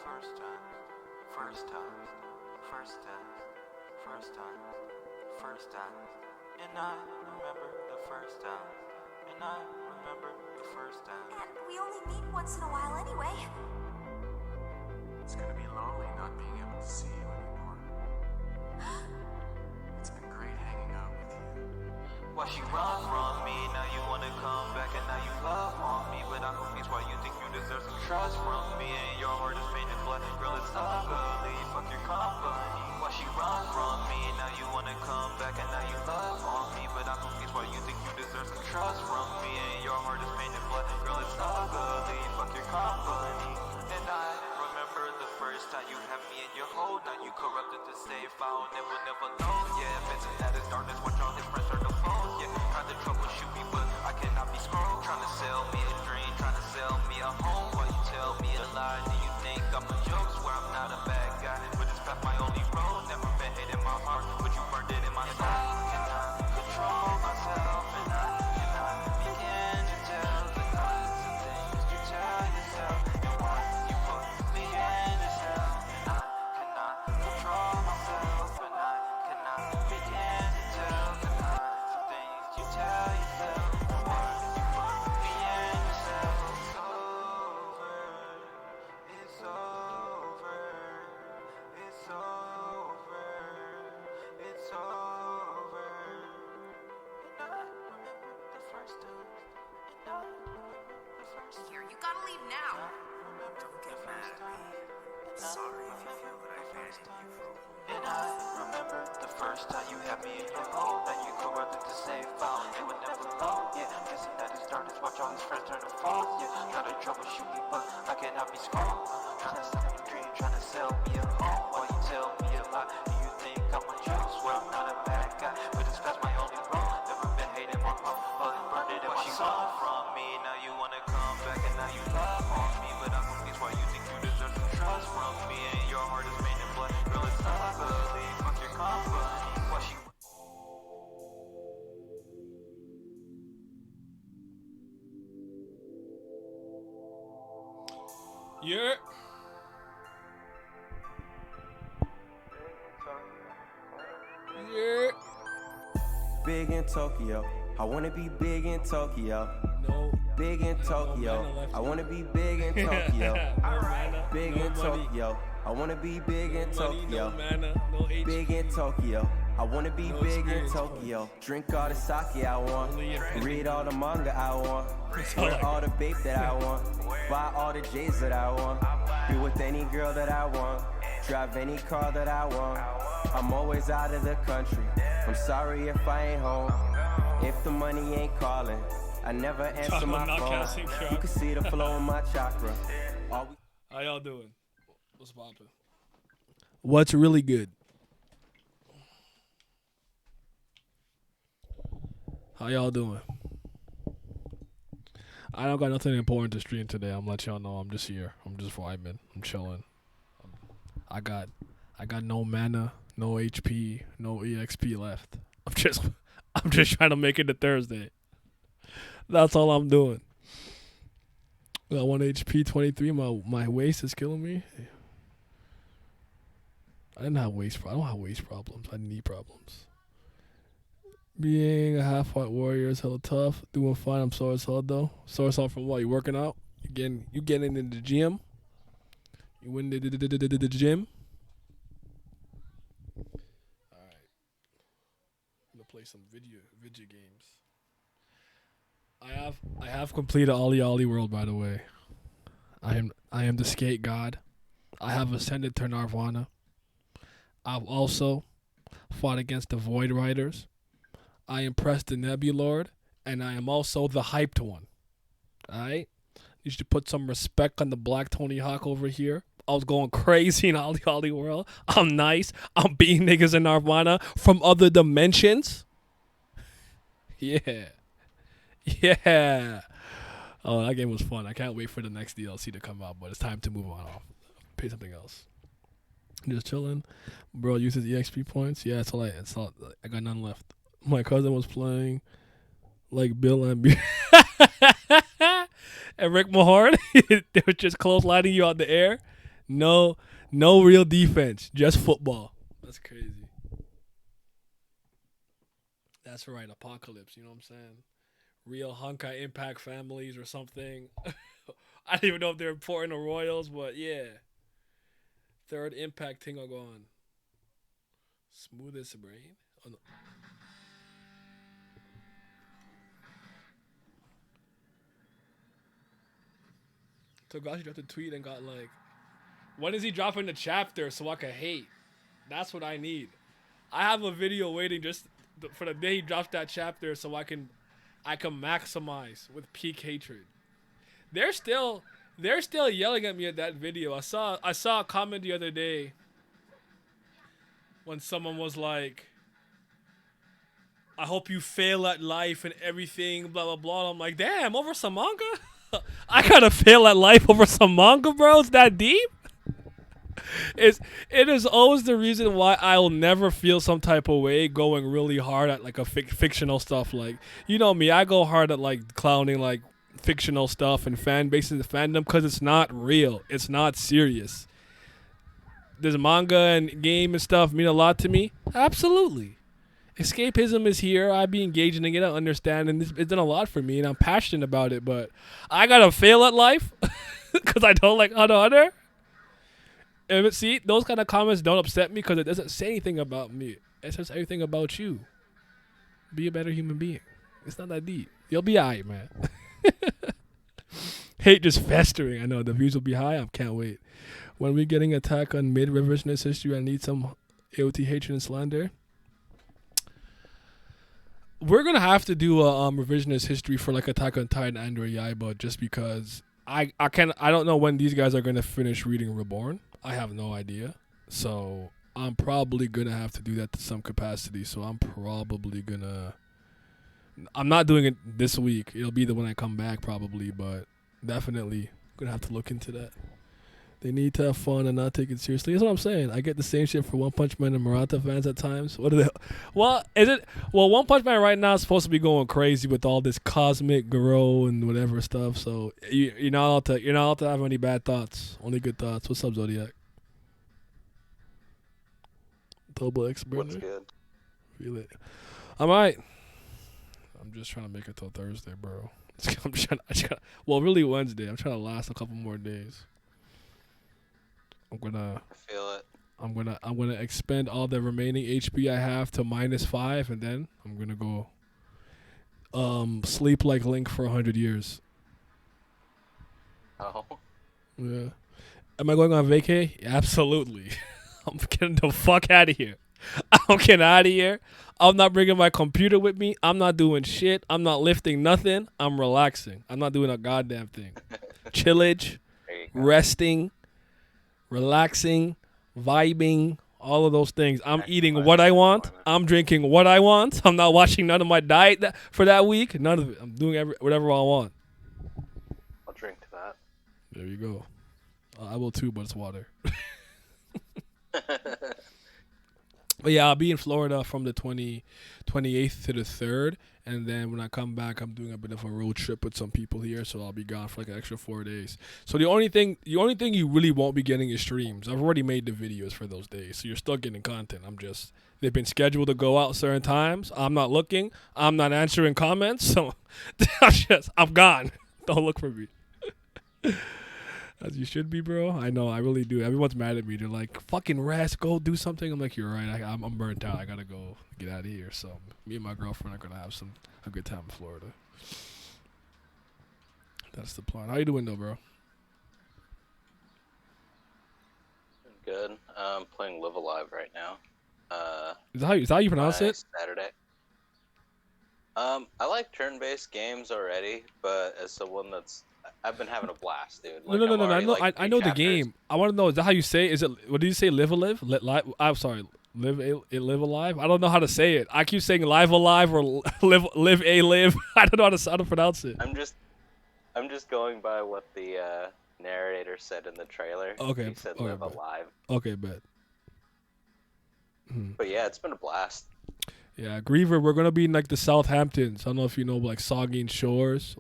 first time, first time, first time, first time, first time. And I remember the first time, and I remember the first time. And we only meet once in a while anyway. It's gonna be lonely not being able to see you anymore. It's been great hanging out with you. Why she run from me? Now you wanna come back and now you love on me. But I'm confused why you think you deserve some trust from me. And your heart is painted black, girl, it's ugly. Fuck your company. Why she run from me? Now you wanna come back and now you love on me. But I'm confused why you think you deserve some trust from me. And your heart is painted black, girl, it's ugly. Fuck your company. And I remember the first time you had me in your hold. Now you corrupted the safe file and will never know. Yeah, missing that is darkness, watch all his friends turn to foes. Yeah, trying to troubleshoot me, but I cannot be scrolled. Trying to sell me a dream, trying to sell me a home. While you tell me a lie, do you think I'm a joke? Swear I'm not a bad guy, but this path my only road. Never been hate in my heart, but you burned it in my soul. Cannot control myself, and I cannot begin to tell the lies and things you tell yourself. And why you put me in this hell? And I cannot control myself, and I cannot begin to tell the lies and things you tell yourself. And why you put me in this hell? It's over, it's over, it's over, it's over. And I remember the first time, and I remember the first time. Here, you gotta leave now. Don't get mad at me. Sorry if you feel that I abandoned you for a while. And I remember the first time you had me in your home. Now you corrupted the safe file and they would never know. Yeah, guessing that it's darkness, watch all his friends turn to foes. Yeah, try to troubleshoot me, but I cannot be scrolled. Trying to sell me a dream, trying to sell me a home. While you tell me a lie, do you think I'm a joke? Swear I'm not a bad guy, but this past my only road. Never been hating my heart, but burned it in my soul. From me, now you wanna come back and now you love on me. But I'm confused why you think you deserve some trust from me. And your heart is painted black, girl, it's ugly. Fuck your company. Why she Yeah. Yeah. Big in Tokyo. I wanna be big in Tokyo. No. Big in Tokyo. I wanna be big in Tokyo. Big in Tokyo. I wanna be big in Tokyo. No mana, no HP. Big in Tokyo. I wanna be No big in experience Tokyo. Drink all the sake I want. Only in- Read all the manga I want. all I Wear all the babe that I want. Buy all the J's that I want. Be with any girl that I want. Drive any car that I want. I'm always out of the country. I'm sorry if I ain't home. If the money ain't calling, I never answer I'm my not phone. casting crap. You can see the flow in my chakra. All we How y'all doing? What's poppin'? What's really good? How y'all doing? I don't got nothing important to stream today. I'm letting y'all know I'm just here. I'm just vibing. I'm chilling. I got no mana, no HP, no EXP left. I'm just trying to make it to Thursday. That's all I'm doing. Got 1 HP, 23. My waist is killing me. I don't have waist problems. I have knee problems. Being a half-white warrior is hella tough. Doing fine. I'm sore as hell though. Sore as hell from what? You working out? You getting in the gym? You went to the gym? Alright. I'm gonna play some video games. I have completed Ollie Ollie World, by the way. I am the skate god. I have ascended to Nirvana. I've also fought against the Void Riders. I impressed the Nebulord, and I am also the hyped one. Alright? You should put some respect on the Black Tony Hawk over here. I was going crazy in Ollie Ollie World. I'm nice. I'm beating niggas in Nirvana from other dimensions. Yeah. Yeah. Oh, that game was fun. I can't wait for the next DLC to come out, but it's time to move on off. Pay something else. Just chilling. Bro uses EXP points. Yeah, I got none left. My cousin was playing like Bill and and Rick Mahorn. They were just close lighting you out the air. No real defense, just football. That's crazy. That's right, apocalypse. You know what I'm saying? Real Honkai Impact families or something. I don't even know if they're important to Royals, but yeah. Third Impact thing will go on. Smoothest brain. Oh, no. Togashi dropped a tweet and got like, when is he dropping the chapter so I can hate? That's what I need. I have a video waiting just for the day he drops that chapter so I can maximize with peak hatred. They're still yelling at me at that video. I saw a comment the other day when someone was like, I hope you fail at life and everything, blah blah blah. And I'm like, damn, over some manga? I gotta fail at life over some manga, bro? It's that deep? It is always the reason why I'll never feel some type of way going really hard at like a fictional stuff. Like, you know me, I go hard at like clowning like fictional stuff and fan bases and fandom because it's not real. It's not serious. Does manga and game and stuff mean a lot to me? Absolutely. Escapism is here. I be engaging in it. I understand, and it's done a lot for me, and I'm passionate about it. But I gotta fail at life because I don't like Hunter x Hunter. And see, those kind of comments don't upset me because it doesn't say anything about me. It says everything about you. Be a better human being. It's not that deep. You'll be alright, man. Hate just festering. I know the views will be high. I can't wait. When we getting attack on mid-revisionist history, I need some AOT hatred and slander. We're gonna have to do a revisionist history for like Attack on Titan and or Yaiba just because I don't know when these guys are gonna finish reading Reborn. I have no idea. So I'm probably gonna have to do that to some capacity. So I'm not doing it this week. It'll be when I come back probably, but definitely gonna have to look into that. They need to have fun and not take it seriously. That's what I'm saying. I get the same shit for One Punch Man and Murata fans at times. What are they? Well, One Punch Man right now is supposed to be going crazy with all this cosmic grow and whatever stuff. So you're not allowed to have any bad thoughts. Only good thoughts. What's up, Zodiac? Double X burner. What's good? Feel it. I'm alright. I'm just trying to make it till Thursday, bro. Really Wednesday. I'm trying to last a couple more days. I feel it. I'm gonna expend all the remaining HP I have to -5, and then I'm gonna go sleep like Link for 100 years. Oh. Yeah. Am I going on vacay? Absolutely. I'm getting the fuck out of here. I'm getting out of here. I'm not bringing my computer with me. I'm not doing shit. I'm not lifting nothing. I'm relaxing. I'm not doing a goddamn thing. Chillage, resting, relaxing, vibing, all of those things. I'm eating what I want. I'm drinking what I want. I'm not watching none of my diet for that week. None of it. I'm doing whatever I want. I'll drink to that. There you go. I will too, but it's water. But yeah, I'll be in Florida from the 28th to the 3rd. And then when I come back, I'm doing a bit of a road trip with some people here, so I'll be gone for like an extra 4 days. So the only thing you really won't be getting is streams. I've already made the videos for those days, so you're still getting content. They've been scheduled to go out certain times. I'm not looking. I'm not answering comments, so I'm gone. Don't look for me. As you should be, bro. I know, I really do. Everyone's mad at me. They're like, fucking rest, go do something. I'm like, you're right. I'm burnt out. I gotta go get out of here. So me and my girlfriend are gonna have a good time in Florida. That's the plan. How you doing though, bro? Good. I'm playing Live Alive right now. Is that how you pronounce it? Saturday. I like turn-based games already, but as someone I've been having a blast, dude. Like, No. I know the game. I want to know, is that how you say it? Is it, what did you say, live alive? I'm sorry, live alive? I don't know how to say it. I keep saying live alive or live. I don't know how to pronounce it. I'm just going by what the narrator said in the trailer. Okay. He said live alive. Okay, bet. But yeah, it's been a blast. Yeah, Griever, we're going to be in like the Southamptons. I don't know if you know like Saugeen Shores.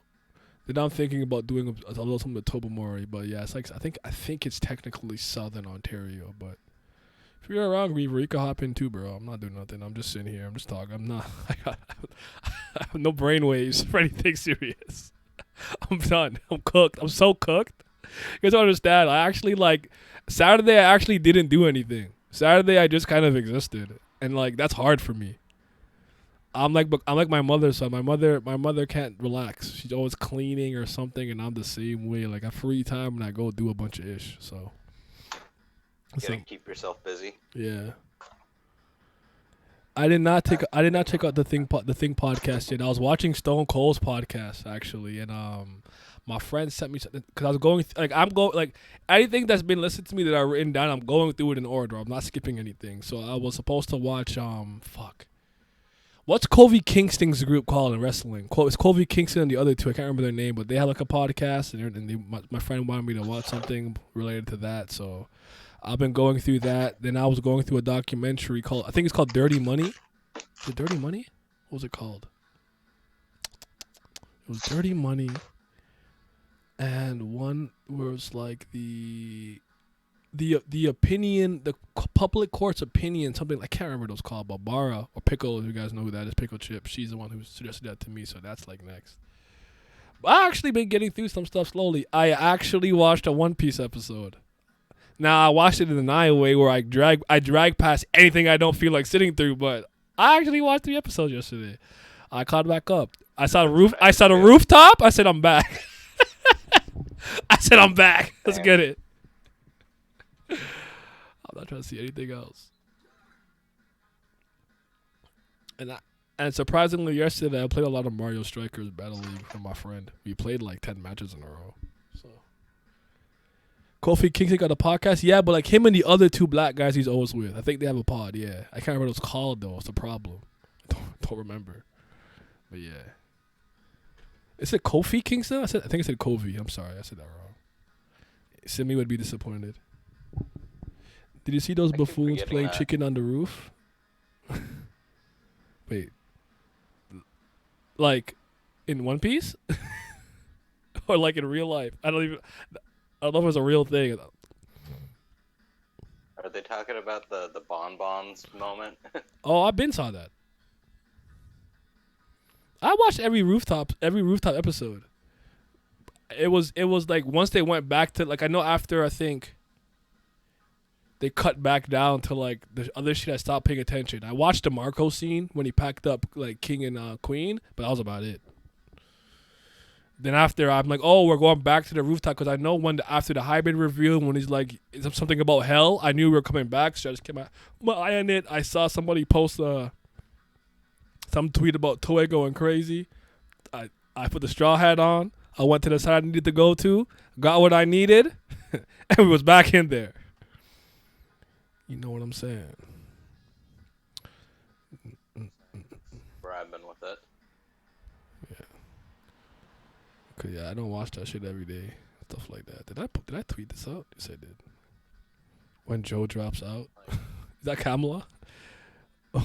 Then I'm thinking about doing a little something with Tobermory, but yeah, it's like I think it's technically Southern Ontario, but if you're around Weaver, you can hop in too, bro. I'm not doing nothing. I'm just sitting here. I'm just talking. I'm not. I have no brain waves for anything serious. I'm done. I'm cooked. I'm so cooked. You guys don't understand. I actually Saturday. I actually didn't do anything. Saturday, I just kind of existed, and like that's hard for me. I'm like my mother, so my mother can't relax. She's always cleaning or something, and I'm the same way. Like I free time and I go do a bunch of ish. So You gotta keep yourself busy. yeah. I did not check out the thing podcast yet. I was watching Stone Cold's podcast actually, and my friend sent me something because I was going anything that's been listened to me that I've written down. I'm going through it in order. I'm not skipping anything. So I was supposed to watch what's Kofi Kingston's group called in wrestling? It's Kofi Kingston and the other two. I can't remember their name, but they had like a podcast, and my friend wanted me to watch something related to that. So I've been going through that. Then I was going through a documentary I think it's called Dirty Money. Is it Dirty Money? What was it called? It was Dirty Money. And one was like the opinion, the public court's opinion, something I can't remember what it was called, but Bara or Pickle, if you guys know who that is, Pickle Chip, she's the one who suggested that to me, so that's like next. But I actually been getting through some stuff slowly. I actually watched a One Piece episode. Now I watched it in an eye way where I drag past anything I don't feel like sitting through, but I actually watched 3 episodes yesterday. I caught back up. I saw the rooftop. I said I'm back. I said I'm back. Let's get it. I'm not trying to see anything else. And surprisingly, yesterday I played a lot of Mario Strikers Battle League with my friend. We played like 10 matches in a row. So Kofi Kingston got a podcast, yeah, but like him and the other 2 black guys he's always with. I think they have a pod, yeah. I can't remember what it's called though. It's a problem. I don't remember. But yeah. Is it Kofi Kingston? I think I said Kofi. I'm sorry, I said that wrong. Simi would be disappointed. Did you see those buffoons playing chicken on the roof? Wait. Like in One Piece? Or like in real life? I don't know if it was a real thing. Are they talking about the bonbons moment? Oh, I've been saw that. I watched every rooftop episode. It was like once they went back to like I know after I think they cut back down to like the other shit I stopped paying attention. I watched the Marco scene when he packed up like King and Queen, but that was about it. Then after I'm like, oh, we're going back to the rooftop because I know after the hybrid reveal when he's like something about hell, I knew we were coming back, so I just kept my eye on it. I saw somebody post some tweet about Toei going crazy. I put the straw hat on. I went to the side I needed to go to, got what I needed, and we was back in there. You know what I'm saying? Where I've been with it. Yeah. Cause yeah, I don't watch that shit every day. Stuff like that. Did I tweet this out? Yes, I did. When Joe drops out. Is that Kamala?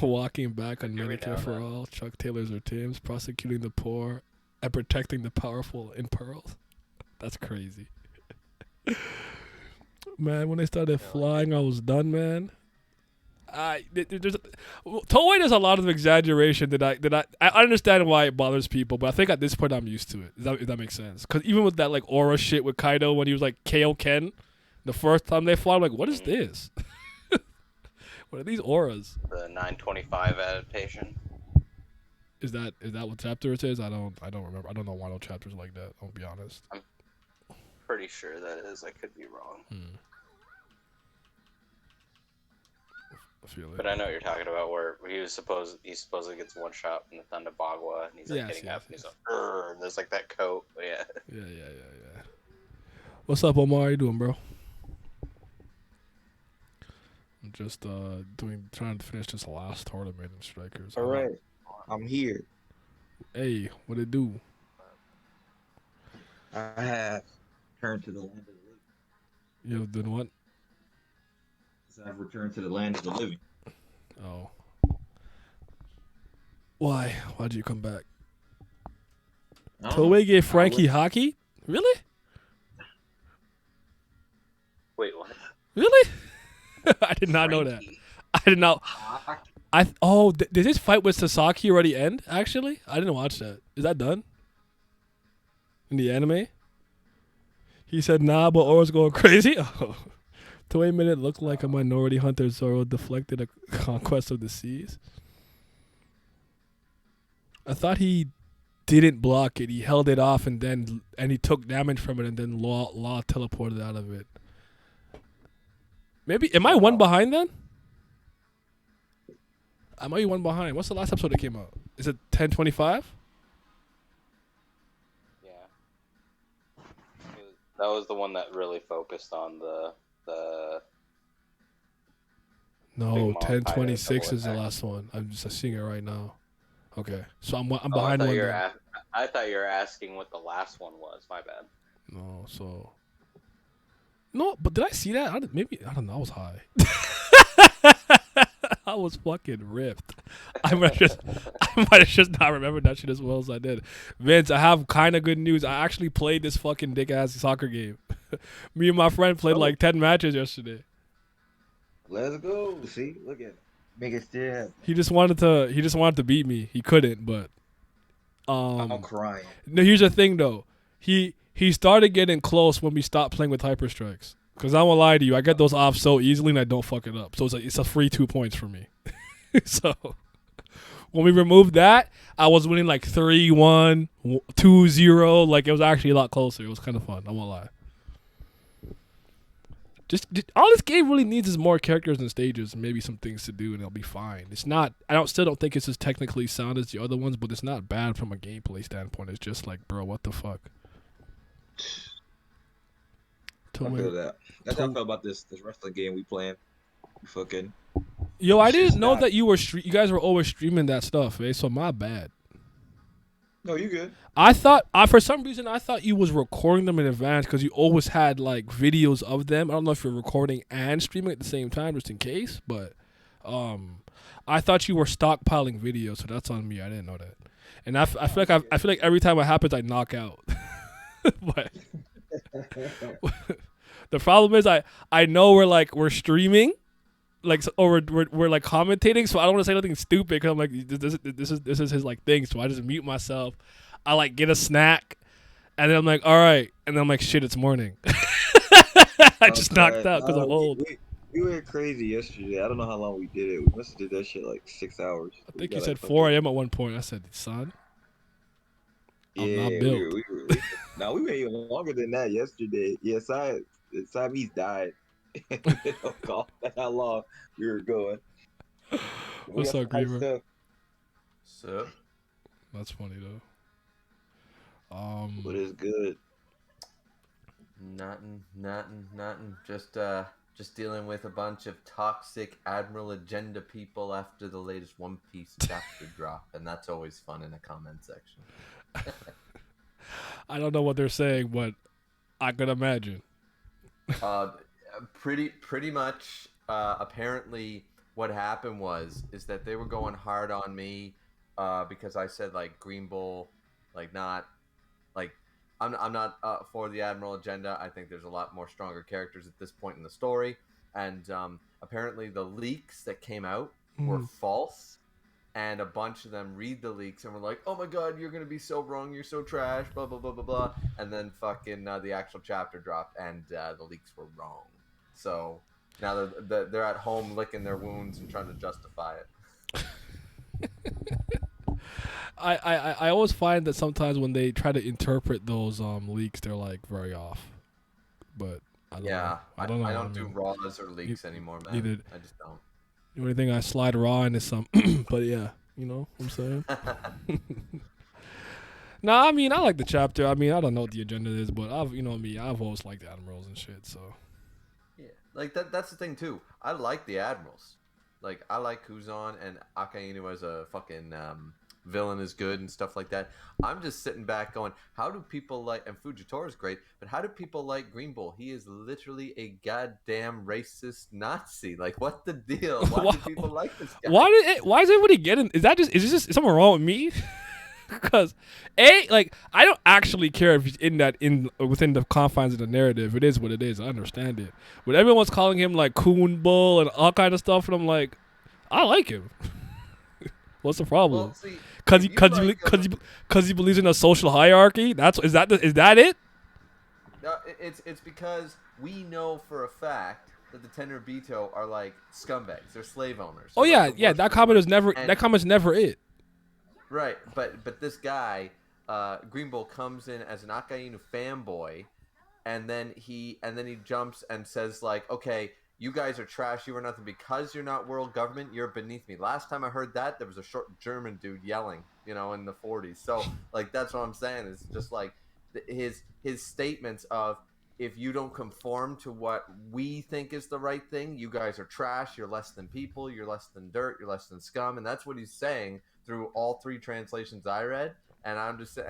Walking back on Medicare for All, Chuck Taylor's or Tim's, prosecuting the poor and protecting the powerful in pearls. That's crazy. Man, when they started flying, I was done, man. Toei does a lot of exaggeration that I understand why it bothers people, but I think at this point I'm used to it. If that makes sense. Because even with that like aura shit with Kaido when he was like KO Ken, the first time they fly, I'm like, what is this? What are these auras? The 925 adaptation. Is that what chapter it is? I don't remember. I don't know why no chapters like that. I'll be honest. I'm pretty sure that is. I could be wrong. I feel it. But I know what you're talking about, where he supposedly gets one shot from the Thunder Bagua, and he's like getting up, and he's like, "Urgh," and there's like that coat. But yeah. Yeah. What's up, Omar? How you doing, bro? I'm just trying to finish this last tournament in Strikers. All right, I'm here. Hey, what it do? I have returned to the land of the living. You have done what? I've returned to the land of the living. Oh. Why? Why'd you come back? I don't know. Toei gave Frankie hockey? Really? Wait, what? Really? I did not know that. I did not. Did his fight with Sasaki already end? Actually, I didn't watch that. Is that done? In the anime? He said, "Nah, but Oro's going crazy." Oh. Toei made it look like a minority hunter Zoro deflected a conquest of the seas. I thought he didn't block it. He held it off and he took damage from it and then Law teleported out of it. Maybe am I one behind then? I might be one behind. What's the last episode that came out? Is it 10:25? Yeah. That was the one that really focused on the No, Big Mom 10:26 is the attack. last one. I'm just seeing it right now. Okay, so I'm Oh, I behind thought one. you were then. I thought you were asking what the last one was. My bad. No, so no, but did I see that? I don't know. I was high. I was fucking ripped. I might have just not remembered that shit as well as I did. Vince, I have kind of good news. I actually played this fucking dick ass soccer game. Me and my friend played like 10 matches yesterday. Let's go. See, look at it. Make it still happen. He just wanted to beat me. He couldn't, but I'm crying. no, here's the thing though. He started getting close when we stopped playing with Hyper Strikes. Cause I won't lie to you, I get those off so easily and I don't fuck it up. So it's a free 2 points for me. So when we removed that, I was winning like 3-1, 2-0. Like it was actually a lot closer. It was kind of fun. I won't lie. Just all this game really needs is more characters and stages, and maybe some things to do, and it'll be fine. It's not. Still don't think it's as technically sound as the other ones, but it's not bad from a gameplay standpoint. It's just like, bro, what the fuck? I feel that. That's how I feel about this wrestling game we playing. Fucking. Yo, I didn't It's know not- that you guys were always streaming that stuff, eh? So my bad. No, you good. I thought, for some reason, I thought you was recording them in advance because you always had like videos of them. I don't know if you're recording and streaming at the same time, just in case. But, I thought you were stockpiling videos, so that's on me. I didn't know that. And I feel like every time it happens, I knock out. But the problem is, I know we're streaming. Like or we're like commentating, so I don't want to say nothing stupid because I'm like this is his like thing, so I just mute myself. I like get a snack, and then I'm like, all right, and then I'm like, shit, it's morning. I just knocked out because I'm old. We went crazy yesterday. I don't know how long we did it. We must have did that shit like 6 hours. I think you said 4 a.m. at one point. I said, son, I'm not built. No, we went even longer than that yesterday. Yeah, Siamese died. That's how long we were going. What's up, Griever? So, That's funny though. But it's good. nothing. Just dealing with a bunch of toxic Admiral Agenda people after the latest One Piece chapter drop, and that's always fun in the comment section. I don't know what they're saying, but I could imagine. Pretty much. Apparently, what happened is that they were going hard on me because I said like Green Bull, like not like I'm not for the Admiral Agenda. I think there's a lot more stronger characters at this point in the story, and apparently the leaks that came out were false. And a bunch of them read the leaks and were like, "Oh my god, you're gonna be so wrong. You're so trash." Blah blah blah blah blah. And then fucking the actual chapter dropped, and the leaks were wrong. So now they're at home licking their wounds and trying to justify it. I always find that sometimes when they try to interpret those leaks, they're like very off. But I don't know. I don't know. I don't do raws or leaks anymore, man. neither- I just don't. The only thing I slide raw into some, but yeah, you know what I'm saying. Nah, I mean I like the chapter. I mean I don't know what the agenda is, but I've always liked the admirals and shit. So Yeah, like that's the thing too. I like the admirals. Like I like Kuzan and Akainu as a fucking villain is good and stuff like that. I'm just sitting back going, how do people like? And Fujitora is great, but how do people like Green Bull? He is literally a goddamn racist Nazi. Like, what the deal? Why do people like this guy? why is everybody getting? Is this just something wrong with me? Because like I don't actually care if he's within the confines of the narrative. It is what it is. I understand it. But everyone's calling him like Coon Bull and all kind of stuff, and I'm like, I like him. What's the problem? Well, see, Because he believes in a social hierarchy. Is that it? No, it's because we know for a fact that the Tenryubito are like scumbags. They're slave owners. Oh They're yeah, like the yeah. worst That of the comment worst. is never. And- That comment's never it. Right, but this guy, Green Bull, comes in as an Akainu fanboy, and then he jumps and says like, okay, you guys are trash. You are nothing because you're not world government. You're beneath me. Last time I heard that, there was a short German dude yelling, in the 40s. So like that's what I'm saying. It's just like his statements of, if you don't conform to what we think is the right thing, you guys are trash. You're less than people. You're less than dirt. You're less than scum. And that's what he's saying through all three translations I read. And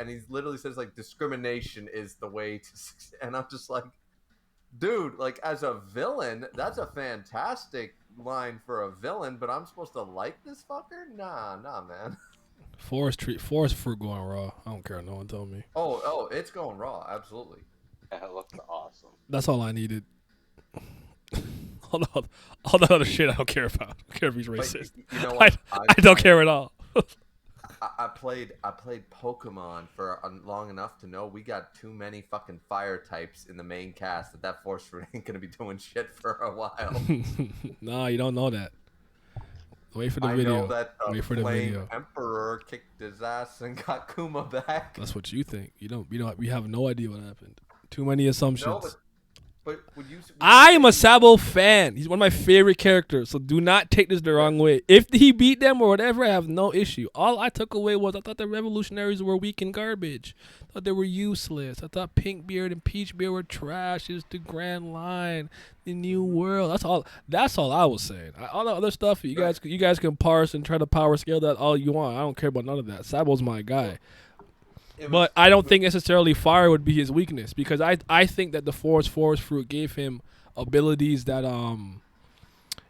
he literally says like discrimination is the way to succeed. And I'm just like, dude, like as a villain, that's a fantastic line for a villain, but I'm supposed to like this fucker? Nah, man. Forest fruit going raw. I don't care. No one told me. Oh, it's going raw. Absolutely. Yeah, it looks awesome. That's all I needed. all the other shit I don't care about. I don't care if he's racist. But you know what? I don't care at all. I played Pokemon for long enough to know we got too many fucking fire types in the main cast that force fruit ain't gonna be doing shit for a while. Nah, you don't know that. Wait for the I video. know that the Wait for the Flame video. Emperor kicked his ass and got Kuma back. That's what you think. You don't. We have no idea what happened. Too many assumptions. No, but would you I am a Sabo fan. He's one of my favorite characters. So do not take this the wrong way. If he beat them or whatever, I have no issue. All I took away was I thought the revolutionaries were weak and garbage. I thought they were useless. I thought Pinkbeard and Peachbeard were trash. It's the Grand Line, the New World. That's all I was saying. All the other stuff you guys can parse and try to power scale that all you want. I don't care about none of that. Sabo's my guy. But I don't think necessarily fire would be his weakness, because I think that the forest fruit gave him abilities that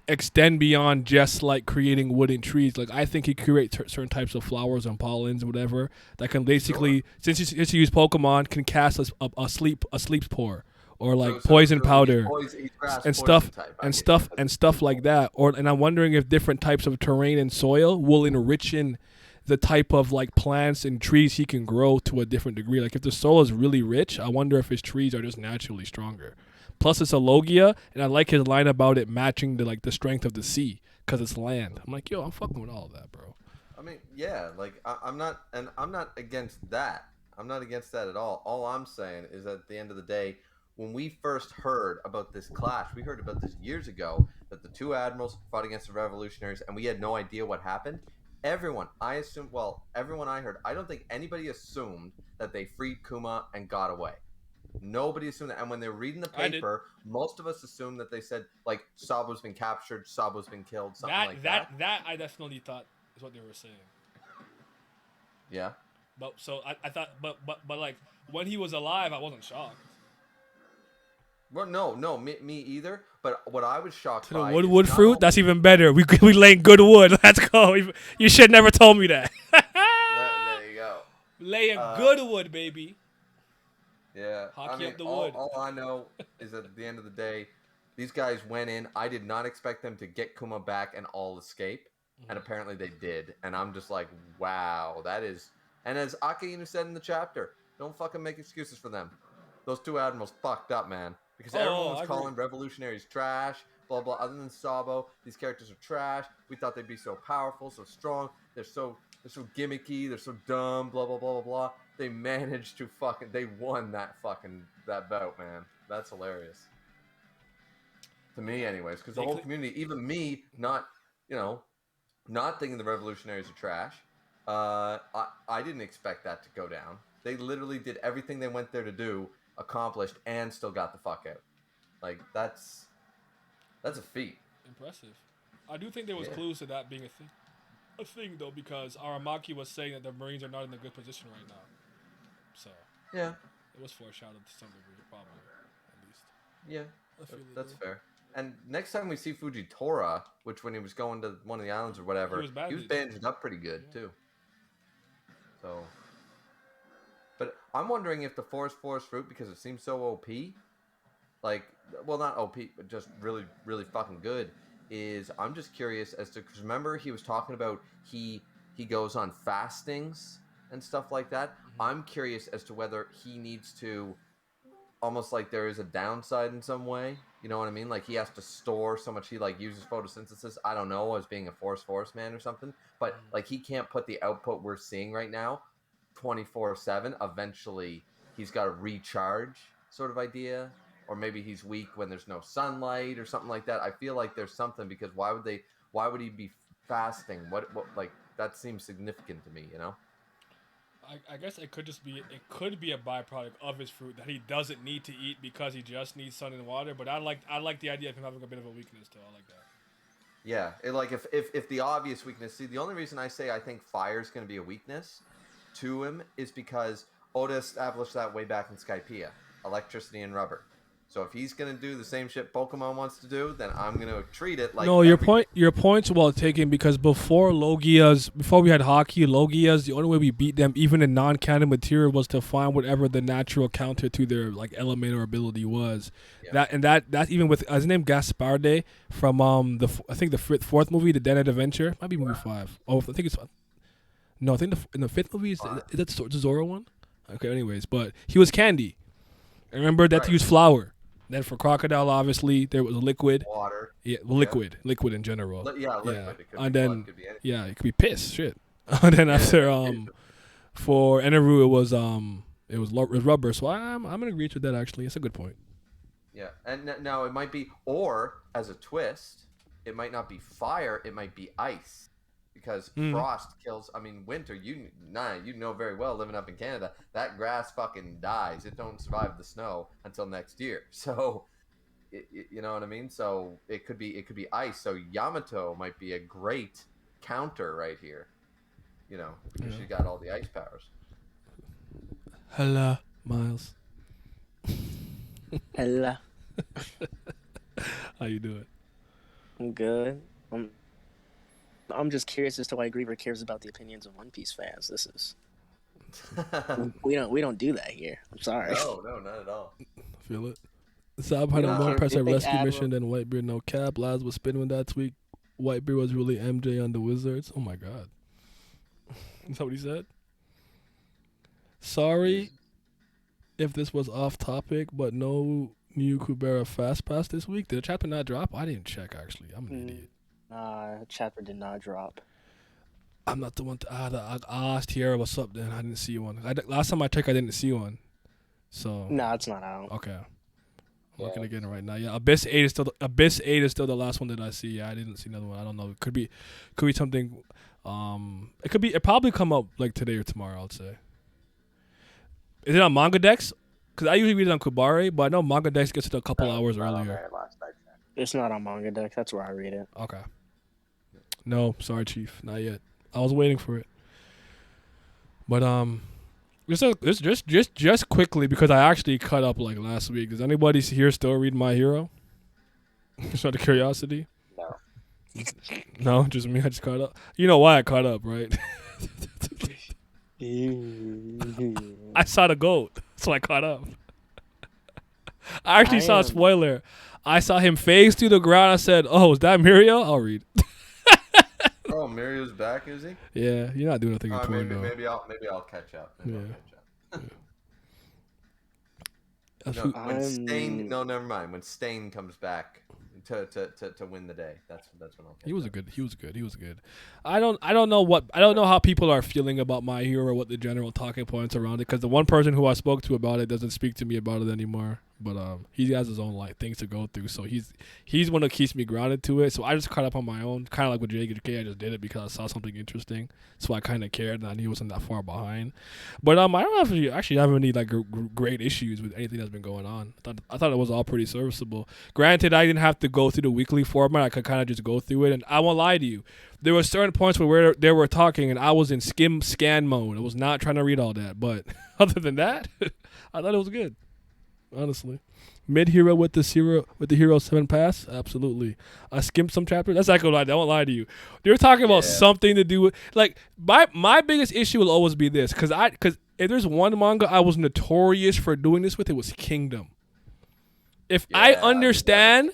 extend beyond just like creating wood and trees. Like I think he creates certain types of flowers and pollens, whatever, that can basically, since he used Pokemon, can cast a sleep spore or like poison powder and stuff like that. And I'm wondering if different types of terrain and soil will enrich in the type of like plants and trees he can grow to a different degree. Like if the soil is really rich, I wonder if his trees are just naturally stronger. Plus it's a Logia, and I like his line about it matching the strength of the sea because it's land. I'm like, yo, I'm fucking with all of that, bro. I mean, yeah, like I'm not against that. I'm not against that at all. All I'm saying is that at the end of the day, when we first heard about this clash, we heard about this years ago, that the two admirals fought against the revolutionaries, and we had no idea what happened. Everyone I heard, I don't think anybody assumed that they freed Kuma and got away. Nobody assumed that. And when they were reading the paper, most of us assumed that they said, like, Sabo's been captured, Sabo's been killed, something like that. That I definitely thought is what they were saying. Yeah. But so I thought, but like, when he was alive, I wasn't shocked. Well, no, me either. But what I was shocked To by the wood fruit, that's even better. We laying good wood. Let's go. You should never told me that. there you go. Laying good wood, baby. Yeah. Hockey up the wood. All I know is that at the end of the day, these guys went in. I did not expect them to get Kuma back and all escape. And apparently they did. And I'm just like, wow, that is... And as Akainu said in the chapter, don't fucking make excuses for them. Those two admirals fucked up, man. Because everyone was calling revolutionaries trash, blah, blah. Other than Sabo, these characters are trash. We thought they'd be so powerful, so strong. They're so gimmicky. They're so dumb, blah, blah, blah, blah, blah. They managed to they won that bout, man. That's hilarious. To me, anyways. Because the whole community, even me, not thinking the revolutionaries are trash, I didn't expect that to go down. They literally did everything they went there to do, accomplished, and still got the fuck out. Like, that's a feat. Impressive. I do think there was clues to that being a thing though, because Aramaki was saying that the Marines are not in a good position right now. So yeah, it was foreshadowed to some degree, probably, at least. Yeah, that's fair. And next time we see Fujitora, which when he was going to one of the islands or whatever, he was bandaged up pretty good too. So I'm wondering if the forest fruit, because it seems so OP, like, well, not OP, but just really, really fucking good, is I'm just curious as to, because remember he was talking about he goes on fastings and stuff like that. I'm curious as to whether he needs to, almost like there is a downside in some way. You know what I mean? Like he has to store so much, he like uses photosynthesis. I don't know, as being a forest man or something. But like he can't put the output we're seeing right now 24/7. Eventually he's got to recharge, sort of idea. Or maybe he's weak when there's no sunlight or something like that. I feel like there's something, because why would he be fasting? What like that seems significant to me, you know? I guess it could be a byproduct of his fruit that he doesn't need to eat because he just needs sun and water. But I like the idea of him having a bit of a weakness too. I like that. Yeah, like if the obvious weakness, see, the only reason I say I think fire is going to be a weakness to him is because Oda established that way back in Skypiea, electricity and rubber. So if he's gonna do the same shit Pokemon wants to do, then I'm gonna treat it like. No, your point's well taken, because before we had hockey, Logias, the only way we beat them, even in non-canon material, was to find whatever the natural counter to their like element or ability was. Yeah. That's even with his name Gasparde from I think the fourth movie, The Den of Adventure, might be movie 5. Oh, I think it's no, I think in the 5th movie is that the Zoro one. Okay, anyways, but he was candy. I remember that to use flour. Then for Crocodile, obviously, there was liquid. Water. Yeah, liquid in general. Liquid. Yeah. It could And be then, blood, could be anything. yeah, it could be piss. Shit. And then after, for Eneru, it was rubber. So I'm gonna agree with that. Actually, it's a good point. Yeah, and now it might be, or as a twist, it might not be fire. It might be ice. Because frost kills. I mean, winter. You know very well, living up in Canada, that grass fucking dies. It don't survive the snow until next year. So, you know what I mean. So it could be ice. So Yamato might be a great counter right here. You know, because she got all the ice powers. Hello, Miles. Hello. How you doing? I'm good. I'm just curious as to why Griever cares about the opinions of One Piece fans. This is we don't do that here. I'm sorry. No, not at all. Feel it. Zab had a one person rescue mission, then Whitebeard no cap. Laz was spinning that tweet. Whitebeard was really MJ on the Wizards. Oh my god. Is that what he said? Sorry if this was off topic, but no new Kubera Fast Pass this week. Did the chapter not drop? I didn't check actually. I'm an idiot. Chapter did not drop. I'm not the one to I asked Tierra what's up then. I didn't see one. Last time I checked, I didn't see one. So no, it's not out. Okay. I'm looking again right now. Yeah, Abyss 8 is still the last one that I see. Yeah, I didn't see another one. I don't know. It could be something. It probably come up like today or tomorrow, I'd say. Is it on Manga Dex? Because I usually read it on Kubare, but I know Manga Dex gets it a couple hours earlier. It's not on Manga Dex. That's where I read it. Okay. No, sorry, Chief. Not yet. I was waiting for it. But just quickly, because I actually cut up like last week. Does anybody here still read My Hero? Just out of curiosity. No. No, just me. I just caught up. You know why I caught up, right? I saw the goat, so I caught up. I actually saw a spoiler. I saw him phase through the ground. I said, "Oh, is that Mirio?" I'll read. Oh, Mirio's back, is he? Yeah, you're not doing nothing important though. Maybe I'll catch up. When Stain, no, never mind. When Stain comes back to win the day, that's when I'll catch He was good. I don't know how people are feeling about My Hero or what the general talking points around it, because the one person who I spoke to about it doesn't speak to me about it anymore. But he has his own like things to go through, so he's one that keeps me grounded to it. So I just caught up on my own, kind of like with JK. I just did it because I saw something interesting, so I kind of cared, and I knew it wasn't that far behind. But I don't actually have any like great issues with anything that's been going on. I thought it was all pretty serviceable. Granted, I didn't have to go through the weekly format. I could kind of just go through it, and I won't lie to you. There were certain points where they were talking, and I was in scan mode. I was not trying to read all that. But other than that, I thought it was good. honestly. Mid hero with the hero 7 pass, absolutely. I skimmed some chapters. That's not gonna lie. I won't lie to you. They're talking about something to do with like my biggest issue will always be this because if there's one manga I was notorious for doing this with, it was Kingdom. If I understand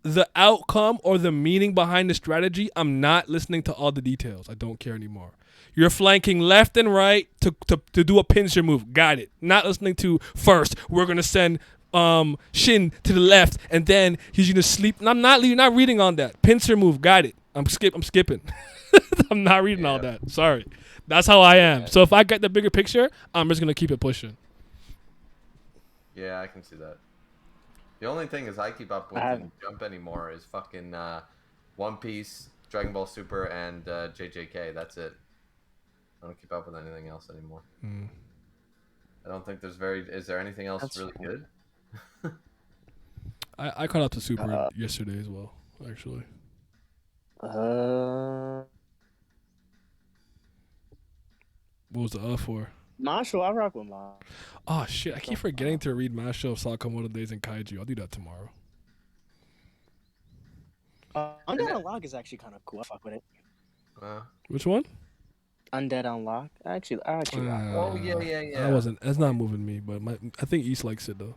the outcome or the meaning behind the strategy, I'm not listening to all the details. I don't care anymore. You're flanking left and right to do a pincer move. Got it. Not listening to first. We're gonna send Shin to the left and then he's gonna sleep. And I'm not reading on that. Pincer move. Got it. I'm skipping. I'm not reading all that. Sorry. That's how I am. So if I get the bigger picture, I'm just gonna keep it pushing. Yeah, I can see that. The only thing is I keep up with and Jump anymore is fucking One Piece, Dragon Ball Super, and JJK. That's it. I don't keep up with anything else anymore. I don't think there's is there anything else really good? I caught up to Super yesterday as well, actually. What was the for? Masho, I rock with Masho. Oh shit! I keep forgetting to read Masho, Sakamoto Days, and Kaiju. I'll do that tomorrow. Undead Unlock is actually kind of cool. I fuck with it. Which one? Undead Unlock. I actually rock with it. Oh yeah. That's not moving me, but I think East likes it though.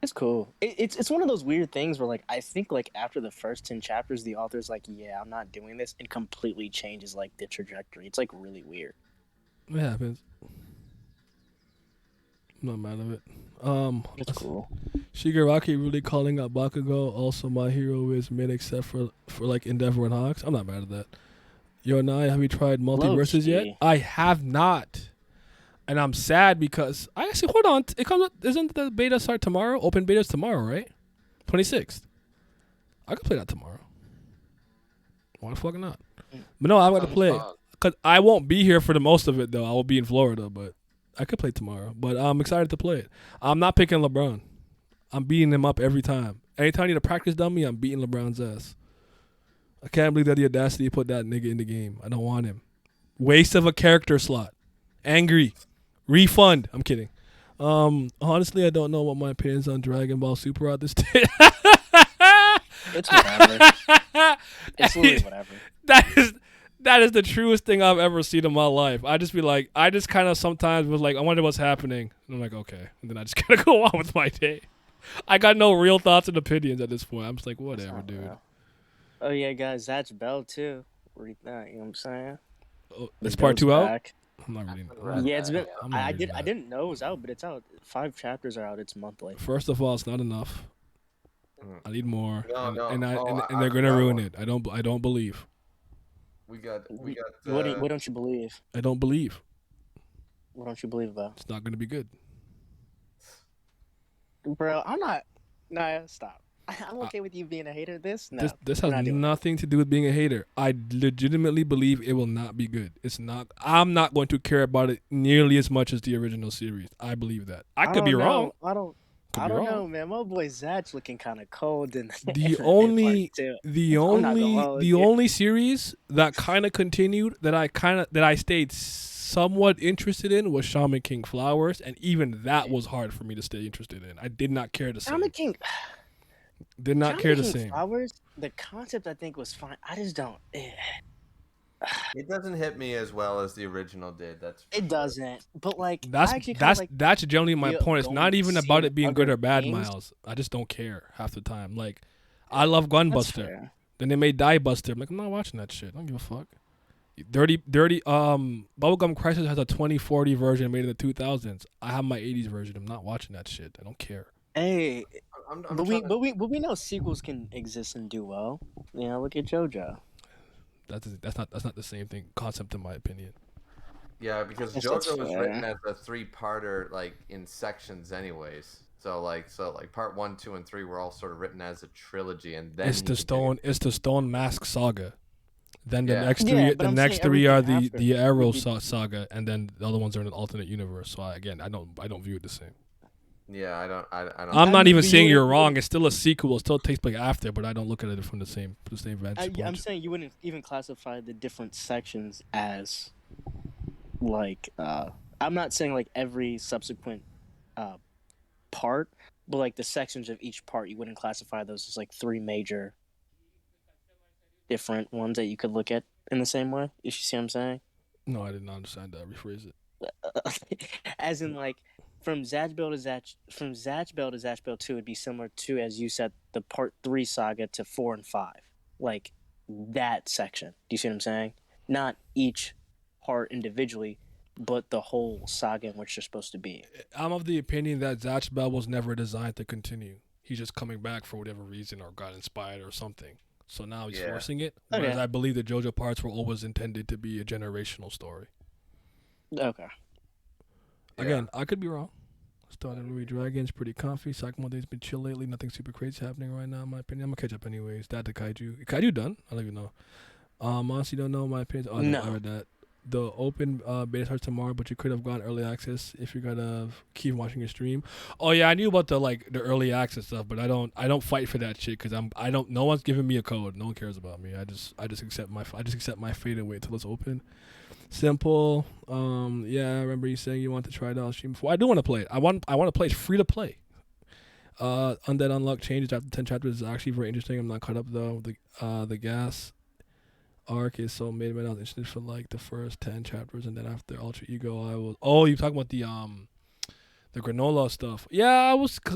It's cool. It's one of those weird things where like I think like after the first 10 chapters, the author's like, yeah, I'm not doing this, and completely changes like the trajectory. It's like really weird. It happens. I'm not mad of it. It's cool. Shigaraki really calling out Bakugo. Also, my hero is mid except for like Endeavor and Hawks. I'm not mad at that. Yo, Nai, have you tried Multiverses yet? I have not, and I'm sad because I actually hold on. It comes. Isn't the beta start tomorrow? Open beta's tomorrow, right? 26th. I could play that tomorrow. Why the fuck not? But no, I'm gonna play. Cause I won't be here for the most of it though. I will be in Florida, but I could play tomorrow. But I'm excited to play it. I'm not picking LeBron. I'm beating him up every time. Anytime I need a practice dummy, I'm beating LeBron's ass. I can't believe that the audacity to put that nigga in the game. I don't want him. Waste of a character slot. Angry. Refund. I'm kidding. Honestly, I don't know what my opinions on Dragon Ball Super are this day. It's whatever. It's literally whatever. That is the truest thing I've ever seen in my life. I just kind of sometimes was like, I wonder what's happening. And I'm like, okay. And then I just kind of go on with my day. I got no real thoughts and opinions at this point. I'm just like, whatever, dude. Real. Oh, yeah, guys. That's Bell, too. Read that. You know what I'm saying? Oh, is part 2 out? I'm not reading that. Yeah, it's been. I didn't know it was out, but it's out. 5 chapters are out. It's monthly. First of all, it's not enough. I need more. No. And they're going to ruin it. I don't believe. We got. What don't you believe? I don't believe. What don't you believe about? It's not going to be good. Bro, I'm not. Nah, stop. I'm okay with you being a hater of this. No, this has nothing to do with being a hater. I legitimately believe it will not be good. It's not. I'm not going to care about it nearly as much as the original series. I believe that. I could be wrong. I don't know, man. My boy Zach looking kind of cold, and the only series that kind of continued that I stayed somewhat interested in was Shaman King Flowers, and even that was hard for me to stay interested in. I did not care the same. Shaman King did not care the same. Flowers, the concept I think was fine. I just don't. It doesn't hit me as well as the original did. It doesn't. But like that's generally my point. It's not even about it being good or bad, Miles. I just don't care half the time. Like, I love Gunbuster. Then they made Die Buster. I'm like, I'm not watching that shit. I don't give a fuck. Dirty Bubblegum Crisis has a 2040 version made in the 2000s. I have my 80s version. I'm not watching that shit. I don't care. Hey, but we know sequels can exist and do well. You know, look at JoJo. That's not the same thing concept in my opinion. Yeah, because JoJo was written as a 3-parter, like in sections, anyways. So part 1, 2, and 3 were all sort of written as a trilogy, and then it's the Stone Mask Saga. Then the next three are the Arrow saga, and then the other ones are in an alternate universe. So I don't view it the same. Yeah, I don't. I'm not even saying you're wrong. It's still a sequel. It still takes place after, but I don't look at it from the same vantage point. I'm saying you wouldn't even classify the different sections as like. I'm not saying like every subsequent part, but like the sections of each part, you wouldn't classify those as like 3 major different ones that you could look at in the same way. If you see what I'm saying? No, I didn't understand that. Rephrase it. As in, like, from Zatch Bell to Zatch Bell 2 would be similar to, as you said, the Part 3 saga to 4 and 5. Like, that section. Do you see what I'm saying? Not each part individually, but the whole saga in which they're supposed to be. I'm of the opinion that Zatch Bell was never designed to continue. He's just coming back for whatever reason or got inspired or something. So now he's forcing it. Whereas I believe the JoJo parts were always intended to be a generational story. Okay. Again, I could be wrong. Started Ruby Dragon's pretty comfy. Sakamo Day's been chill lately. Nothing super crazy happening right now, in my opinion. I'm gonna catch up anyways. That the Kaiju. Kaiju done? I don't even know. Honestly, don't know my opinion. Oh, no. I read that. The open beta starts tomorrow, but you could have gone early access if you're gonna keep watching your stream. Oh yeah, I knew about the early access stuff, but I don't fight for that shit because no one's giving me a code. No one cares about me. I just accept my fate and wait till it's open. Simple. Yeah, I remember you saying you want to try it out stream before. I do want to play it. I want to play. It's free to play. Undead Unlock changes after 10 chapters is actually very interesting. I'm not caught up though. The gas arc is so made me not interested for like the first 10 chapters, and then after Ultra Ego I was you talking about the granola stuff. Yeah,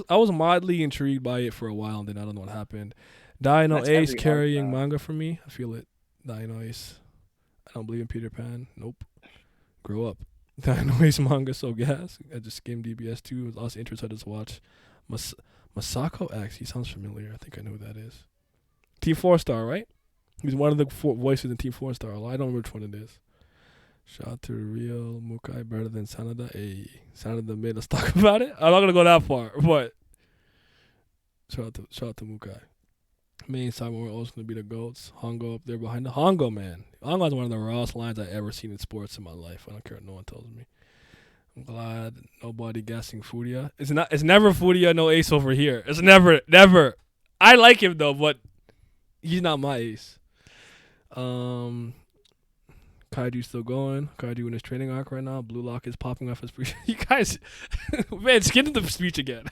I was mildly intrigued by it for a while, and then I don't know what happened. Dino Ace carrying manga for me. I feel it. Dino Ace. I don't believe in Peter Pan. Nope. Grow up. Dino Ace manga so gas. I just skimmed DBS 2. It was also interesting to just watch. Masako X. He sounds familiar. I think I know who that is. Team 4 Star, right? He's one of the 4 voices in Team 4 Star. I don't know which one it is. Shout out to Real Mukai, better than Sanada. Hey, Sanada made us talk about it. I'm not gonna go that far, but shout out to Mukai. Main side we're always gonna be the GOATs. Hongo up there behind the Hongo man. Hongo's one of the rawest lines I've ever seen in sports in my life. I don't care what no one tells me. I'm glad nobody guessing Furia. It's never Furia, no ace over here. It's never. I like him though, but he's not my ace. Kaiju still going. Kaiju in his training arc right now. Blue Lock is popping off his pre. You guys, man, skip to the speech again.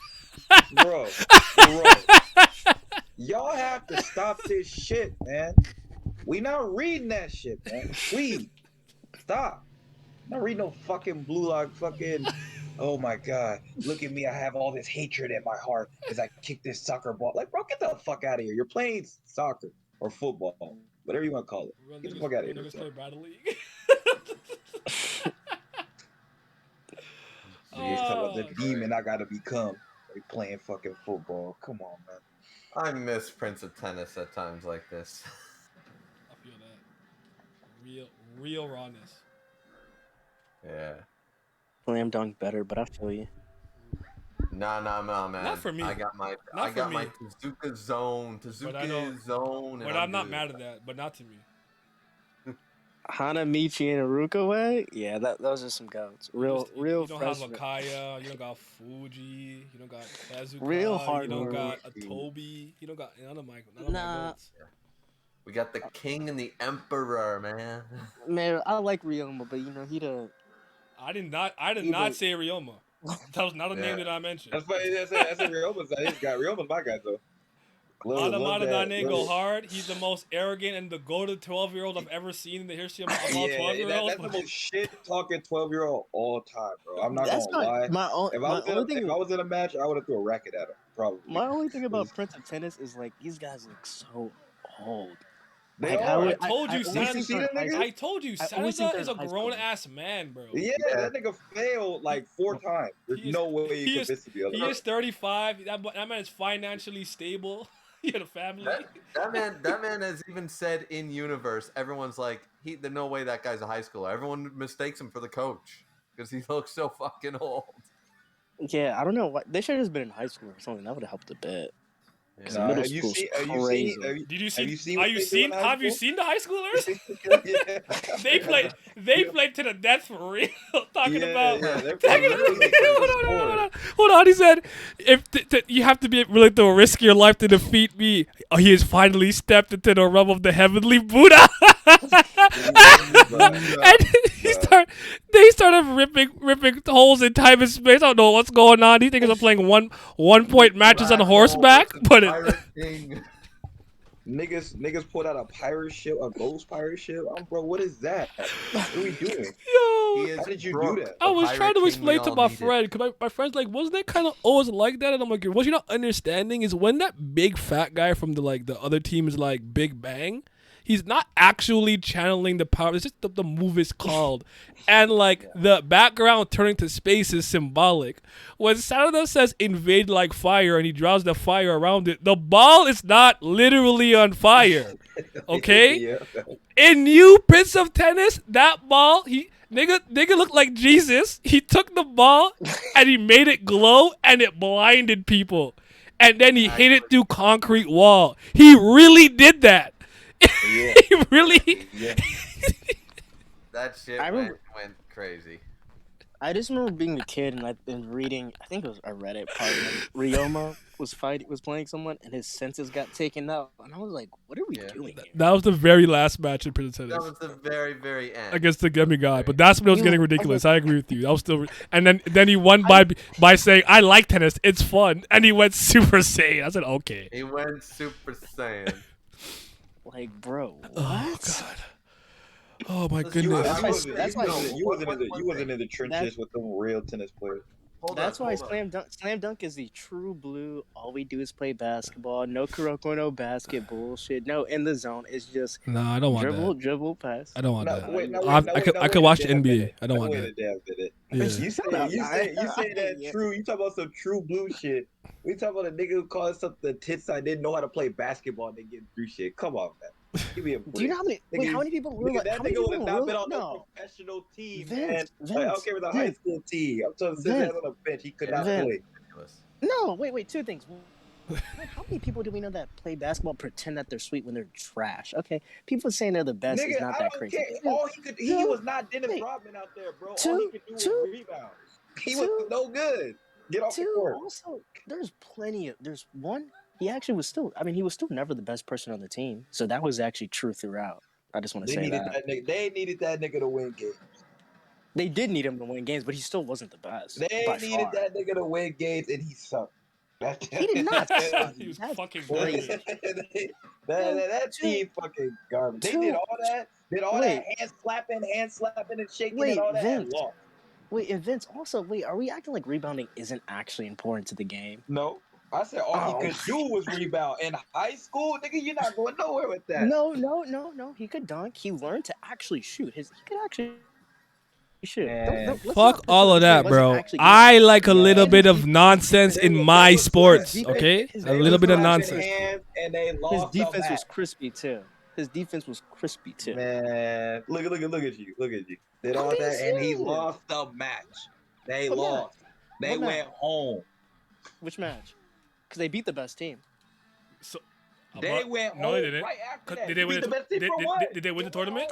Bro. Y'all have to stop this shit, man. We not reading that shit, man. Please. Stop. Not reading no fucking Blue Lock fucking. Oh my god. Look at me. I have all this hatred in my heart as I kick this soccer ball. Like, bro, get the fuck out of here. You're playing soccer or football. Whatever you want to call it. Get the fuck out of here. Play Battle League. He's talking about the demon I gotta become. Like playing fucking football. Come on, man. I miss Prince of Tennis at times like this. I feel that. Real rawness. Yeah. Slam Dunk better, but I feel you. Nah, man. Not for me. I got my Tezuka zone. But I'm not mad at that. But not to me. Hanamichi and Iruka, yeah, those are some goats. Real. You don't have Akaya. You don't got Fuji. You don't got Kazuka. Real hard. You don't got Atobi. You don't got none of my goats. We got the king and the emperor, man. Man, I like Ryoma, but he the. I did not say Ryoma. That was not a name that I mentioned. That's funny. That's Ryoma's. Ryoma's my guy though. Adamada Dane go hard. He's the most arrogant and the go-to 12-year-old I've ever seen in the history of all 12-year-olds. That's the most shit-talking 12-year-old all time, bro. I'm not gonna lie. If I was in a match, I would have threw a racket at him, probably. My only thing about Prince of Tennis is, like, these guys look so old. I told you, Sanada is a grown-ass man, bro. Yeah, that nigga failed, like, 4 times. There's no way he convinced me. He is 35. That man is financially stable. He had a family. That man has even said in universe, everyone's like, there's no way that guy's a high schooler. Everyone mistakes him for the coach because he looks so fucking old. Yeah, I don't know. They should have just been in high school or something. That would have helped a bit. Yeah. Have you seen the high schoolers? Yeah. They played to the death for real. Hold on. He said, "If you have to be willing to risk your life to defeat me." Oh, he has finally stepped into the realm of the heavenly Buddha. And they started ripping holes in time and space. I don't know what's going on. These niggas are playing one point matches on horseback, but Niggas pulled out a pirate ship, a ghost pirate ship. Bro, what is that? What are we doing? Yo, how did you do that? I was trying to explain to my friend, because my friend's like, wasn't it kind of always like that? And I'm like, what you're not understanding is when that big fat guy from the other team is like Big Bang, he's not actually channeling the power. It's just the move is called. And like the background turning to space is symbolic. When Sarada says invade like fire and he draws the fire around it, the ball is not literally on fire. Okay? Yeah. In New Prince of Tennis, that ball, nigga looked like Jesus. He took the ball and he made it glow and it blinded people. And then he hit it through concrete wall. He really did that. Yeah. He really. Yeah. That shit went crazy. I just remember being a kid and reading. I think it was a Reddit part when Ryoma was playing someone and his senses got taken out, and I was like, "What are we doing?" Here? That was the very last match in Prince of Tennis. That was the very, very end against the demigod. But that's when it was getting ridiculous. I agree with you. That was still, and then he won by saying, "I like tennis. It's fun," and he went Super Saiyan. I said, "Okay." He went Super Saiyan. Like, bro, what? Oh God. Oh my You goodness. wasn't in the trenches with them real tennis players. That's why Slam Dunk is the true blue. All we do is play basketball. No Kuroko, no basket bullshit. No in the zone. It's just no, I don't want that. Dribble, pass. I don't want that. I could watch the NBA. I don't want that. Yeah. You say that true. You talk about some true blue shit. We talk about a nigga who calls something tits. I didn't know how to play basketball and they get through shit. Come on, man. Give me a break. Do you know how many? Wait, how many people? That nigga would have not been on the professional team, man. I don't care about the high school team. I'm talking sit down on the bench. He could not play. No, wait. Two things. How many people do we know that play basketball pretend that they're sweet when they're trash? Okay, people saying they're the best is not that crazy. He was not Dennis Rodman out there, bro. All he could do was rebounds. He was no good. Get off the court. Also, there's one. He actually was still. I mean, he was still never the best person on the team. So that was actually true throughout. I just want to say that. They needed that nigga to win games. They did need him to win games, but he still wasn't the best. They needed that nigga to win games, and he sucked. He did not suck. He was fucking crazy. that team fucking garbage. They did all that. Did all that hand slapping and shaking and all that. And lost. Wait, and Vince, also, are we acting like rebounding isn't actually important to the game? No. I said all he could do was rebound. In high school, nigga, you're not going nowhere with that. No. He could dunk. He learned to actually shoot. He could actually shoot. Fuck all of that, bro. I like a little bit of nonsense in my sports, okay? A little bit of nonsense. His defense was crispy, too. Man, look at you. Did all that, and he lost the match. They lost. They went home. Which match? Because they beat the best team. So they went home. No, they didn't. Right after that. Did they win the best team for what? Did they win the tournament?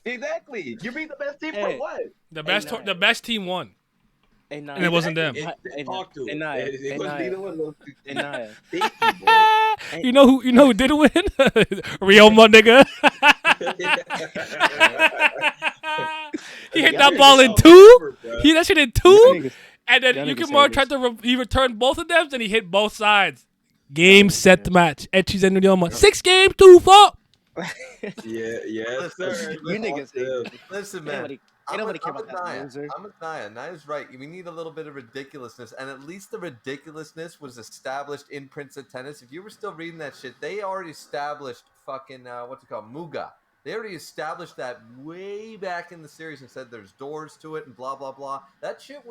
Exactly. You beat the best team for what? The best team won. And it wasn't them. You know who did win? Ryoma, nigga. He hit that ball in two. He that shit in two. And then Yukimura tried to he returned both of them, and he hit both sides. Game, set, the match. Echis and Ryoma. 6 games, 2-4. Yeah, sir. You niggas. Listen, man. Nobody care about that loser. I'm with Naya. Naya's right. We need a little bit of ridiculousness, and at least the ridiculousness was established in Prince of Tennis. If you were still reading that shit, they already established fucking Muga. They already established that way back in the series and said there's doors to it and blah, blah, blah. That shit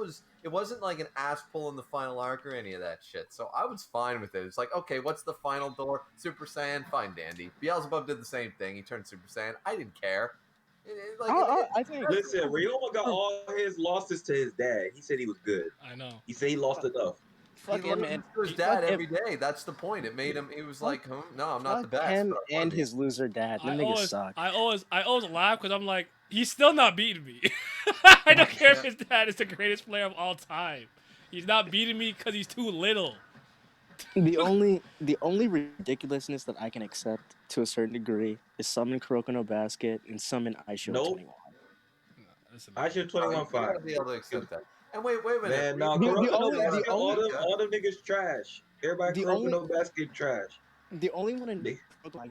it wasn't like an ass pull in the final arc or any of that shit. So I was fine with it. It's like, okay, what's the final door? Super Saiyan? Fine, dandy. Beelzebub did the same thing. He turned Super Saiyan. I didn't care. Listen, Ryoma got all his losses to his dad. He said he was good. I know. He said he lost enough. Fuck him, man. To his dad every day. That's the point. It made him. It was like, no, I'm not the best. Him and his loser dad. Them niggas suck. I always laugh because I'm like, he's still not beating me. I don't care if his dad is the greatest player of all time. He's not beating me because he's too little. The only ridiculousness that I can accept to a certain degree is some in Kuroko no Basket and some in Ice Shield 21. I should You 21-5. gotta be able to accept that. And wait a minute. Man, no, The Kuroko no only- the basket. only- All them niggas trash. Everybody The Kuroko only- no basket trash. The only one in like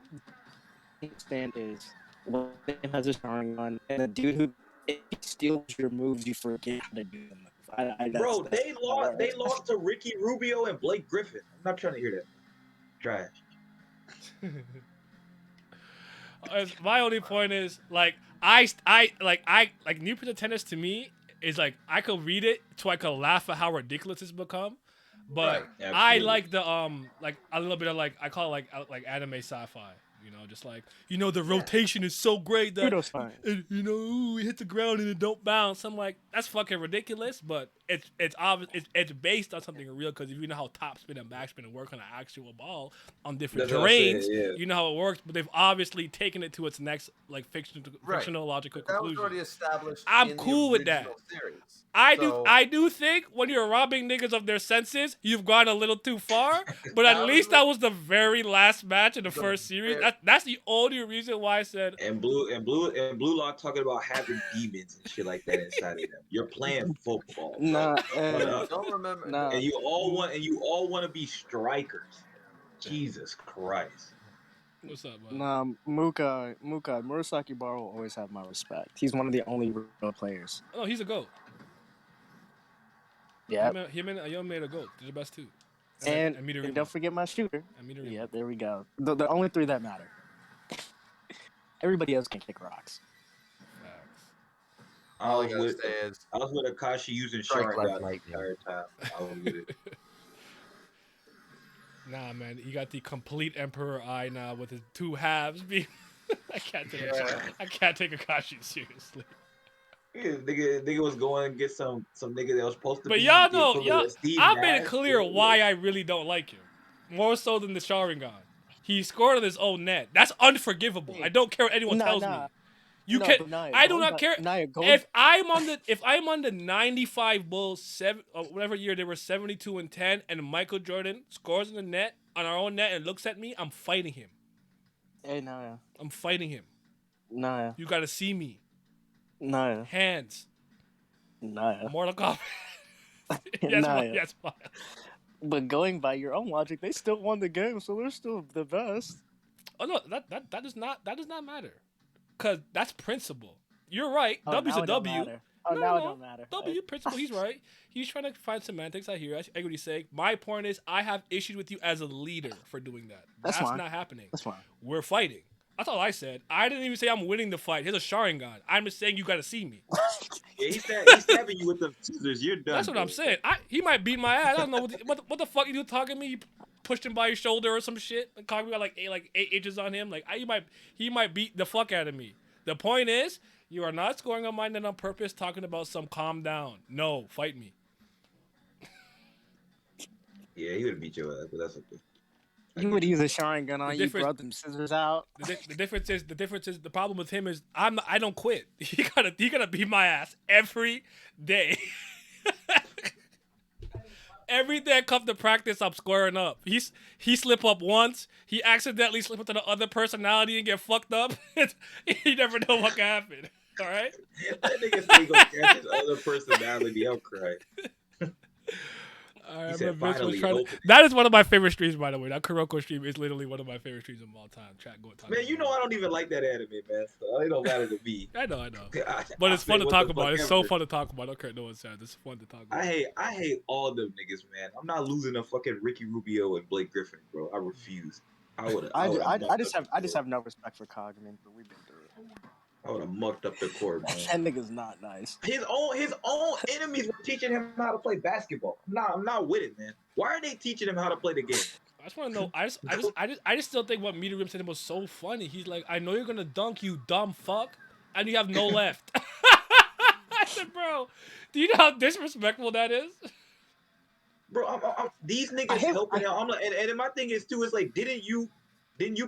stand is when it has a Sharingan and the dude who if he steals your moves, you forget how to do them. Bro, they lost to Ricky Rubio and Blake Griffin. I'm not trying to hear that. Trash. My only point is like New Prince of Tennis to me is like I could read it so I could laugh at how ridiculous it's become, but Right, I absolutely. like the like a little bit of like I call it like anime sci-fi. You know, just like the rotation is so great that Kudos fine. ooh, it hit the ground and it don't bounce. I'm like, that's fucking ridiculous, but it's obvious it's based on something real because if you know how topspin and backspin work on an actual ball on different That's what I'm saying, terrains, yeah. you know how it works. But they've obviously taken it to its next like fictional logical That was conclusion. already established. I'm in the cool with that. original Series. I do think when you're robbing niggas of their senses, you've gone a little too far. But at least that was the very last match in the first series. That's the only reason why I said. And Blue Lock talking about having demons and shit like that inside of them. You're playing football. Nah, I don't remember. nah. And you all want to be strikers. Jesus Christ. What's up, man? Nah, Muka, Murasaki Bar will always have my respect. He's one of the only real players. Oh, he's a goat. Yeah. Him and Ayo made a goat. They're the best two. And Midorima. don't forget my shooter. And Midorima. Yeah, there we go. The only three that matter. Everybody else can kick rocks. Facts. All I gotta say is I was with Akashi using Strike like Sharingan the lightning. entire time. I was with it. Nah, man, you got the complete Emperor Eye now with his two halves. I can't take Akashi seriously. Nigga was going to get some nigga that was supposed to But be. y'all the know, equivalent of Steve I made it Nash. clear why I really don't like him. More so than the Sharingan. He scored on his own net. That's unforgivable. I don't care what anyone tells me. You No, can. but Naya, I do going not by- care. Naya, going- If I'm on the 95 Bulls whatever year they were 72-10 and Michael Jordan scores in the net on our own net and looks at me, I'm fighting him. Hey, Naya. I'm fighting him. Naya. You gotta see me. Naya. Hands. Naya. Mortal Kombat. yes, Naya. yes, Miles. But going by your own logic, they still won the game, so they're still the best. Oh no, that does not matter, cause that's principle. You're right. Oh, W's now a it don't W. matter. Oh, now it don't matter. W principle. He's right. He's trying to find semantics. I hear. I get what he's saying. My point is, I have issues with you as a leader for doing that. That's fine. not happening. That's fine. We're fighting. That's all I said. I didn't even say I'm winning the fight. Here's a Sharingan. I'm just saying you got to see me. Yeah, he's stabbing you with the scissors. You're done. That's what bro. I'm saying. He might beat my ass. I don't know what the fuck you talking to me. You pushed him by your shoulder or some shit. And Kagami got like 8 inches on him. Like he might beat the fuck out of me. The point is, you are not scoring on my net on purpose. Talking about some calm down. No, fight me. Yeah, he would have beat your ass, but that's okay. You would use a Sharingan on you, difference- brought them scissors out. The difference is the problem with him is I don't quit. He gotta beat my ass every day. Every day I come to practice, I'm squaring up. He slip up once. He accidentally slip into the other personality and get fucked up. You never know what can happen. All right. That nigga say he gonna catch his other personality. I'll cry. I He said, remember Vince was "Finally, trying to- open." That is one of my favorite streams, by the way. That Kuroko stream is literally one of my favorite streams of all time. Chat, go talk Man, about you know it. I don't even like that anime, man. So it don't matter to me. I know. I But it's say fun to what talk the about. fuck It's so ever. fun to talk about. I don't care what no one says. It's fun to talk about. I hate all them niggas, man. I'm not losing to fucking Ricky Rubio and Blake Griffin, bro. I refuse. I would I just have no respect for Cogman, but we've been through it. I would have mucked up the court, man. That nigga's not nice. His own enemies were teaching him how to play basketball. I'm not with it, man. Why are they teaching him how to play the game? I just want to know. I just still think what Midorima said was so funny. He's like, I know you're gonna dunk, you dumb fuck, and you have no left. I said, bro, do you know how disrespectful that is? Bro, I'm these niggas helping out. I'm like, and my thing is too. Is like, didn't you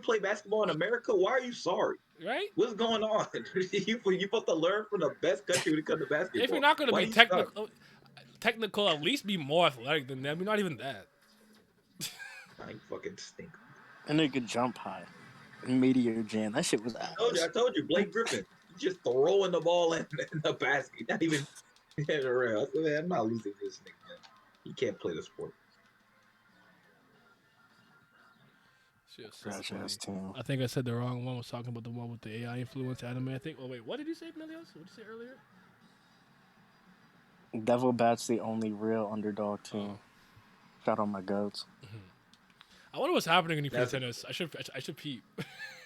play basketball in America? Why are you sorry? Right? What's going on? you supposed to learn from the best country when it comes to basketball. If you're not gonna Why be you suck? technical, at least be more athletic than them. You're not even that. I ain't fucking stink. And they could jump high. Meteor Jam. That shit was ass. I told you, Blake Griffin. just throwing the ball in the basket, not even hitting around. I said, man, I'm not losing this nigga, man. He can't play the sport. Shit, so Trash funny. ass team. I think I said the wrong one. I was talking about the one with the AI influence anime. I think. Oh wait, what did you say, Milios? What did you say earlier? Devil Bat's the only real underdog team. Shout out my goats. I wonder what's happening when you play That's- tennis. I should peep.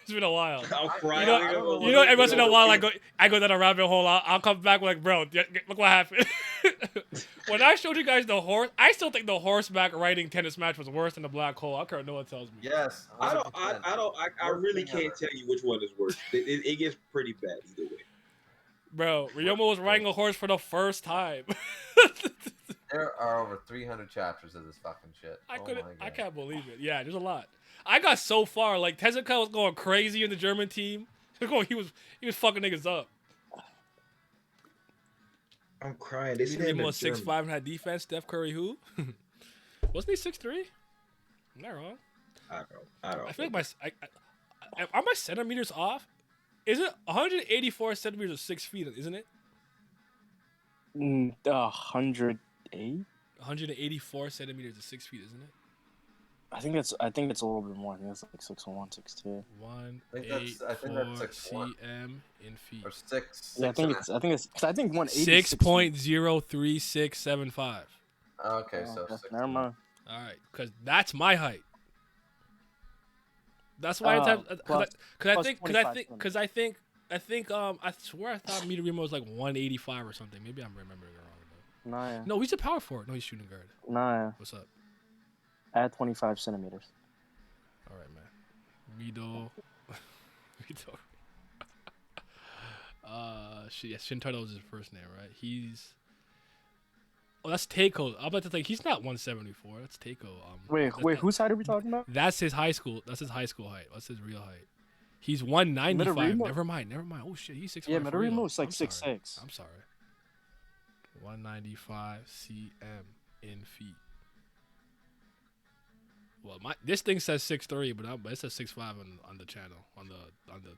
It's been a while. I'll cry. You know, every once in a while, I go down a rabbit hole. I'll come back like, bro, look what happened. When I showed you guys the horse, I still think the horseback riding tennis match was worse than the black hole. I don't care what no one tells me. Yes. I 100%. really can't tell you which one is worse. It gets pretty bad either way. Bro, Ryoma was riding a horse for the first time. There are over 300 chapters of this fucking shit. I can't believe it. Yeah, there's a lot. I got so far. Like Tezuka was going crazy in the German team. He was fucking niggas up. I'm crying. They said Ryoma was 6'5" and had defense. Steph Curry who? Wasn't he 6'3"? Am I wrong? I don't. I feel like are my centimeters off? Is it 184 centimeters or 6 feet? Isn't it? 108. 184 centimeters is 6 feet, isn't it? I think it's a little bit more. I think it's like 6'1", 6'2". 184 cm in feet. Or 6. Yeah, I think it's 180. 6.03675. Okay, so 6. Never mind. All right, because that's my height. That's why I swear I thought Midorima was like 185 or something. Maybe I'm remembering it wrong. Nah, yeah. No, he's a power forward. No, he's shooting guard. Nah, yeah. What's up? Add 25 centimeters. All right, man. Mido. Shintaro is his first name, right? Oh, that's Teiko. I'm about to think he's not 174. That's Teiko. Wait, whose height are we talking about? That's his high school. That's his high school height. That's his real height. He's 195. Midorima? Never mind. Oh shit, he's 6'5". Yeah, Midorima was like 6'6". I'm sorry. 195 cm in feet. Well, this thing says 6'3", but it says 6'5" on the channel on the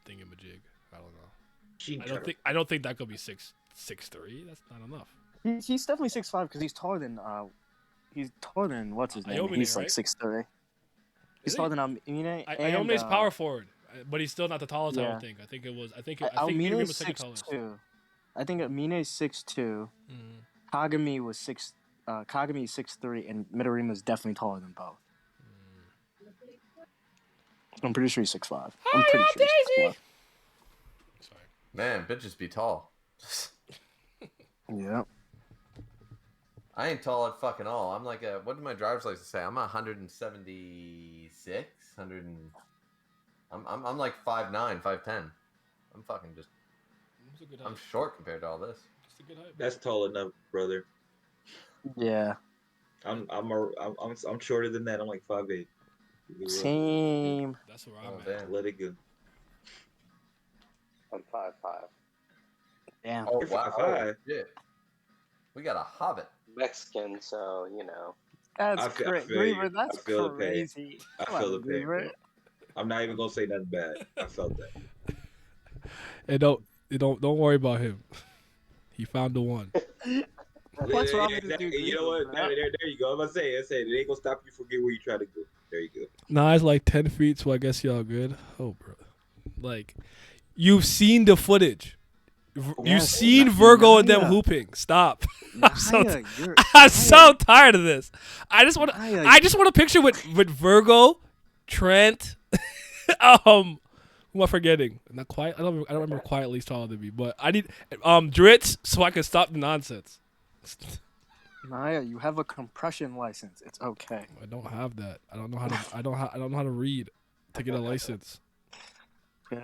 thingamajig. I don't know. I don't think that could be 6'3". That's not enough. He's definitely 6'5" because he's taller than what's his name? Ayomine, He's right? like 6'3". He's taller than Ayomine. Ayame's power forward, but he's still not the tallest. Yeah. I don't think. I think Ayomine was is second tallest. 6'2". I think Amine is 6'2". Mm. Kagami was 6'3", and Midorima is definitely taller than both. I'm pretty sure he's 6'5". I'm pretty sure he's 6'5". Sorry. Man, bitches be tall. Yeah. I ain't tall at fucking all. I'm like what did my driver's license say? I'm 176, I'm like 5'9", 5'10". I'm fucking just. That's a good height. I'm short compared to all this. That's a good height. That's tall enough, brother. Yeah. I'm shorter than that. I'm like 5'8". Same. That's where I'm at. Damn. Let it go. I'm 5'5". Damn. Oh You're wow! 5'5". Shit. We got a hobbit. Mexican, so you know. That's I feel crazy. you. That's I feel the pain. crazy. I Come feel on, the pain. Griever. I'm not even gonna say nothing bad. I felt that. Hey, don't worry about him. He found the one. What's wrong Yeah, with this exactly. dude? You know what? Griever, There you go. I'm gonna say it. It ain't gonna stop you from getting where you try to go. There you go. Nah, it's like 10 feet, so I guess y'all good. Oh, bro. Like, you've seen the footage. You've Yes, seen Virgo and them Naya. hooping. Stop. Naya, I'm so tired of this. I just want Naya. a picture with Virgo, Trent, who am I forgetting? Not quite. I don't remember quite at least taller than me, but I need Dritz so I can stop the nonsense. Naya, you have a compression license. It's okay. I don't have that. I don't know how to. I don't know how to read to get a license. Okay.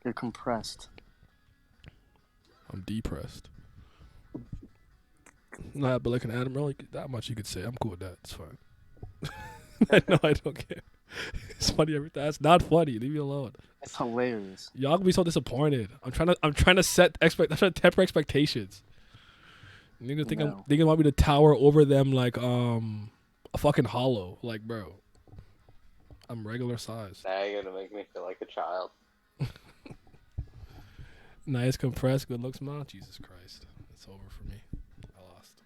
You're compressed. I'm depressed. Nah, but like an admiral, that much you could say. I'm cool with that. It's fine. No, I don't care. It's funny every time. It's not funny. Leave me alone. It's hilarious. Y'all gonna be so disappointed. I'm trying to I'm trying to temper expectations. Niggas think No. they want me to tower over them like a fucking hollow. Like, bro, I'm regular size. Now you're gonna make me feel like a child. Nice compressed, good looks mouth. Jesus Christ, it's over for me. I lost.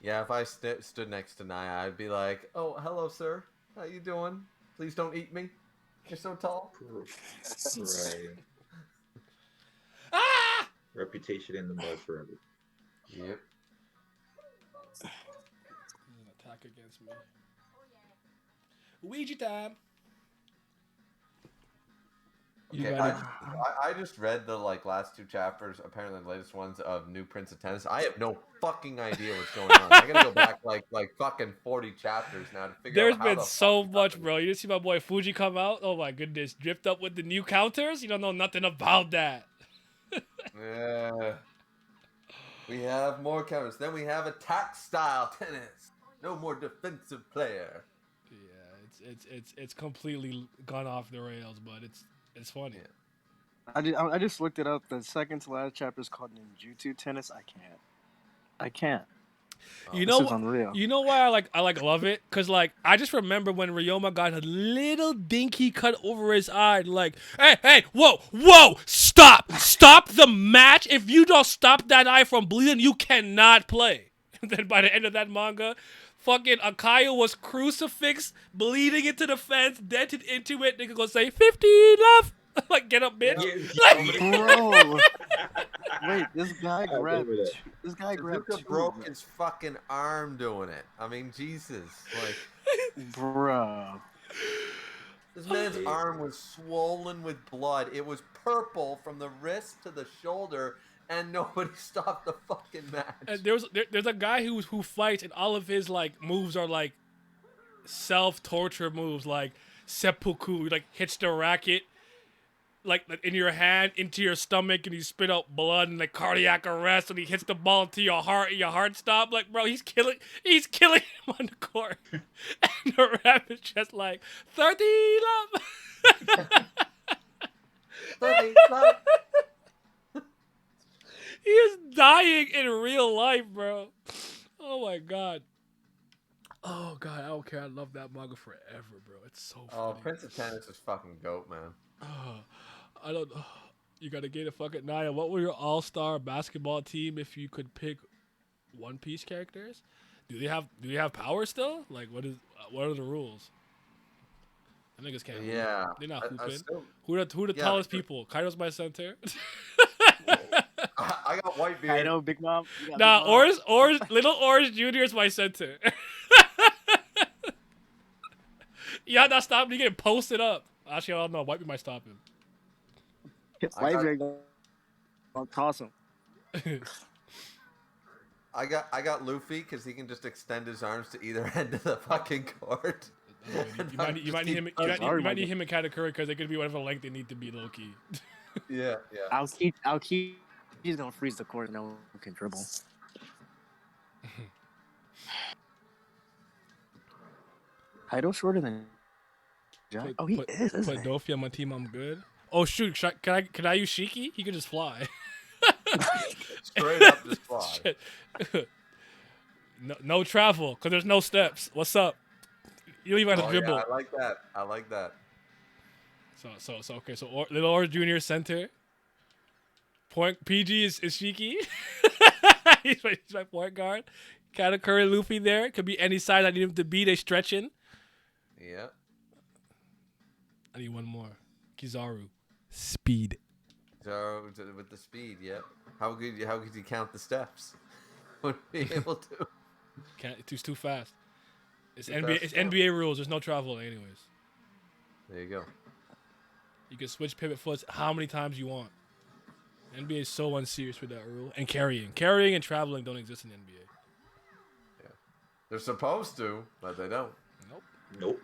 Yeah, if I stood next to Naya, I'd be like, "Oh, hello, sir. How you doing? Please don't eat me. You're so tall." Right. Ah! Reputation in the mud forever. Yep. There's an attack against me. Ouija time. You Okay, got it. I just read the last 2 chapters, apparently the latest ones of New Prince of Tennis. I have no fucking idea what's going on. I gotta go back like fucking 40 chapters now to figure There's out how been the so fuck much, bro. You didn't see my boy Fuji come out? Oh my goodness. Dripped up with the new counters? You don't know nothing about that. Yeah. We have more counters. Then we have attack style tennis. No more defensive player. Yeah, it's completely gone off the rails, but it's funny. Yeah. I just looked it up. The second to last chapter is called Ninjutsu Tennis. I can't. You This know, is unreal. you know why I love it? Cause I just remember when Ryoma got a little dinky cut over his eye. Like, hey, whoa, stop the match! If you don't stop that eye from bleeding, you cannot play. And then by the end of that manga, fucking Akayo was crucifixed, bleeding into the fence, dented into it. Nigga gonna say 50 left. Like, get up, bitch. Bro, wait, this guy grabbed. remember that. This guy grabbed Suzuka two. broke his fucking arm doing it. I mean, Jesus. Like, Bro. this man's arm was swollen with blood. It was purple from the wrist to the shoulder, and nobody stopped the fucking match. And there's a guy who fights, and all of his moves are self-torture moves, like seppuku, hits the racket like in your hand into your stomach, and he spit out blood and cardiac arrest, and he hits the ball into your heart, and your heart stop. Like, bro, he's killing him on the court, and the ref is just like 30 love. 30 love. He is dying in real life, bro. Oh my god. Oh god, I don't care. I love that manga forever, bro. It's so funny. Oh, Prince of Tennis is fucking goat, man. I don't know. You gotta get a fucking Naya. What were your all-star basketball team if you could pick One Piece characters? Do they have power still? Like, what are the ruls? I niggas can't. Yeah. They're not hooping. Still, Who the yeah, tallest people? Kaido's my center. I got Whitebeard. I know, Big Mom. Nah, Little Orange Jr. is my center. Yeah, not stop him. You get posted up. Actually, I don't know. Whitebeard might stop him. Whitebeard gonna toss him. I got Luffy because he can just extend his arms to either end of the fucking court. You might need him. You might need him and Katakuri because they could be whatever length they need to be, low key. Yeah. I'll keep. He's gonna freeze the court. No one can dribble. Kaido shorter than Jack. Oh, he is. Put Dofi on my team. I'm good. Oh shoot! Can I use Shiki? He could just fly. Straight up just fly. Shit. No travel because there's no steps. What's up? You don't even have to dribble. Yeah, I like that. So okay. So Little Orange Jr. center. Point PG is Shiki. he's my point guard. Katakuri, Luffy there. Could be any size I need him to be. They stretching. Yeah. I need one more. Kizaru. Speed. So with the speed, yep. How could you count the steps? Wouldn't be able to. It's too fast. It's Too NBA. fast, It's yeah. NBA rules. There's no travel, anyways. There you go. You can switch pivot foots how many times you want. NBA is so unserious with that rule. And carrying and traveling don't exist in NBA. Yeah. They're supposed to, but they don't. Nope.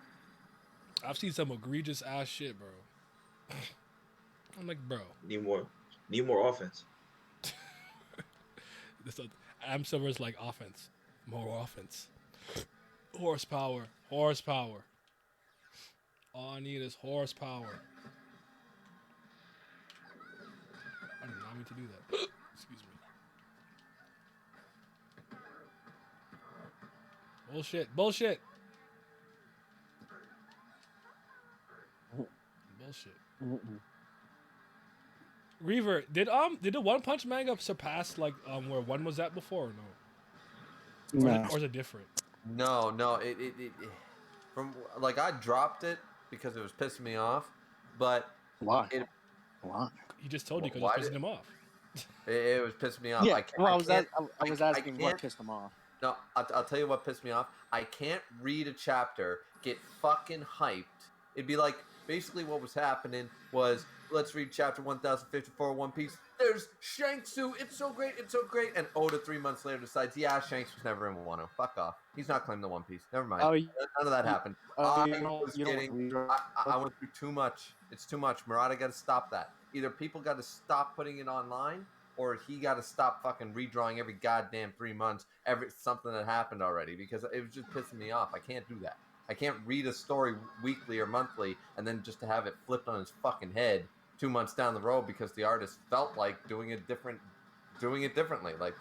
I've seen some egregious ass shit, bro. I'm like, bro. Need more offense. Adam Silver's like offense. More offense. Horsepower. All I need is horsepower. I did not mean to do that. Excuse me. Bullshit. Reaver, did the One Punch manga surpass like where one was at before or no? No. Or is it different? No, it from like I dropped it because it was pissing me off, but Why? it, Why? He just told you because Why it's pissing did- him off. it was pissing me off. Yeah. I Well, I was can't- asking what can't- pissed him off. No, I'll tell you what pissed me off. I can't read a chapter, get fucking hyped. It'd be like basically what was happening was let's read chapter 1054 of One Piece. There's Shanksu. It's so great. It's so great. And Oda 3 months later decides, yeah, Shanks was never in Wano. Fuck off. He's not claiming the One Piece. Never mind. Oh, None of that happened. I was you don't getting. read- I went through too much. It's too much. Murata got to stop that. Either people got to stop putting it online, or he got to stop fucking redrawing every goddamn 3 months, something that happened already, because it was just pissing me off. I can't do that. I can't read a story weekly or monthly and then just to have it flipped on his fucking head 2 months down the road because the artist felt like doing it differently. Like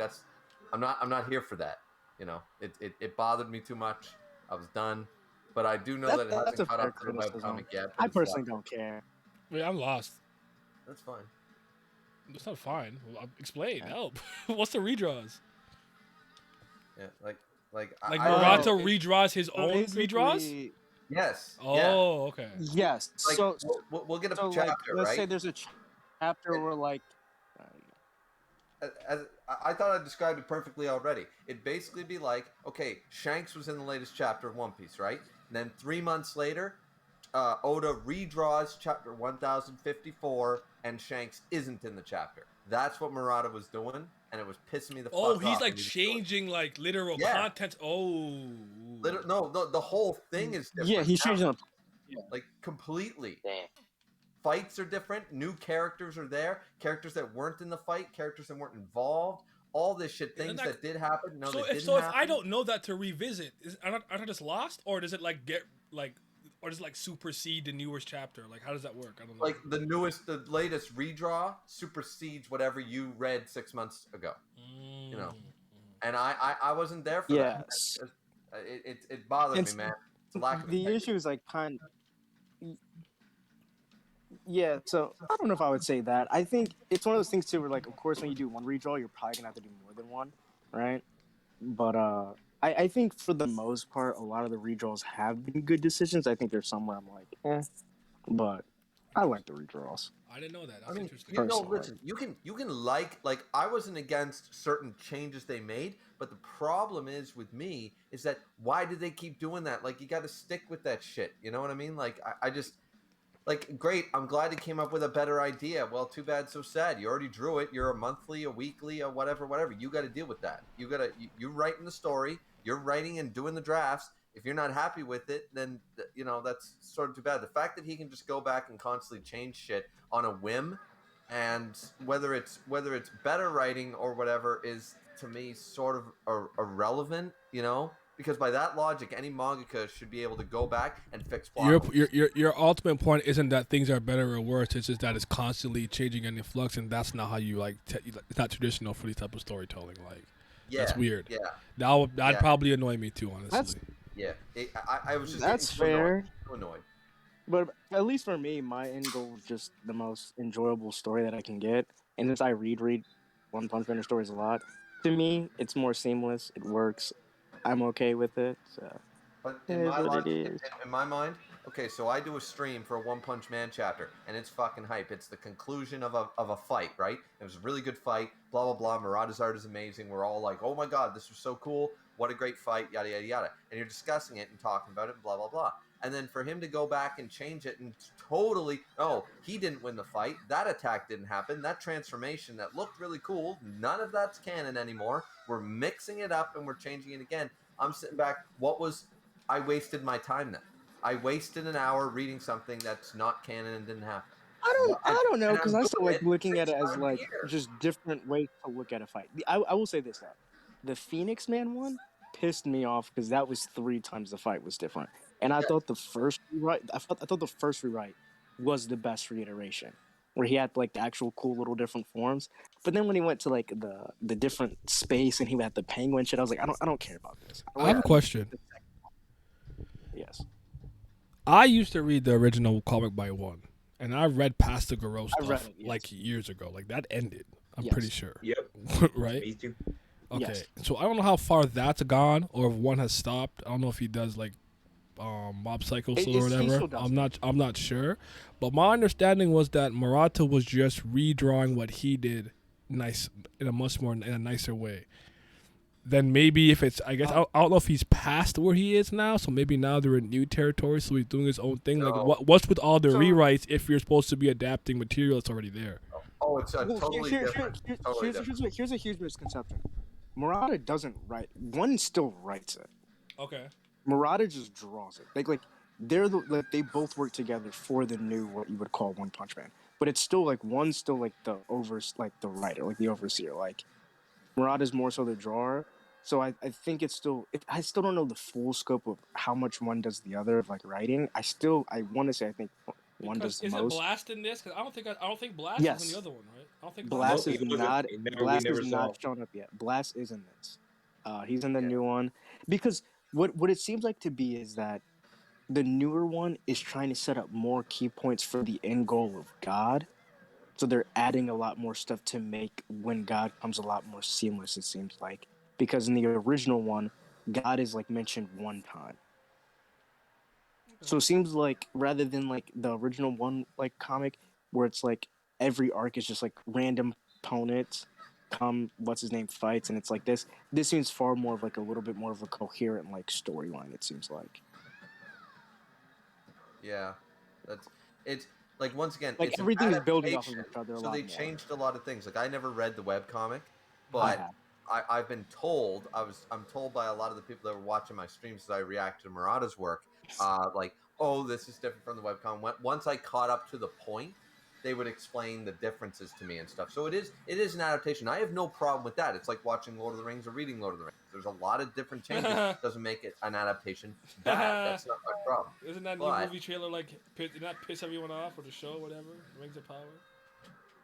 I'm not here for that. You know, it bothered me too much. I was done. But I do know that it That's hasn't a caught fair up to the criticism. webcomic yet. I but it's personally fine. don't care. Wait, I'm lost. That's fine. It's not fine. Well, explain. Help. What's the redraws? Yeah, like Like I don't Murata know. redraws his own redraws? Basically, Yes. Oh, yeah. okay. yes. Like, So, we'll get a so chapter, like, let's right? say there's a chapter where like, As I thought I described it perfectly already. It'd basically be like, okay, Shanks was in the latest chapter of One Piece, right? And then 3 months later, Oda redraws chapter 1054, and Shanks isn't in the chapter. That's what Murata was doing, and it was pissing me the fuck off. Oh, he's when like he was doing it. changing like literal Yeah. content. Oh. No, the whole thing is different. yeah, he's now. changing up. Like completely. Damn. Fights are different. New characters are there. Characters that weren't in the fight. Characters that weren't involved. All this shit. Isn't Things that- that did happen. No, So that if didn't so, if happen. I don't know that to revisit, aren't I just lost, or does it like get like, or does it like supersede the newest chapter? Like, how does that work? I don't know. Like the latest redraw supersedes whatever you read 6 months ago. you know. And I wasn't there for that. Yes. It bothered It's- me, man. It's a lack of The integrity. issue is like kind. Yeah, so I don't know if I would say that. I think it's one of those things too, where like, of course, when you do one redraw, you're probably gonna have to do more than one, right? But I think for the most part, a lot of the redraws have been good decisions. I think there's some where I'm like, but I like the redraws. I didn't know that. That's I mean, interesting. you know, Personally. listen, you can like I wasn't against certain changes they made, but the problem is with me is that why did they keep doing that? Like, you got to stick with that shit. You know what I mean? Like, I just like, great. I'm glad he came up with a better idea. Well, too bad, so sad. You already drew it. You're a monthly, a weekly, a whatever. You got to deal with that. You're writing the story. You're writing and doing the drafts. If you're not happy with it, then you know that's sort of too bad. The fact that he can just go back and constantly change shit on a whim, and whether it's better writing or whatever is to me sort of irrelevant. You know, because by that logic, any mangaka should be able to go back and fix plot. Your ultimate point isn't that things are better or worse. It's just that it's constantly changing and in flux, and that's not how you like. It's not traditional for these type of storytelling. Like, that's weird. Yeah, That'd Yeah. probably annoy me too, honestly. That's- yeah. I was just That's getting too fair. annoyed. But at least for me, my end goal is just the most enjoyable story that I can get. And since I read One Punch Man stories a lot, to me, it's more seamless. It works. I'm okay with it. So. But It in is my, what logic, it is. in my mind, okay, so I do a stream for a One Punch Man chapter, and it's fucking hype. It's the conclusion of a fight, right? It was a really good fight, blah, blah, blah. Murata's art is amazing. We're all like, oh my god, this was so cool. What a great fight, yada, yada, yada. And you're discussing it and talking about it, blah, blah, blah. And then for him to go back and change it and totally, oh, he didn't win the fight. That attack didn't happen. That transformation that looked really cool, none of that's canon anymore. We're mixing it up and we're changing it again. I'm sitting back, I wasted my time then. I wasted an hour reading something that's not canon and didn't happen. I don't know, And because I'm I still doing like it looking at it 6 as times like a year. just different ways to look at a fight. I will say this though, the Phoenix Man one pissed me off because that was 3 times the fight was different, and I thought the first rewrite, I thought the first rewrite was the best reiteration, where he had like the actual cool little different forms. But then when he went to like the different space and he had the penguin shit, I was like, I don't care about this. I have a question. Yes. I used to read the original comic by one, And I read past the Garo I read stuff it, yes. like years ago. Like that ended. I'm Yes. pretty sure. Yep. Right? Me too. Okay. Yes. So I don't know how far that's gone or if one has stopped. I don't know if he does like Mob Psycho still or He whatever. still does I'm not sure. But my understanding was that Murata was just redrawing what he did nice in a nicer way. Then maybe if it's I guess I don't know if he's past where he is now, so maybe now they're in new territory, so he's doing his own thing. No. Like what's with all the So- rewrites if you're supposed to be adapting material that's already there? Oh, it's a Well, totally different. Totally different. here's a huge misconception. Murata doesn't write. One still writes it. Okay. Murata just draws it. Like they both work together for the new what you would call One Punch Man. But it's still like one's still like the writer, like the overseer. Like Murata's more so the drawer. So I think it's still I still don't know the full scope of how much one does the other of like writing. I want to say I think one does the Is most. it Blast in this? Because I don't think Blast Yes. is in the other one, right? I don't think Blast Nope, is he wasn't. not. We Blast never is saw. not shown up yet. Blast is in this. He's in the new one because what it seems like to be is that the newer one is trying to set up more key points for the end goal of God. So they're adding a lot more stuff to make when God comes a lot more seamless. It seems like because in the original one, God is like mentioned one time. So it seems like rather than like the original one like comic where it's like every arc is just like random opponents fights and it's like this seems far more of like a little bit more of a coherent like storyline, it seems like. Yeah, it's like once again, Like it's an everything is building off of adaptation, each other a so lot they more. changed a lot of things. Like I never read the webcomic, I but have. I've been told I'm told by a lot of the people that were watching my streams as I react to Murata's work, like, oh, this is different from the webcomic. Once I caught up to the point, they would explain the differences to me and stuff. So it is an adaptation. I have no problem with that. It's like watching Lord of the Rings or reading Lord of the Rings. There's a lot of different changes. Doesn't make it an adaptation bad. That's not my problem. Isn't that But- new movie trailer like did that piss everyone off or the show whatever? Rings of Power.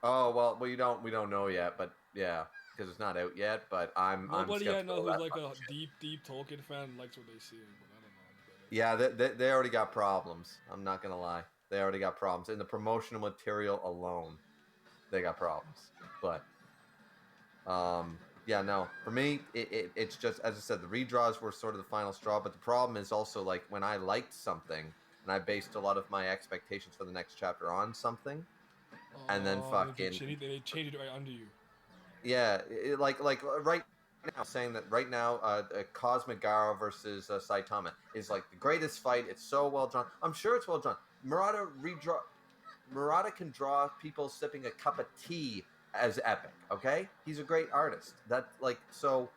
Oh well, we don't know yet, but yeah, because it's not out yet. But Nobody I know skeptical who's of like that a much. deep Tolkien fan likes what they see, but I don't know. Yeah, they already got problems. I'm not gonna lie. They already got problems in the promotional material alone. They got problems. But yeah, no. For me, it's just as I said, the redraws were sort of the final straw. But the problem is also like when I liked something and I based a lot of my expectations for the next chapter on something, and then fucking they changed it right under you. yeah, like right now saying that right now, Cosmic Garo versus Saitama is like the greatest fight. It's so well drawn. I'm sure it's well drawn. Murata can draw people sipping a cup of tea as epic. Okay, he's a great artist. That like so.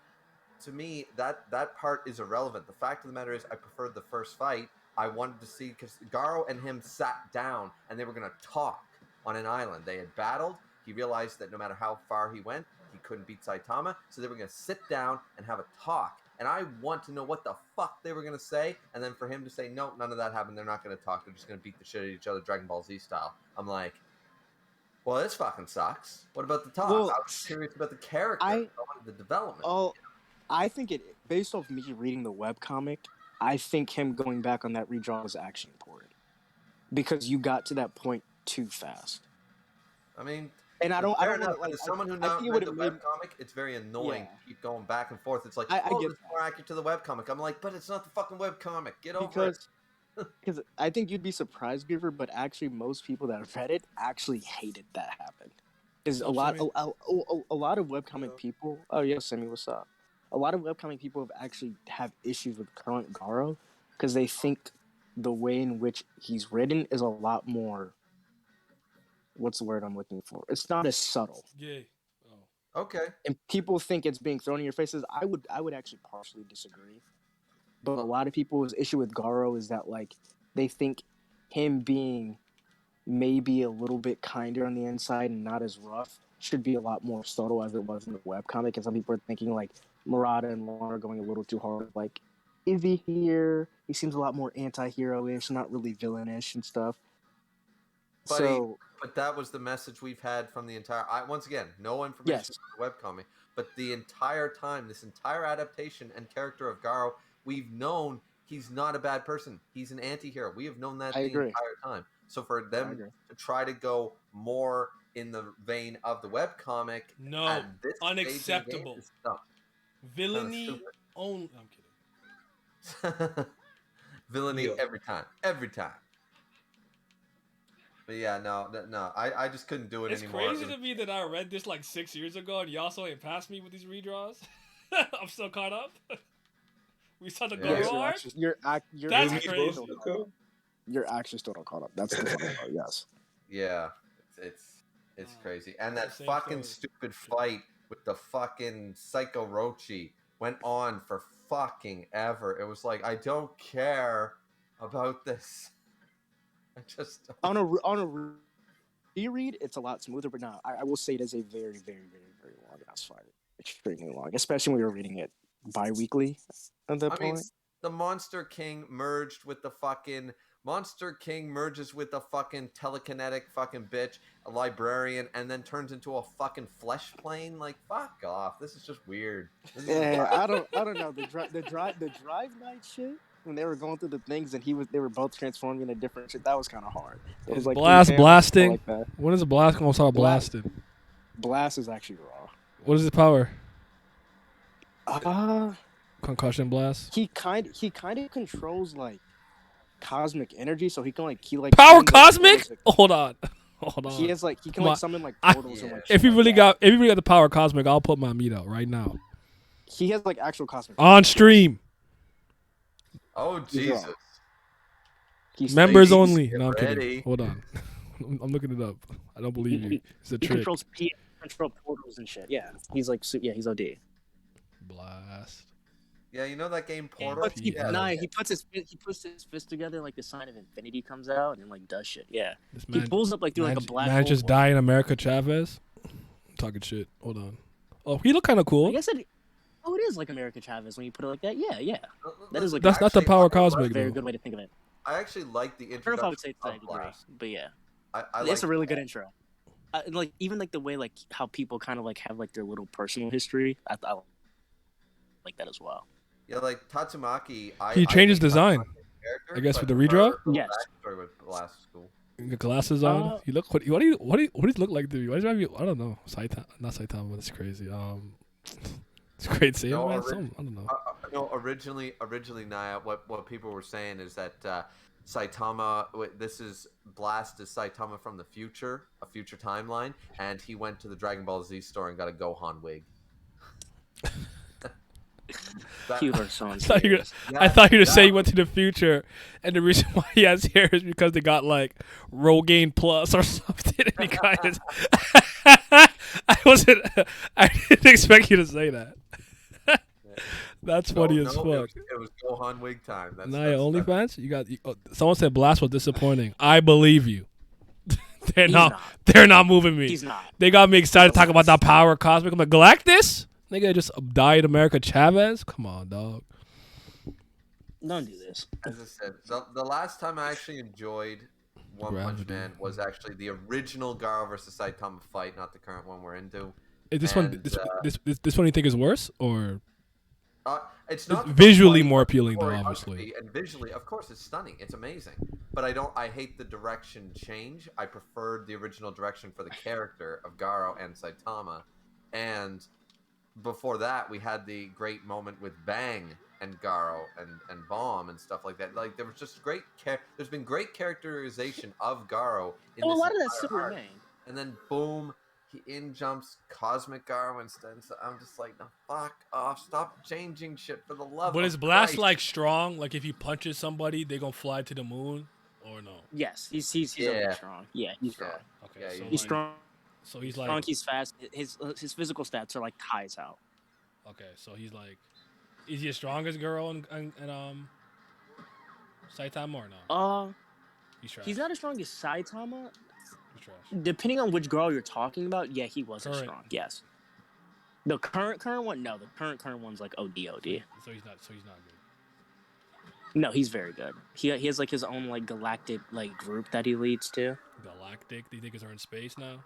To me, that part is irrelevant. The fact of the matter is, I preferred the first fight. I wanted to see because Garo and him sat down and they were going to talk on an island. They had battled. He realized that no matter how far he went, he couldn't beat Saitama. So they were going to sit down and have a talk. And I want to know what the fuck they were going to say. And then for him to say, no, none of that happened. They're not going to talk. They're just going to beat the shit out of each other, Dragon Ball Z style. I'm like, well, this fucking sucks. What about the talk? Well, I was curious about the character. I wanted the development. Oh, I think it based off me reading the webcomic, I think him going back on that redraw is actually important because you got to that point too fast. I mean, and I don't know. like as someone who I not think it read the would've made- webcomic, it's very annoying Yeah. to keep going back and forth. It's like, I oh, get it's more accurate to the webcomic. I'm like, but it's not the fucking webcomic. Get over because it. because I think you'd be surprised, Giver, but actually most people that have read it actually hated that happened. Is a lot of webcomic people. Oh yeah, Sammy, what's up? A lot of webcomic people have issues with current Garo because they think the way in which he's written is a lot more. What's the word I'm looking for? It's not as subtle. Gay. Oh. Okay. And people think it's being thrown in your faces. I would actually partially disagree. But a lot of people's issue with Garo is that like they think him being maybe a little bit kinder on the inside and not as rough should be a lot more subtle as it was in the webcomic. And some people are thinking like Murata and Lauren are going a little too hard. Like, is he here? He seems a lot more anti-hero-ish, not really villainish and stuff. Buddy, but that was the message we've had from the entire. Once again, no information about the webcomic, but the entire time, this entire adaptation and character of Garo, we've known he's not a bad person. He's an anti-hero. We have known that the entire time. So for them to try to go more in the vein of the webcomic, No, at this stage in the game unacceptable. is dumb. Villainy only. I'm kidding. Villainy Yeah. every time. But yeah, no. I just couldn't do it It's anymore. crazy to me that I read this like 6 years ago and y'all still ain't passed me with these redraws. I'm still caught up. We saw the Yeah. Goro arc. That's Maybe crazy. supposed to go. You're actually still not caught up. That's the funny part. Yes. Yeah, it's crazy. And that Same fucking story. stupid fight with the fucking Psycho Rochi went on for fucking ever. It was like, I don't care about this. I just On a reread, it's a lot smoother. But no, I will say it is a very, very, very, very long ass fight. Extremely long, especially when we were reading it bi-weekly at that point. The Monster King merged with the fucking Monster King merges with a fucking telekinetic fucking bitch, a librarian, and then turns into a fucking flesh plane. Like, fuck off. This is just weird. This is Yeah, I don't know the drive night shit when they were going through the things and they were both transforming into different shit. That was kind of hard. It was like Blasting. like that. When is a blast gonna start blasting? Blast is actually raw. What is his power? Uh Concussion blast. he kind of controls like cosmic energy, so he can like Power summon, cosmic? like, Hold on. He has like he can Come like on. summon like I- portals and like If shit you like really that. got the power cosmic, I'll put my meat out right now He has like actual cosmic on stream. Oh He's Jesus! wrong. He's Members Ladies, only. get No, I'm ready. kidding. Hold on. I'm looking it up. I don't believe you. It's a He trick. controls portals and shit. Yeah, he's like he's OD. Blast. Yeah, you know that game Portal? But he- Yeah, He puts his fist together like the sign of infinity comes out and like does shit. Yeah, This he pulls up like through like a black man hole. just died in America Chavez. I'm talking shit. Hold on. Oh, he look kind of I cool. guess it is like America Chavez when you put it like that. Yeah. That is like That's not the Actually, power I like- cosmic very though. good way to think of it. I actually like the I don't know if I would say introduction it's of that degree, Blast. but yeah, I it's like a really good intro. Like even like the way like how people kind of like have like their little personal history. I like that as well. Yeah, like Tatsumaki. He changed his think design. character, I guess but with the redraw? her little Yes. backstory with Blast is cool. The glasses on. He look. What do you look like to me? Why does he? I don't know. Saitama, not Saitama. But it's crazy. It's great saying, No, man. Something, I don't know. No, originally, Naya, what people were saying is that Saitama. This is Blast is Saitama from the future, a future timeline, and he went to the Dragon Ball Z store and got a Gohan wig. You are so I thought you were That- gonna that- say he went to the future, and the reason why he has hair is because they got like Rogaine Plus or something. And he got his. I didn't expect you to say that. That's funny as fuck. It was Gohan wig time. Naya, OnlyFans? You got? Someone said Blast was disappointing. I believe you. They're He's not. not. They're not moving me. He's not. They got me excited to talk about that power cosmic. I'm like, Galactus? Nigga just died America Chavez? Come on, dog. Don't do this. As I said, the last time I actually enjoyed One Punch Gravity. Man was actually the original Garo versus Saitama fight, not the current one we're into. Is this And, one this one you think is worse or It's not the visually fight, more but the appealing though, choreography, obviously. And visually, of course, it's stunning. It's amazing. But I hate the direction change. I preferred the original direction for the character of Garo and Saitama. And before that, we had the great moment with Bang and Garo and Bomb and stuff like that. Like there was just great there's been great characterization of Garo in Well, a this lot of that's entire super arc. main. And then boom, he in jumps Cosmic Garo instead. So I'm just like, no, fuck off! Stop changing shit for the love. But of is Blast Christ. like strong? Like if he punches somebody, they gonna fly to the moon or no? Yes, he's Yeah. really strong. Yeah, he's strong. Okay, Yeah, so he's He's like- strong. So he's Strong. like He's fast. His physical stats are like high as hell. okay, so he's like is he as strong as girl and Saitama or no? He's trash. He's not as strong as Saitama. He's trash. Depending on which girl you're talking about, yeah, he was as Current. strong. Yes. The current one, no. The current one's like OD. So he's not good. No, he's very good. He has like his own like galactic like group that he leads to. Galactic? Do you think are in space now?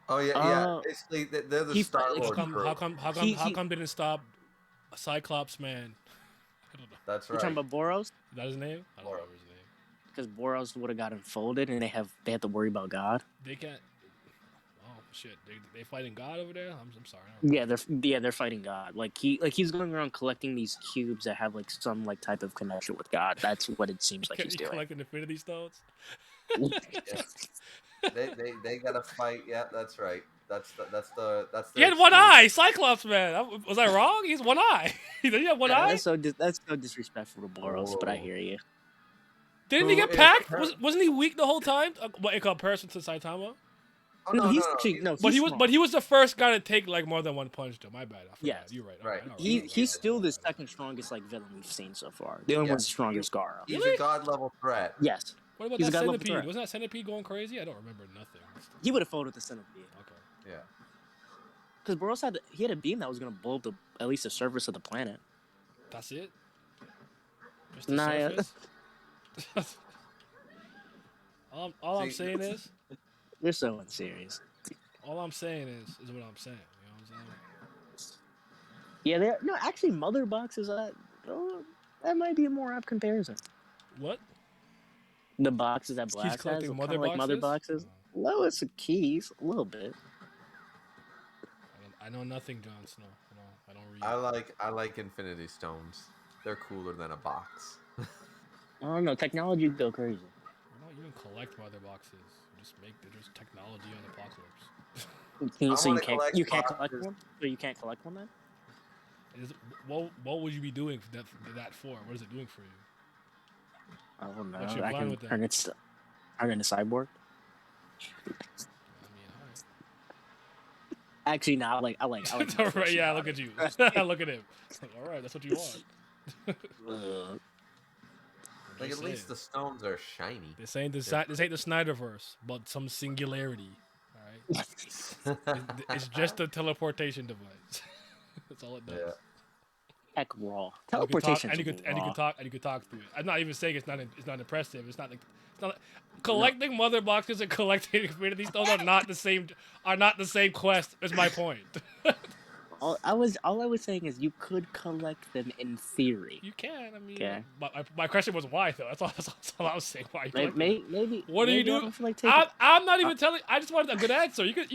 Oh yeah, Uh, Basically, they're the he- Star how How Lord come crew. He- they didn't stop Cyclops man? I don't know. That's You right. talking about Boros? Is that his name? I don't Laura. remember his name. because Boros would have got unfolded, and they had to worry about God. They can't. Oh shit! They fighting God over there. I'm sorry. I don't know. Yeah, they're fighting God. He's going around collecting these cubes that have like some like type of connection with God. That's what it seems like he's doing. Collecting Infinity Stones. They gotta fight. Yeah, that's right. That's the. He had one eye, Cyclops man. Was I wrong? He's one eye. He had one eye. That's so disrespectful to Boros, but I hear you. Didn't he get packed? Wasn't he weak the whole time? In comparison to Saitama? Oh, no, but he was the first guy to take like more than one punch though. My bad. I forgot. You're right. Right. He's still the second strongest like villain we've seen so far. The only one's the strongest Garo. He's a god level threat. Yes. What about He's that a god-level Centipede? threat. Wasn't that Centipede going crazy? I don't remember nothing. He would have folded the Centipede. Okay. Yeah. Because Boros had a beam that was gonna blow up at least the surface of the planet. That's it. Just the Nah, surface? All I'm saying is. You're so unserious. All I'm saying is what I'm saying. You know what I'm saying? Yeah, no. Actually, mother boxes. That might be a more apt comparison. What? The boxes that Blast has, collecting kind mother of like boxes? mother boxes. Lowest of keys, a little bit. I know nothing, Jon Snow. I don't read. I like Infinity Stones. They're cooler than a box. I don't know. Technology go crazy. You don't even collect mother boxes. You just make there's technology on Apocalypse. You can't collect one. So you can't collect one then? What would you be doing that for? What is it doing for you? I don't know. What's your I plan can with that? turn into cyborg. I mean, Actually, no. I like. right, yeah, look at you. Look at him. All right, that's what you want. Like at least the stones are shiny. This ain't the Snyderverse, but some singularity. All right, it's just a teleportation device. That's all it does. Yeah. Heck, raw teleportation. And you could talk through it. I'm not even saying it's not impressive. It's not collecting mother boxes and collecting Infinity Stones are not the same quest. Is my point. All I was saying is you could collect them in theory. You can. I mean, okay. My question was why though. That's all I was saying. Why? Maybe. What are you doing? I'm not even telling. I just wanted a good answer. You could.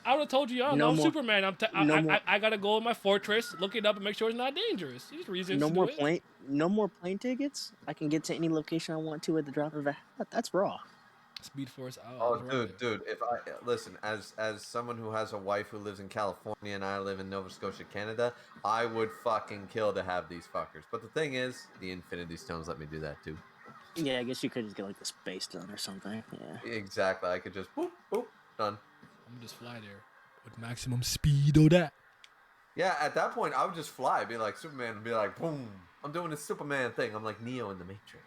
I would have told you. I'm Superman. I gotta go in my fortress, look it up, and make sure it's not dangerous. There's reasons. No more plane tickets. I can get to any location I want to at the drop of a hat. That's raw. Speed Force out. Oh, dude! If I listen, as someone who has a wife who lives in California and I live in Nova Scotia, Canada, I would fucking kill to have these fuckers. But the thing is, the Infinity Stones let me do that too. Yeah, I guess you could just get like the space done or something. Yeah. Exactly. I could just boop boop done. I'm gonna just fly there with maximum speed or that. Yeah, at that point, I would just fly, be like Superman, and be like, boom! I'm doing the Superman thing. I'm like Neo in the Matrix.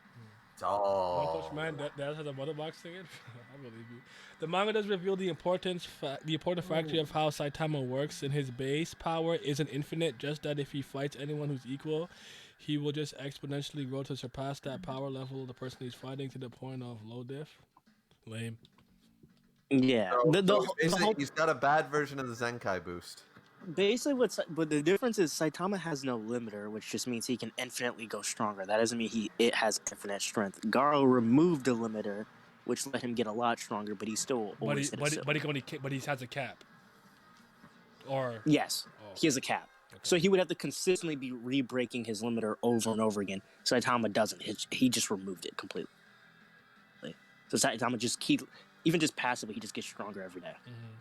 Oh. One Punch Man, that has a mother box thing in? I believe you. The manga does reveal the important factor of how Saitama works. In his base power isn't infinite, just that if he fights anyone who's equal, he will just exponentially grow to surpass that power level of the person he's fighting to the point of low diff. Lame. Yeah. He's got a bad version of the Zenkai boost. Basically, but the difference is Saitama has no limiter, which just means he can infinitely go stronger. That doesn't mean it has infinite strength. Garo removed the limiter, which let him get a lot stronger, but he's still always but he has a cap. Or yes, he has a cap. Okay. So he would have to consistently be re-breaking his limiter over and over again. Saitama doesn't. He just removed it completely. So Saitama even just passively, he just gets stronger every day. Mm-hmm.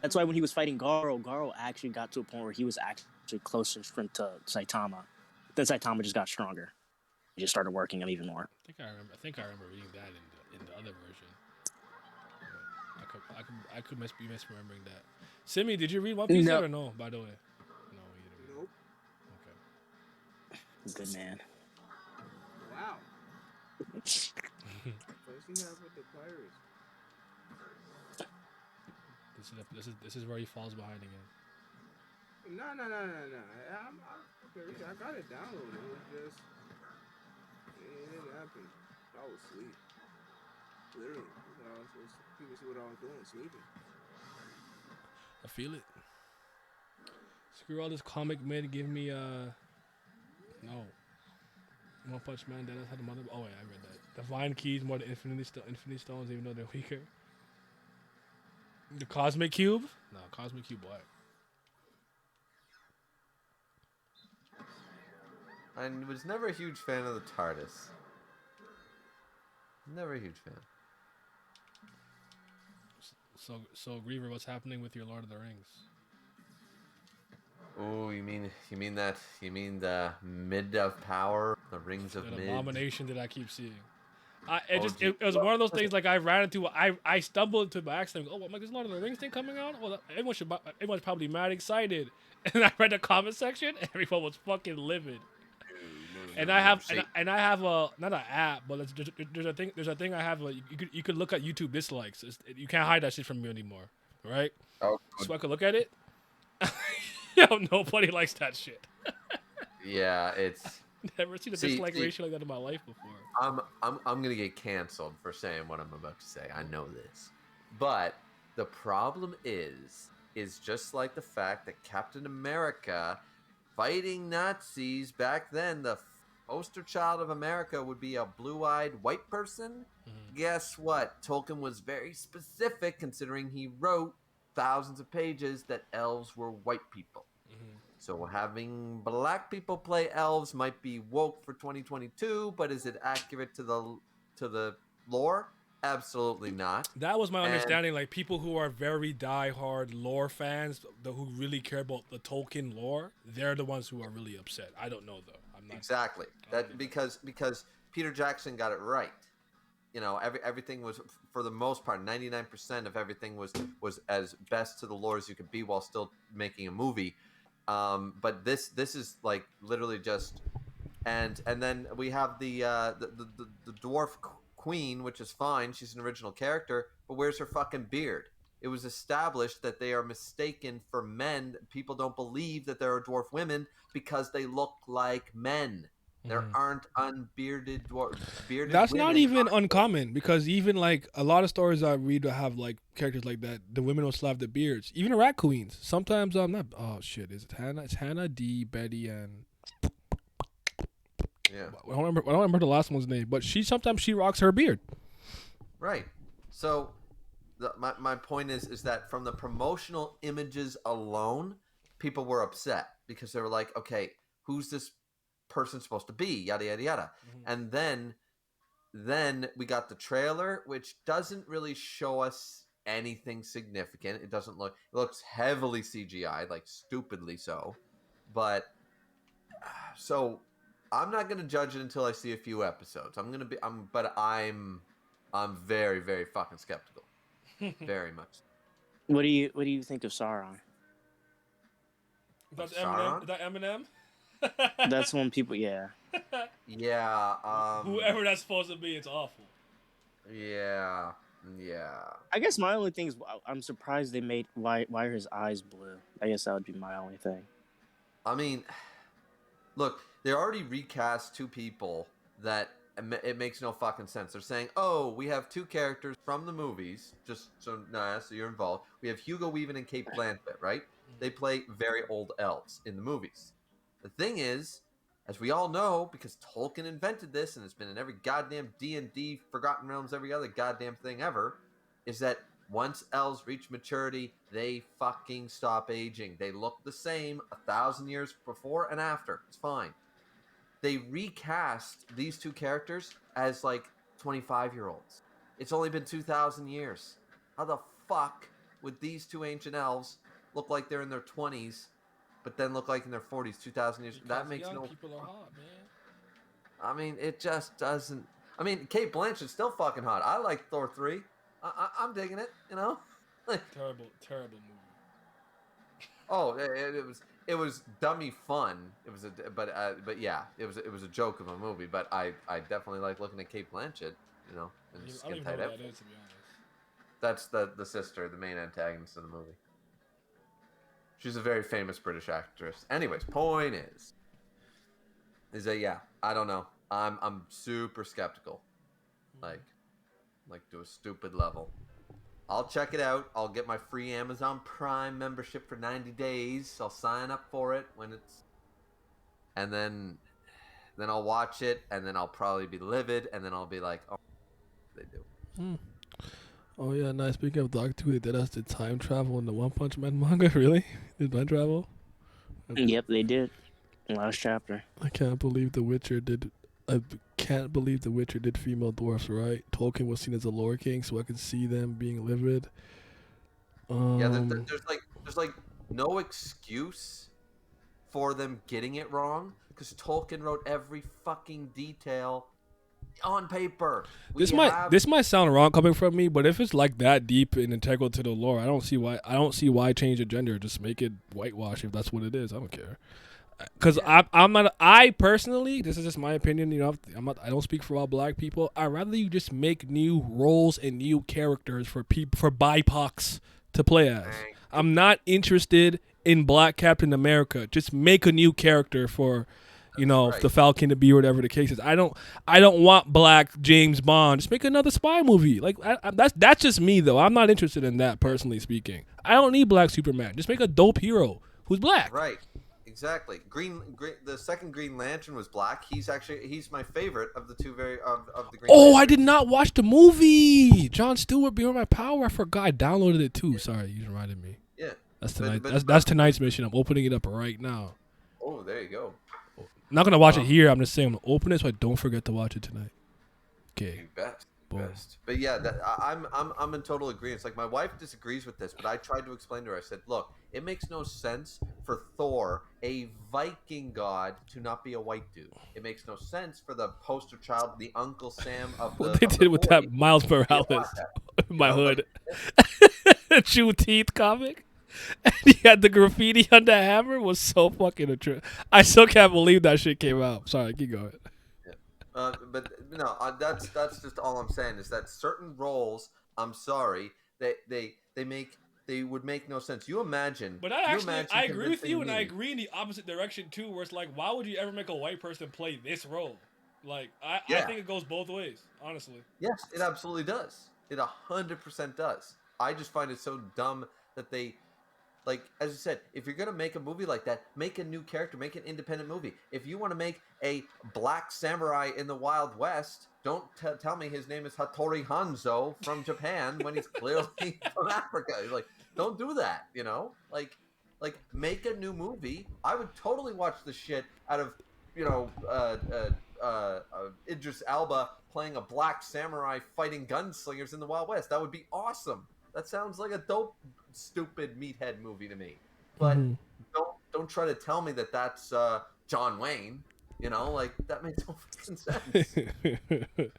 That's why when he was fighting Garo actually got to a point where he was actually closer in strength to Saitama. Then Saitama just got stronger. He just started working him even more. I think I remember reading that in the other version. I could be misremembering that. Simi, did you read One Piece yet or no? By the way, no, you didn't. Nope. Okay. Good man. Wow. First thing happened with the pirates. This is where he falls behind again. No. I got it downloaded. It was just it didn't happen. I was asleep. Literally, people see what I was doing, sleeping. I feel it. Screw all this comic mid. Give me no. One Punch Man, Dennis had the mother. Oh wait, I read that. Divine Keys more than Infinity Stones, even though they're weaker. The Cosmic Cube? No, Cosmic Cube black. I was never a huge fan of the TARDIS. Never a huge fan. So Griever, what's happening with your Lord of the Rings? Oh, you mean the Mid of Power, the Rings of That Mid? abomination that I keep seeing. It was one of those things like I ran into. I stumbled into by accident. Oh, I'm like, there's Lord of the Rings thing coming out. Well, everyone's probably mad excited. And I read the comment section. And everyone was fucking livid. And I have a not an app, but there's a thing I have. You could look at YouTube dislikes. You can't hide that shit from me anymore, right? Oh, so I could look at it. Yo, nobody likes that shit. Yeah, it's. Never seen a dislike ratio like that in my life before. I'm gonna get canceled for saying what I'm about to say. I know this, but the problem is just like the fact that Captain America fighting Nazis back then, the poster child of America would be a blue-eyed white person. Mm-hmm. Guess what? Tolkien was very specific, considering he wrote thousands of pages that elves were white people. Mm-hmm. So having black people play elves might be woke for 2022, but is it accurate to the lore? Absolutely not. That was my understanding. Like people who are very die-hard lore fans, who really care about the Tolkien lore, they're the ones who are really upset. I don't know though. I'm not exactly that because Peter Jackson got it right. You know, everything was, for the most part, 99% of everything was as best to the lore as you could be while still making a movie. But this is like literally just, and then we have the dwarf queen, which is fine. She's an original character, but where's her fucking beard? It was established that they are mistaken for men. People don't believe that there are dwarf women because they look like men. There aren't unbearded bearded. That's women. not even uncommon, because even like a lot of stories I read that have like characters like that, the women will still have the beards. Even the rat queens. Sometimes I'm not. Oh shit! Is it Hannah? It's Hannah, Dee, Betty, and yeah. I don't remember the last one's name, but sometimes she rocks her beard. Right. So, my point is that from the promotional images alone, people were upset because they were like, okay, who's this person supposed to be, yada yada yada. And then we got the trailer, which doesn't really show us anything significant. It looks heavily CGI, like stupidly so. But so I'm not gonna judge it until I see a few episodes. I'm very, very fucking skeptical. Very much. What do you think of Sauron? That's Eminem. Is that Eminem? That's when people, yeah. Yeah. Whoever that's supposed to be, it's awful. Yeah. I guess my only thing is I'm surprised they made why are his eyes blue. I guess that would be my only thing. I mean, look, they already recast two people that it makes no fucking sense. They're saying, oh, we have two characters from the movies, just so you're involved. We have Hugo Weaving and Kate Blanchett, right? They play very old elves in the movies. The thing is, as we all know, because Tolkien invented this, and it's been in every goddamn D&D, Forgotten Realms, every other goddamn thing ever, is that once elves reach maturity, they fucking stop aging. They look the same 1,000 years before and after. It's fine. They recast these two characters as like 25-year-olds. It's only been 2,000 years. How the fuck would these two ancient elves look like they're in their 20s, but then look like in their 40s, 2,000 years? Because that makes young no. people are hot, man. I mean, it just doesn't. I mean, Kate Blanchett's still fucking hot. I like Thor 3. I'm digging it. You know. Terrible movie. Oh, it was dummy fun. It was but yeah, it was a joke of a movie. But I definitely like looking at Kate Blanchett. You know, in I don't even know what that is, to be honest. That's the sister, the main antagonist of the movie. She's a very famous British actress. Anyways, point is that yeah, I don't know. I'm super skeptical, like to a stupid level. I'll check it out. I'll get my free Amazon Prime membership for 90 days. I'll sign up for it when it's, and then Then I'll watch it, and then I'll probably be livid, and then I'll be like, "Oh, they do." Oh yeah, nice. Speaking of Doctor Who, they did us the time travel in the One Punch Man manga. Really? Did time travel? Yep, they did. Last chapter. I can't believe The Witcher did. I can't believe The Witcher did female dwarfs right. Tolkien was seen as a Lore King, so I could see them being livid. Yeah, there's like no excuse for them getting it wrong because Tolkien wrote every fucking detail on paper. This might sound wrong coming from me, but if it's like that deep and integral to the lore, I don't see why change the gender. Just make it whitewash if that's what it is. I don't care. Because I'm not. I personally, this is just my opinion. You know, I don't speak for all black people. I'd rather you just make new roles and new characters for BIPOCs to play as. I'm not interested in Black Captain America. Just make a new character for, you know, the Falcon to be whatever the case is. I don't want Black James Bond. Just make another spy movie. Like that's just me though. I'm not interested in that personally speaking. I don't need Black Superman. Just make a dope hero who's black. Right. Exactly. Green. The second Green Lantern was black. He's my favorite of the two of the Green. Oh, Lanterns. I did not watch the movie. Jon Stewart, Beyond My Power. I forgot. I downloaded it too. Sorry, you reminded me. Yeah. That's tonight. That's tonight's mission. I'm opening it up right now. Oh, there you go. I'm not gonna watch it here. I'm just saying I'm gonna open it so I don't forget to watch it tonight. Okay. You bet. But yeah, I'm in total agreement. It's like my wife disagrees with this, but I tried to explain to her. I said, look, it makes no sense for Thor, a Viking god, to not be a white dude. It makes no sense for the poster child, the Uncle Sam of the. What they did with that Miles Morales, my hood, Chew Teeth comic. And he had the graffiti on the hammer was so fucking a trip. I still can't believe that shit came out. Sorry, keep going. But no, that's just all I'm saying is that certain roles, I'm sorry, they would make no sense. You imagine. But I agree with you, and I agree in the opposite direction too, where it's like, why would you ever make a white person play this role? Like, I think it goes both ways, honestly. Yes, it absolutely does. It 100% does. I just find it so dumb that they. Like, as I said, if you're going to make a movie like that, make a new character, make an independent movie. If you want to make a black samurai in the Wild West, don't tell me his name is Hattori Hanzo from Japan when he's clearly from Africa. Like, don't do that, you know? Like make a new movie. I would totally watch the shit out of, you know, Idris Elba playing a black samurai fighting gunslingers in the Wild West. That would be awesome. That sounds like a dope, stupid meathead movie to me. But don't try to tell me that that's John Wayne. You know, like that makes no fucking sense.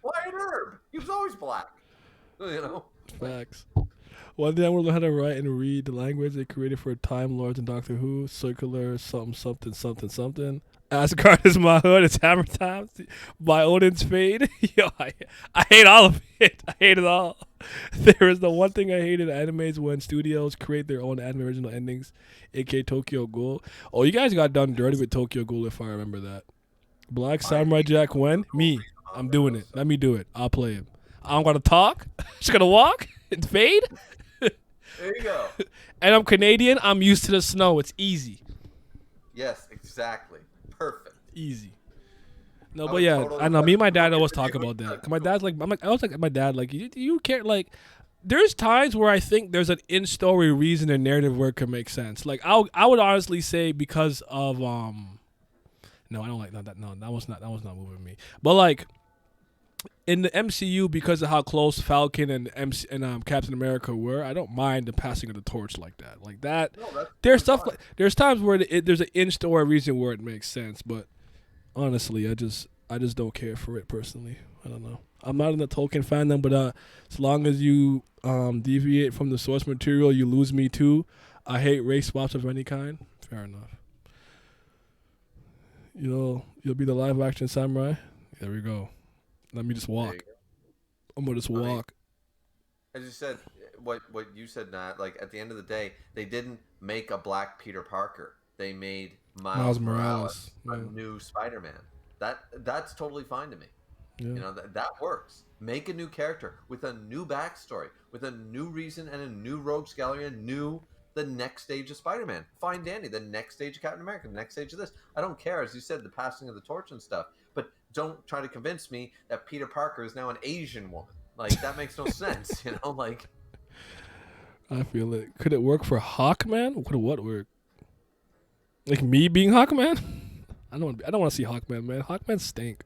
Wyatt Earp, he was always black. You know, facts. One day I want to learn how to write and read the language they created for Time Lords and Doctor Who. Circular something. Asgard is my hood. It's Hammer Time by Odin's Fade. Yo, I hate all of it. I hate it all. There is the one thing I hate in animes when studios create their own anime original endings, aka Tokyo Ghoul. Oh, you guys got done dirty with Tokyo Ghoul if I remember that. Black Samurai Jack when? Me. I'm doing it. Let me do it. I'll play him. I'm going to talk. Just going to walk and fade. There you go. And I'm Canadian. I'm used to the snow. It's easy. Yes, exactly. Perfect. Easy. No, but yeah, I know. Me and my dad always talk about that. 'Cause my dad's like, I was like, my dad, like, you can't, like, there's times where I think there's an in-story reason a narrative where it could make sense. Like, I would honestly say because of, no, I don't like that. No, that was not moving me. But like, in the MCU, because of how close Falcon and Captain America were, I don't mind the passing of the torch like that. Like that, there's stuff like there's times where there's an in-story reason where it makes sense. But honestly, I just don't care for it personally. I don't know. I'm not in the Tolkien fandom, but as long as you deviate from the source material, you lose me too. I hate race swaps of any kind. Fair enough. You'll be the live action samurai. There we go. Let me just walk. I'm gonna just walk. As you said, what you said, Nat, like at the end of the day, they didn't make a black Peter Parker. They made Miles Morales a new Spider-Man. That's totally fine to me. Yeah. You know, that works. Make a new character with a new backstory, with a new reason and a new rogues gallery, and the next stage of Spider-Man. Find Danny, the next stage of Captain America, the next stage of this. I don't care. As you said, the passing of the torch and stuff. don't try to convince me that Peter Parker is now an Asian woman. Like that makes no sense, you know. Like I feel it. Could it work for Hawkman? Could what work? Like me being Hawkman? I don't want to see Hawkman, man. Hawkman stink.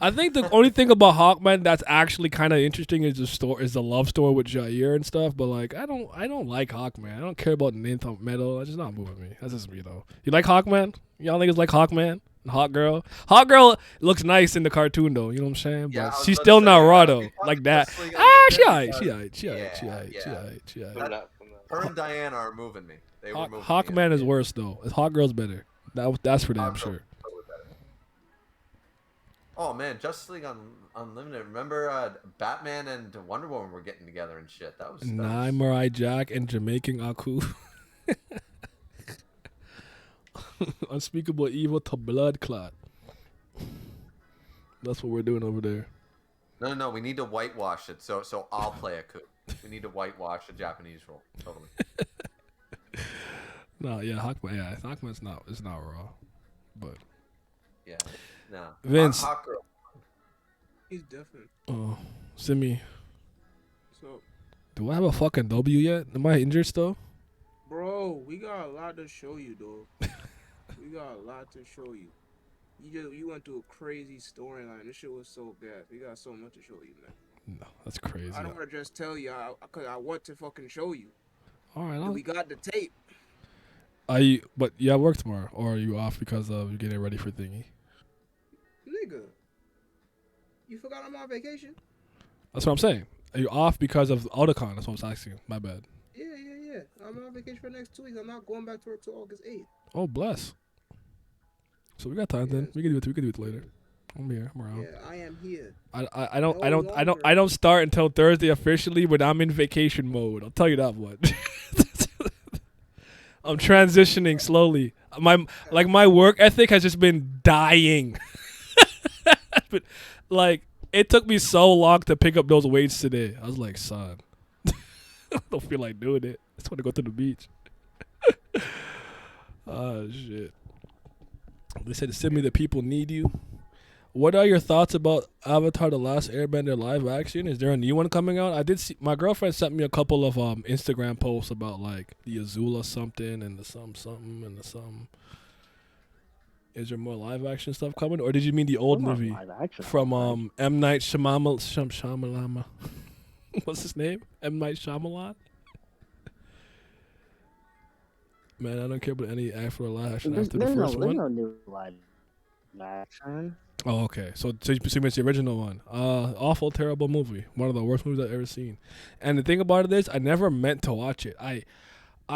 I think the only thing about Hawkman that's actually kind of interesting is the love story with Jair and stuff. But like, I don't like Hawkman. I don't care about Nathan Metal. That's just not moving me. That's just me though. You like Hawkman? Y'all niggas like Hawkman? Hawkgirl. Hawkgirl looks nice in the cartoon though. You know what I'm saying? Yeah, but she's still not raw though. Like that. She alright. Her and Diana are moving me. They were moving Hawkman me. is worse though. Hawkgirl's better. That's for damn sure. Oh man, Justice League Unlimited. Remember Batman and Wonder Woman were getting together and shit. That was Naimarai Jack and Jamaican Aku. Unspeakable evil to blood clot. That's what we're doing over there. No. We need to whitewash it. So I'll play a coup. We need to whitewash a Japanese role. Totally. No, yeah, Hawkman. Yeah, Hawkman's not. It's not raw, but yeah, no. Vince. Hawkgirl. He's different. Oh, Simi. So, do I have a fucking W yet? Am I injured still? bro, we got a lot to show you, dog. We got a lot to show you. You went through a crazy storyline. This shit was so gas. We got so much to show you, man. No, that's crazy. I don't want to just tell you. I want to fucking show you. All right, We got the tape. But you have work tomorrow, or are you off because of you getting ready for thingy? Nigga, you forgot I'm on vacation? That's what I'm saying. Are you off because of Otakon? That's what I was asking. My bad. Yeah. I'm on vacation for the next 2 weeks. I'm not going back to work till August 8th. Oh, bless. So we got time then. We can do it later. I'm here. I'm around. Yeah, I am here. I don't start until Thursday officially, but I'm in vacation mode. I'll tell you that much. I'm transitioning slowly. My work ethic has just been dying. But like it took me so long to pick up those weights today. I was like, son, I don't feel like doing it. I just want to go to the beach. Oh shit. They said, send me the people need you. What are your thoughts about Avatar: The Last Airbender live action? Is there a new one coming out? I did see my girlfriend sent me a couple of Instagram posts about like the Azula something and the something and the something. Is there more live action stuff coming, or did you mean the old movie from M. Night Shyamalan? What's his name? M. Night Shyamalan. Man, I don't care about any after live action after the first one. There's no new live action. Oh, okay. So you it's the original one. Awful, terrible movie. One of the worst movies I've ever seen. And the thing about it is, I never meant to watch it. I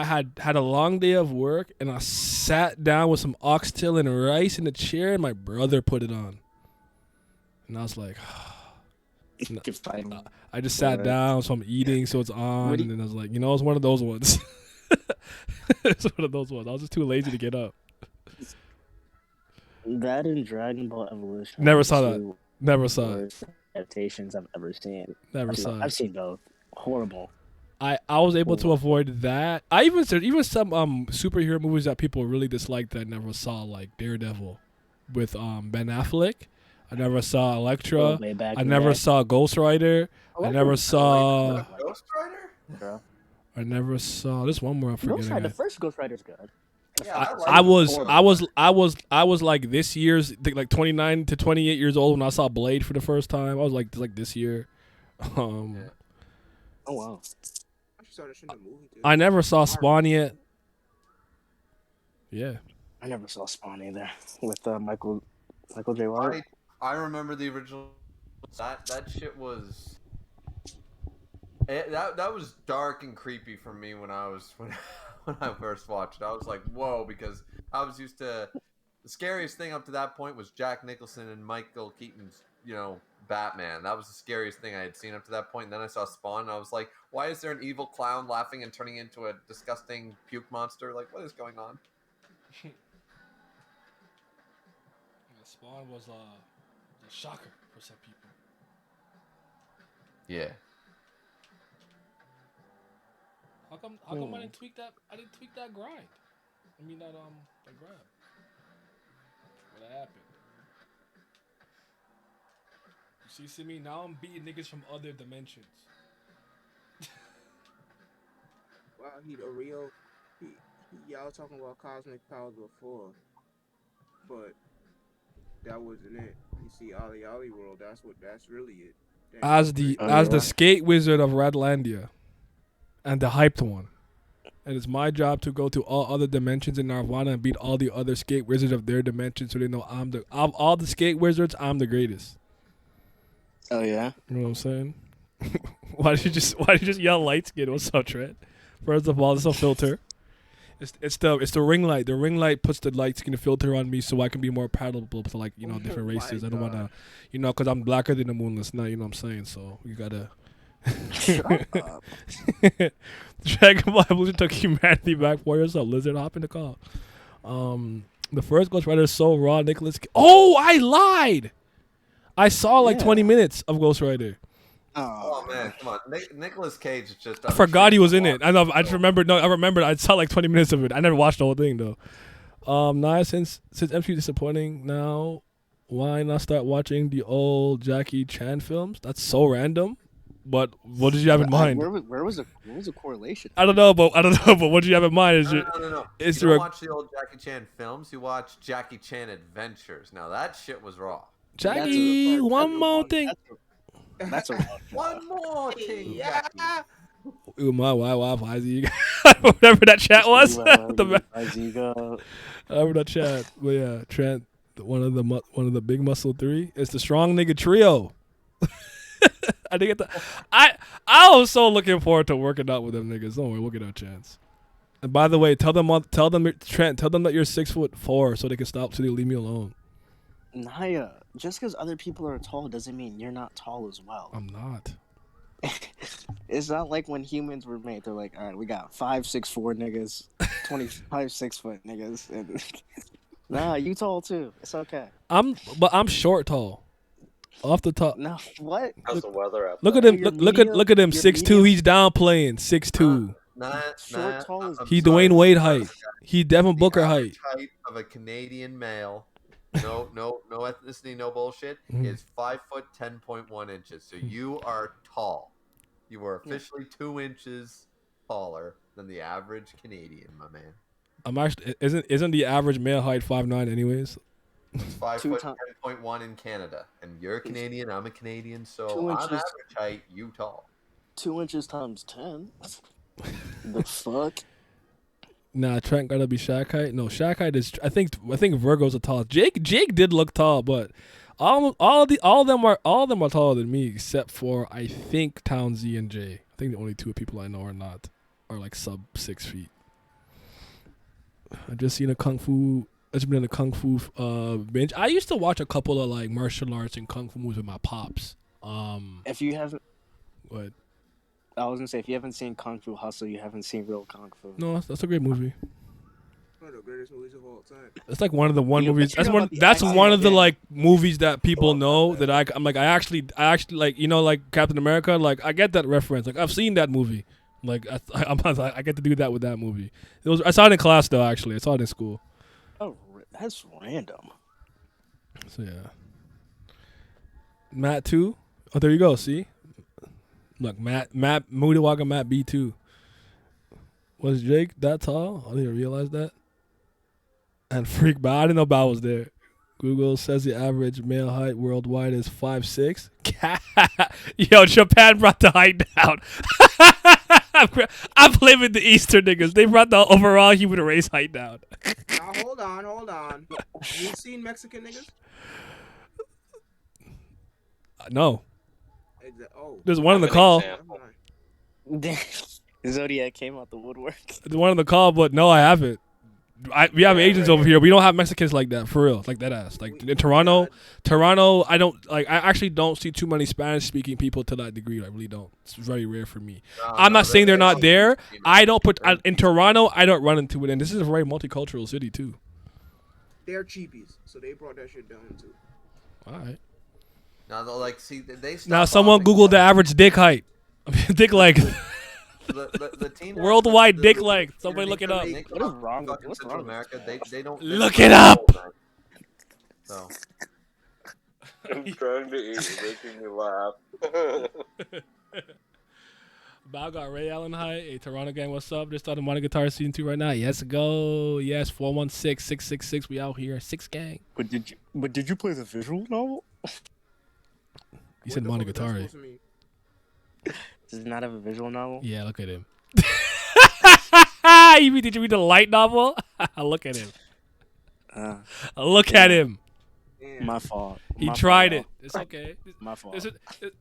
had a long day of work, and I sat down with some oxtail and rice in the chair, and my brother put it on. And I was like, I just sat down, so I'm eating, so it's on, and I was like, it's one of those ones. It's one of those ones. I was just too lazy to get up. That and Dragon Ball Evolution. Never saw that. Never saw it. Adaptations I've ever seen. Never saw it. I've seen both. Horrible. I was able to avoid that. I even some superhero movies that people really disliked that I never saw, like Daredevil with Ben Affleck. I never saw Elektra. I never saw Ghost Rider. I never saw Ghost Rider. I never saw. There's one more I'm forgetting. The first Ghost Rider's good. Yeah, I was like this year's like 29 to 28 years old when I saw Blade for the first time. I was like this year. Oh wow. I never saw Spawn yet. Yeah. I never saw Spawn either with Michael J. White. I remember the original. That shit was. That was dark and creepy for me when I first watched it. I was like, whoa, because I was used to the scariest thing up to that point was Jack Nicholson and Michael Keaton's, Batman. That was the scariest thing I had seen up to that point. And then I saw Spawn, and I was like, why is there an evil clown laughing and turning into a disgusting puke monster? Like, what is going on? Spawn was a shocker for some people. Yeah. How come I didn't tweak that? I didn't tweak that grind. I mean that grab. What happened? See me now? I'm beating niggas from other dimensions. Wow, he a real. Y'all talking about cosmic powers before, but that wasn't it. You see, Ollie Ollie World. That's really it. As the skate wizard of Radlandia, and the hyped one. And it's my job to go to all other dimensions in Nirvana and beat all the other skate wizards of their dimension, so they know of all the skate wizards, I'm the greatest. Oh yeah. You know what I'm saying? Why did you just yell light skin? What's up, Trent? First of all, it's a filter. It's the ring light. The ring light puts the light skin filter on me so I can be more palatable to, like, you know, different races. I don't wanna, you know, because I'm blacker than the moonless night. You know what I'm saying? So you gotta. Shut up. Dragon Ball Evolution took humanity back for yourself. Lizard, hop in the call. The first Ghost Rider is so raw. Nicholas. Oh, I lied. I saw like 20 minutes of Ghost Rider. Oh man, come on. Nicholas Cage is just. I forgot he was in it. I know. I just remembered. No, I remembered. I saw like 20 minutes of it. I never watched the whole thing though. Now since MCU is disappointing now, why not start watching the old Jackie Chan films? That's so random. But what did you have in mind? Where was the correlation? I don't know, but what do you have in mind? No. You don't watch the old Jackie Chan films. You watch Jackie Chan Adventures. Now that shit was raw. Jackie, one more thing. That's a One more thing. Yeah. Ooh, my wife, whatever that chat was. Whatever that chat. But yeah, Trent, one of the big muscle three. It's the strong nigga trio. I didn't get I was so looking forward to working out with them niggas. Don't worry, we'll get our chance. And by the way, tell them Trent, tell them that you're 6'4" so they can stop, so they leave me alone. Naya, just because other people are tall doesn't mean you're not tall as well. I'm not. It's not like when humans were made. They're like, all right, we got 5'6'4" niggas, 25 6 foot niggas. And nah, you tall too. It's okay. But I'm short tall. Off the top. No, what? How's the weather up? Look at him. Look at him. 6'2". He's down playing 6'2". Short, tall is. He Dwayne Wade height. He Devin Booker height. Height of a Canadian male. No ethnicity, no bullshit. Is 5 foot 10.1 inches. So you are tall. You are officially 2 inches taller than the average Canadian, my man. I'm actually isn't the average male height 5'9" anyways? It's 5 foot 10.1 in Canada, and you're a Canadian. I'm a Canadian, so on average height, you tall. 2 inches times 10. The fuck? Nah, Trent gotta be Shaq height. No, Shaq height is. I think Virgo's the tallest. Jake did look tall, but all of them are taller than me except for I think Townsy and Jay. I think the only two people I know are like sub 6 feet. I just seen a kung fu. It's been in a kung fu binge. I used to watch a couple of like martial arts and kung fu movies with my pops. If you haven't, what? I was gonna say, if you haven't seen Kung Fu Hustle, you haven't seen real kung fu. No, that's a great movie. One of the greatest movies of all time. It's like one of the movies. That's one of the like movies that people know that I'm like I actually like, you know, like Captain America. Like I get that reference. Like I've seen that movie. Like I get to do that with that movie. I saw it in class though. Actually, I saw it in school. Oh, that's random. So yeah. Matt 2. Oh, there you go. See, look, Matt Moodiwaga Matt B2. Was Jake that tall? I didn't realize that. And Freak Bow. I didn't know Bow was there. Google says the average male height worldwide is 5'6". Yo, Japan brought the height down. I'm blaming the Eastern niggas. They brought the overall human race height down. Now hold on. You seen Mexican niggas? No. Oh. There's one in the call. Zodiac came out the woodwork. There's one in the call, but no, I haven't. We have Asians over here. We don't have Mexicans like that, for real, like that ass. Like in Toronto, I don't like. I actually don't see too many Spanish-speaking people to that degree. I really don't. It's very rare for me. I'm not saying they're not there. I don't put in Toronto. I don't run into it, and this is a very multicultural city too. They're cheapies, so they brought that shit down too. All right. Now they'll like see they. Now someone Google the average dick height. Dick length. The team worldwide dick length. Somebody look it up. What is wrong with Central America? They don't look it up. So I'm trying to eat. You're making me laugh. Bao got Ray Allen height. Hey, Toronto gang, what's up? Just started Money Guitar season 2 right now. Yes, go. Yes, 416-666. We out here. 6 gang. But did you play the visual novel? He said Money Guitar. Supposed to mean? Does it not have a visual novel? Yeah, look at him. Did you read the light novel? Look at him. Look at him. Damn. My fault. He My tried fault, it. It's okay. My fault.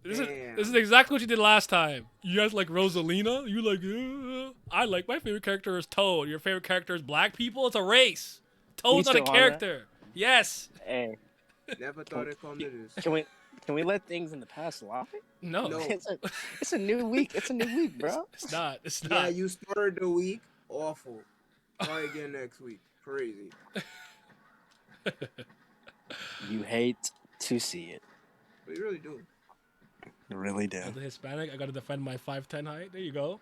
This is exactly what you did last time. You guys like Rosalina? You like, I like, my favorite character is Toad. Your favorite character is black people? It's a race. Toad's not a still on character. Yes. Hey, Never thought it'd come to this. can we let things in the past lie? No. No. It's a new week. It's a new week, bro. It's not. It's Yeah, not. you started the week awful. Try again next week. Crazy. You hate to see it. But you really do. You really do. As a Hispanic, I gotta defend my 5'10" height. There you go.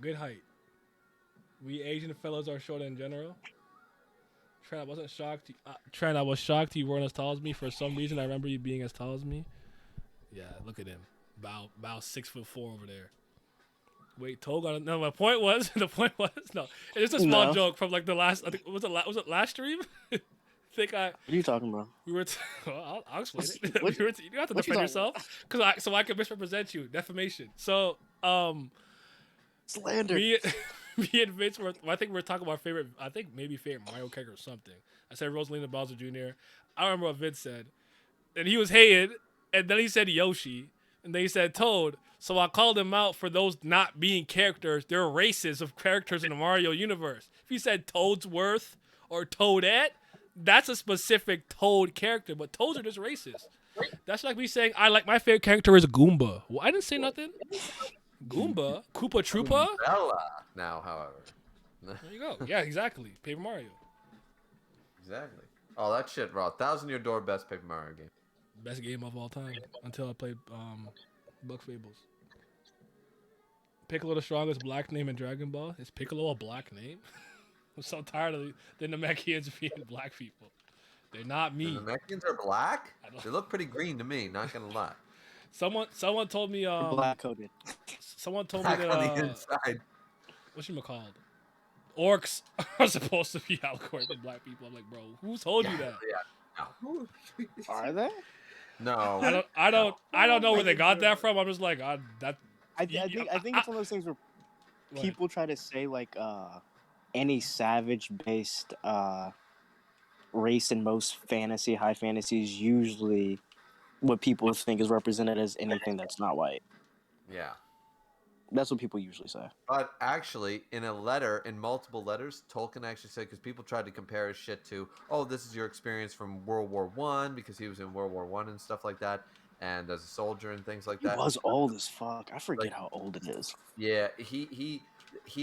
Good height. We Asian fellows are short in general. Trent, I wasn't shocked. Trent, I was shocked you weren't as tall as me. For some reason, I remember you being as tall as me. Yeah, look at him. About 6'4" over there. Wait, Toad got no. My point was no. It's a small joke from like the last. I think was it last stream? What are you talking about? We were. Well, I'll explain it. You have to defend yourself, so I can misrepresent you. Defamation. So slander. Me and Vince were. I think we were talking about favorite. I think maybe favorite Mario character or something. I said Rosalina Bowser Jr. I don't remember what Vince said, and he was hated, and then he said Yoshi, and then he said Toad. So I called him out for those not being characters. They're races of characters in the Mario universe. If he said Toadsworth or Toadette, that's a specific Toad character, but Toads are just races. That's like me saying I like my favorite character is Goomba. Well, I didn't say nothing. Goomba, Koopa Troopa. Bella now, however. There you go. Yeah, exactly. Paper Mario. Exactly. Oh, that shit raw. 1,000-Year Door, best Paper Mario game. Best game of all time until I played Buck Fables. Piccolo the strongest black name in Dragon Ball. Is Piccolo a black name? I'm so tired of the Namekians being black people. They're not me. The Namekians are black? They look pretty green to me, not gonna lie. Someone told me black coded. Someone told black me that on the inside. What's you called? Orcs are supposed to be allegory for black people. I'm like, bro, who told you that? Yeah. No. Are they? No. I don't know where they got that from. I'm just like, I think it's one of those things where people try to say like any savage based race in most high fantasies usually what people think is represented as anything that's not white. Yeah. That's what people usually say. But actually, in multiple letters, Tolkien actually said, because people tried to compare his shit to, oh, this is your experience from World War I, because he was in World War I and stuff like that, and as a soldier and things like that. He was old as fuck. I forget how old it is. Yeah, he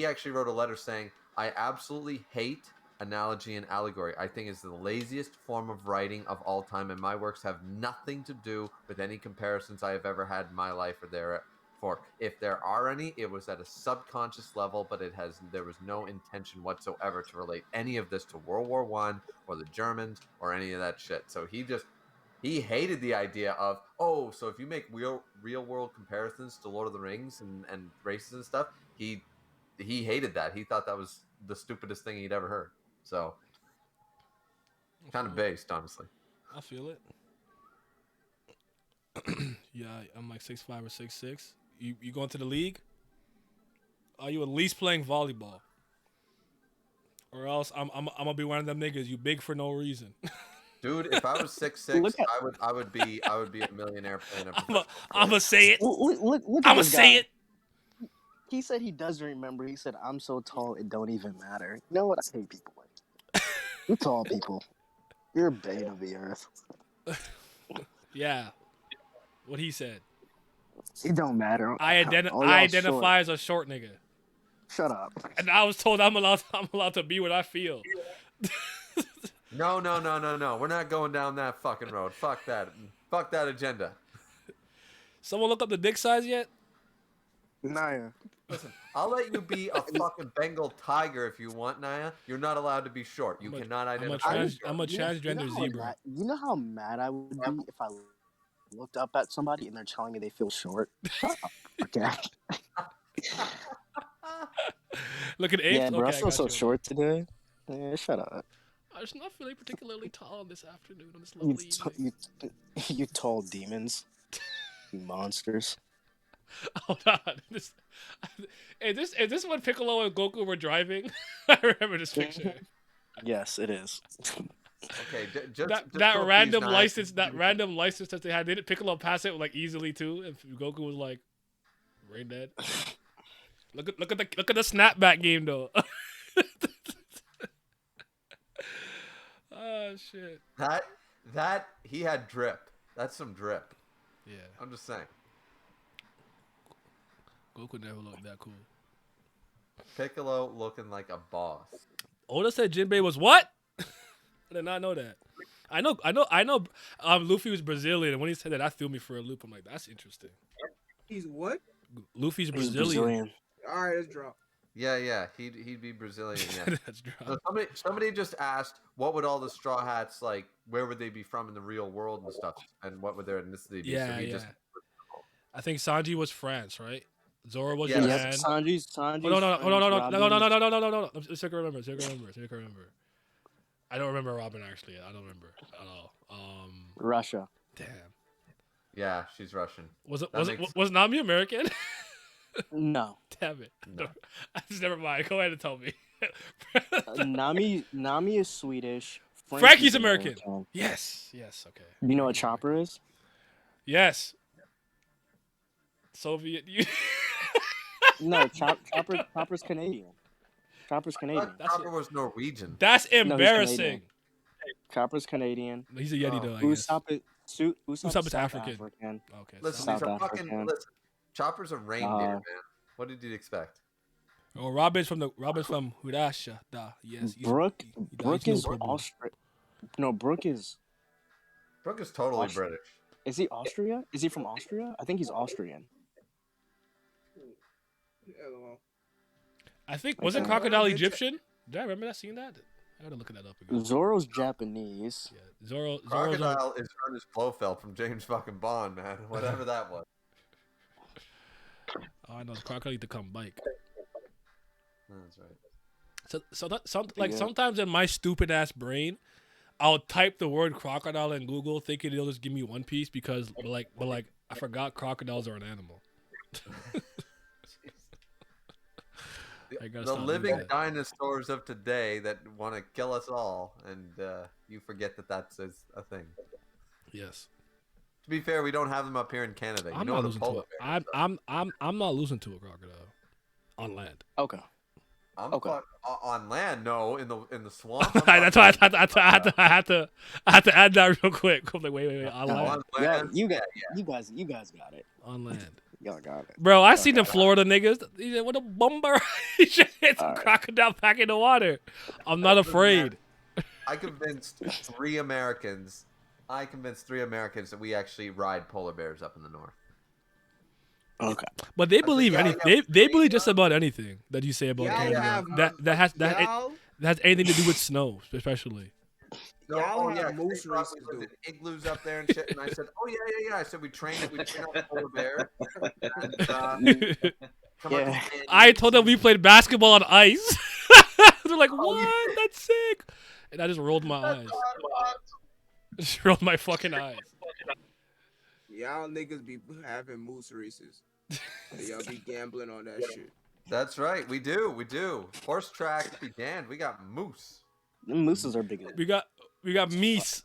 actually wrote a letter saying, I absolutely hate analogy and allegory. I think it's the laziest form of writing of all time, and my works have nothing to do with any comparisons I have ever had in my life or there. If there are any, it was at a subconscious level, but there was no intention whatsoever to relate any of this to World War I or the Germans or any of that shit. So he hated the idea of, oh, so if you make real world comparisons to Lord of the Rings and races and stuff, he hated that. He thought that was the stupidest thing he'd ever heard. So kind of based, honestly. I feel it. Yeah, I'm like 6'5" or 6'6". You going to the league? Are you at least playing volleyball? Or else I'm gonna be one of them niggas. You big for no reason. Dude, if I was 6'6", I would be a millionaire playing I'm gonna say it. Look I'm gonna say it. He said he doesn't remember. He said, "I'm so tall, it don't even matter." You know what? I hate people like that. You tall people, you're a bane of the earth. Yeah, what he said. It don't matter. I identify as a short nigga. Shut up. And I was told I'm allowed to be what I feel. No. We're not going down that fucking road. Fuck that. Fuck that agenda. Someone look up the dick size yet? Naya. Listen, I'll let you be a fucking Bengal tiger if you want, Naya. You're not allowed to be short. You cannot identify as short. I'm a transgender zebra. You know how mad I would be if I looked up at somebody and they're telling me they feel short? Okay. Look at Abe. Yeah, bro, I Okay, feel so you. short today. Yeah, shut up. I'm just not feeling particularly tall this afternoon on this You, lovely evening. you tall demons. You monsters. Hold on. Is this when Piccolo and Goku were driving? I remember this picture. Yes, it is. Okay, just that so random please, Naya, license, that they had, didn't Piccolo pass it like easily too? And Goku was like, brain dead. Look at the snapback game though. Oh shit. That he had drip. That's some drip. Yeah. I'm just saying. Goku never looked that cool. Piccolo looking like a boss. Oda said Jinbei was what? I did not know that. I know. Luffy was Brazilian, and when he said that threw me for a loop. I'm like, that's interesting. He's what? Luffy's Brazilian. All right, let's drop. Yeah, he'd be Brazilian. Yeah. That's drop. So somebody just asked, what would all the Straw Hats like? Where would they be from in the real world and stuff? And what would their ethnicity be? Yeah, so yeah. Just... I think Sanji was France, right? Zoro was Yes. Japan. Sanji's No. Let's remember. I don't remember Robin actually. I don't remember at all. Russia. Damn. Yeah, she's Russian. Was Nami American? No. Damn it. No. Never mind. Go ahead and tell me. Nami is Swedish. Frankie's American. Yes. Okay. You know what Chopper is? Yes. Soviet Union. No, Chopper's Canadian. Chopper's Canadian. Chopper was Norwegian. That's No, embarrassing. Canadian. Chopper's Canadian. He's a Yeti though, I guess. Usopp is African. Okay. Listen, South these are African. fucking. Listen, Chopper's a reindeer, man. What did you expect? Oh, Robin's from Hurasha. Yes. Brooke is Austria. No, Brooke is totally British. Is he Austria? Is he from Austria? I think he's Austrian. I think was it Crocodile Egyptian? Did I remember that? Seeing that? I gotta look that up again. Zoro's Japanese. Yeah, Zoro's Crocodile is Ernest Blofeld from James fucking Bond, man. Whatever that was. Oh, I know the crocodile need to come bike. That's right. Sometimes in my stupid ass brain, I'll type the word crocodile in Google, thinking it'll just give me One Piece because, but I forgot crocodiles are an animal. The living dinosaurs of today that want to kill us all, and you forget that that's a thing. Yes. To be fair, we don't have them up here in Canada. I'm not losing to it. I'm not losing to a crocodile on land. Okay. On land, no. In the swamp. That's why I had to add that real quick. I'm like, wait. On land. Yeah, you guys got it. On land. Y'all got it. Bro, I seen the Florida niggas. He said, "What a bumper!" He just hit some crocodile back in the water. I'm not afraid. I convinced three Americans that we actually ride polar bears up in the north. Okay. But they believe anything. They believe just about anything that you say about Canada. That has anything to do with snow, especially. Y'all have moose races, dude. Igloos up there and shit. And I said, "Oh yeah." I said we train up polar bear. And, I told them we played basketball on ice. They're like, "What? That's sick!" And I just rolled my eyes. Just rolled my fucking eyes. Y'all niggas be having moose races. Y'all be gambling on that shit. That's right. We do. Horse track be damned. We got moose. The mooses are big. We got meese.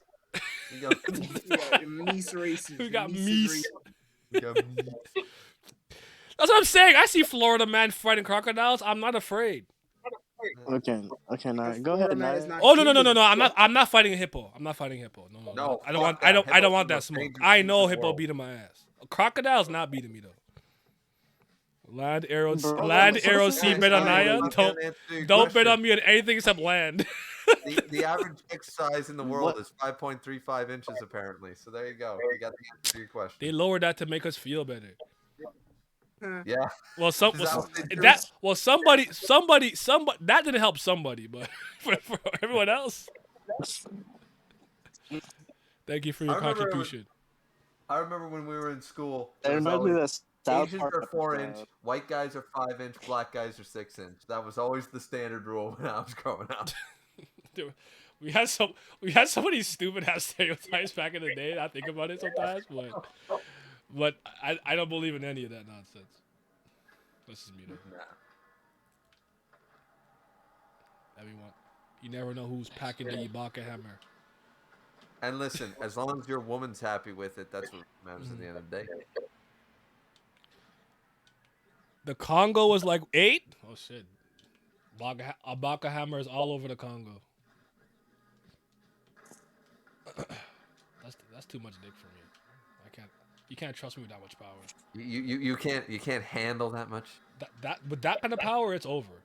We got meese races. We got meese. That's what I'm saying. I see Florida man fighting crocodiles. I'm not afraid. Okay, now go ahead. Oh no! I'm not fighting a hippo. No. I don't want that smoke. I know hippo beating my ass. A crocodile's not beating me though. Land arrow, seed bet on Naya. Don't bet on me on anything except land. The average dick size in the world is 5.35 inches apparently. So there you go. You got the answer to your question. They lowered that to make us feel better. Yeah. Well, somebody that didn't help somebody, but for everyone else, thank you for your contribution. I remember when we were in school. That reminds me of the South Asians Park are 4 episode. inch, white guys are 5 inch, black guys are 6 inch. That was always the standard rule when I was growing up. Dude, we had so many stupid ass stereotypes back in the day. I think about it sometimes, but I don't believe in any of that nonsense. This is me though. Nah. Everyone, you never know who's packing the Ibaka hammer. And listen, as long as your woman's happy with it, that's what matters at the end of the day. The Congo was like 8? Oh shit. Ibaka hammer is all over the Congo. That's too much dick for me. You can't trust me with that much power. You can't handle that much. With that kind of power, it's over.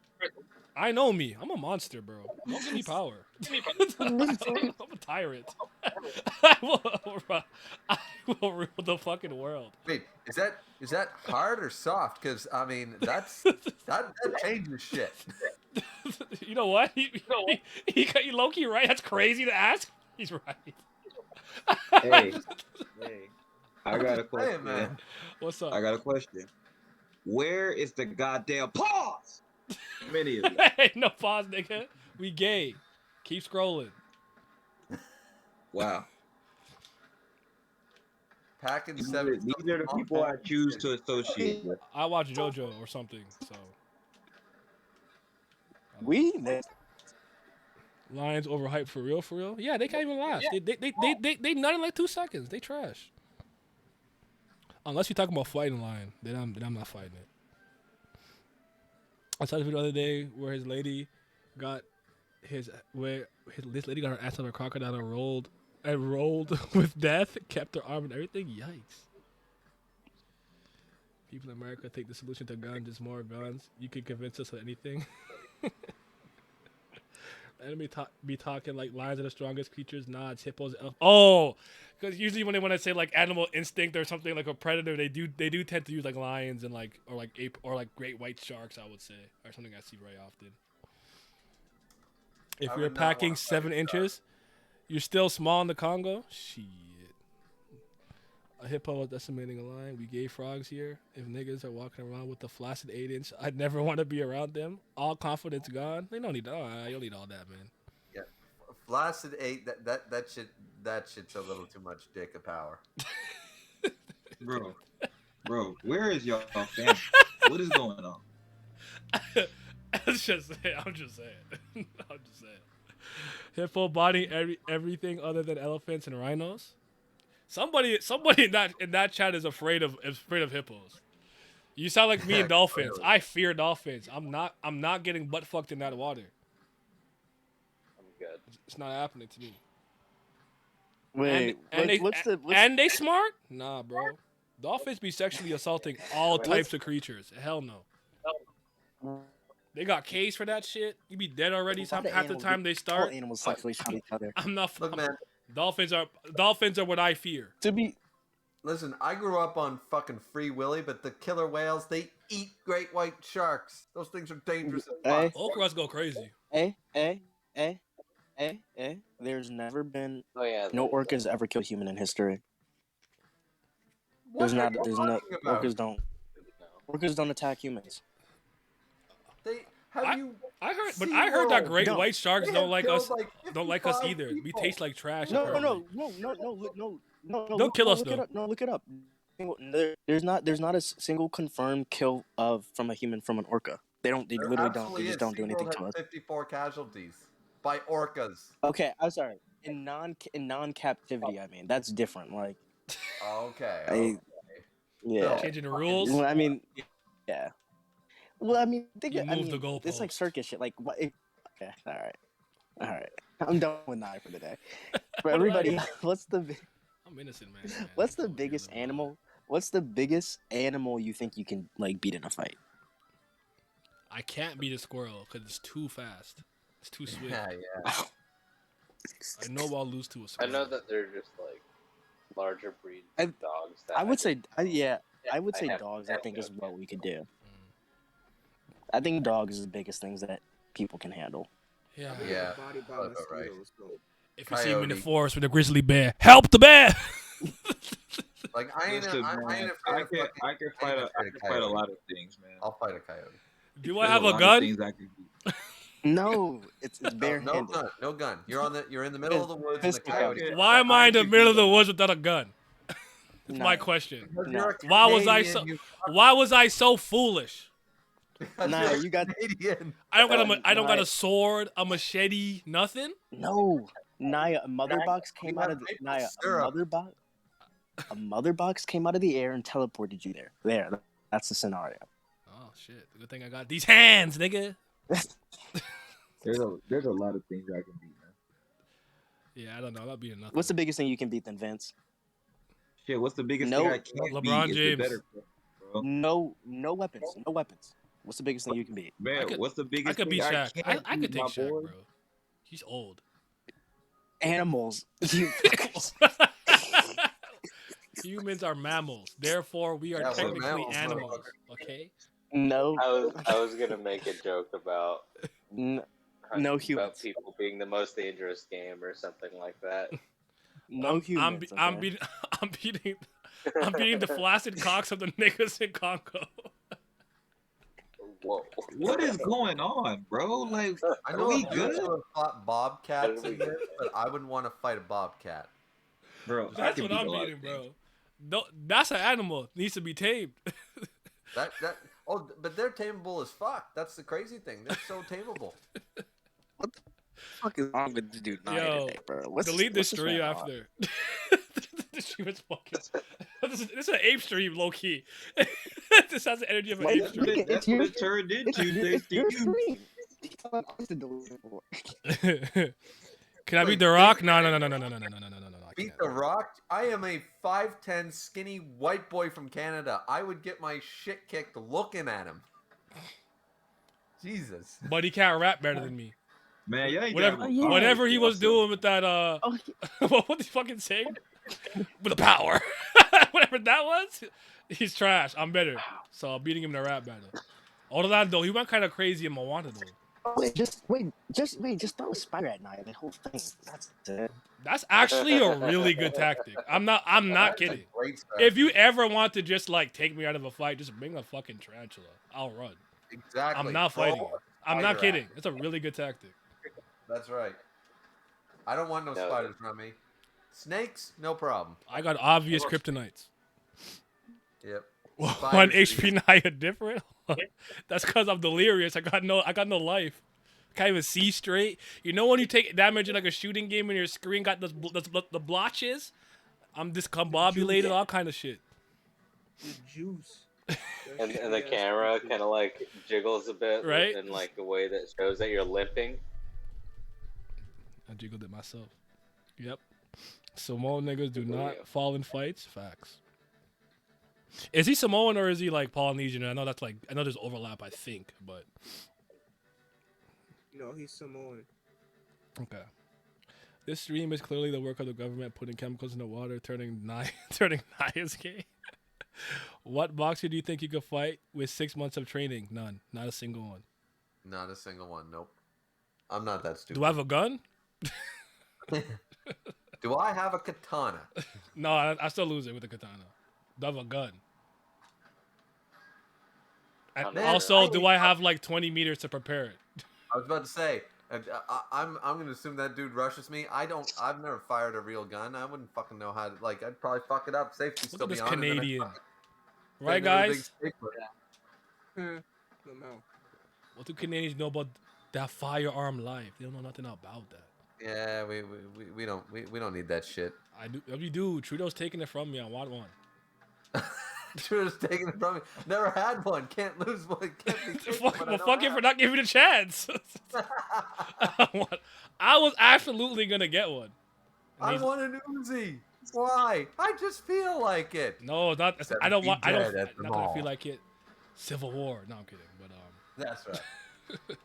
I know me. I'm a monster, bro. Don't give me power. I'm a tyrant. I will rule the fucking world. Wait, is that hard or soft? Because I mean, that changes shit. You know what? He got you low-key right. That's crazy to ask. He's right. Hey, I got a question, man. What's up? I got a question. Where is the goddamn pause? Many of you. Hey, no pause, nigga. We gay. Keep scrolling. Wow. Packing These 7. are the people I choose to associate with. I watch JoJo or something, so. Lions overhyped for real? Yeah, they can't even last. Yeah. They nut in like 2 seconds. They trash. Unless you're talking about fighting lion, then I'm not fighting it. I saw this video the other day where this lady got her ass on a crocodile and rolled with death, kept her arm and everything. Yikes. People in America think the solution to guns is more guns. You can convince us of anything. Enemy be talking like lions are the strongest creatures. Nah, it's hippos. Oh, because usually when I say like animal instinct or something like a predator, they do tend to use like lions and like ape or like great white sharks. I would say, or something I see very often. If you're packing 7 inches, you're still small in the Congo. Shit. A hippo is decimating a lion. We gay frogs here. If niggas are walking around with a flaccid 8 inch, I'd never want to be around them. All confidence gone. They don't need you don't need all that, man. Yeah, flaccid 8. That shit's a little too much dick of power. Bro, where is your family? What is going on? I'm just saying. Hippo body everything other than elephants and rhinos. Somebody in that chat is afraid of hippos. You sound like me and dolphins. I fear dolphins. I'm not getting butt fucked in that water. I'm good. It's not happening to me. Wait, and they smart? Nah, bro. Dolphins be sexually assaulting all types of creatures. Hell no. They got K's for that shit. You be dead already half the time they start. All animals sexually shoot each other. I'm not. Look, man. Dolphins are what I fear. Listen, I grew up on fucking Free Willy, but the killer whales, they eat great white sharks. Those things are dangerous as fuck. Okras go crazy. There's never been no orcas ever killed a human in history. Orcas don't attack humans. I heard that great white sharks don't like us either. We taste like trash. No. Don't kill us though. No, look it up. There's not a single confirmed kill from a human from an orca. They literally don't. They just don't do anything to us. 54 casualties by orcas. Okay, I'm sorry. In non-captivity, I mean that's different. Like. Okay. Yeah. Changing the rules. Well, I mean, yeah. Well, I mean, the goalpost. It's like circus shit. Like, what? Okay, all right. I'm done with Nye for the day. For everybody, I'm innocent, man. What's the biggest animal? What's the biggest animal you think you can like beat in a fight? I can't beat a squirrel because it's too fast. It's too swift. Yeah. I know I'll lose to a squirrel. I know that they're just like larger breed dogs. I would say, yeah. I would say have dogs. to I have think to. is what we could do. I think dogs is the biggest things that people can handle. Yeah. Yeah. Body by That's about right. mosquitoes. So. If you see me in the Coyote. forest with a grizzly bear, help the bear. Like I ain't Listen, I man, ain't I afraid can of I can I fight ain't a I afraid can of fight a coyote. lot of things, man. I'll fight a coyote. Do I There's have a a lot of gun? things I can do. No, it's No barehanded. gun, no gun. You're in the middle of the woods and the Pistol coyote. gun. Why am I in the can middle do of the that. woods without a gun? That's my No. question. Because No. you're a Why was I Canadian, so? you Why was I so foolish? because Nah, you're a you got- Canadian. I don't got I don't got Nah. a sword, a machete, nothing. No, Naya, a mother box came You out have of the maple Naya, syrup. a mother box came out of the air and teleported you there. There, that's the scenario. Oh shit! Good thing I got these hands, nigga. There's a lot of things I can do, man. Yeah, I don't know. I'm not beating nothing. What's the biggest thing you can beat then, Vince? Shit, what's the biggest No, thing I can't LeBron beat? Is the James. better, bro. No weapons, no weapons. What's the biggest thing you can beat? Man, could- what's the I biggest could thing beat I Shaq. can't I could beat, take my Shaq, boy? bro. He's old. Animals. You fuckers. Humans are mammals. Therefore, we are Yeah, we're technically mammals, animals. motherfucker. Okay. No, I was gonna make a joke about no about humans. people being the most dangerous game or something like that. No humans. I'm okay? beating. I'm beating the flaccid cocks of the niggas in Congo. Whoa. What is going on, bro? Like, I are know we if good? you have fought bobcats How did we in get this, but I wouldn't want to fight a bobcat. Bro, I That's can what beat I'm a lot of beating, things. bro. No, that's an animal. Needs to be tamed. That oh, but they're tameable as fuck. That's the crazy thing. They're so tameable. What the fuck is wrong with this dude Naya Yo, today, bro? What's delete this what's stream man on? after. This stream is fucking. This is an ape stream, low key. This has the energy of an Wait, ape stream. nigga, That's what it turned into. It's your thanks to you. stream. You telling us to delete it for? Can I beat The Rock? No. I Beat can't. the Rock. I am a 5'10" skinny white boy from Canada. I would get my shit kicked looking at him. Jesus. But he can't rap better than me. Man, y'all ain't Whatever, got yeah. whatever he was yourself. doing with that, Oh, what did he fucking say? With the power. Whatever that was, he's trash. I'm better. So I'm beating him to rap battle. Other than that, though, he went kind of crazy in Moana, though. just throw a spider at Naya. The whole thing. That's it. That's actually a really good tactic. I'm not That's a kidding. great If you strategy. ever want to just like take me out of a fight, just bring a fucking tarantula. I'll run. Exactly. I'm not fighting Throw you. a I'm not spider at kidding. me. It's a really good tactic. That's right. I don't want no No. spiders around me. Snakes, no problem. I got obvious kryptonites. Yep. One Spiders, HP Naya different. That's because I'm delirious. I got no life. Can't even see straight. You know when you take damage in like a shooting game and your screen got the blotches? I'm discombobulated, all kind of shit. The juice. And the camera kind of like jiggles a bit, Right? in like a way that shows that you're limping. I jiggled it myself. Yep. Samoan niggas do not fall in fights. Facts. Is he Samoan or is he like Polynesian? I know there's overlap, I think, but No, he's Samoan. okay. This stream is clearly the work of the government putting chemicals in the water, turning Naya's gay. What boxer do you think you could fight with 6 months of training? None. Not a single one. Not a single one. Nope. I'm not that stupid. Do I have a gun? Do I have a katana? No, I still lose it with a katana. Do I have a gun? And Man, also, do I have like 20 meters to prepare it? I was about to say. I'm gonna assume that dude rushes me. I've never fired a real gun. I wouldn't fucking know how to. Like, I'd probably fuck it up. Safety Look still at be this on. and then I'd Canadian. fucking Right, send it to the guys? big stick. No. What do Canadians know about that firearm life? They don't know nothing about that. Yeah, we don't need that shit. I do. We do. Trudeau's taking it from me. I want one. Trudeau's taking it from me. Never had one. Can't lose one. Can't be taken, but I Well, don't fuck him have. for not giving me the chance. I was absolutely gonna get one. And I he's- want an Uzi. Why? I just feel like it. No, not. I don't want. I Dead don't. at the Not that I mall. feel like it. Civil War. No, I'm kidding. But That's right.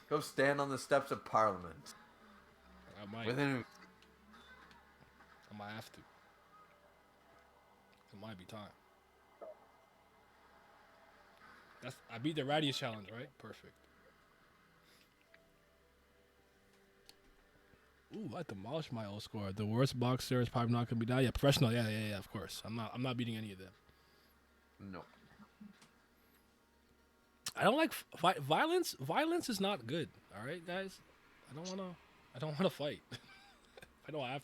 Go stand on the steps of Parliament. I might. With an I might have to. It might be time. I beat the Radius challenge, right? Perfect. Ooh, I demolished my old score. The worst boxer is probably not gonna be that. Yeah, professional. Yeah. Of course. I'm not beating any of them. No. I don't like violence. Violence is not good. All right, guys. I don't wanna fight. I don't have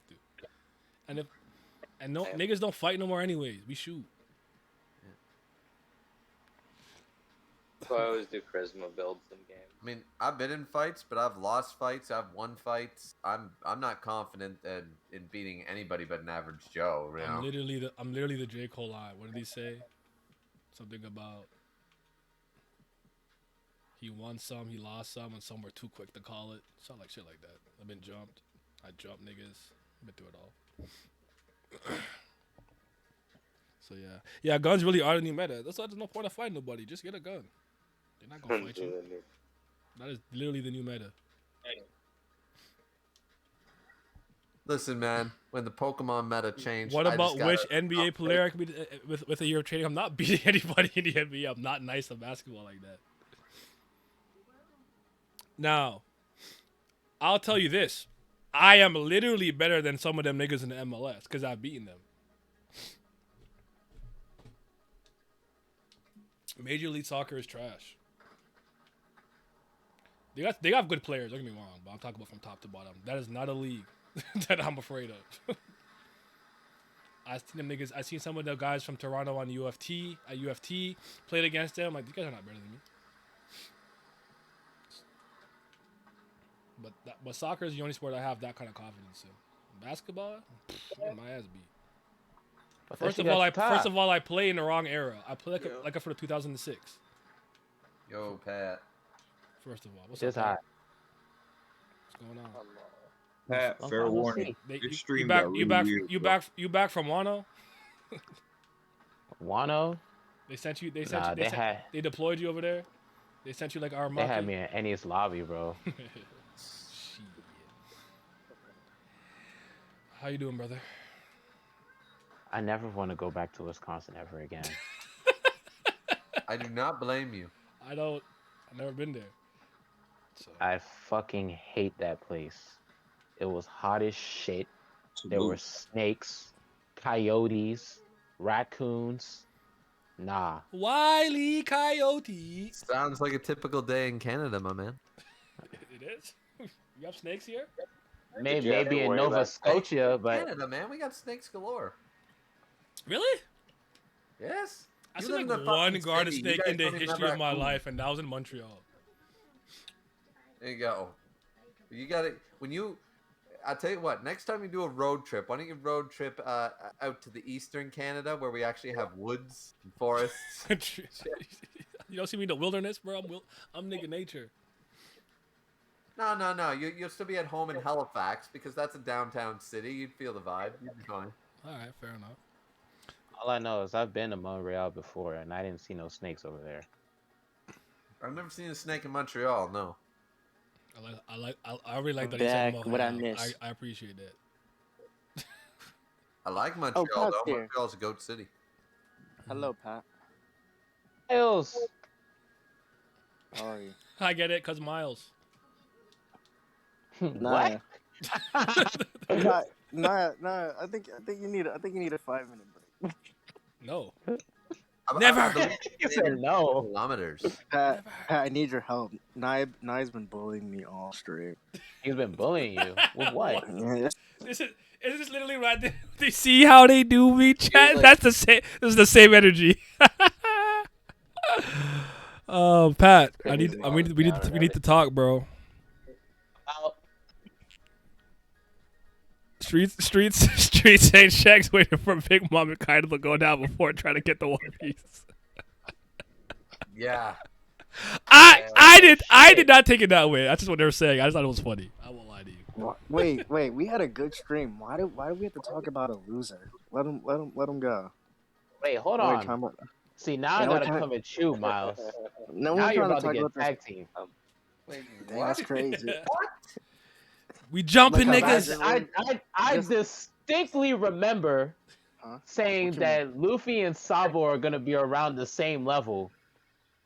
to. And no niggas don't fight no more anyways. We shoot. So I always do charisma builds in games. I mean, I've been in fights, but I've lost fights. I've won fights. I'm not confident in beating anybody but an average Joe. You know? I'm literally the J. Cole eye. What did he say? Something about he won some, he lost some, and some were too quick to call it. Something like shit like that. I've been jumped. I jumped niggas. I've been through it all. So yeah, guns really are the new meta. That's why there's no point of fighting nobody. Just get a gun. They're not gonna fight you. That is literally the new meta. Listen, man, when the Pokemon meta changed, What about which NBA player I could be with a year of training? I'm not beating anybody in the NBA. I'm not nice at basketball like that. Now, I'll tell you this. I am literally better than some of them niggas in the MLS because I've beaten them. Major League Soccer is trash. They got good players, don't get me wrong, but I'm talking about from top to bottom. That is not a league that I'm afraid of. I seen some of the guys from Toronto on UFT played against them. Like, these guys are not better than me. But soccer is the only sport I have that kind of confidence in. Basketball, my ass beat. First of all, I play in the wrong era. I play like for the 2006. Yo, Pat. First of all, what's Just up, Pat? hot. What's going on? Pat, fair warning. This stream got really weird, you back from Wano? Wano? They sent you. They deployed you over there. They sent you like our. They had me in Enni's lobby, bro. How you doing, brother? I never want to go back to Wisconsin ever again. I do not blame you. I've never been there. So. I fucking hate that place. It was hot as shit. There were snakes, coyotes, raccoons. Nah. Wile E. Coyote. Sounds like a typical day in Canada, my man. It is. You have snakes here? Maybe in Nova Scotia, but Canada, man, we got snakes galore. Really? Yes. I seen like one garden snake in the history of my life, and that was in Montreal. There you go. You got it. I'll tell you what. Next time you do a road trip, why don't you road trip out to the eastern Canada where we actually have woods and forests? You don't see me in the wilderness, bro. I'm nigga nature. No. You'll still be at home in Halifax because that's a downtown city. You'd feel the vibe. You'd be fine. All right, fair enough. all I know is I've been to Montreal before, and I didn't see no snakes over there. I've never seen a snake in Montreal. No. I really like that. Back, what I missed. I appreciate that. I like Montreal Pat's though. here. Montreal's a goat city. Hello, Pat. Miles. How are you? I get it, cause Miles. Nah. Nah. I think you need a 5-minute break. No. Never. You said no. Kilometers. Pat, I need your help. Nye's been bullying me all stream. He's been bullying you. With what? This is literally right there. They see how they do me, chat. Like, That's the same. This is the same energy. Pat, we need to talk, bro. Streets ain't checks waiting for Big Mom and Kaido to go down before trying to get the One Piece. Yeah. Oh, I did not take it that way. That's just what they were saying. I just thought it was funny. I won't lie to you. Wait. We had a good stream. Why do we have to talk about a loser? Let him go. Wait, hold on. See, now I gotta come at you, Miles. No now one's you're trying about to to talk get about tag team. That's crazy. What? We jumping Like, niggas. I distinctly remember saying that Luffy and Sabo are gonna be around the same level,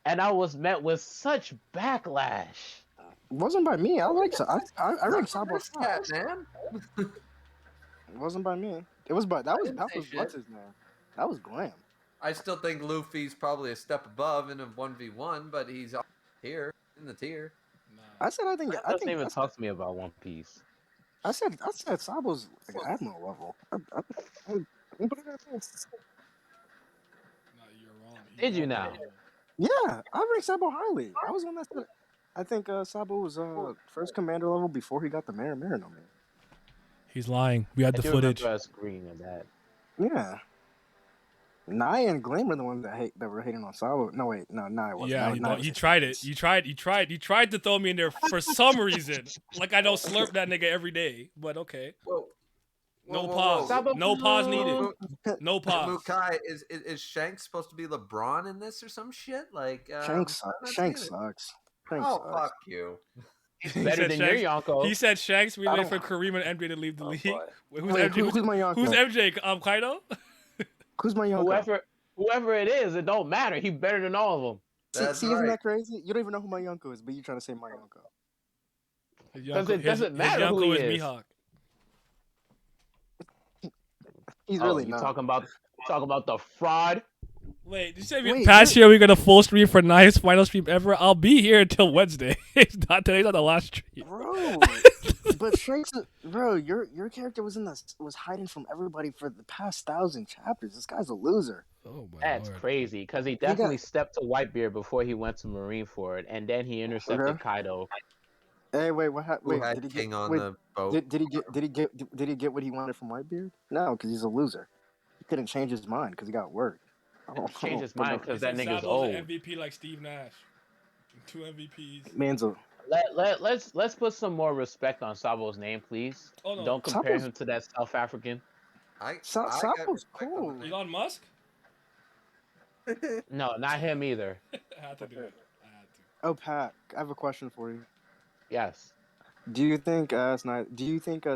and I was met with such backlash. It wasn't by me. I rank Sabo cat, man. It wasn't by me. It was by that was what's his name? That was Glam. I still think Luffy's probably a step above in a 1v1, but he's here in the tier. I think Doesn't even talk to me about One Piece. I said Sabo's like admiral level. Did you now? Yeah, I rank Sabo highly. I was one that said I think Sabo was first commander level before he got the Mara no man. He's lying. We had the footage. Us agreeing with that. Yeah. Nye and Glam are the ones that were hating on Sabo. No, wait, no, Nye wasn't. Yeah, he tried it. He tried to throw me in there for some reason. Like I don't slurp that nigga every day, but okay. No pause. No pause needed. No pause. Mukai, is Shanks supposed to be LeBron in this or some shit? Like Shanks sucks. Fuck you. He's better than your Yonko. He said Shanks. We wait for Kareem and MJ to leave the league. Wait, who's MJ? Who's my Yonko? Who's MJ? Kaido? Who's my Yonko? Whoever it is, it don't matter. He's better than all of them. See, isn't that crazy? You don't even know who my Yonko is, but you're trying to say my Yonko. Because it doesn't matter who he is. Mihawk. He's really you not. talking about the fraud? Wait, did you say past year we got a full stream for Nice final stream ever? I'll be here until Wednesday. Today's not the last stream. Bro, but Shanks, bro, your character was hiding from everybody for the past 1,000 chapters. This guy's a loser. Oh my That's crazy because he definitely stepped to Whitebeard before he went to Marineford, and then he intercepted Kaido. Hey, wait, what happened? Wait, did he get the boat? Did he get what he wanted from Whitebeard? No, because he's a loser. He couldn't change his mind because he got work. Change his mind because that nigga's Sabo's old. an MVP like Steve Nash. 2 MVPs. Manzo. Let's put some more respect on Sabo's name, please. Oh, no. Don't compare him to that South African. Sabo's cool. Elon Musk? No, not him either. I had to do it. Oh, Pat, I have a question for you. Yes. Do you think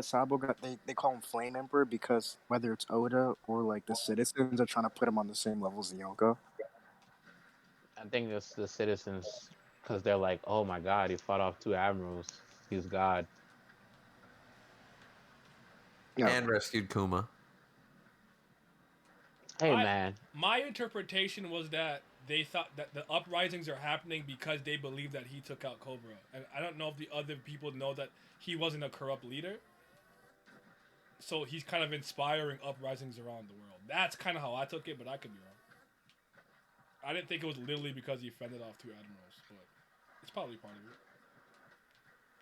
Sabo got they call him Flame Emperor because whether it's Oda or like the citizens are trying to put him on the same level as Yonko? I think it's the citizens because they're like, oh my god, he fought off 2 admirals. He's God. And rescued Kuma. Hey man. My interpretation was that they thought that the uprisings are happening because they believe that he took out Cobra. And I don't know if the other people know that he wasn't a corrupt leader. So he's kind of inspiring uprisings around the world. That's kind of how I took it, but I could be wrong. I didn't think it was literally because he fended off 2 admirals, but it's probably part of it.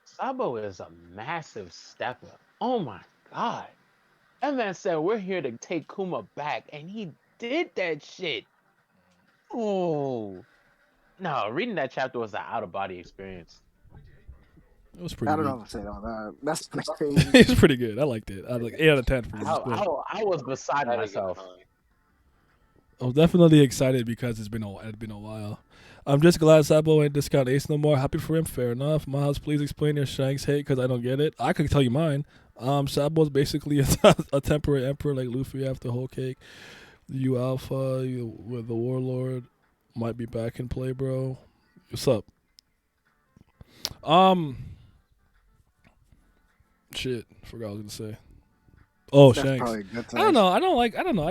Sabo is a massive stepper. Oh my god. That man said we're here to take Kuma back, and he did that shit. Oh. No, reading that chapter was an out-of-body experience. It was pretty good. I don't know if I say all that. That's crazy. It's pretty good. I liked it. I like 8 out of 10 for me. I was beside myself. I was definitely excited because it's been a while. I'm just glad Sabo ain't discount Ace no more. Happy for him. Fair enough. Miles, please explain your Shanks hate because I don't get it. I could tell you mine. Sabo's basically a temporary emperor like Luffy after Whole Cake. You Alpha with the Warlord might be back in play, bro. What's up? Shit, forgot what I was gonna say. Oh, That's Shanks. I don't know. I don't know.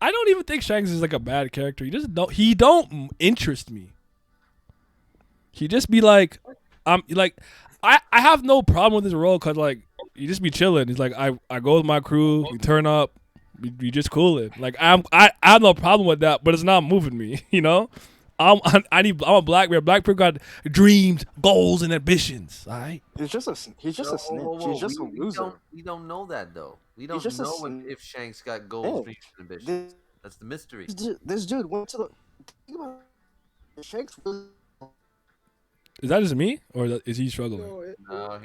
I don't even think Shanks is like a bad character. He don't interest me. He just be like, I have no problem with his role because like you just be chilling. He's like I go with my crew, we turn up, we just cool it. Like I have no problem with that, but it's not moving me, you know? I'm a black man. Black people got dreams, goals, and ambitions. All right. He's just a snitch. He's just a loser. We don't know that though. We don't just know if Shanks got goals, dreams, and ambitions. That's the mystery. This dude went to the. Think about it. Shanks was. Is that just me, or is he struggling? No,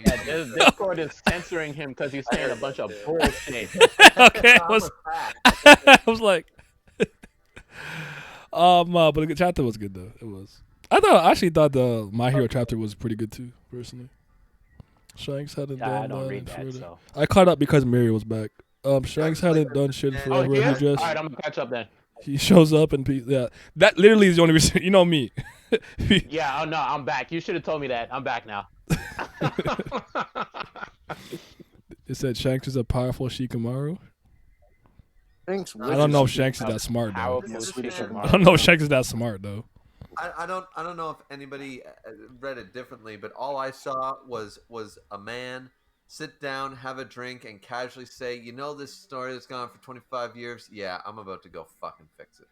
Discord is censoring him because he's saying a bunch of bullshit. Okay, I was like, but the chapter was good though. It was. I actually thought the My Hero chapter was pretty good too, personally. Shanks hadn't done I don't read that, so. I caught up because Mary was back. Shanks hadn't done shit in forever. Yeah? He just. All right, I'm gonna catch up then. He shows up and that literally is the only reason. You know me. Yeah, oh no, I'm back. You should have told me that. I'm back now. It said Shanks is a powerful Shikamaru. Shanks I don't know if Shanks is that smart though. Powerful I don't know if Shanks is that smart though. I don't know if anybody read it differently, but all I saw was a man sit down, have a drink, and casually say, "You know this story that's gone on for 25 years? Yeah, I'm about to go fucking fix it."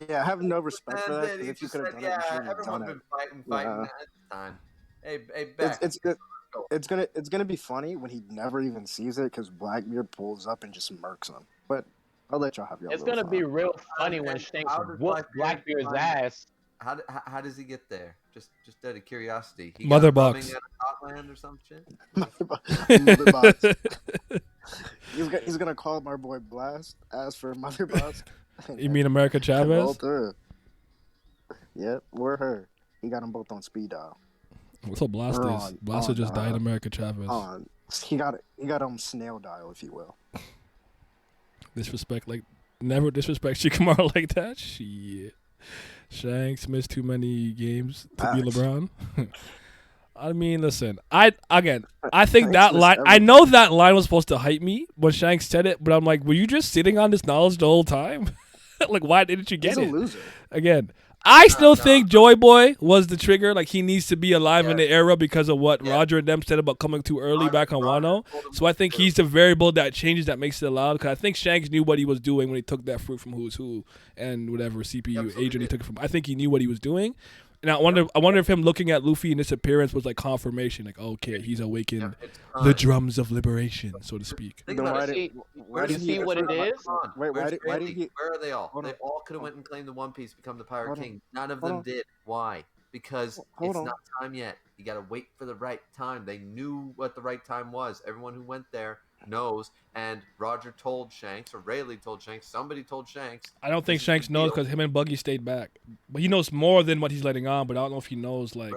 Yeah, I have no respect for And that. then 'Cause he if you just could have said, done it, you "Yeah, shouldn't have everyone's done been it. fighting Yeah. at the time." Hey, Beck. It's gonna be funny when he never even sees it because Blackbeard pulls up and just murks him. But I'll let y'all have your. It's gonna be real funny when Shanks whoops Blackbeard's ass. How does he get there? Just out of curiosity. He Mother got box. coming out of Scotland or some shit? Mother box. He's gonna call my boy Blast, ask for Mother box. You mean America and roll Chavez? through. Yep, we're her. He got them both on speed dial. What's up, Blasters? Blaster just died. America Chavez. He got snail dial, if you will. Disrespect, like never disrespect Shikamaru like that. Shit. Shanks missed too many games to be LeBron. I mean, listen. I think that line. I know that line was supposed to hype me when Shanks said it, but I'm like, were you just sitting on this knowledge the whole time? Like, why didn't you get He's it? a loser. Again, I still think Joy Boy was the trigger. Like, he needs to be alive in the era because of what Roger and them said about coming too early back on Wano. So I think he's the variable that changes, that makes it allowed. Because I think Shanks knew what he was doing when he took that fruit from Who's Who and whatever CPU agent he took it from. I think he knew what he was doing. And I wonder if him looking at Luffy in this appearance was like confirmation, like, okay, he's awakened the drums of liberation, so to speak. Think about it. Where do you see what it is? Wait, why did he? Where are they all? They all could have went and claimed the One Piece, become the Pirate King. None of them did. Why? Because it's not time yet. You got to wait for the right time. They knew what the right time was. Everyone who went there knows. And Roger told Shanks, or Rayleigh told Shanks, somebody told Shanks. I don't think Shanks knows because him and Buggy stayed back. But he knows more than what he's letting on, but I don't know if he knows, like,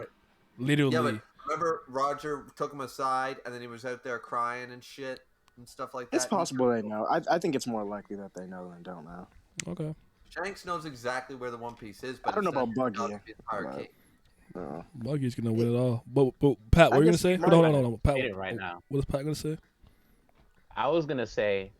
literally. Yeah, but remember Roger took him aside, and then he was out there crying and shit and stuff like that. It's possible they know. I think it's more likely that they know than don't know. Okay. Shanks knows exactly where the One Piece is, but I don't know about Buggy. Buggy's gonna win it all. But Pat, what are you gonna say? Hold on. Pat, Get it right now. What is Pat gonna say? I was gonna say,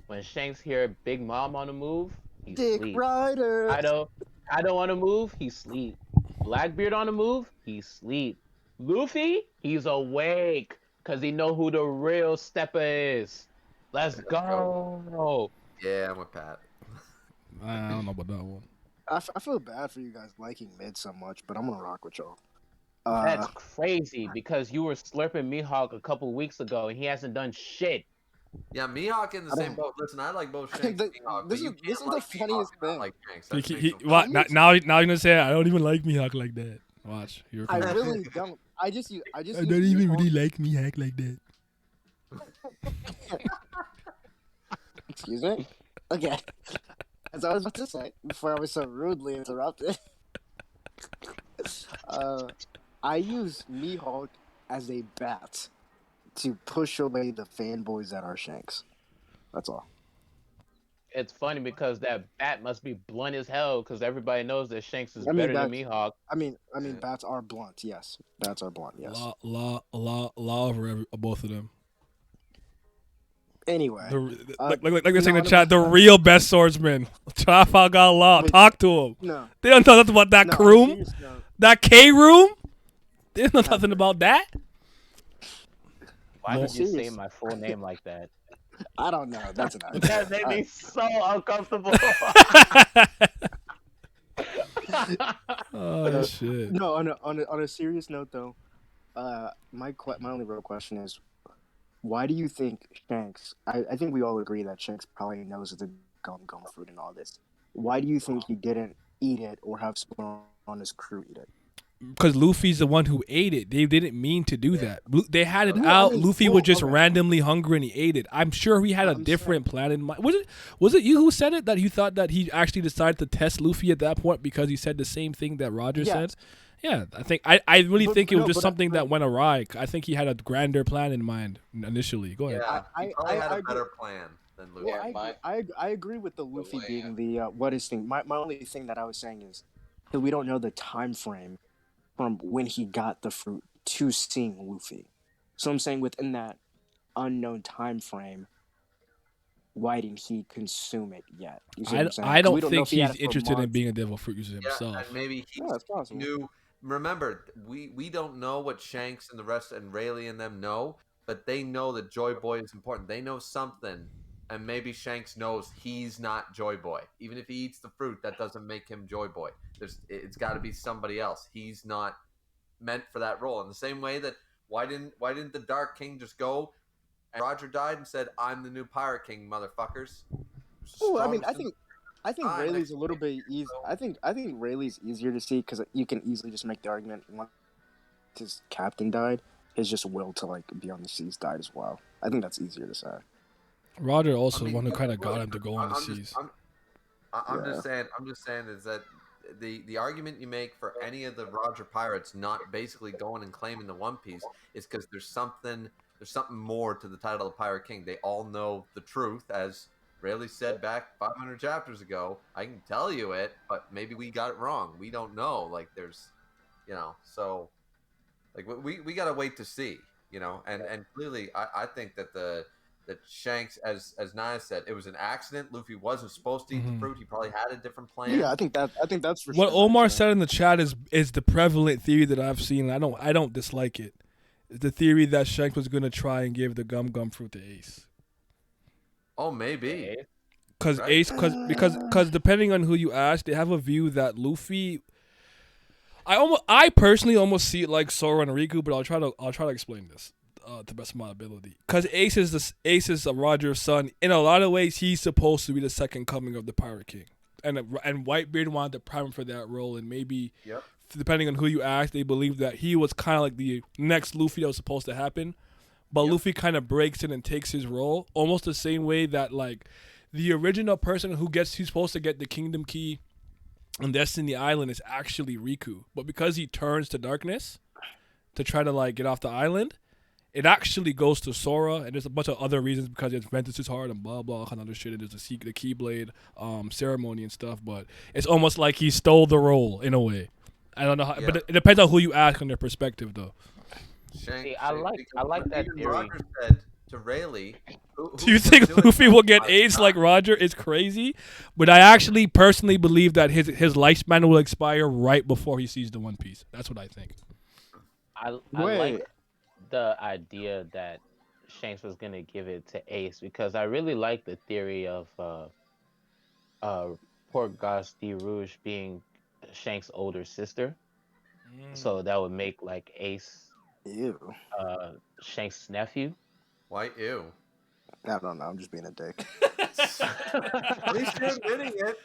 when Shanks hear Big Mom on the move, he Dick sleep. Rider. I don't on the move, he sleep. Blackbeard on the move, he sleep. Luffy, he's awake, cause he know who the real stepper is. Let's go. Yeah, I'm with Pat. I don't know about that one. I feel bad for you guys liking Mid so much, but I'm gonna rock with y'all. That's crazy because you were slurping Mihawk a couple weeks ago and he hasn't done shit. Yeah, Mihawk in the same boat. Listen, I like both Shanks and Mihawk, this but you is can't the like funniest Mihawk and not thing. like Shanks. What? Now you're gonna say I don't even like Mihawk like that. Watch. You're I really don't. I don't even really like Mihawk like that. Excuse me? Okay. As I was about to say, before I was so rudely interrupted, I use Mihawk as a bat to push away the fanboys that are Shanks. That's all. It's funny because that bat must be blunt as hell because everybody knows that Shanks is better than Mihawk. I mean, bats are blunt. Yes, bats are blunt. Yes. Law over both of them. Anyway, like they're saying in the chat, the real best swordsman. Trafalgar Law. Talk to him. No. They don't know nothing about that room. That K room. They don't know nothing about that. Why did you say my full name like that? I don't know. That's enough. That made me so uncomfortable. Oh shit. No, on a serious note though, my only real question is, why do you think Shanks? I think we all agree that Shanks probably knows the gum fruit and all this. Why do you think he didn't eat it or have someone on his crew eat it? Because Luffy's the one who ate it. They didn't mean to do that. They had it out. Luffy was just randomly hungry and he ate it. I'm sure he had a different plan in mind. Was it you who said it, that you thought that he actually decided to test Luffy at that point because he said the same thing that Roger said? Yeah, I really think it was just something that went awry. I think he had a grander plan in mind initially. Go ahead. Yeah, he probably had a better plan than Luffy. Well, I agree with the Luffy being the what is thing. My only thing that I was saying is that we don't know the time frame from when he got the fruit to seeing Luffy. So I'm saying within that unknown time frame, why didn't he consume it yet? You see what I'm saying? I 'Cause we don't know think if he had he's it for interested in months. being a devil fruit user Yeah, himself. and maybe he Yeah, it's possible. knew. Remember, we don't know what Shanks and the rest and Rayleigh and them know, but they know that Joy Boy is important. They know something, and maybe Shanks knows he's not Joy Boy. Even if he eats the fruit, that doesn't make him Joy Boy. It's got to be somebody else. He's not meant for that role. In the same way that why didn't the Dark King just go and Roger died and said, "I'm the new Pirate King, motherfuckers." Well, I mean, I think Ah, Rayleigh's a little bit easy. I think Rayleigh's easier to see because you can easily just make the argument once his captain died, his just will to like be on the seas died as well. I think that's easier to say. Roger also the one who kind of got him to go on the seas. I'm just saying is that the argument you make for any of the Roger pirates not basically going and claiming the One Piece is because there's something more to the title of Pirate King. They all know the truth, as Rayleigh said back 500 chapters ago. I can tell you it, but maybe we got it wrong. We don't know. Like there's, so like we gotta wait to see, and clearly I think that that Shanks, as Naya said, it was an accident. Luffy wasn't supposed to eat the fruit. He probably had a different plan. Yeah, I think that's for what sure. Omar said in the chat is the prevalent theory that I've seen. I don't dislike it. It's the theory that Shanks was gonna try and give the gum fruit to Ace. Oh, maybe. Because Ace, because depending on who you ask, they have a view that Luffy. I personally almost see it like Sora and Riku, but I'll try to explain this to the best of my ability. Because Ace is a Roger's son. In a lot of ways, he's supposed to be the second coming of the Pirate King, and Whitebeard wanted to prime him for that role, and maybe depending on who you ask, they believe that he was kind of like the next Luffy that was supposed to happen. But Luffy kind of breaks in and takes his role, almost the same way that like the original person who's supposed to get the Kingdom Key on Destiny Island is actually Riku. But because he turns to darkness to try to like get off the island, it actually goes to Sora, and there's a bunch of other reasons because it's Ventus's heart and blah blah kind of other shit. And there's the Keyblade ceremony and stuff. But it's almost like he stole the role in a way. I don't know how, but it depends on who you ask on their perspective, though. See, I like that theory. Roger said to Rayleigh, do you think Luffy will get AIDS like Roger? It's crazy, but I actually personally believe that his lifespan will expire right before he sees the One Piece. That's what I think. I like the idea that Shanks was gonna give it to Ace because I really like the theory of Port-Gas de Rouge being Shanks' older sister. So that would make like Ace Shanks' nephew. Why ew? I don't know. I'm just being a dick. At least you're admitting it.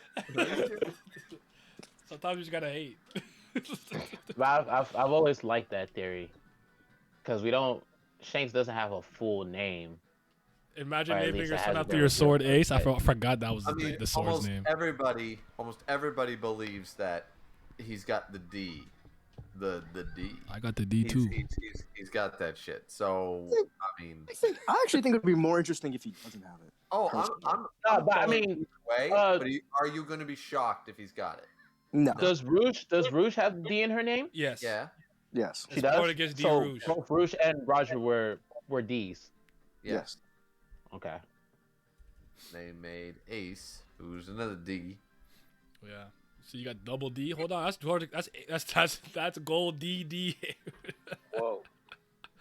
Sometimes you just gotta hate. But I've always liked that theory because Shanks doesn't have a full name. Imagine naming your son after your sword, Ace. I forgot that was the sword's name. Almost everybody believes that he's got the D. The D. I got the D too. He's got that shit. So I actually think it would be more interesting if he doesn't have it. Oh, but I mean, but are you going to be shocked if he's got it? No. Does Rouge have D in her name? Yes. Yeah. Yes. She does. Against D so Rouge. both Rouge and Roger were D's. Yes. Okay. They made Ace, who's another D. Yeah. So you got double D. Hold on, that's gold D. Whoa.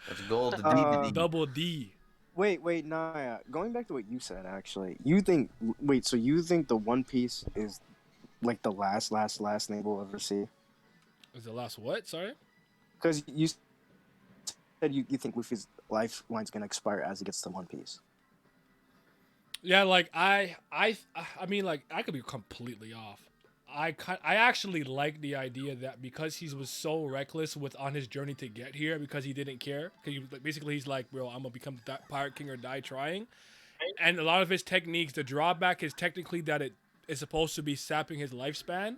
That's gold D. Double D. Wait, Naya. Going back to what you said, actually, you think the One Piece is like the last name we'll ever see? Is the last what? Sorry. Because you said you think Luffy's lifeline's gonna expire as he gets to One Piece. Yeah, like I mean, like I could be completely off. I actually like the idea that because he was so reckless on his journey to get here, because he didn't care. Basically, he's like, bro, I'm gonna become Pirate King or die trying. And a lot of his techniques, the drawback is technically that it is supposed to be sapping his lifespan.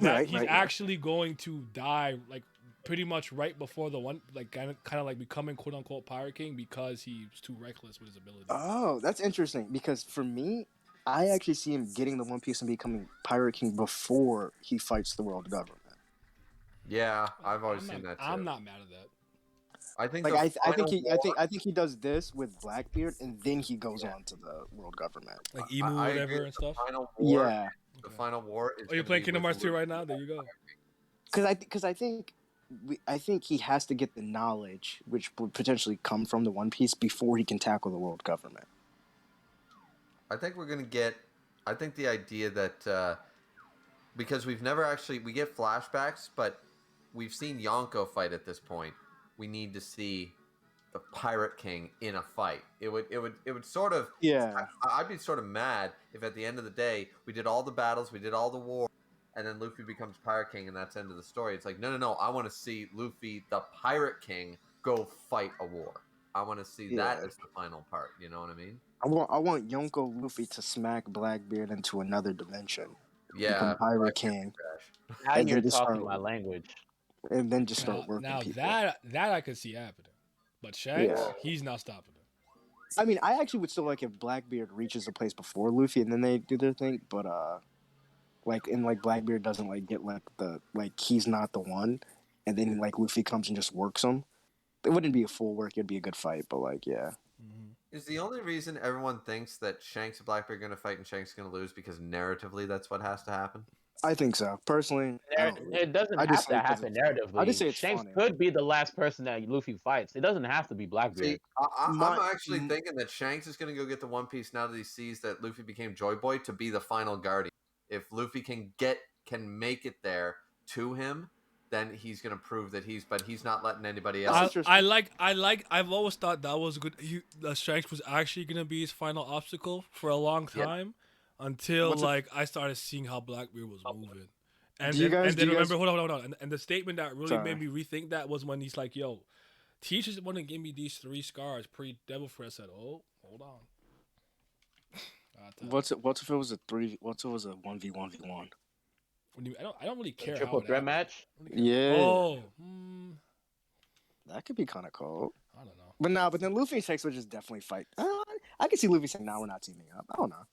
That he's actually going to die like pretty much right before the one, like kind of like becoming quote unquote Pirate King because he was too reckless with his ability. Oh, that's interesting because for me, I actually see him getting the One Piece and becoming Pirate King before he fights the world government. Yeah, I've always seen that too. I'm not mad at that. I think Like I think he war- does this with Blackbeard, and then he goes on to the world government. Like Emu, I whatever, agree and with stuff. The final war. Yeah, The final war. Is Oh, you're gonna playing be Kingdom with Hearts 2 Luffy. right now? There you go. because I think he has to get the knowledge, which would potentially come from the One Piece, before he can tackle the world government. I think we're gonna get. I think the idea that because we get flashbacks, but we've seen Yonko fight at this point. We need to see the Pirate King in a fight. It would sort of. Yeah. I'd be sort of mad if at the end of the day we did all the battles, we did all the war, and then Luffy becomes Pirate King, and that's the end of the story. It's like no. I want to see Luffy, the Pirate King, go fight a war. I want to see that as the final part. You know what I mean? I want Yonko Luffy to smack Blackbeard into another dimension. Yeah, become Pirate King. Now And you're then just talking start- my language. And then just start working Now people. that I could see happening, but Shanks, Yeah. he's not stopping it. I mean, I actually would still like if Blackbeard reaches a place before Luffy and then they do their thing, but Blackbeard doesn't like get he's not the one, and then like Luffy comes and just works him. It wouldn't be a full work; it'd be a good fight, but yeah. Is the only reason everyone thinks that Shanks and Blackbeard are going to fight and Shanks is going to lose because narratively that's what has to happen? I think so. Personally, It doesn't I have just to say 'cause happen it's- narratively. I just say it's Shanks funny. could be the last person that Luffy fights. It doesn't have to be Blackbeard. See, I'm actually thinking that Shanks is going to go get the One Piece now that he sees that Luffy became Joy Boy to be the final guardian. If Luffy can make it there to him, then he's going to prove that he's not letting anybody else. I've always thought that was good. Shanks was actually gonna be his final obstacle for a long time, until I started seeing how Blackbeard was moving. And then remember, hold on. And the statement that really made me rethink that was when he's like, "Yo, Teach just want to give me these 3 scars pre-Devil Fruit." I said, "Oh, hold on." What if it was a 1v1v1? I don't really care. Triple how threat match. Yeah. Oh, that could be kind of cool. I don't know. But then Luffy and Shanks would just definitely fight. I can see Luffy saying, "No, we're not teaming up." I don't know.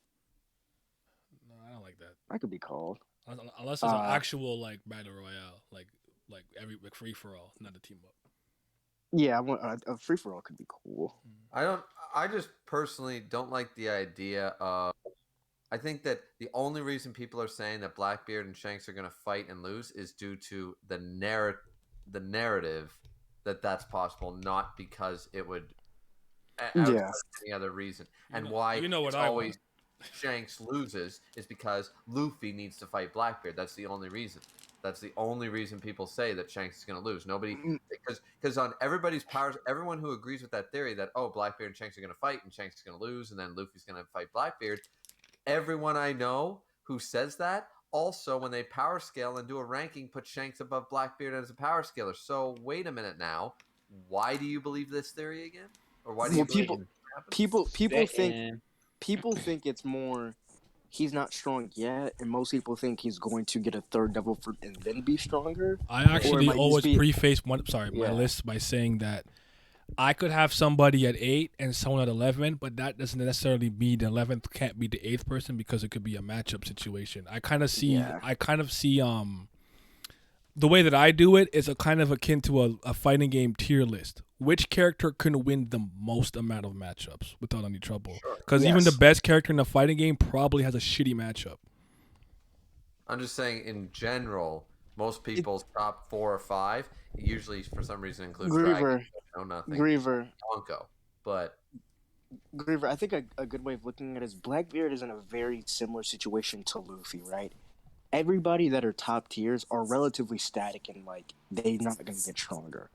No, I don't like that. That could be cool. Unless it's an actual battle royale, like free for all, not a team up. Yeah, I want a free for all could be cool. I just personally don't like the idea of. I think that the only reason people are saying that Blackbeard and Shanks are going to fight and lose is due to the narrative that that's possible, not because it would. Any other reason, and why it's always Shanks loses is because Luffy needs to fight Blackbeard. That's the only reason. That's the only reason people say that Shanks is going to lose. Nobody, because on everybody's powers, everyone who agrees with that theory that Blackbeard and Shanks are going to fight and Shanks is going to lose and then Luffy's going to fight Blackbeard. Everyone I know who says that also, when they power scale and do a ranking, put Shanks above Blackbeard as a power scaler. So wait a minute now, why do you believe this theory again? Or why do you believe people think it's more he's not strong yet, and most people think he's going to get a 3rd Devil Fruit and then be stronger. I actually always preface my list by saying that I could have somebody at 8 and someone at 11, but that doesn't necessarily mean the 11th can't be the 8th person because it could be a matchup situation. I kind of see the way that I do it is a kind of akin to a fighting game tier list. Which character can win the most amount of matchups without any trouble? Because even the best character in a fighting game probably has a shitty matchup. I'm just saying, in general, most people's top 4 or 5 usually, for some reason, include Griever, Griever, Yonko. But Griever, I think a good way of looking at it is Blackbeard is in a very similar situation to Luffy, right? Everybody that are top tiers are relatively static and they're not going to get stronger.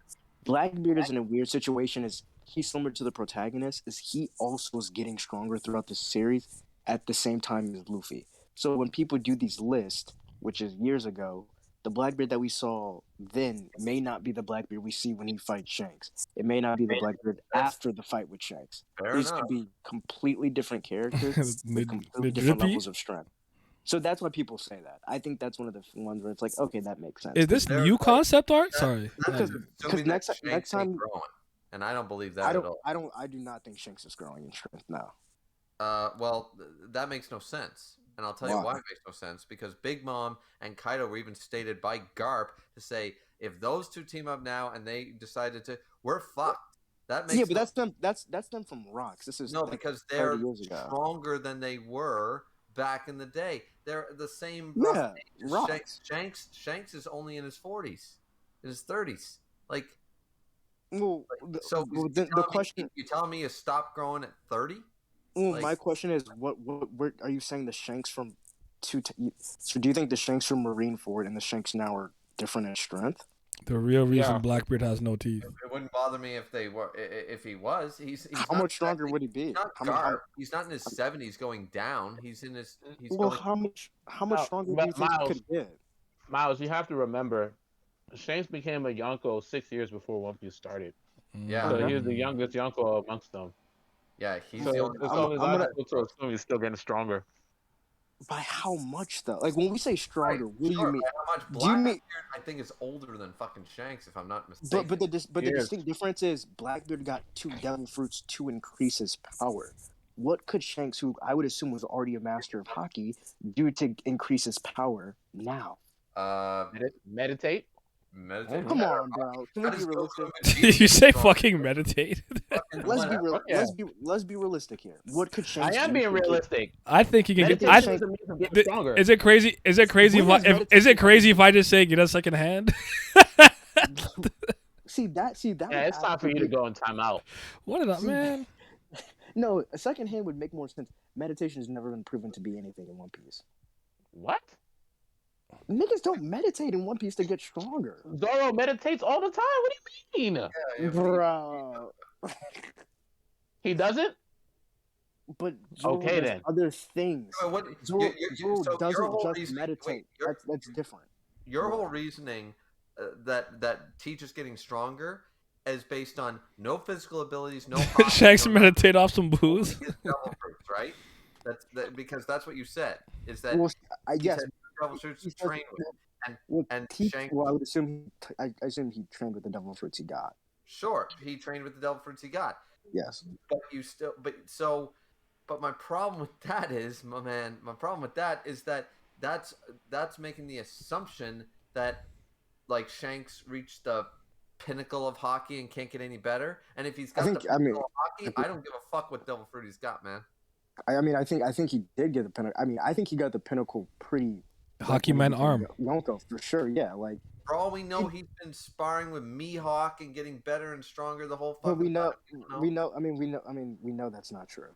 Blackbeard is in a weird situation as he's similar to the protagonist, as he also is getting stronger throughout the series at the same time as Luffy. So when people do these lists, which is years ago, the Blackbeard that we saw then may not be the Blackbeard we see when he fights Shanks. It may not be the Blackbeard after the fight with Shanks. These could be completely different characters with completely different levels of strength. So that's why people say that. I think that's one of the ones where it's like, okay, that makes sense. Is this new concept art? Sorry. Because next Shanks time ain't growing, and I don't believe that at all. I do not think Shanks is growing in strength now. Well, that makes no sense. And I'll tell you why it makes no sense. Because Big Mom and Kaido were even stated by Garp to say, if those two team up now and they decided to, we're fucked. That makes but that's them from Rocks. This is because they're stronger than they were back in the day. They're the same. Yeah, Rocks. Shanks is only in his 40s, in his 30s. Like, well, the question you telling me is stop growing at 30? Well, my question is, what are you saying? The Shanks from so do you think the Shanks from Marineford and the Shanks now are different in strength? The real reason Blackbeard has no teeth. It wouldn't bother me if they were. If he was, he's how much stronger would he be? He's not Garp. He's not in his 70s going down. He's in his. How much stronger do you think he could get? Miles, you have to remember, Shanks became a Yonko 6 years before One Piece started. Yeah, so he was the youngest Yonko amongst them. Yeah, he's so the only. It's only logical to assume he's still getting stronger. By how much though? Like when we say stronger, what do you mean? How much? Blackbeard, I think, is older than fucking Shanks, if I'm not mistaken. But the distinct difference is Blackbeard got 2 devil fruits to increase his power. What could Shanks, who I would assume was already a master of hockey, do to increase his power now? Meditate. Meditate. Come on, bro. Can we be realistic? Did you say fucking meditate? Let's be realistic here. What could Shanks? I am being realistic. I think he can get. Stronger. Is it crazy? Is it crazy if I just say get a second hand? See that. Yeah, it's time for you to go in timeout. What is up, man? No, a second hand would make more sense. Meditation has never been proven to be anything in One Piece. What? Niggas don't meditate in One Piece to get stronger. Zoro meditates all the time. What do you mean? Bro. He doesn't? But Zoro does then. other things. Zoro doesn't just meditate. That's different. Your whole reasoning that Teach is getting stronger is based on no physical abilities, no Shanks meditate off some booze. Devil fruits, right? Because that's what you said. Is that yes. Devil fruits to train with, and Shanks. Well, I would assume I assume he trained with the devil fruits he got. Sure, he trained with the devil fruits he got. Yes, but my problem with that is, my problem with that is that's making the assumption that like Shanks reached the pinnacle of hockey and can't get any better. And if he's got the pinnacle of hockey, I don't give a fuck what devil fruit he's got, man. I think he did get the pinnacle. I mean, I think he got the pinnacle pretty. Hockey man arm. Yonko, for sure, yeah. Like for all we know, he's been sparring with Mihawk and getting better and stronger the whole fucking we know. time. We know that's not true.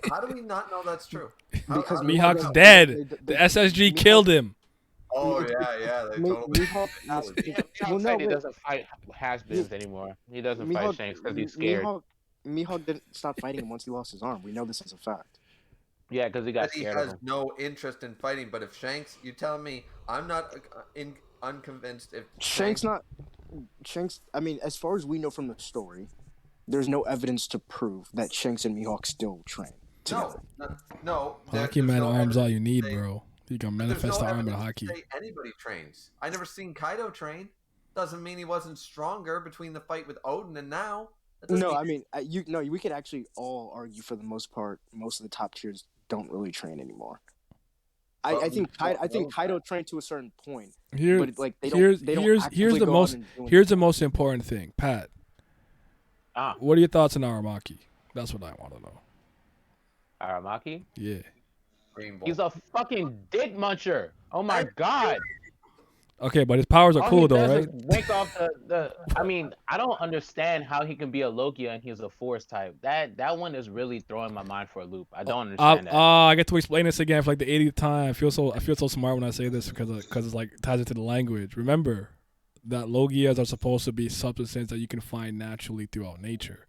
How do we not know that's true? Because Mihawk's dead. The SSG killed him. Oh yeah. They totally. Mihawk he doesn't fight has-beens anymore. He doesn't fight Shanks because he's scared. Mihawk didn't stop fighting him once he lost his arm. We know this is a fact. Yeah, because he got scared. He has no interest in fighting. But if Shanks, you telling me I'm not unconvinced if Shanks. I mean, as far as we know from the story, there's no evidence to prove that Shanks and Mihawk still train together. No. Hockey man arm's all you need, bro. You can manifest the arm in hockey. Anybody trains. I never seen Kaido train. Doesn't mean he wasn't stronger between the fight with Odin and now. No, I mean, we could actually all argue for the most part. Most of the top tiers don't really train anymore. I think Kaido trained to a certain point. But like here's the most important thing, Pat. What are your thoughts on Aramaki? That's what I want to know. Aramaki? Yeah. He's a fucking dick muncher. Oh my god. Okay, but his powers are cool though, right? Wake off I mean, I don't understand how he can be a Logia and he's a Force type. That one is really throwing my mind for a loop. I don't understand that. I get to explain this again for like the 80th time. I feel so smart when I say this because it's like ties into the language. Remember that Logias are supposed to be substances that you can find naturally throughout nature,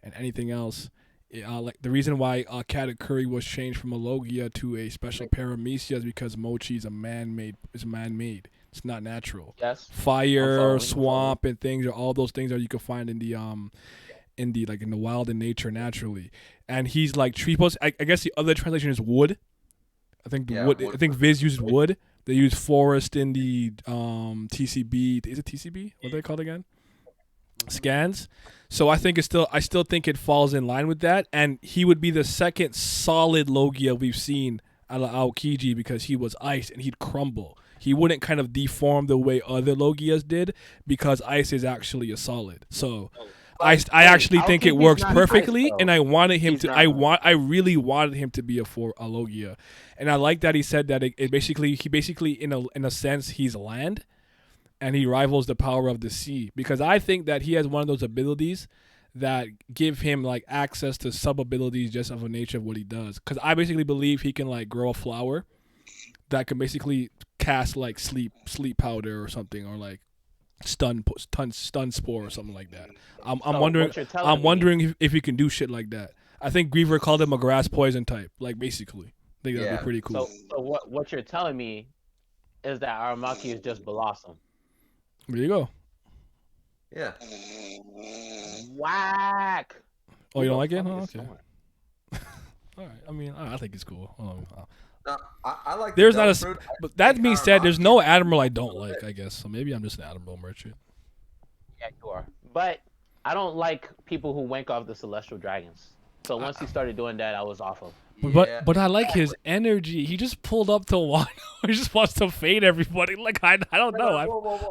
and anything else. Like the reason why Katakuri was changed from a Logia to a special paramecia is because Mochi is man-made. It's not natural. Yes. Fire, swamp, and things are all those things that you can find in the in the wild and nature naturally. And he's like I guess the other translation is wood. I think Yeah, wood. wood. I think Viz used wood. They used forest in the TCB. Is it TCB? What are they called again? Scans. So I still think it falls in line with that, and he would be the second solid Logia we've seen out of Aokiji because he was ice and he'd crumble. He wouldn't kind of deform the way other Logias did because ice is actually a solid. So I actually think it Aokiji's works not perfectly, ice, though. and I wanted him He's to. not I really wanted him to be a Logia, and I like that he said that it basically in a sense he's land, and he rivals the power of the sea because I think that he has one of those abilities that give him like access to sub abilities just of the nature of what he does. Because I basically believe he can like grow a flower that can basically cast like sleep powder or something, or like stun spore or something like that. I'm wondering if he can do shit like that. I think Griever called him a grass poison type, like basically. I think that'd be pretty cool. So what you're telling me is that Aramaki is just Blossom. There you go. Yeah. Whack. Oh, you don't like it? Oh, okay. All right. I mean, I think it's cool. No, I like. There's the not Delph fruit. but that being said, there's no Admiral I don't like, I guess. So maybe I'm just an Admiral merchant. Yeah, you are. But I don't like people who wank off the celestial dragons. So once he started doing that, I was off of. But I like his energy. He just pulled up to Wano. He just wants to fade everybody. Like I don't know.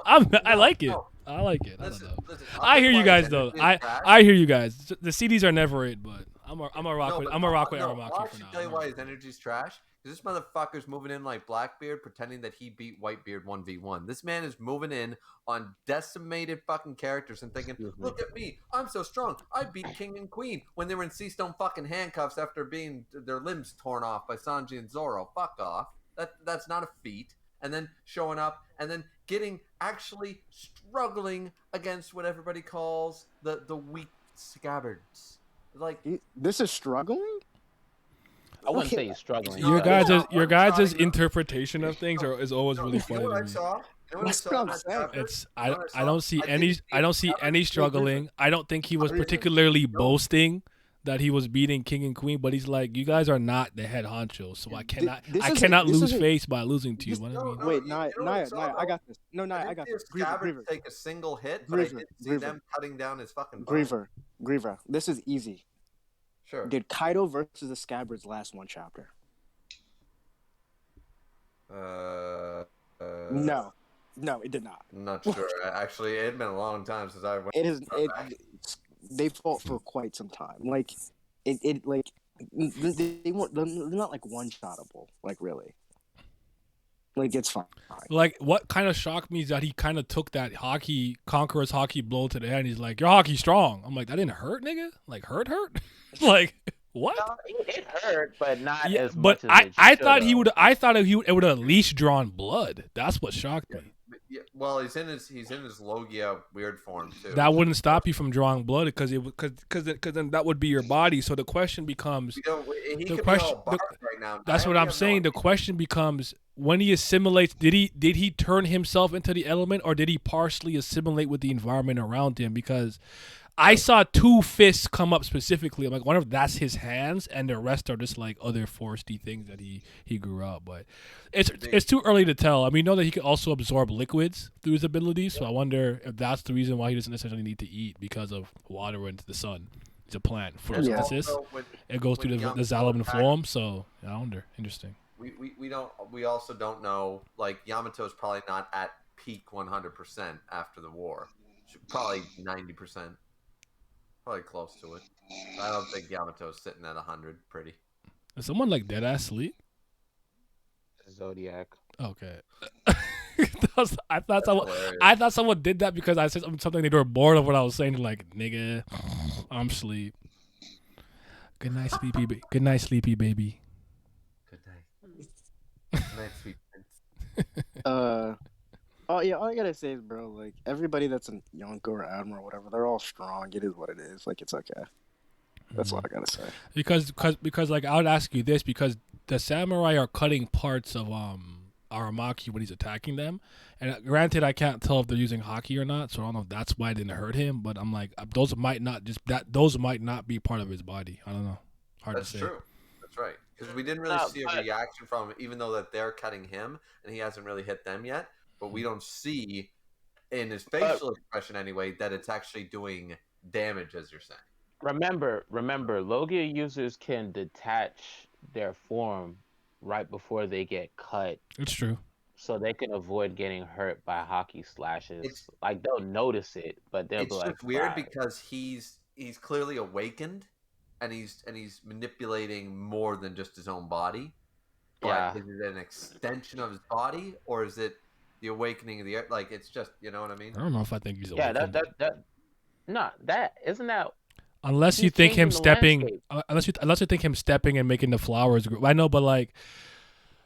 I like it. I like it. I don't know. I hear you guys though. I hear you guys. The CDs are never it, but I'm a rock with Aramaki for now. I'll tell you why his energy's trash. Because this motherfucker's moving in like Blackbeard, pretending that he beat Whitebeard 1v1. This man is moving in on decimated fucking characters and thinking, look at me, I'm so strong. I beat King and Queen when they were in sea stone fucking handcuffs after being their limbs torn off by Sanji and Zoro. Fuck off. That's not a feat. And then showing up and then actually struggling against what everybody calls the weak scabbards. Like this is struggling? I wouldn't say he's struggling. Your guys' interpretation of things is always really funny to me. I don't see any struggling. I don't think he was particularly boasting that he was beating King and Queen, but he's like, you guys are not the head honcho, so I cannot lose face by losing to you. Wait, Naya, I got this. No, Naya, I got this. Griever take a single hit, but I didn't see them cutting down his fucking bone. Griever, this is easy. Sure. Did Kaido versus the Scabbards last one chapter? No, it did not. I'm not sure. Actually, it had been a long time since I went. They fought for quite some time. Like they're not like one-shottable. Like really. Like it's fine. Like what kind of shocked me is that he kind of took that Conqueror's hockey blow to the head. And he's like, "Your hockey's strong." I'm like, "That didn't hurt, nigga. Like hurt." Like what? No, it hurt, but not as much. But I thought he would. I thought it would have at least drawn blood. That's what shocked me. Yeah, well, he's in his Logia weird form too. That wouldn't stop you from drawing blood because then that would be your body. So the question becomes, that's what I'm saying. The question becomes, when he assimilates, did he turn himself into the element, or did he partially assimilate with the environment around him? Because I saw two fists come up specifically. I'm like, wonder if that's his hands, and the rest are just like other foresty things that he grew up. But it's too early to tell. I mean, we know that he can also absorb liquids through his abilities, so I wonder if that's the reason why he doesn't necessarily need to eat because of water and the sun. He's a plant. Photosynthesis. It goes through the xylem phloem, so I wonder. Interesting. We also don't know. Like Yamato's probably not at peak 100% after the war. Probably 90%. Probably close to it. I don't think Yamato's sitting at 100. Pretty. Is someone like dead ass sleep? Zodiac. Okay. I thought someone did that because I said something they were bored of what I was saying. Like, nigga, I'm asleep. Good night, sleepy. Good night, sleepy baby. Good night. Good night, sweet prince. Oh yeah, all I gotta say is, bro, like everybody that's a Yonko or Admiral or whatever, they're all strong. It is what it is. Like it's okay. That's all I gotta say. Because like I would ask you this, because the samurai are cutting parts of Aramaki when he's attacking them, and granted I can't tell if they're using haki or not, so I don't know if that's why it didn't hurt him. But I'm like, those might not be part of his body. I don't know. Hard to say. That's true. That's right. because we didn't really No, see a but- reaction from him, even though that they're cutting him and he hasn't really hit them yet. But we don't see in his facial expression anyway that it's actually doing damage, as you're saying. Remember, Logia users can detach their form right before they get cut, It's true. so they can avoid getting hurt by hockey slashes. It's- Like they'll notice it, but they'll It's be just like, weird "Fuck." because he's clearly awakened, and he's manipulating more than just his own body. But Yeah. is it an extension of his body, or is it the awakening of the like? It's just, you know what I mean? I don't know if I think he's Yeah, awakened. that isn't that. Unless you He's think him changing the stepping, landscape. unless you think him stepping and making the flowers grow. I know, but like,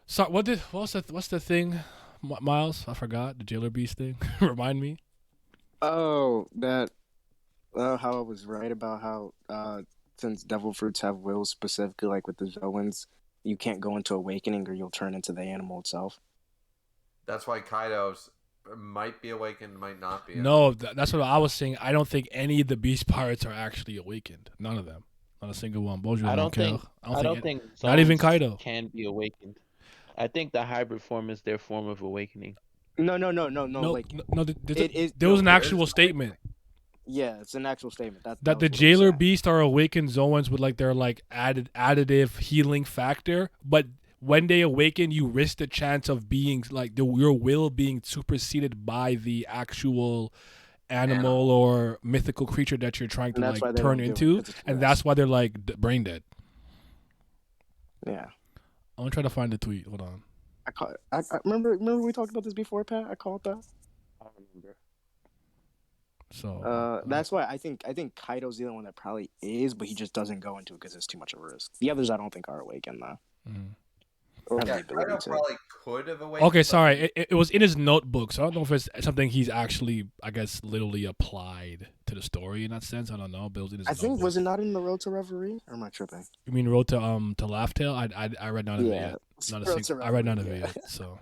so what's the thing, Miles? I forgot the Jailer Beast thing. Remind me. Oh, that. How I was right about how since devil fruits have wills, specifically like with the Zoans, you can't go into awakening or you'll turn into the animal itself. That's why Kaido's might be awakened, might not be. No, that's what I was saying. I don't think any of the Beast Pirates are actually awakened. None of them. Not a single one. Bonjour, I don't Monkel. think. I don't think. Not even Zones Kaido. can be awakened. I think the hybrid form is their form of awakening. No. No, Like there was an actual statement yeah, it's an actual statement. that was the what I'm Jailer saying. Beast are awakened Zoans with like their like additive healing factor, but when they awaken, you risk the chance of being like your will being superseded by the actual animal or mythical creature that you're trying to And that's why like they turn don't do it, into, 'cause it's and risk. that's why they're like brain dead. Yeah. I'm gonna try to find the tweet. Hold on. I remember we talked about this before, Pat. I called that. I remember. So That's why I think Kaido's the only one that probably is, but he just doesn't go into it because it's too much of a risk. The others I don't think are awakened though. Or have Yeah, the ability Kaido to. probably could have awakened. Okay, but sorry. It was in his notebook, so I don't know if it's something he's actually, I guess, literally applied to the story in that sense. I don't know. But it was in his I think notebook. was it not in the Road to Reverie? Or am I tripping? You mean Road to Laugh Tale? I read none of it Yeah, yet. Not a Road to single. I read none of Reverie, it yeah. yet. So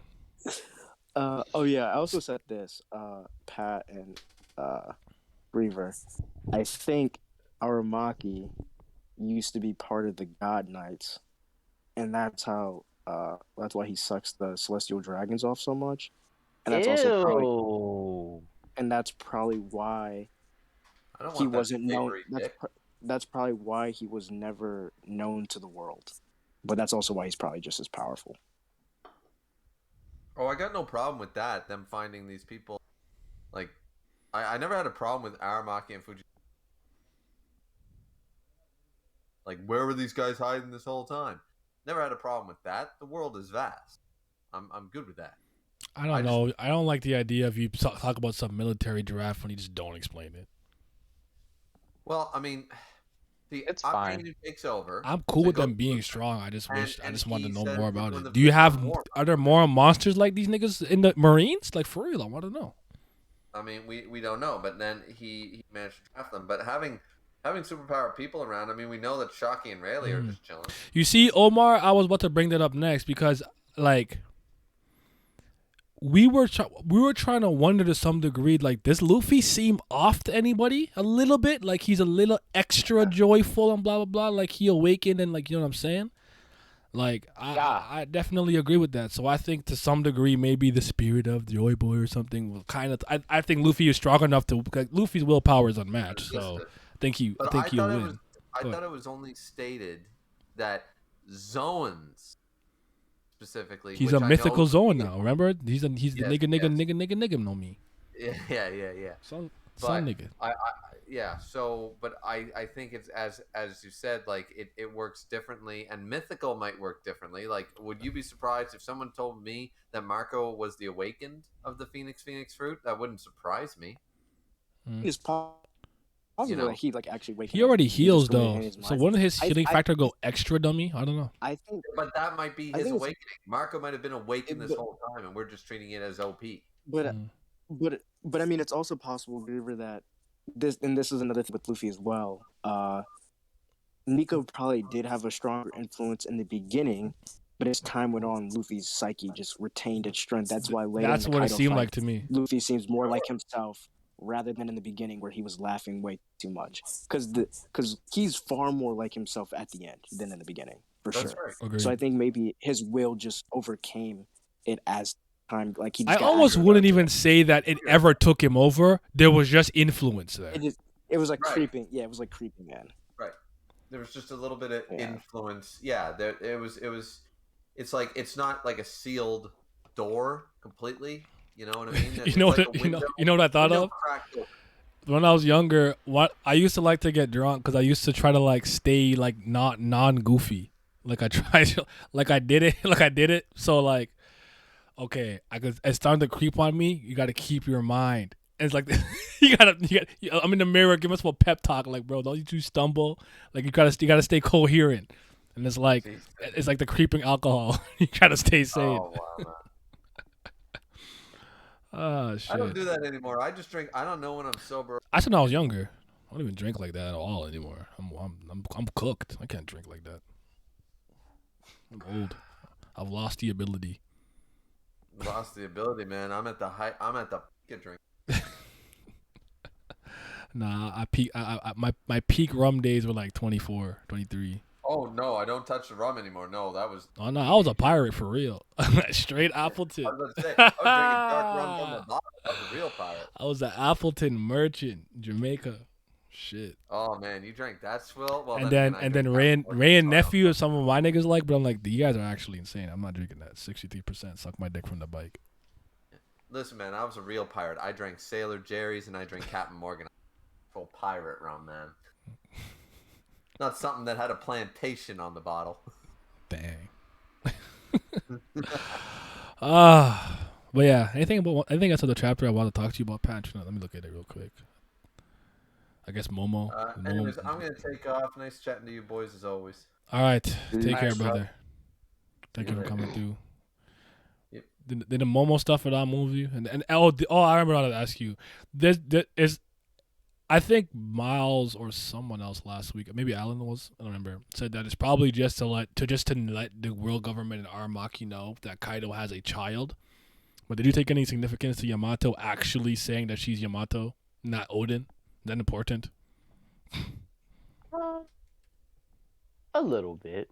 Oh yeah, I also said this, Pat and Reaver. I think Aramaki used to be part of the God Knights, and that's why he sucks the celestial dragons off so much. And that's also probably why I don't he want that wasn't known. papery dick. That's probably why he was never known to the world. But that's also why he's probably just as powerful. Oh, I got no problem with that. Them finding these people, like, I never had a problem with Aramaki and Fuji. Like, where were these guys hiding this whole time? Never had a problem with that. The world is vast. I'm good with that. I don't know. I don't like the idea of you talk about some military draft when you just don't explain it. Well, I mean, It's Octane fine. who takes over. I'm cool to with go them through being it. strong. I just wish. I And just want to he know said more we're about doing the it. Do you have? more. Are there more monsters like these niggas in the Marines? Like for real? I want to know. I mean, we don't know, but then he managed to draft them. But having superpowered people around, I mean, we know that Shocky and Rayleigh are just chilling. You see, Omar, I was about to bring that up next because, like, we were trying to wonder to some degree, like, does Luffy seem off to anybody a little bit? Like, he's a little extra joyful and blah, blah, blah. Like, he awakened and, like, you know what I'm saying? Like, I definitely agree with that. So I think to some degree, maybe the spirit of Joy Boy or something will kind of. I think Luffy is strong enough to. Because Luffy's willpower is unmatched. So I think he'll win. I thought it was only stated that Zoans specifically. He's which a I mythical know- zone now. Remember, he's the Yes, nigga know me. Yeah. Son But nigga. But I think it's as you said, like it works differently, and mythical might work differently. Like, would you be surprised if someone told me that Marco was the awakened of the Phoenix fruit? That wouldn't surprise me. It's possible that he like actually wakes. He already heals though, so wouldn't his healing factor go extra, dummy? I don't know. I think, but that might be his awakening. Marco might have been awakened this whole time, and we're just treating it as OP. But I mean, it's also possible, River, that this is another thing with Luffy as well. Nico probably did have a stronger influence in the beginning, but as time went on, Luffy's psyche just retained its strength. That's why later. That's in the what it Kaido seemed fight, like to me. Luffy seems more like himself rather than in the beginning where he was laughing way too much. Because he's far more like himself at the end than in the beginning, for That's sure. right. Agreed. So I think maybe his will just overcame it as time. Like he I just got almost aggravated. wouldn't even say that it ever took him over. There was just influence there. It was like Right. creeping. Yeah, it was like creeping in. Right. There was just a little bit of Yeah. influence. Yeah. There. It was. It's like it's not like a sealed door completely. You know what I mean? You It's know like what? a window, You know what I thought window of? cracked open. When I was younger, what I used to like to get drunk because I used to try to like stay like not non-goofy. Like I tried, like I did it. So like, okay, it's starting to creep on me. You got to keep your mind. And it's like you gotta. I'm in the mirror, give us a pep talk. Like, bro, don't you stumble. Like you gotta stay coherent. And it's like the creeping alcohol. You gotta stay sane. Oh wow. Man. Oh shit. I don't do that anymore. I just drink. I don't know when I'm sober. I said when I was younger. I don't even drink like that at all anymore. I'm cooked. I can't drink like that. I'm old. I've lost the ability. Lost the ability, man. I'm at the height. I'm at the get drink. Nah, my peak rum days were like 24, 23. Oh no, I don't touch the rum anymore. No, that was. Oh no, I was a pirate for real. Straight Appleton. I was about to say, I was drinking dark rum from the bottle. I was a real pirate. I was an Appleton merchant, Jamaica. Shit. Oh man, you drank that swill? Well, And then Ray and nephew is some of my niggas like, but I'm like, you guys are actually insane. I'm not drinking that. 63% suck my dick from the bike. Listen, man, I was a real pirate. I drank Sailor Jerry's and I drank Captain Morgan. Full pirate rum, man. Not something that had a plantation on the bottle. Dang. But yeah, anything else of the chapter I want to talk to you about, Patch? Let me look at it real quick. I guess Momo. Anyways, I'm gonna take off. Nice chatting to you boys as always. All right, take care, Nice, brother. Thank you for later. coming through. Yep. Did the Momo stuff for that movie? And I remember how to ask you. There is, I think Miles or someone else last week, maybe Alan was, I don't remember, said that it's probably just to let the world government and Aramaki know that Kaido has a child. But did you take any significance to Yamato actually saying that she's Yamato, not Odin? Is that important? A little bit.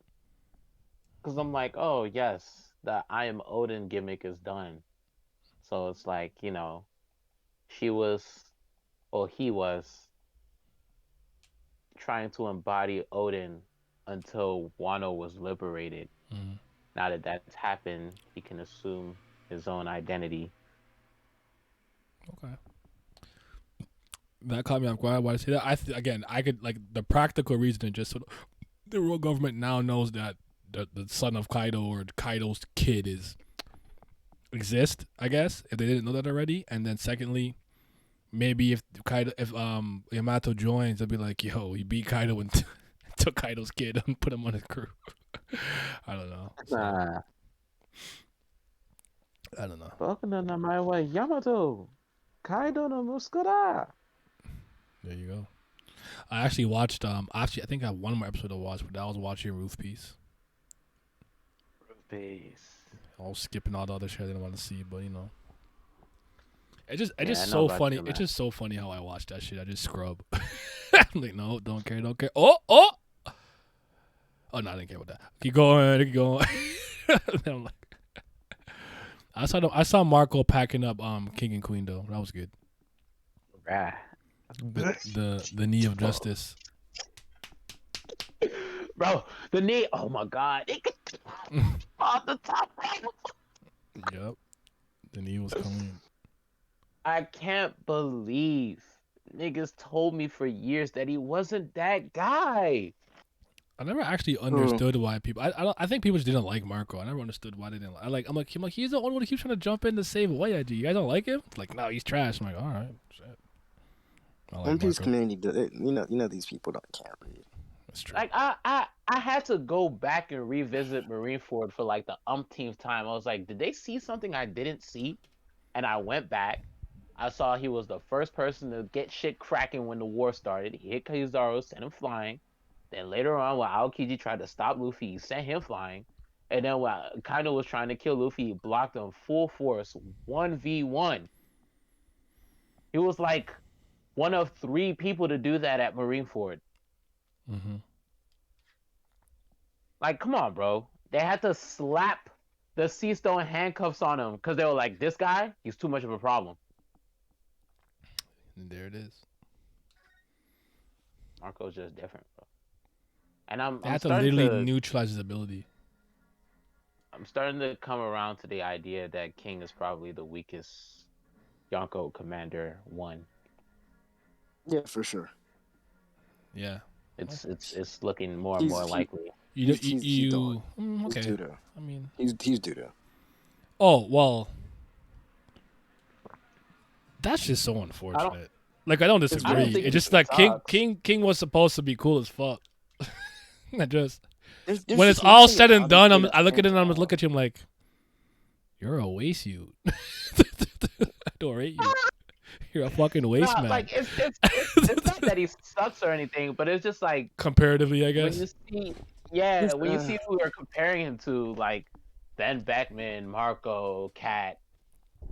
Because I'm like, oh, yes, the I am Odin gimmick is done. So it's like, he was trying to embody Odin until Wano was liberated. Mm-hmm. Now that that's happened, he can assume his own identity. Okay. That caught me off guard. Why I say that? I could like the practical reason, just so the world government now knows that the son of Kaido or Kaido's kid exists. I guess if they didn't know that already, and then secondly, maybe if Yamato joins, they'll be like, "Yo, he beat Kaido and took Kaido's kid and put him on his crew." I don't know. Nah. I don't know. Welcome to Namae Yamato, Kaido no Muskura. There you go. I actually watched. I think I have one more episode to watch, but I was watching Roof Piece. I was skipping all the other shit I didn't want to see, but it's just so funny. It's just so funny how I watch that shit. I just scrub. I'm like, no, don't care. Oh no, I didn't care about that. Keep going. Then I'm like, I saw Marco packing up King and Queen though. That was good. Right. The knee of justice. Bro, the knee. Oh my god. On the top. Yep. The knee was coming. I can't believe niggas told me for years that he wasn't that guy. I never actually understood why people. I think people just didn't like Marco. I never understood why they didn't. I'm like he's the only one who keeps trying to jump in to save Oyaji. You guys don't like him? It's like, no, he's trash. I'm like, all right, shit. One Piece community, you know, these people don't care. That's true. Like I had to go back and revisit Marineford for like the umpteenth time. I was like, did they see something I didn't see? And I went back. I saw he was the first person to get shit cracking when the war started. He hit Kizaru, sent him flying. Then later on, when Aokiji tried to stop Luffy, he sent him flying. And then when Kaido was trying to kill Luffy, he blocked him full force, 1v1. He was like one of 3 people to do that at Marineford. Mm-hmm. Like, come on, bro. They had to slap the Sea Stone handcuffs on him because they were like, this guy, he's too much of a problem. And there it is. Marco's just different, bro. And I'm They had to starting literally to neutralize his ability. I'm starting to come around to the idea that King is probably the weakest Yonko Commander 1. Yeah, for sure. Yeah. It's looking more and more likely. He's Okay. due to. I mean, he's due to. Oh well, that's just so unfortunate. Like I don't disagree. It's just like King was supposed to be cool as fuck. I just when it's all said and done, I look at it and I'm look at you. I'm like, you're a waste, you. I don't rate you. You're a fucking waste man. Like it's not that he sucks or anything, but it's just like comparatively, I guess. When you see who we're comparing him to, like Ben Beckman, Marco, Cat.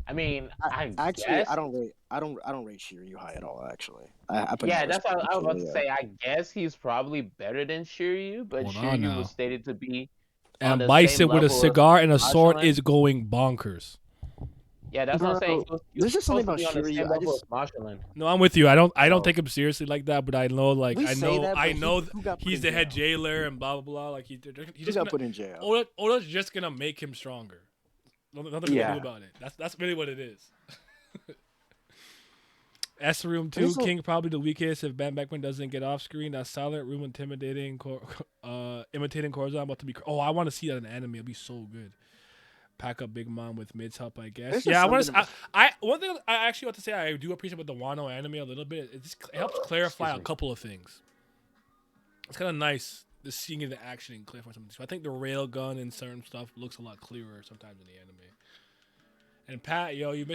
I mean, I don't rate Shiryu high at all. Actually, I that's what I was about to say. I guess he's probably better than Shiryu, but Shiryu was stated to be. And Bison with a cigar and a sword is going bonkers. Yeah, that's what I'm saying. There's just something about Shiryu. No, I'm with you. I don't take him seriously like that, but I know, like I know he's the head jailer and blah blah blah. Like he's just got put in jail. Oda's just gonna make him stronger. Nothing we can do about it. That's really what it is. S room 2, King probably the weakest if Ben Beckman doesn't get off screen. That silent room imitating Corazon about to be. Oh, I want to see that in anime. It'll be so good. Pack up Big Mom with Mid's help, I guess. Yeah, I want to. One thing I actually want to say I do appreciate about the Wano anime a little bit. It helps clarify a couple of things. It's kind of nice just seeing it in action and clarify something. So I think the rail gun and certain stuff looks a lot clearer sometimes in the anime. And Pat, yo, you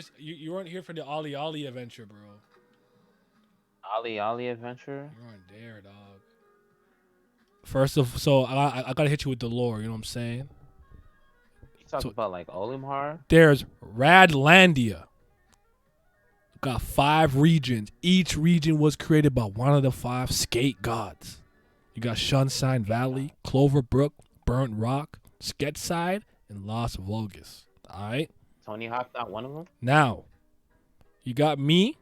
weren't here for the Ali Ali adventure, bro. Ali Ali adventure? You weren't there, dog. So I gotta hit you with the lore. You know what I'm saying? Talk about like Olimar. There's Radlandia. Got 5 regions. Each region was created by one of the 5 skate gods. You got Sunshine Valley, Cloverbrook, Burnt Rock, Sketside, and Las Vegas. All right. Tony Hawk not one of them. Now, you got me.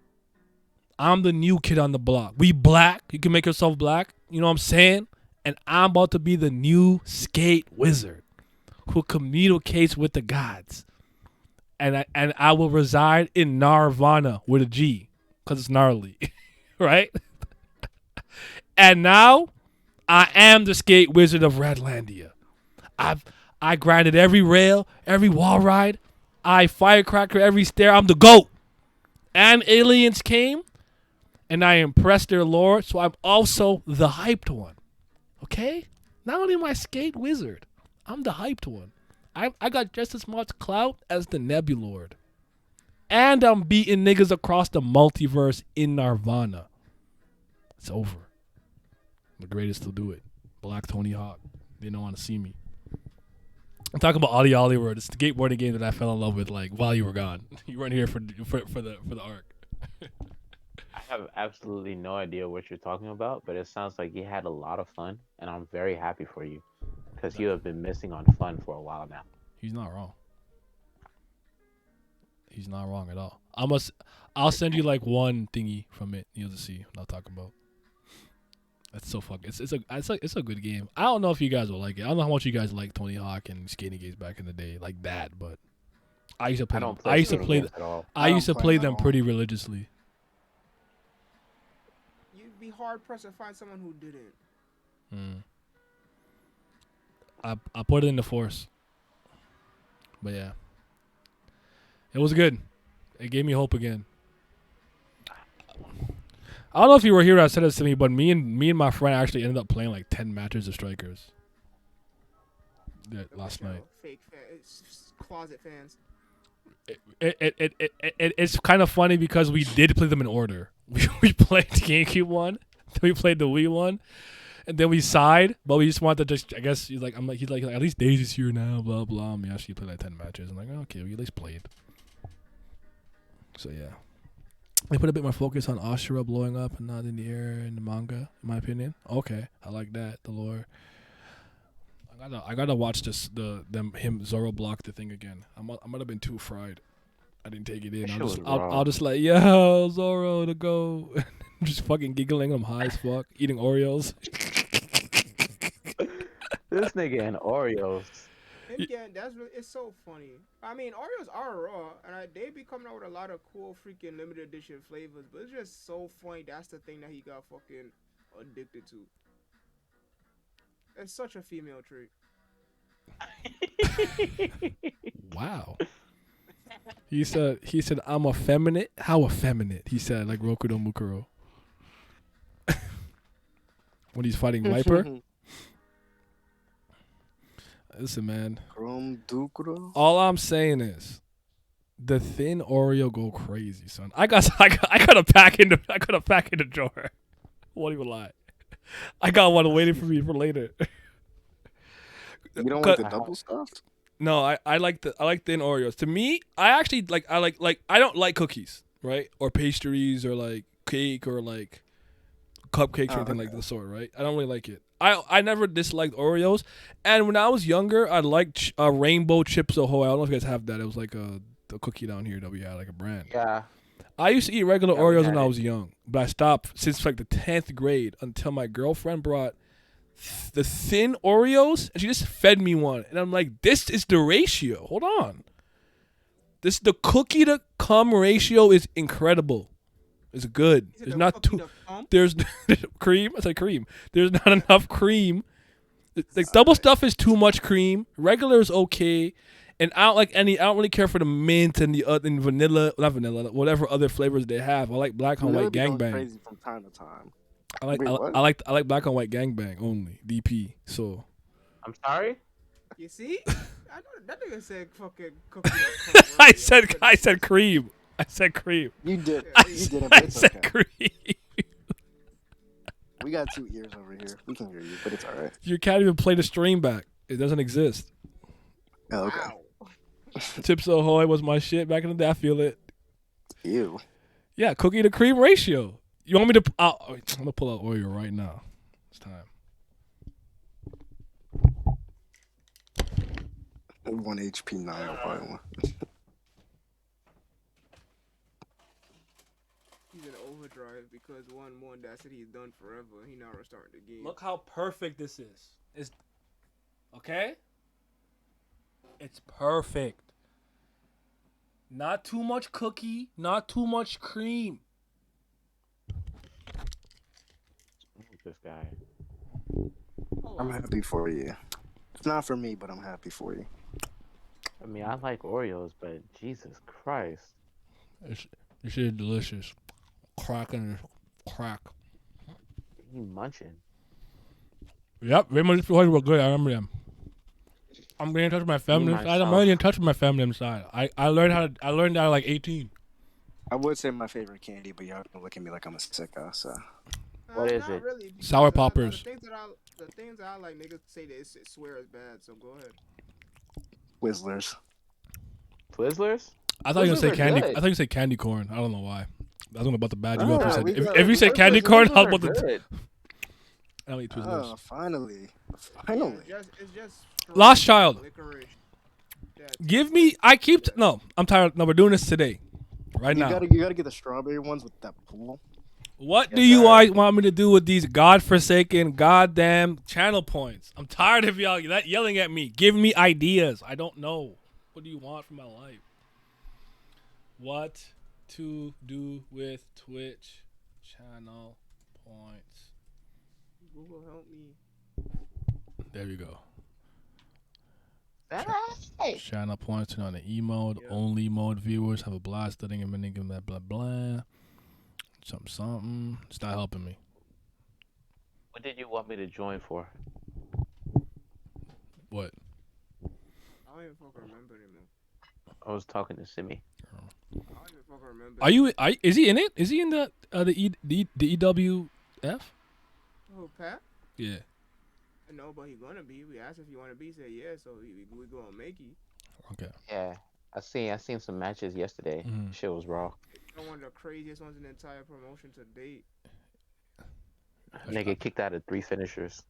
I'm the new kid on the block. We black. You can make yourself black. You know what I'm saying? And I'm about to be the new skate wizard who communicates with the gods. And I will reside in Nirvana with a G because it's gnarly. Right? And now I am the skate wizard of Radlandia. I grinded every rail, every wall ride. I firecracker every stair. I'm the GOAT. And aliens came and I impressed their lord. So I'm also the hyped one. Okay? Not only am I skate wizard, I'm the hyped one. I got just as much clout as the Nebulord. And I'm beating niggas across the multiverse in Nirvana. It's over. The greatest to do it. Black Tony Hawk. They don't want to see me. I'm talking about Ali Ali World. It's the skateboarding game that I fell in love with like while you were gone. You weren't here for the arc. I have absolutely no idea what you're talking about, but it sounds like you had a lot of fun, and I'm very happy for you. Because you have been missing on fun for a while now. He's not wrong. He's not wrong at all. I'll send you like one thingy from it. You'll just see what I'm talking about. That's so fucking. It's a good game. I don't know if you guys will like it. I don't know how much you guys like Tony Hawk and skating games back in the day, like that. But I used to play. I used to play them pretty religiously. You'd be hard pressed to find someone who didn't. I put it in the force. But yeah. It was good. It gave me hope again. I don't know if you were here when I said this to me, but me and my friend actually ended up playing like 10 matches of Strikers. Last night. Fake fans, closet fans. It's kind of funny because we did play them in order. We played the GameCube one, then we played the Wii one. And then we sighed, but we just wanted to just, I guess, he's like, at least Daisy's here now, blah, blah. We actually played like 10 matches. I'm like, okay, we at least played. So, yeah. They put a bit more focus on Ashura blowing up and not in the air in the manga, in my opinion. Okay, I like that, the lore. I gotta watch him Zoro block the thing again. I might have been too fried. I didn't take it in. I'll just like, yo, Zoro to go. Just fucking giggling. I'm high as fuck. Eating Oreos. This nigga and Oreos. Again, it's so funny. I mean, Oreos are raw, and they be coming out with a lot of cool freaking limited edition flavors, but it's just so funny. That's the thing that he got fucking addicted to. It's such a female trait. Wow. He said I'm effeminate. How effeminate? He said like Rokudo Mukuro. When he's fighting Viper. Listen, man. All I'm saying is, the thin Oreo go crazy, son. I got a pack in the drawer. Won't even lie. I got one waiting for me for later. You don't like the double stuffed? No, I like thin Oreos. To me, I don't like cookies, right? Or pastries or like cake or like cupcakes or anything like the sort, right? I don't really like it. I never disliked Oreos, and when I was younger, I liked Rainbow Chips Ahoy. I don't know if you guys have that. It was like the cookie down here that we had, like a brand. Yeah. I used to eat regular Oreos when I was young, but I stopped since like the 10th grade until my girlfriend brought the thin Oreos, and she just fed me one, and I'm like, this is the ratio. Hold on, the cookie to cum ratio is incredible. It's good. There's not too. There's cream. I said cream. There's not enough cream. Like double stuff is too much cream. Regular is okay, and I don't really care for the mint and the and vanilla, not vanilla, whatever other flavors they have. I like black on white gangbang. Crazy from time to time. I like black on white gangbang only. DP. So. I'm sorry. You see, I know that nigga said fucking cookie. I said cream. I said cream. You did. You did it. I said cream. We got 2 ears over here. We can hear you, but it's all right. You can't even play the stream back. It doesn't exist. Oh, okay. Wow. Chips Ahoy was my shit back in the day. I feel it. Ew. Yeah, cookie to cream ratio. You want me to? I'm gonna pull out Oreo right now. It's time. 1 HP 901. He's in overdrive because one that said he's done forever. He now restarting the game. Look how perfect this is. It's okay. It's perfect. Not too much cookie. Not too much cream. This guy. I'm happy for you. It's not for me, but I'm happy for you. I mean, I like Oreos, but Jesus Christ. This shit is delicious. Cracking crack. He munching. Yep, Rainbow Chips Ahoy were good. I remember them. I'm getting in touch with my family inside. I'm already in touch with my family inside. I learned that at like 18. I would say my favorite candy, but y'all gonna look at me like I'm a sicko, so. What is it? Really, Sour Poppers. The things that I like, niggas say that it swear is bad, so go ahead. Twizzlers. Twizzlers? I thought you were gonna say candy. Good. I thought you said candy corn. I don't know why. I was going about the bad you Oh, up. You said. we got- If you said candy corn, I was about to. Good. I don't eat Twizzlers. Oh, finally. It's just Lost Child. licorice. Give me. No, I'm tired. No, we're doing this today, right You now. gotta get the strawberry ones with that pool. What do you guys want me to do with these godforsaken, goddamn channel points? I'm tired of y'all yelling at me. Give me ideas. I don't know. What do you want from my life? What to do with Twitch channel points? Google help me. There we go. Hey. Channel points turn on the E mode. Only mode viewers have a blast studying and many blah blah blah. Something. It's not helping me. What did you want me to join for? What? I don't even fucking remember anymore. I was talking to Simi. I don't even fucking remember. Are you? Is he in it? Is he in the EWF? Oh, Pat? Yeah. No, but he gonna be. We asked if you want to be. He said yeah, so we gonna make you. Okay. Yeah, I seen some matches yesterday. Shit was raw. One of the craziest ones in the entire promotion to date. Nigga kicked out of 3 finishers.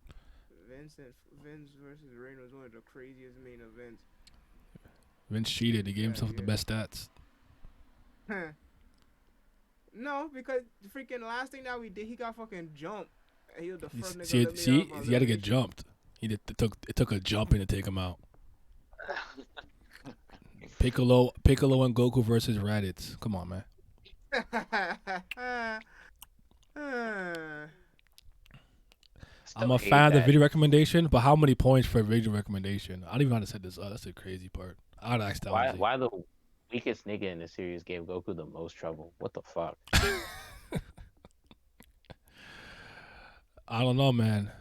Vince versus Reigns was one of the craziest main events. Vince cheated. He gave himself the best stats. No, because the freaking last thing that we did, he got fucking jumped. He was the first nigga. See, he had to get jumped. It took a jumping to take him out. Piccolo and Goku versus Raditz. Come on, man. I'm a fan of the video recommendation, but how many points for a video recommendation? I don't even know how to set this up. That's the crazy part. I'd ask that. Why the weakest nigga in the series gave Goku the most trouble? What the fuck? I don't know, man.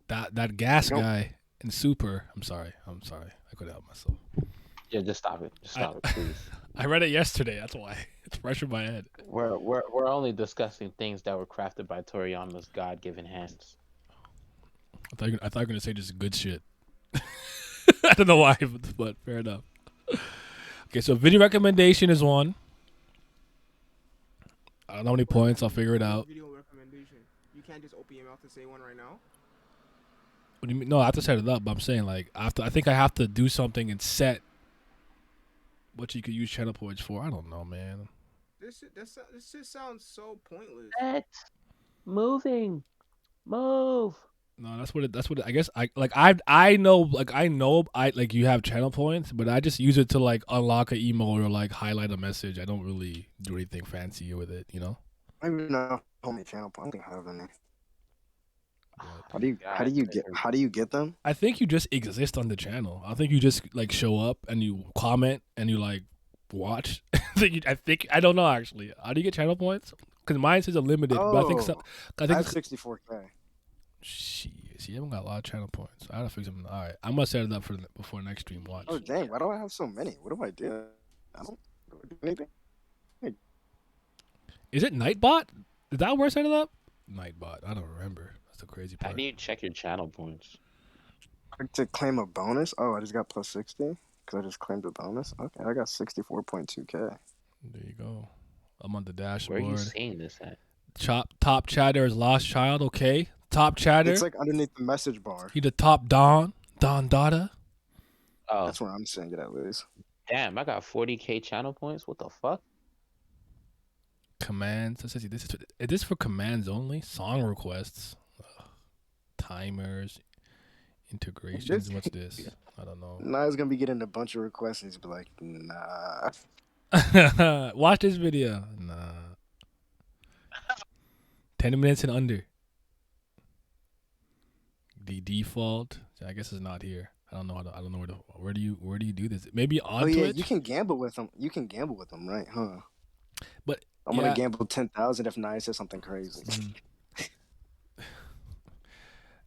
That gas guy in Super. I'm sorry. I couldn't help myself. Yeah, just stop it. Just stop it, please. I read it yesterday. That's why it's fresh in my head. We're only discussing things that were crafted by Toriyama's God-given hands. I thought you were gonna say just good shit. I don't know why, but fair enough. Okay, so video recommendation is one. I don't know how many points. I'll figure it out. Video recommendation. You can't just open your mouth and say one right now. What do you mean? No, I have to set it up. But I'm saying like I think I have to do something and set what you could use channel points for. I don't know, man. This shit sounds so pointless. Move. No, that's what I guess I know you have channel points, but I just use it to like unlock an emote or like highlight a message. I don't really do anything fancy with it, you know. I don't even know how many channel points I have in there. How do you get them? I think you just exist on the channel. I think you just like show up and you comment and you like watch. I don't know actually. How do you get channel points? Because mine says unlimited, but I think I have 64K. Shit, you haven't got a lot of channel points. I gotta fix them. All right, I'm gonna set it up for before next stream watch. Oh dang! Why do I have so many? What do I do? I don't do anything. Hey. Is it Nightbot? Is that where I set it up? Nightbot. I don't remember. That's the crazy part. How do you check your channel points? To claim a bonus? Oh, I just got plus 60 because I just claimed a bonus. Okay, I got 64.2K. There you go. I'm on the dashboard. Where are you seeing this at? Top chatter is Lost Child. Okay. Top chatter. It's like underneath the message bar. He the top Don Dada. Oh, that's where I'm seeing it at least. Damn, I got 40K channel points. What the fuck? Commands. Is this for commands only? Song requests. Timers. Integrations. What's this? I don't know. Nah, he's gonna be getting a bunch of requests and he's be like, nah. Watch this video. Nah. 10 minutes and under. The default, I guess, is not here. I don't know. I don't know where do you do this? Maybe on Twitch. Yeah, you can gamble with them. You can gamble with them, right? Huh? But I'm gonna gamble 10,000 if Nia says something crazy.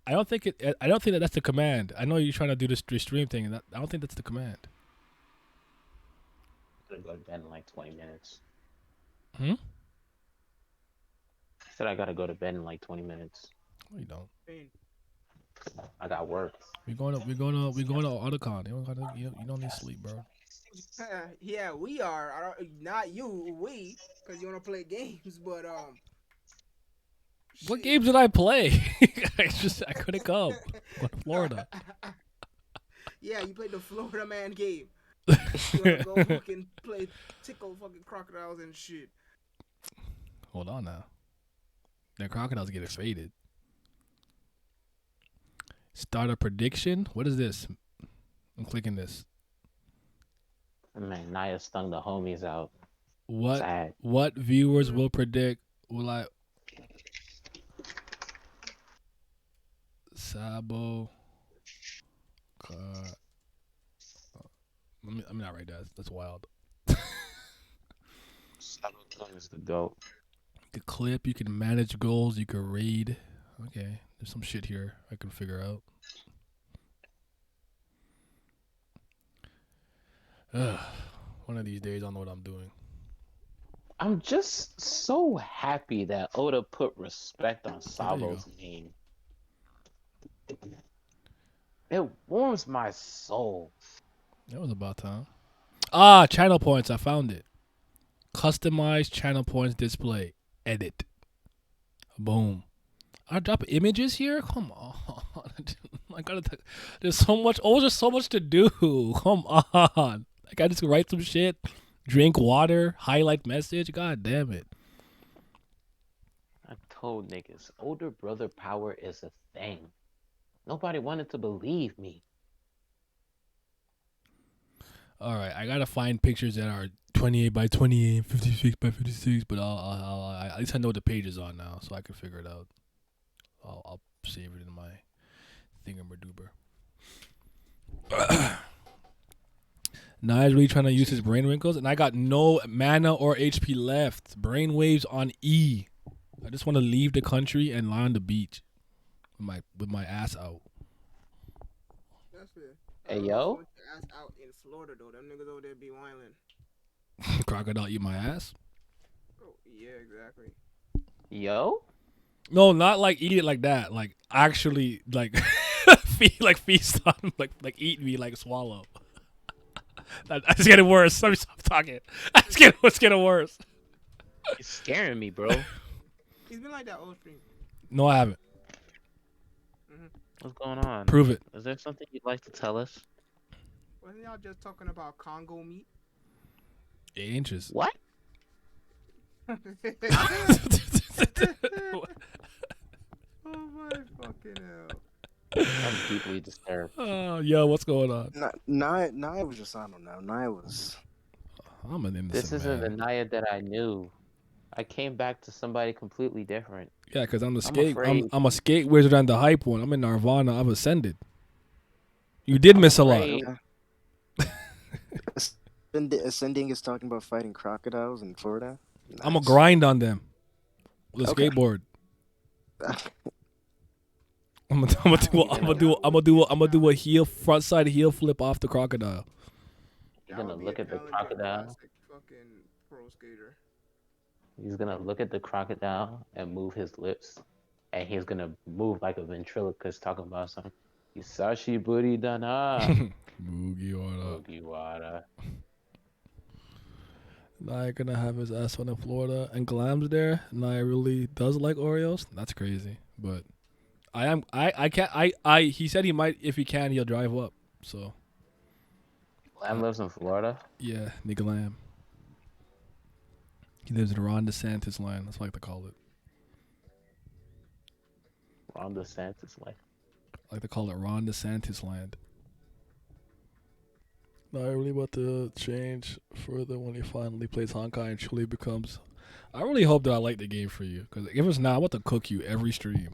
I don't think that that's the command. I know you're trying to do this stream thing, and I don't think that's the command. I'm gonna go to bed in like 20 minutes. I said I gotta go to bed in like 20 minutes. No, you don't. I got work. We're going to Otakon. You don't need sleep, bro. Yeah, we are. Not you, we, because you wanna play games. But what games did I play? I couldn't come. Go to Florida. Yeah, you played the Florida Man game. You wanna go fucking play tickle fucking crocodiles and shit. Hold on now. The crocodiles get faded. Start a prediction. What is this? I'm clicking this. Man, Nia stung the homies out. What viewers will predict? Will I? Sabo. Let me not write that. That's wild. Sabo is the GOAT. The clip, you can manage goals, you can raid. Okay, there's some shit here I can figure out. One of these days I'll know what I'm doing. I'm just so happy that Oda put respect on Sabo's name. It warms my soul. That was about time. Channel points. I found it. Customize channel points display. Edit. Boom. I drop images here? Come on. I gotta. There's so much. Oh, there's so much to do. Come on. I gotta just write some shit, drink water, highlight message. God damn it. I told niggas, older brother power is a thing. Nobody wanted to believe me. All right, I gotta find pictures that are 28 by 28, 56 by 56. But I'll at least I know the page is on now, so I can figure it out. I'll save it in my thingamadoober. Now he's really trying to use his brain wrinkles, and I got no mana or HP left. Brainwaves on E. I just want to leave the country and lie on the beach with my ass out. That's fair. Hey, yo. Your ass out in Florida though. Them niggas over there be whining. Crocodile eat my ass? Oh yeah, exactly. Yo? No, not like eat it like that. Like actually, like feast on, like eat me, like swallow. That's getting worse. Let me stop talking. It's getting worse. You're scaring me, bro. He's been like that all stream. No, I haven't. What's going on? Prove it. Is there something you'd like to tell us? Wasn't y'all just talking about Congo meat? 8 inches. What? Oh my fucking hell. I'm deeply disturbed. Yo, what's going on? Naya was just, I don't know. Naya was. I'm an innocent This isn't man. the Naya that I knew. I came back to somebody completely different. Yeah, because I'm the skate. afraid. I'm a skate wizard and the hype one. I'm in Nirvana. I've ascended. You did miss a lot. Ascending is talking about fighting crocodiles in Florida. I'm a grind on them with a Okay. skateboard. I'm gonna do a heel front side heel flip off the crocodile. You're gonna look at the crocodile. Fucking pro skater. He's gonna look at the crocodile and move his lips, and he's gonna move like a ventriloquist talking about something. Isashi Buri Dana. Boogie water. Boogie water. Naya gonna have his ass on in Florida and Glam's there. Naya really does like Oreos. That's crazy, but I can't. He said he might, if he can, he'll drive up. So Lamb lives in Florida. yeah, nigga Lamb. He lives in Ron DeSantis land. That's what I like to call it. Ron DeSantis land. I like to call it Ron DeSantis land. No, I really want to change further when he finally plays Honkai and truly becomes. I really hope that I like the game for you, because if it's not, I want to cook you every stream.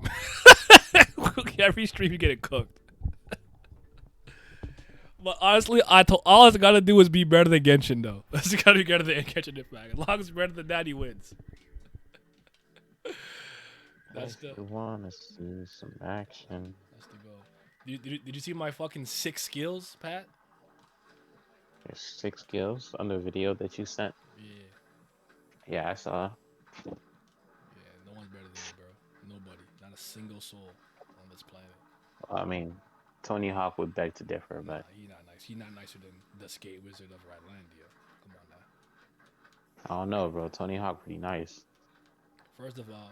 Every stream you get it cooked. But honestly, all I gotta do is be better than Genshin, though. I just gotta be better than Genshin Impact. As long as it's better than that, he wins. That's the. You wanna see some action? That's the goal. Did you see my fucking 6 skills, Pat? There's 6 skills on the video that you sent. Yeah. Yeah, I saw. Yeah, no one's better than me, bro. Nobody. Not a single soul on this planet. I mean, Tony Hawk would beg to differ, Nah, but he's not nice. He's not nicer than the skate wizard of Ratlandia. Come on now. I don't know, bro. Tony Hawk pretty nice. First of all,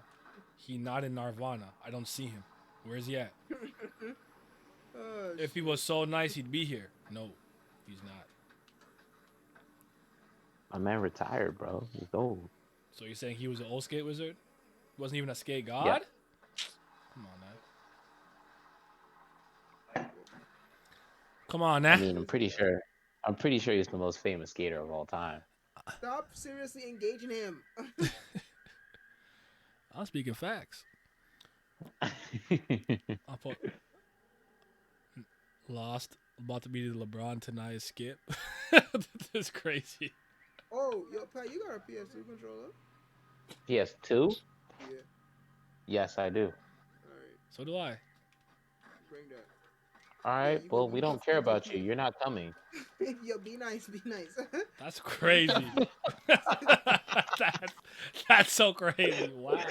he not in Nirvana. I don't see him. Where's he at? If he was so nice, he'd be here. No, he's not. My man retired, bro. He's old. So you're saying he was an old skate wizard? He wasn't even a skate god? Yeah. Come on now. Come on now. I mean, I'm pretty sure he's the most famous skater of all time. Stop seriously engaging him. I'm speaking facts. I'll put lost. About to be the LeBron tonight skip. That's crazy. Oh, yo, Pat, you got a PS2 controller? PS2? Yeah. Yes, I do. Alright, So do I. bring that. All right. you Well, go we don't care about you. You're not coming. Yo, be nice, be nice. That's crazy. that's so crazy. Wow.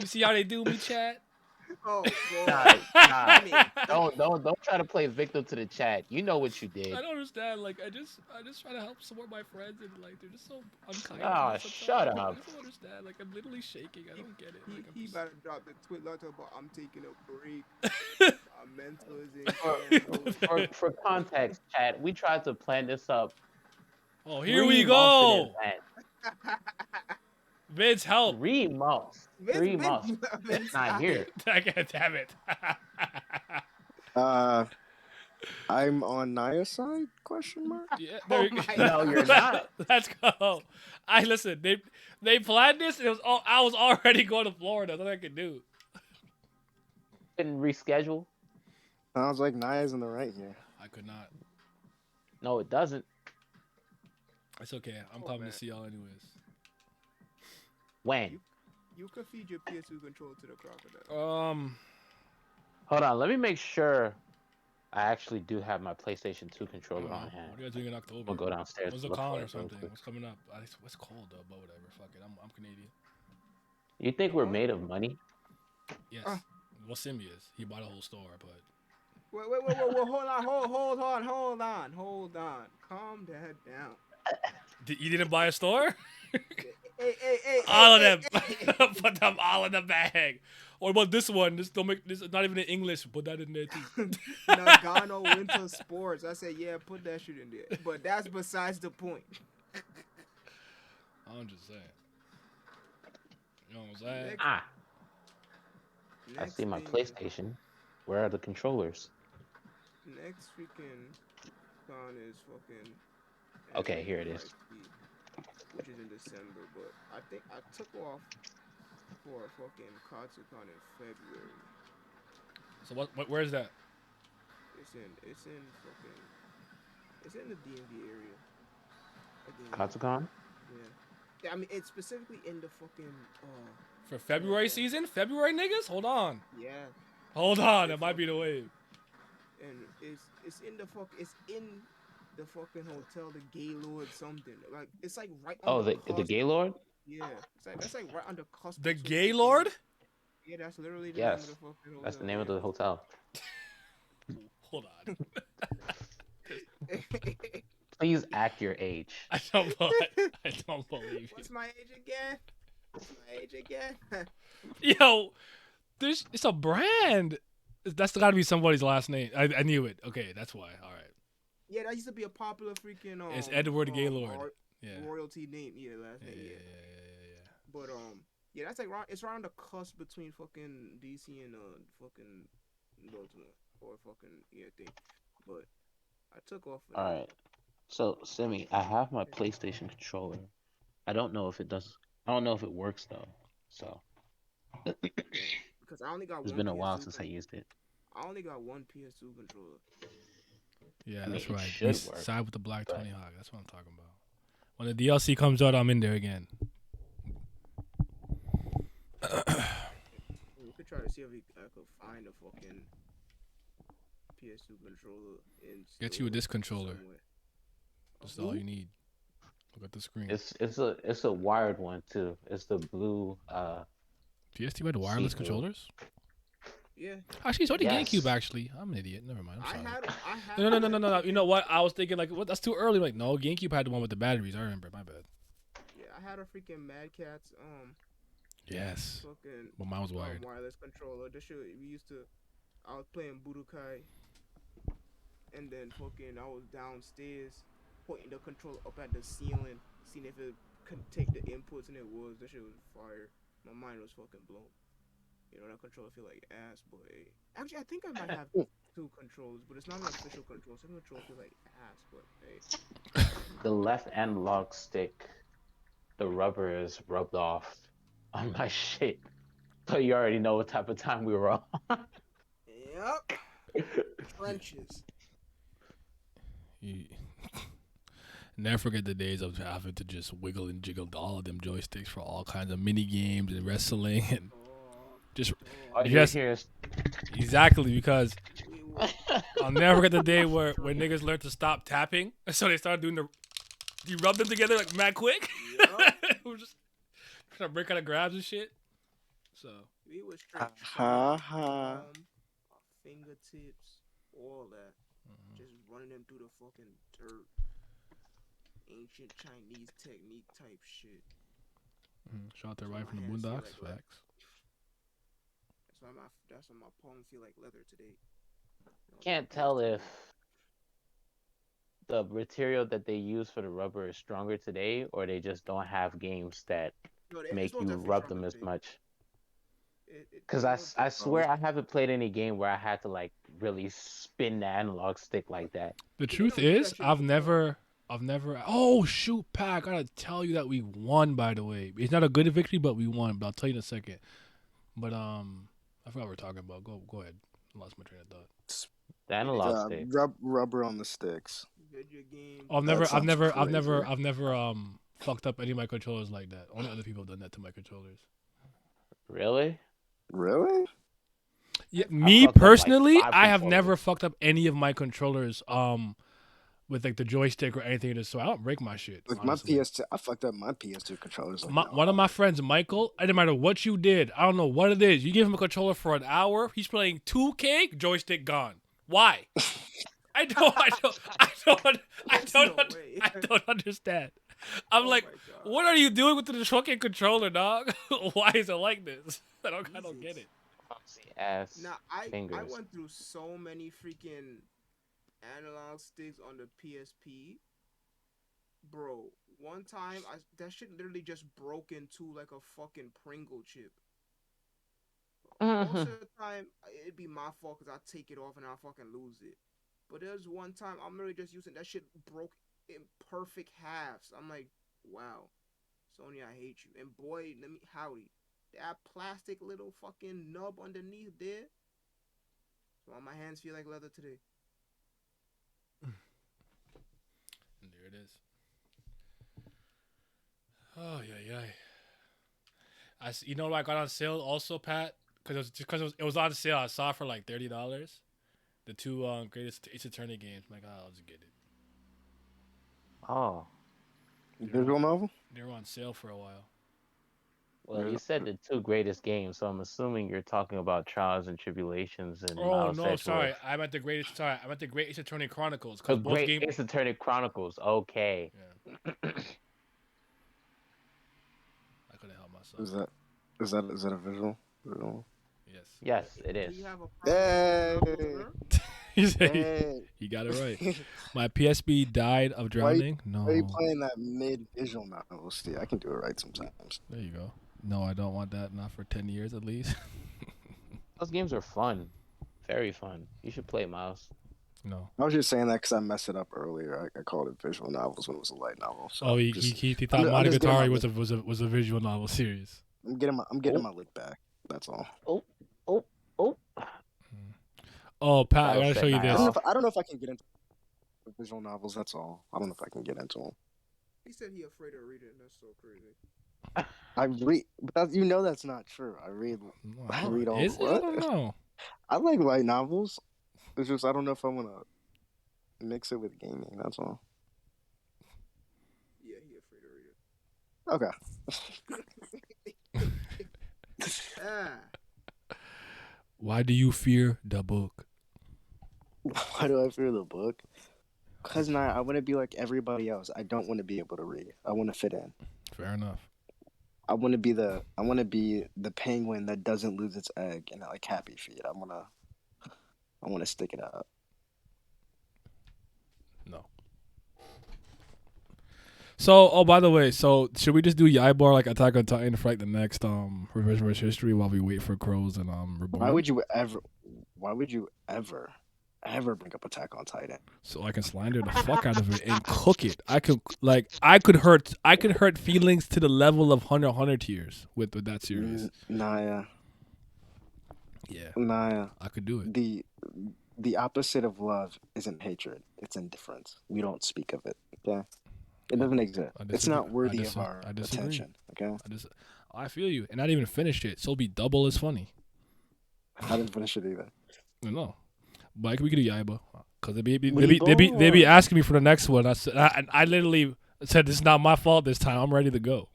You see how they do me, chat? Oh, boy. Nah. Don't try to play victim to the chat. You know what you did. I don't understand. Like, I just try to help support my friends, and like they're just so unkind. Ah, sometimes. shut Like, up. I just don't understand. Like, I'm literally shaking. I don't get it. Like, I'm He just- better drop the tweet letter, but I'm taking a break. Our mental is in shambles. For context, Chad, we tried to plan this up. Oh, here 3 we months in go. advance. Vince, help. 3 months. 3 months. It's not here. Damn it. I'm on Naya's side? Question mark. Yeah, Oh there you my go. No, you're not. Let's go. I listen. They planned this. It was all, I was already going to Florida. That's what I could do. Couldn't reschedule. Sounds like Naya's in the right here. I could not. No, it doesn't. It's okay. I'm Oh, coming man. to see y'all anyways. When? You could feed your PS2 controller to the crocodile. Hold on. Let me make sure I actually do have my PlayStation 2 controller on hand. What are you guys doing in October? We'll go downstairs. When's to the look con for or it real something? quick. What's coming up? What's cold though, but whatever. Fuck it. I'm Canadian. You think we're made of money? Yes. Well, Simbi is. He bought a whole store, but Wait, hold on. Calm that down. You didn't buy a store? Hey, All of them. Put them all in the bag. What about this one? This don't make this is not even in English. Put that in there too. Nagano Winter Sports. I said, yeah, put that shit in there. But that's besides the point. I'm just saying. You know what I'm saying? I Next see my thing- PlayStation. Where are the controllers? Next freaking con is fucking. Okay, here it is. NYC, which is in December, but I think I took off for fucking Katsucon in February. So what where is that? It's in the DMV area. Again, Katsucon? Yeah. I mean, it's specifically in the fucking. For February season? February niggas? Hold on. Yeah. Hold on, that might be the wave. And it's in the fucking hotel, the Gaylord something. Like it's like right. Oh, on the the cusp. Gaylord? Yeah, that's like right on the cusp. The between- Gaylord? Yeah, that's literally the name of Yes. the fucking hotel. That's the name of the hotel. Hold on. Please act your age. I don't believe you. What's my age again? What's my age again? Yo, it's a brand. That's got to be somebody's last name. I knew it. Okay, that's why. All right. Yeah, that used to be a popular freaking. It's Edward Gaylord. Yeah. Royalty name, yeah, last name, yeah. But yeah, that's like it's around the cusp between fucking DC and fucking Baltimore or fucking thing. But I took off. For All that. right. So, Simi, I have my PlayStation controller. I don't know if it does. I don't know if it works though. So. Because I only got It's one. been a while PS2 since I used it. I only got one PS2 controller. Yeah, I mean, that's it right. should This work, side with the black but- Tony Hawk. That's what I'm talking about. When the DLC comes out, I'm in there again. We could try to see if I could find a fucking PS2 controller in. Get you a disc controller. somewhere. That's all you need. Look at the screen. It's a wired one too. It's the blue. PS2 had wireless see-through. controllers? Yeah. Actually, so did Yes. GameCube. Actually, I'm an idiot. Never mind. I'm sorry. I had. No. You know what? I was thinking like, what? That's too early. Like, no, GameCube had the one with the batteries. I remember. My bad. Yeah, I had a freaking Mad Catz Yes. fucking. But mine was wired. Wireless controller. This shit we used to. I was playing Budokai. And then fucking I was downstairs, pointing the controller up at the ceiling, seeing if it could take the inputs, and it was. That shit was fire. My mind was fucking blown. You know, that controller feel like ass, but hey. Actually, I think I might have two controllers, but it's not an official controller. Some controllers feel like ass, but hey. The left analog stick, the rubber is rubbed off on my shit. So you already know what type of time we were on. Yep. Trenches. You- Never forget the days of having to just wiggle and jiggle all of them joysticks for all kinds of mini games and wrestling and just All you just hear is- exactly because I'll never forget the day where niggas learned to stop tapping, so they started doing you rub them together like mad quick. We're just trying to break out of grabs and shit. So We was straight Ha ha. our fingertips, all that. Just running them through the fucking dirt. Ancient Chinese technique type shit. shot their right My from the hands feel boondocks. like leather. Facts. That's why my palms feel like leather today. Can't tell if the material that they use for the rubber is stronger today, or they just don't have games that make you rub them as much. Because I swear I haven't played any game where I had to like really spin the analog stick like that. The truth is, I've never. Oh shoot, Pat! I gotta tell you that we won. By the way, it's not a good victory, but we won. But I'll tell you in a second. But I forgot what we're talking about. Go ahead. I lost my train of thought. The analog stick. Rubber on the sticks. I've never fucked up any of my controllers like that. Only other people have done that to my controllers. Really? Really? Yeah, me personally, I have never fucked up any of my controllers with like the joystick or anything. So I don't break my shit. Like my PS2, I fucked up my PS2 controllers. Like one of my friends, Michael, it didn't matter what you did. I don't know what it is. You give him a controller for an hour, he's playing 2K, joystick gone. Why? I don't understand. I'm like, what are you doing with the fucking controller, dog? Why is it like this? I don't get it. Ass. Now I fingers. went through so many freaking analog sticks on the PSP, bro. One time, that shit literally just broke into like a fucking Pringle chip. Most of the time, it'd be my fault because I take it off and I fucking lose it. But there's one time I'm literally just using that shit broke in perfect halves. I'm like, wow, Sony, I hate you. And boy, howdy, that plastic little fucking nub underneath there. Well, my hands feel like leather today. And there it is. Oh yeah. You know what I got on sale also, Pat? Because it was on sale. I saw it for like $30. The two greatest Ace Attorney games. I'm like, I'll just get it. Oh. Visual novel? They were on sale for a while. Well, you said the two greatest games, so I'm assuming you're talking about Trials and Tribulations and. Oh no, sorry. I meant the Great Ace Attorney Chronicles. The Great Ace Attorney Chronicles. Okay. Yeah. I couldn't help myself. Is that a visual? Yes. Yes, it is. He got it right. My PSP died of drowning. Why are you playing that mid-visual novel? See, I can do it right sometimes. There you go. No, I don't want that. Not for 10 years at least. Those games are fun. Very fun. You should play Miles. No. I was just saying that because I messed it up earlier. I called it visual novels when it was a light novel. So he thought Monogatari was a visual novel series. I'm getting my lick back. That's all. Oh, Pat, I gotta show you this. I don't know if I can get into visual novels. That's all. I don't know if I can get into them. He said he afraid of reading. That's so crazy. I read, but that's not true. I read all. Is it? I don't know. I like light novels. It's just I don't know if I want to mix it with gaming. That's all. Yeah, he afraid of reading. Why do you fear the book? Why do I fear the book? Because I want to be like everybody else. I don't want to be able to read. I want to fit in. Fair enough. I want to be the penguin that doesn't lose its egg and like Happy Feet. I want to stick it out. No. So, by the way, should we just do Ybor like Attack on Titan for like the next Revision vs. History while we wait for Crows and Reborn? Why would you ever bring up Attack on Titan? So I can slander the fuck out of it and cook it. I could hurt feelings to the level of Hunter x Hunter tiers with that series. Naya. Yeah. Naya. I could do it. The opposite of love isn't hatred. It's indifference. We don't speak of it. Okay. It doesn't exist. It's not worthy of our attention. Okay. I feel you, and I didn't even finish it, so it'll be double as funny. I didn't finish it either. No, but we could do Yaiba because they be asking me for the next one. I literally said this is not my fault this time. I'm ready to go.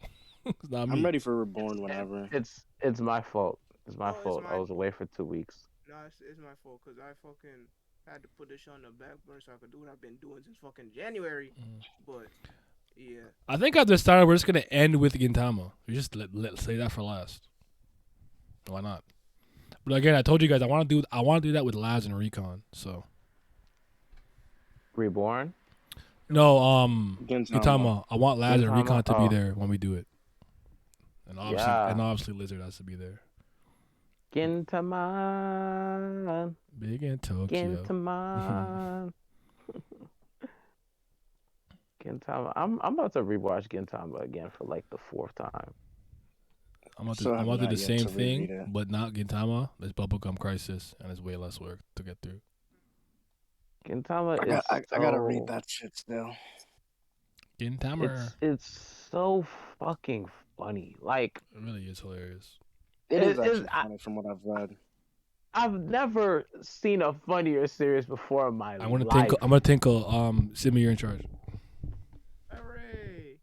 It's not me. I'm ready for Reborn whenever. It's my fault. It's my fault. I was away for 2 weeks. No, it's my fault because I fucking had to put this shit on the back burner so I could do what I've been doing since fucking January. But yeah, I think at the start we're just gonna end with Gintama. We just let say that for last. Why not? But again, I told you guys I want to do that with Laz and Recon. So Reborn. no, Gintama. Gintama. I want Laz and Gintama? Recon to be Oh. there when we do it, and obviously, Yeah. Lizard has to be there. Gintama. Big in Tokyo. Gintama. Gintama. I'm about to rewatch Gintama again for like the 4th time. I'm about So to have do not the yet same to reread thing, it. but not Gintama. There's Bubblegum Crisis, and it's way less work to get through. Gintama is I gotta read so- that shit still. Gintama. It's so fucking funny. Like It really is hilarious. It is It- actually it's- funny from what I've read. I've never seen a funnier series before in my I'm gonna life. tinkle. Simi, you're in charge. Hooray!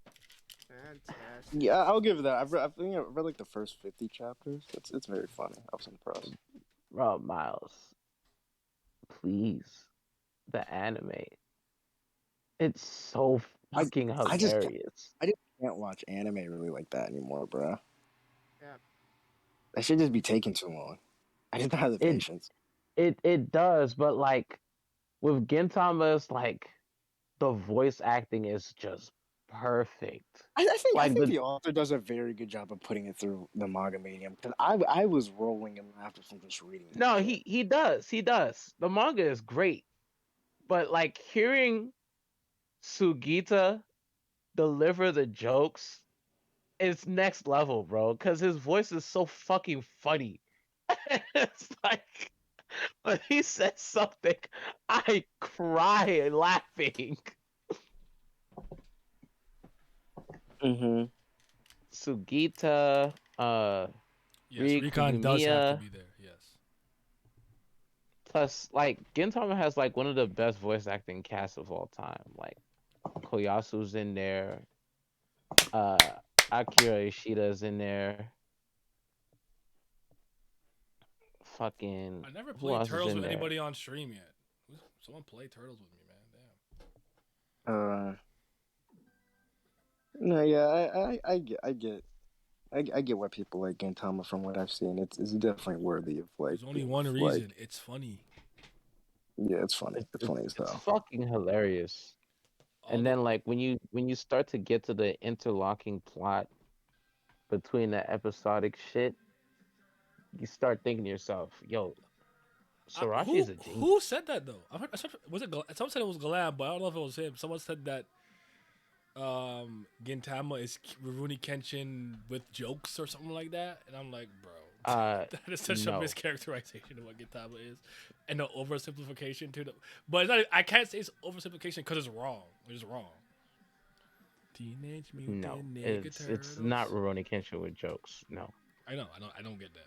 Fantastic. Yeah, I'll give it that. I think I've read like the first 50 chapters. It's very funny. I was impressed. Bro, Miles, please, the anime. It's so fucking I just hilarious. can't watch anime really like that anymore, bro. Yeah. That should just be taking too long. I just don't have the patience. It does, but like with Gintama, it's like the voice acting is just perfect. I think Like the author does a very good job of putting it through the manga medium. Because I was rolling in laughter from just reading it. No, he does. He does. The manga is great. But like hearing Sugita deliver the jokes is next level, bro. Because his voice is so fucking funny. It's like when he says something, I cry laughing. Mm-hmm. Sugita, Yes, Recon does have to be there. Yes. Plus, like Gintama has like one of the best voice acting casts of all time. Like Koyasu's in there, Akira Ishida's in there. Fucking. I never who played else is Turtles in with there? anybody on stream yet. Someone play Turtles with me, man. Damn. No, yeah, I get why people like Gintama from what I've seen. It's definitely worthy of like. There's only one like- reason. It's funny. Yeah, it's funny. It's funny as It's hell. fucking hilarious. And then like when you start to get to the interlocking plot between the episodic shit, you start thinking to yourself, yo, Sorachi's a genius. Who said that though? I was it? Someone said it was Galam, but I don't know if it was him. Someone said that Gintama is Rurouni Kenshin with jokes or something like that, and I'm like, bro, that is such no. a mischaracterization of what Gintama is, and the oversimplification to the. But it's not, I can't say it's oversimplification because it's wrong. It's wrong. Teenage Mutant No, Ninja it's Turtles. not Rurouni Kenshin with jokes. No. I know. I don't get that.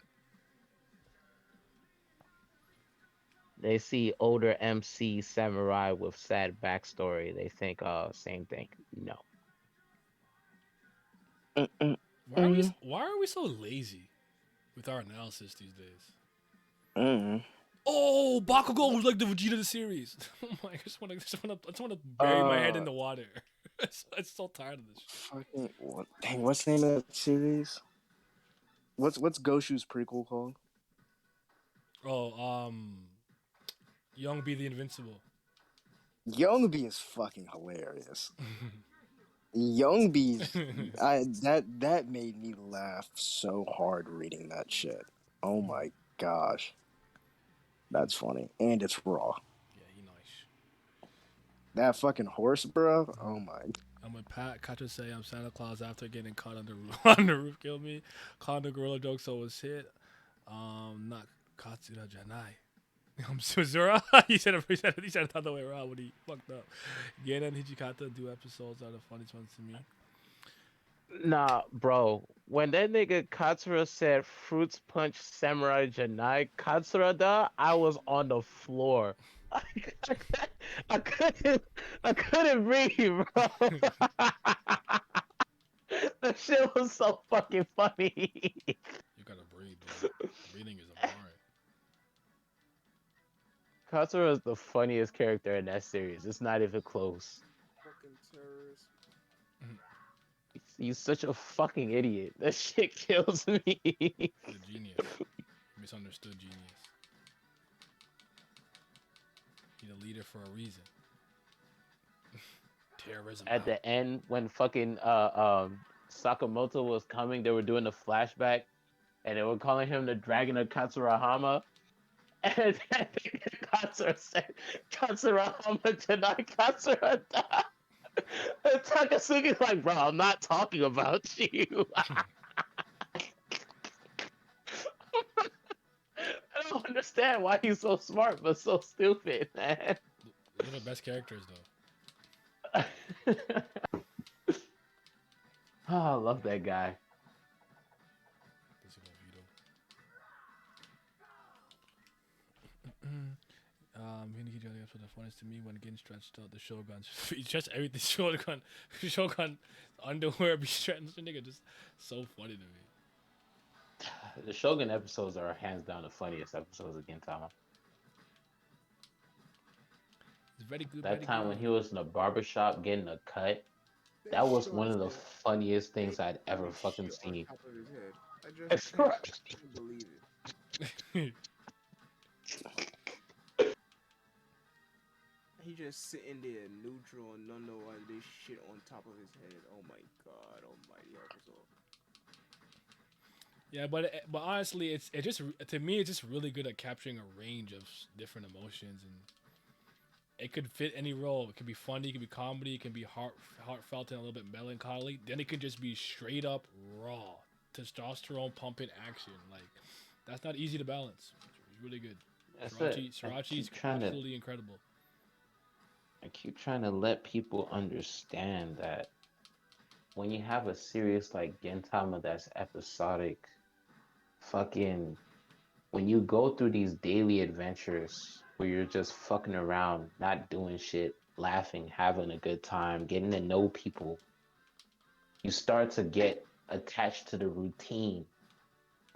They see older MC samurai with sad backstory. They think, same thing. No. Why are we so lazy with our analysis these days? Mm. Oh, Bakugo was like the Vegeta of the series. Oh my! I just want to bury my head in the water. I'm so tired of this. Fucking what? Dang, what's the name of that series? What's Goshu's prequel called? Oh, Young B the Invincible. Young B is fucking hilarious. Young B, that made me laugh so hard reading that shit. Oh my gosh, that's funny, and it's raw. Yeah, he nice. That fucking horse, bro. Oh my. I'm with Pat. Kacha say I'm Santa Claus after getting caught on the roof. On the roof, killed me. Caught the gorilla joke, so it was hit. Not Katsura Janai. I'm Suzura. he said it the other way around when he fucked up. Gena and Hijikata do episodes are the funniest ones to me. Nah, bro. When that nigga Katsura said Fruits Punch Samurai Janai Katsura, I was on the floor. I couldn't breathe, bro. That shit was so fucking funny. You gotta breathe, bro. Breathing is important. Katsura is the funniest character in that series. It's not even close. Fucking terrorist. You're such a fucking idiot. That shit kills me. He's a genius. misunderstood genius. He's a leader for a reason. Terrorism. At the end, when fucking Sakamoto was coming, they were doing the flashback, and they were calling him the Dragon of Katsurahama. And then Katsura said, Katsurahama denied Katsurada. And Takasugi's like, bro, I'm not talking about you. I don't understand why he's so smart but so stupid, man. Those are the best characters, though. Oh, I love that guy. Hiniki Jelly episode the funnest to me when getting stretched out the Shogun. It's just everything Shogun underwear be stretched. The nigga just so funny to me. The Shogun episodes are hands down the funniest episodes of Gintama. It's very good. That time when he was in a barbershop getting a cut, that was one of the funniest things I'd ever fucking seen. I just can't believe it. He just sitting there neutral and don't know why this shit on top of his head. Oh my god, almighty Arkansas. Yeah, but honestly, it just to me it's just really good at capturing a range of different emotions, and it could fit any role. It could be funny, it could be comedy, it can be heartfelt and a little bit melancholy. Then it could just be straight up raw testosterone pumping action. Like that's not easy to balance. It's really good. Srirachi's absolutely incredible. I keep trying to let people understand that when you have a series like Gintama that's episodic, fucking, when you go through these daily adventures where you're just fucking around, not doing shit, laughing, having a good time, getting to know people, you start to get attached to the routine.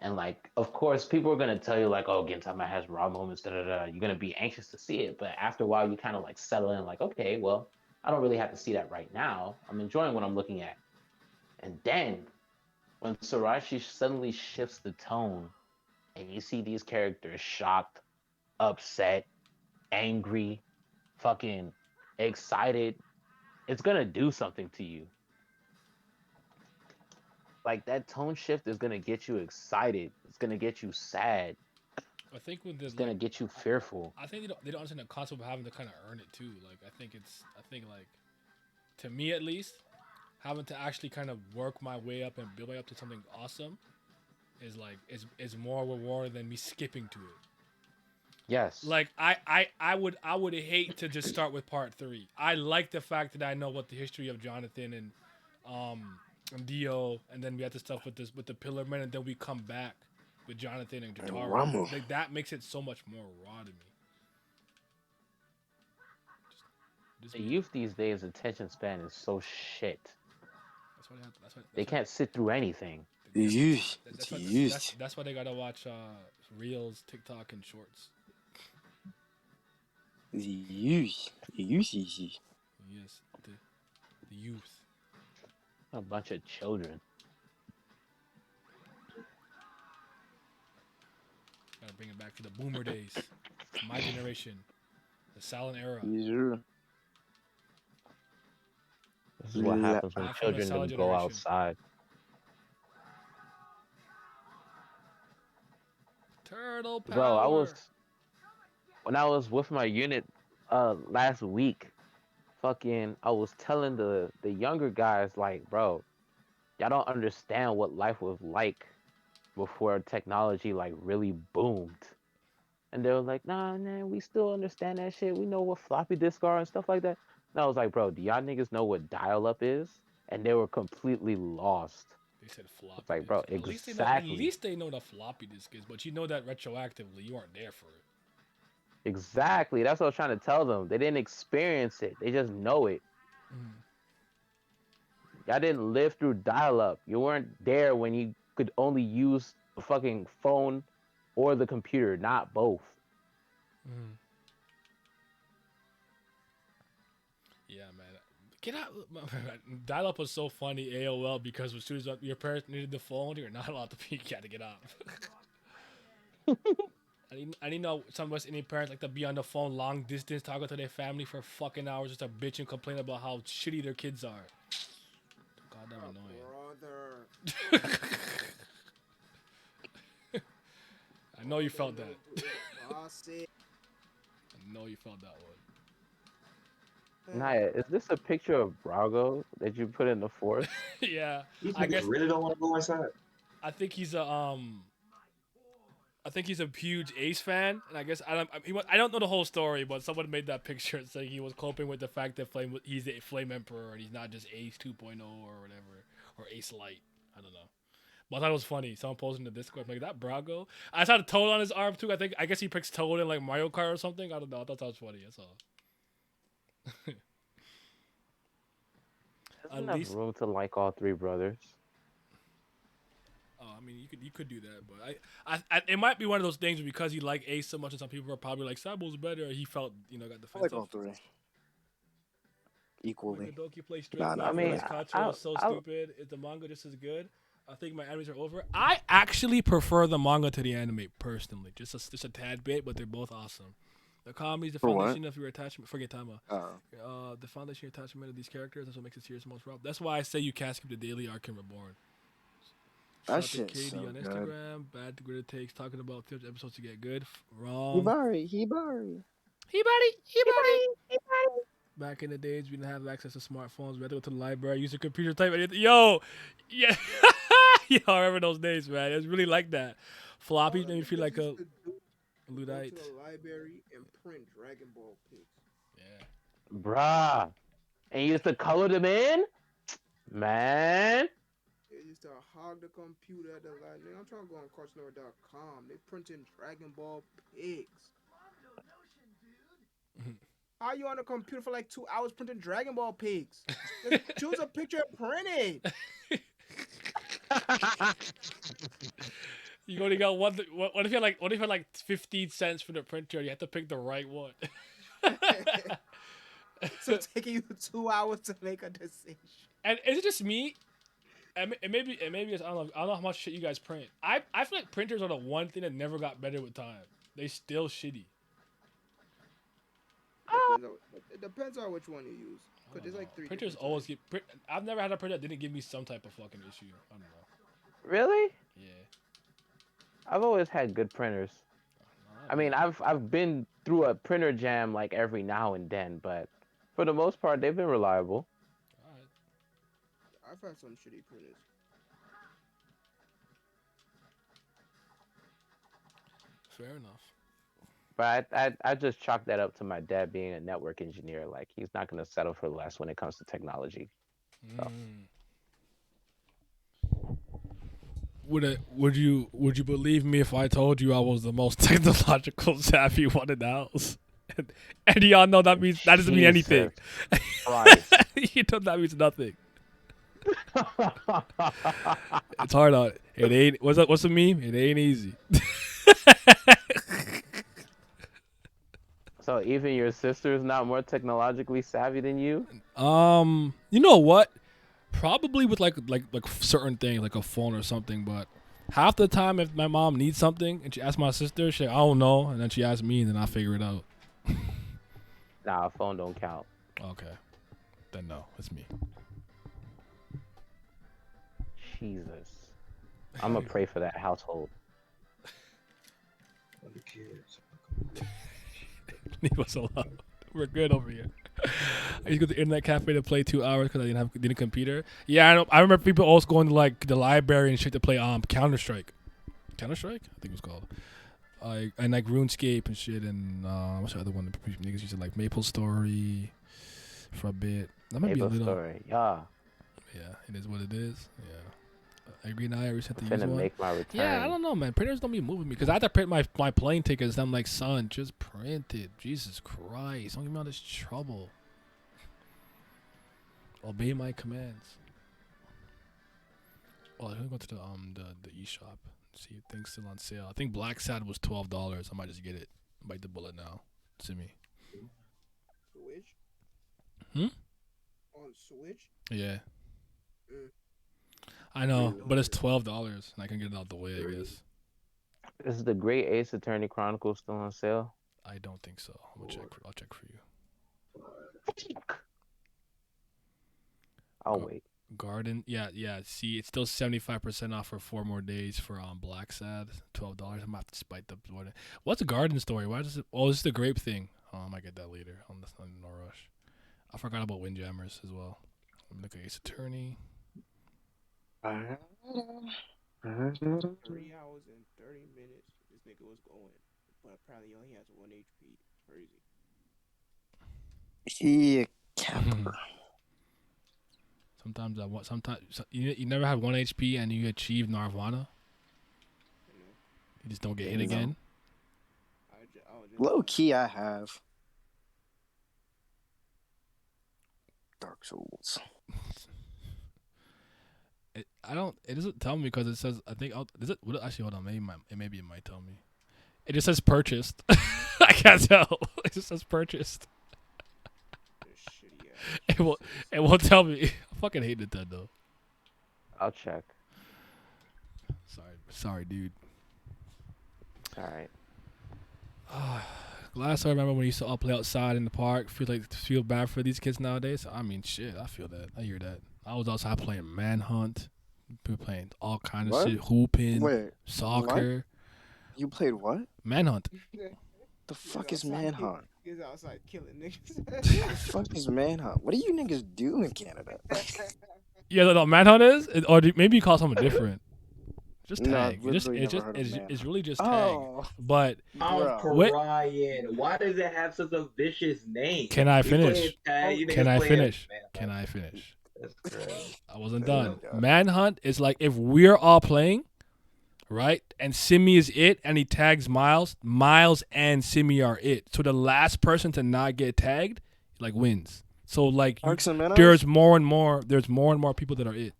And like, of course, people are gonna tell you like, "Oh, Gintama has raw moments." Da da da. You're gonna be anxious to see it, but after a while, you kind of like settle in. Like, okay, well, I don't really have to see that right now. I'm enjoying what I'm looking at. And then, when Sarashi suddenly shifts the tone, and you see these characters shocked, upset, angry, fucking excited, it's gonna do something to you. Like that tone shift is gonna get you excited. It's gonna get you sad. I think it's gonna get you fearful. I think they don't understand the concept of having to kind of earn it too. Like I think like to me at least, having to actually kind of work my way up and build my way up to something awesome is like is more reward than me skipping to it. Yes. Like I would hate to just start with part 3. I like the fact that I know what the history of Jonathan and Dio, and then we had the stuff with the Pillar Men, and then we come back with Jonathan and Jotaro. Like that makes it so much more raw to me. The youth these days' attention span is so shit. They can't sit through anything. That's why they gotta watch Reels, TikTok, and Shorts. The youth. Yes, the youth. A bunch of children. Gotta bring it back to the boomer days. My generation. The silent era. This is what happens when children don't go outside. Turtle power. Bro, when I was with my unit last week, I was telling the younger guys, like, bro, y'all don't understand what life was like before technology like really boomed. And they were like, nah, man, we still understand that shit. We know what floppy disks are and stuff like that. And I was like, bro, do y'all niggas know what dial-up is? And they were completely lost. They said floppy. It's like, bro, disk. exactly. At least they know what a floppy disk is, but you know that retroactively, you aren't there for it. Exactly. That's what I was trying to tell them. They didn't experience it. They just know it. Y'all didn't live through dial-up. You weren't there when you could only use the fucking phone or the computer, not both. Yeah, man. Get out. Dial-up was so funny, AOL, because as soon as your parents needed the phone, you're not allowed to peek. You had to get out. I didn't know some West Indian parents like to be on the phone long distance talking to their family for fucking hours just to bitch and complain about how shitty their kids are. Goddamn annoying. Brother. I know you felt that. Boss it. I know you felt that one. Naya, is this a picture of Brago that you put in the fourth? Yeah. These I niggas guess really don't want to go inside. I think he's a huge Ace fan, and I guess I don't know the whole story, but someone made that picture saying he was coping with the fact that he's the Flame Emperor and he's not just Ace 2.0 or whatever, or Ace Light. I don't know. But I thought it was funny. Someone posted in the Discord like that Brago. I saw the Toad on his arm too. I guess he picks Toad in like Mario Kart or something. I don't know. I thought that was funny. That's all. There's enough room to like all three brothers. Oh, I mean, you could do that, but I it might be one of those things because you like Ace so much, and some people are probably like Sabo's better. He felt got defensive. I like all three equally. When Doki plays straight Nah, I mean, is so stupid. Is the manga just as good? I think my animes are over. I actually prefer the manga to the anime personally, just a tad bit, but they're both awesome. The comedies, the foundation of your attachment. Forget Tama. The foundation of your attachment of these characters. That's what makes it serious most rough. That's why I say you can't skip the daily arc in Reborn. That shit's Katie so on good. Instagram. Bad to good it takes. Talking about 50 episodes to get good. Wrong. Hibari. Back in the days, we didn't have access to smartphones. We had to go to the library, use a computer type. Yo, yeah, yo, I remember those days, man. It was really like that. Floppies made me feel like a Luddite. Go to the library and print Dragon Ball pics. Yeah. Bruh. And you used to color them in? Man. They used to hog the computer at the library. I'm trying to go on CartoonNetwork.com. They printing Dragon Ball pics. How you on the computer for like 2 hours printing Dragon Ball pics? Just choose a picture and print it. You only got one. What if you had like 15 cents for the printer? You have to pick the right one. So it's taking you 2 hours to make a decision. And is it just me? And maybe it's, I don't know how much shit you guys print. I feel like printers are the one thing that never got better with time. They still shitty. It depends on which one you use. Cause there's like three. Printers always get. I've never had a printer that didn't give me some type of fucking issue. I don't know. Really? Yeah. I've always had good printers. I mean, I've been through a printer jam like every now and then, but for the most part, they've been reliable. I've had some shitty printers. Fair enough. But I just chalk that up to my dad being a network engineer. Like, he's not going to settle for less when it comes to technology. So. Would you believe me if I told you I was the most technological savvy one in the house? And y'all know that doesn't mean anything. You know that means nothing. It's hard on it. Ain't what's the meme? It ain't easy. So even your sister is not more technologically savvy than you? You know what? Probably with like certain things, like a phone or something. But half the time, if my mom needs something and she asks my sister, she I don't know, and then she asks me, and then I figure it out. Nah, a phone don't count. Okay, then no, it's me. Jesus, I'm gonna pray for that household. Leave us alone. We're good over here. I used to go to the internet cafe to play 2 hours because I didn't have a computer. Yeah, I know. I remember people also going to like the library and shit to play Counter Strike. Counter Strike, I think it was called. And like RuneScape and shit, and what's the other one? The niggas used to like Maple Story for a bit. That might Maple be a little. Story, yeah. Yeah, it is what it is. Yeah. I agree. Now I recent to I'm use finna one. make my return. Yeah, I don't know, man. Printers don't be moving me because I had to print my plane tickets. I'm like, son, just print it. Jesus Christ, don't give me all this trouble. Obey my commands. Oh, I'm gonna go to the eShop. See if things still on sale. I think Black Sad was $12. I might just get it. Bite the bullet now. See me. Switch. On Switch. Yeah. I know, but it's $12, and I can get it out the way, I guess. Is the Great Ace Attorney Chronicles still on sale? I don't think so. I'll check for you. I'll wait. Garden, yeah. See, it's still 75% off for 4 more days for Black Sad, $12. I'm gonna have to spike the. What's a garden story? Why does it? Oh, this is the grape thing. Oh, I might get that later. No rush. I forgot about Windjammers as well. Let me look at Ace Attorney. 3 hours and 30 minutes. This nigga was going, but apparently he only has 1 HP. Crazy. Yeah, camper. Sometimes you never have 1 HP and you achieve Nirvana. You just don't get hit again. Low key, I have Dark Souls. It doesn't tell me because it says, I think, actually, hold on, maybe it might tell me. It just says purchased. I can't tell. It just says purchased. It won't tell me. I fucking hate Nintendo. I'll check. Sorry, dude. Alright. Last I remember when we used to all play outside in the park, feel bad for these kids nowadays. I mean, shit, I feel that. I hear that. I was outside playing Manhunt. We were playing all kind of shit, hooping, soccer. What? You played what? Manhunt. The fuck is Manhunt? He's outside killing niggas. The fuck is Manhunt? What do you niggas do in Canada? Yeah, no, Manhunt is, or maybe you call something different. Just tag. No, it's really just tag. But I'm crying. Why does it have such a vicious name? Can I finish? Can I finish? That's great. I wasn't done. Manhunt is like if we're all playing, right? And Simi is it, and he tags Miles. Miles and Simi are it. So the last person to not get tagged, like, wins. So like, there's more and more people that are it.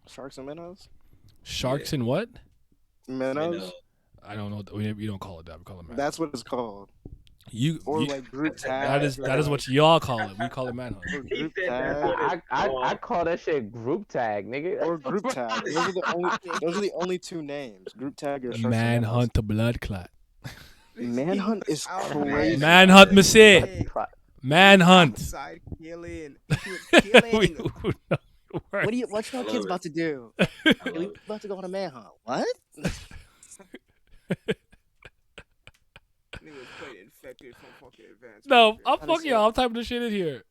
Sharks and minnows. Sharks and what? Minnows. I don't know. We don't call it that. We call it Manhunt. That's what it's called. Like group tag. That is what y'all call it. We call it Manhunt. Group tag. I call that shit group tag, nigga. Or group tag. Those are the only 2 names. Group tag or Manhunt to blood clot. Manhunt is crazy. Manhunt, Missy. Manhunt. Outside killing. What your kids about to do? We about to go on a manhunt. What? No, I'm fucking y'all. I'm typing this shit in here.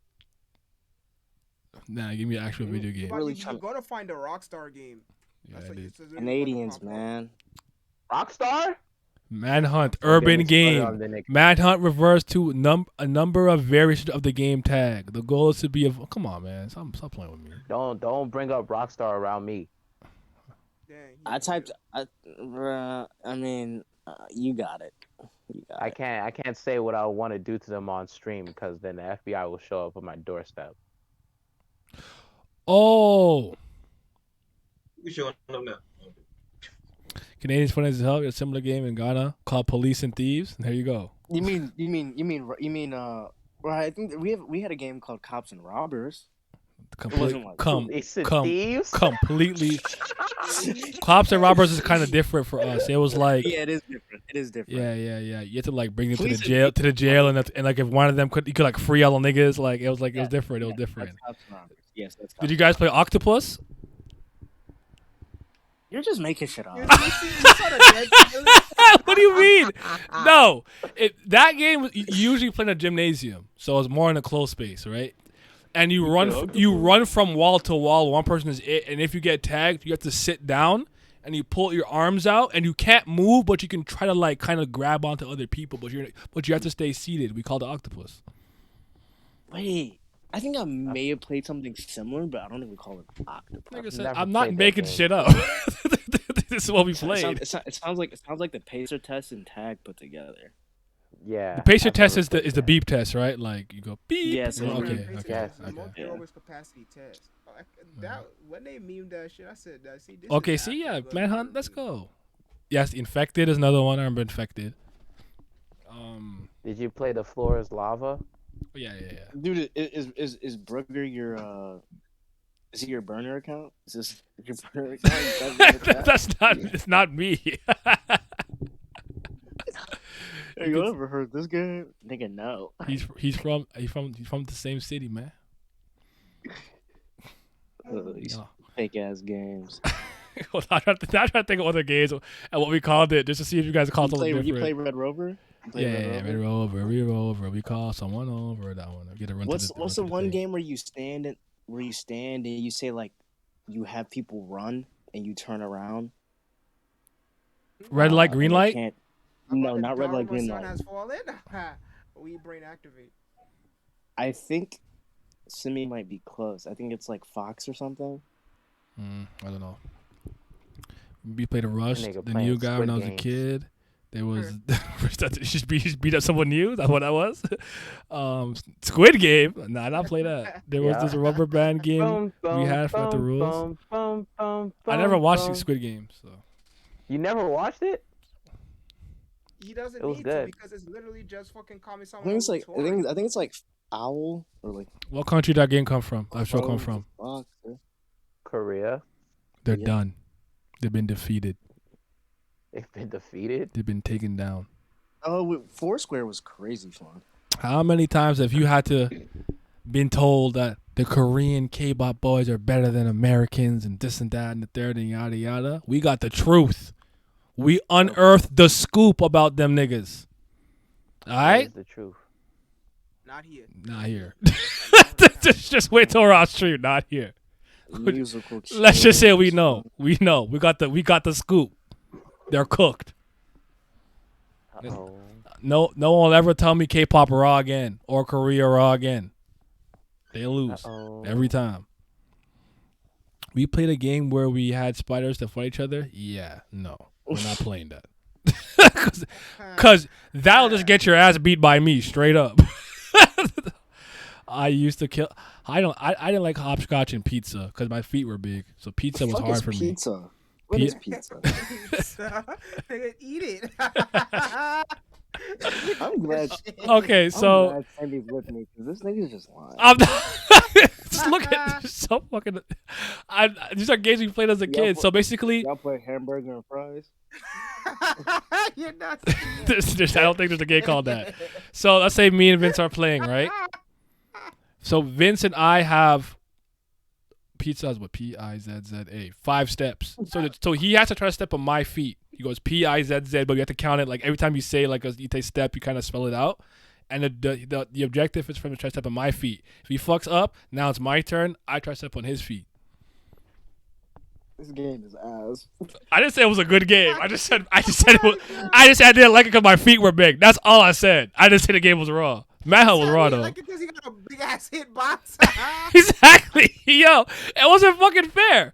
Nah, give me an actual video game. You're gonna find a Rockstar game. Yeah, Canadians, man. Rockstar? Manhunt, urban game. Manhunt refers to a number of variations of the game tag. The goal is to be come on, man. Stop playing with me. Don't bring up Rockstar around me. You got it. I can't say what I want to do to them on stream because then the FBI will show up at my doorstep. Oh. We showing them now. Canadians funny as hell. A similar game in Ghana called Police and Thieves. And there you go. You mean right, I think we had a game called Cops and Robbers. Completely. Cops and Robbers is kind of different for us. It was like it is different. Yeah. You have to like bring them to the jail, and like if one of them you could like free all the niggas. Like it was different. It was different. Yes. Did you guys play Octopus? You're just making shit up. What do you mean? No, that game was usually playing a gymnasium, so it's more in a closed space, right? And you run from wall to wall. One person is it, and if you get tagged, you have to sit down and you pull your arms out, and you can't move, but you can try to like kind of grab onto other people, but you have to stay seated. We call it Octopus. Wait, I think I may have played something similar, but I don't think we call it Octopus. Like I said, I'm not making shit up. This is what we played. It sounds like the pacer test and tag put together. Yeah. The pacer test is the beep test, right? Like you go beep. Yes. Okay. Multi-aerobics capacity test. When they memed that shit, I said that. Manhunt. Let's go. Yes, Infected is another one. I remember Infected. Did you play The Floor Is Lava? Yeah. Dude, is Brugger your is he your burner account? Is this your burner account? That's not. It's not me. Hey, you ever heard this game? Nigga, no. He's from the same city, man. These fake ass games. Hold on, I'm trying to think of other games and what we called it, just to see if you guys called something different. You play Red Rover? Red Rover. We call someone over that one. Get a run. What's the one game where you stand and you say like you have people run and you turn around? Red light, green light? No, not red light, green light. Has fallen. We brain activate. I think Simi might be close. I think it's like Fox or something. I don't know. We played a Rush, the new guy when I was a kid. There was just beat up someone new. That's what that was. Squid Game. Nah, not play that. There was this rubber band game we had for the rules. I never watched Squid Game, so. You never watched it? He doesn't It was need good. to because it's literally just fucking Kami I think it's like I think it's like Owl or like. What country that game come from? That show come from? Korea. They're done. They've been defeated. They've been defeated. They've been taken down. Oh, Foursquare was crazy fun. How many times have you had to been told that the Korean K-pop boys are better than Americans and this and that and the third and yada yada? We got the truth. We unearthed the scoop about them niggas. All right? The truth. Not here. Not here. just wait till we're on stream. Not here. Musical Let's just say we know. We know. We got the scoop. They're cooked. Uh-oh. No one will ever tell me K-pop raw again or Korea raw again. They lose every time. We played a game where we had spiders to fight each other. Yeah, no, we're not playing that. Cause that'll just get your ass beat by me straight up. I used to kill. I didn't like hopscotch and pizza because my feet were big, so pizza was hard for me. Pizza. What is pizza? Eat it. I'm glad. Okay, so I'm glad Sandy's with me because this nigga's just lying. I'm not, just look at this so fucking. These are games we played as a kid. So basically, y'all play hamburger and fries. You're not. I don't think there's a game called that. So let's say me and Vince are playing, right? So Vince and I have. Pizza is what? P-I-Z-Z-A. 5 steps. So he has to try to step on my feet. He goes P-I-Z-Z, but you have to count it. Like every time you say like you take step, you kind of spell it out. And the objective is for him to try to step on my feet. If he fucks up, now it's my turn. I try to step on his feet. This game is ass. I didn't say it was a good game. I just said I didn't like it because my feet were big. That's all I said. I didn't say the game was raw. Madhunt was raw though. Like it because he got a big ass hitbox. Exactly. Yo, it wasn't fucking fair.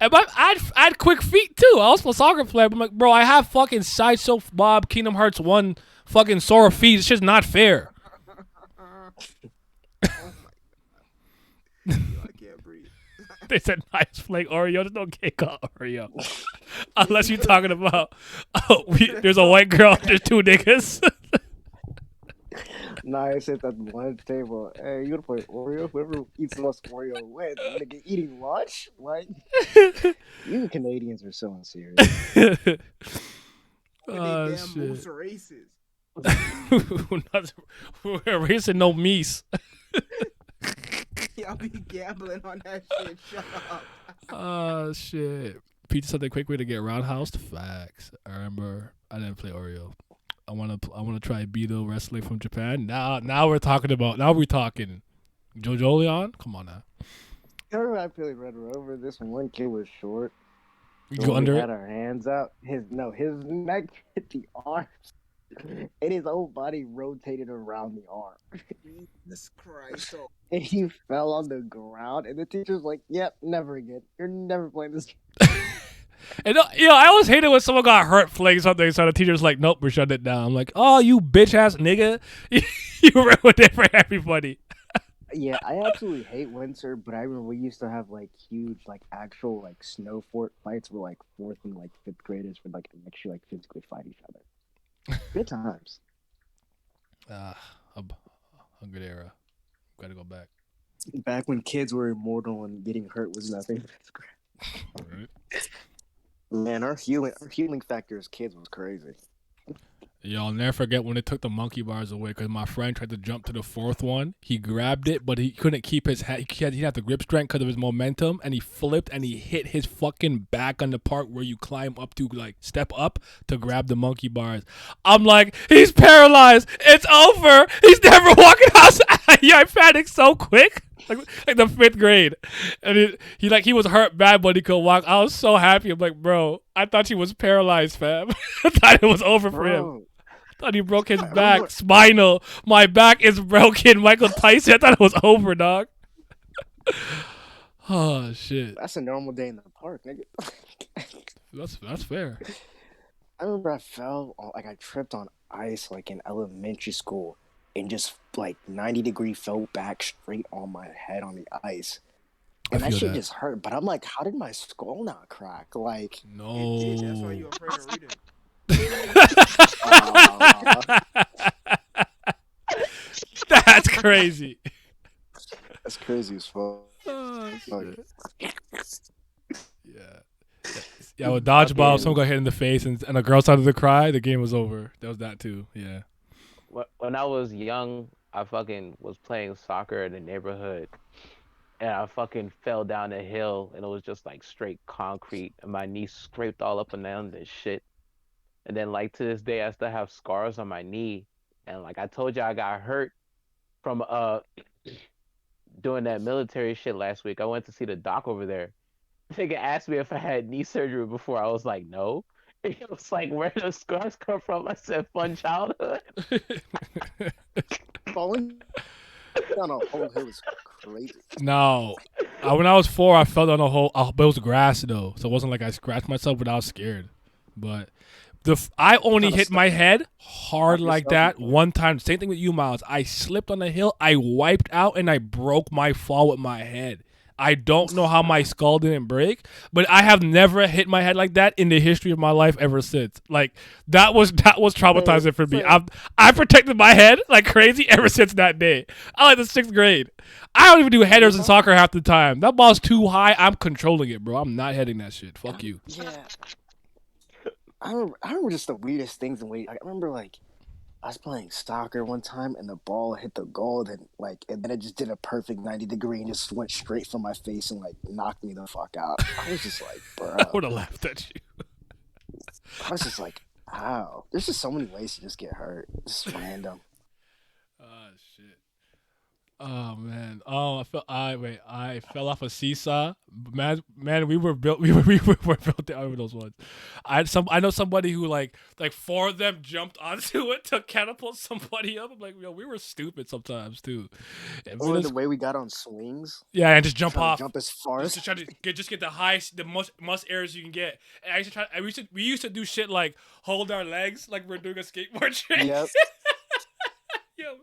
And I had quick feet too. I was a soccer player. But I'm like, bro, I have fucking Sideshow Bob Kingdom Hearts 1 fucking sore feet. It's just not fair. I can't breathe. They said nice playing Oreo. There's no game called Oreo. Unless you're talking about there's a white girl, there's 2 niggas. Nah, I said at one table. Hey, you gonna play Oreo? Whoever eats the most Oreo wins. Nigga eating lunch? Like, you Canadians are so unserious. Oh shit! Shit. Are racist. We're erasing no meese. Y'all be gambling on that shit. Shut up. Oh shit! Pizza said the quick way to get roundhoused. Facts. I remember. I didn't play Oreo. I wanna try Beto wrestling from Japan. Now we're talking. Jojo Leon? Come on now. I remember I played Red Rover. This one kid was short. You go under we it? had our hands out. His neck hit the arms. And his whole body rotated around the arm. Jesus Christ. Oh. And he fell on the ground. And the teacher's like, yep, never again. You're never playing this game. And I always hated when someone got hurt playing something, so the teacher's like, nope, we're shutting it down. I'm like, oh, you bitch ass nigga. You ruined it for everybody. Yeah, I absolutely hate winter, but I remember we used to have like huge, like actual like snow fort fights where like 4th and like 5th graders would like actually like physically fight each other. Good times. A good era. Gotta go back. Back when kids were immortal and getting hurt was nothing. Right. Man, our healing factor as kids was crazy. Yo, I'll never forget when they took the monkey bars away because my friend tried to jump to the fourth one. He grabbed it, but he couldn't keep his head. He didn't have the grip strength because of his momentum, and he flipped and he hit his fucking back on the part where you climb up to, like, step up to grab the monkey bars. I'm like, he's paralyzed. It's over. He's never walking outside. Yeah, I panicked so quick. Like the 5th grade, and he was hurt bad, but he could walk. I was so happy. I'm like, bro, I thought he was paralyzed, fam. I thought it was over for him. I thought he broke his back, spinal. My back is broken, Michael Tyson. I thought it was over, dog. Oh shit. That's a normal day in the park, nigga. That's fair. I remember I tripped on ice like in elementary school. And just like 90-degree fell back straight on my head on the ice. And that shit just hurt. But I'm like, how did my skull not crack? Like, no. That's why you're afraid of reading. That's crazy. That's crazy as fuck. Oh, yeah, with dodgeball, someone got hit in the face and a girl started to cry, the game was over. That was that too, yeah. When I was young, I fucking was playing soccer in the neighborhood, and I fucking fell down a hill, and it was just like straight concrete, and my knee scraped all up and down this shit. And then, like, to this day, I still have scars on my knee, and like I told you, I got hurt from doing that military shit last week. I went to see the doc over there. Nigga asked me if I had knee surgery before. I was like, no. It was like, where do the scars come from? I said, fun childhood. Falling down a hole was crazy. No. When I was 4, I fell down a hole. But it was grass, though. So it wasn't like I scratched myself, but I was scared. But I only hit my head hard like that one time. Same thing with you, Miles. I slipped on the hill. I wiped out, and I broke my fall with my head. I don't know how my skull didn't break, but I have never hit my head like that in the history of my life ever since. Like that was traumatizing for me. I protected my head like crazy ever since that day. I like the 6th grade. I don't even do headers in soccer half the time. That ball's too high. I'm controlling it, bro. I'm not heading that shit. Fuck you. Yeah. I remember just the weirdest things. I remember like I was playing soccer one time and the ball hit the goal and then it just did a perfect 90-degree and just went straight from my face and like knocked me the fuck out. I was just like, bro. I would have laughed at you. I was just like, wow. There's just so many ways to just get hurt. Just random. Oh shit. Oh man. Oh, I fell off a seesaw. Man, we were built. We were built over those ones. I know somebody who like 4 of them jumped onto it to catapult somebody up. I'm like, yo, we were stupid sometimes too. Or the way we got on swings. Yeah, and just jump off. Jump as far as. Just try to get the highest, the most airs you can get. And I used to try. We used to do shit like hold our legs like we're doing a skateboard trick. Yep. Yo.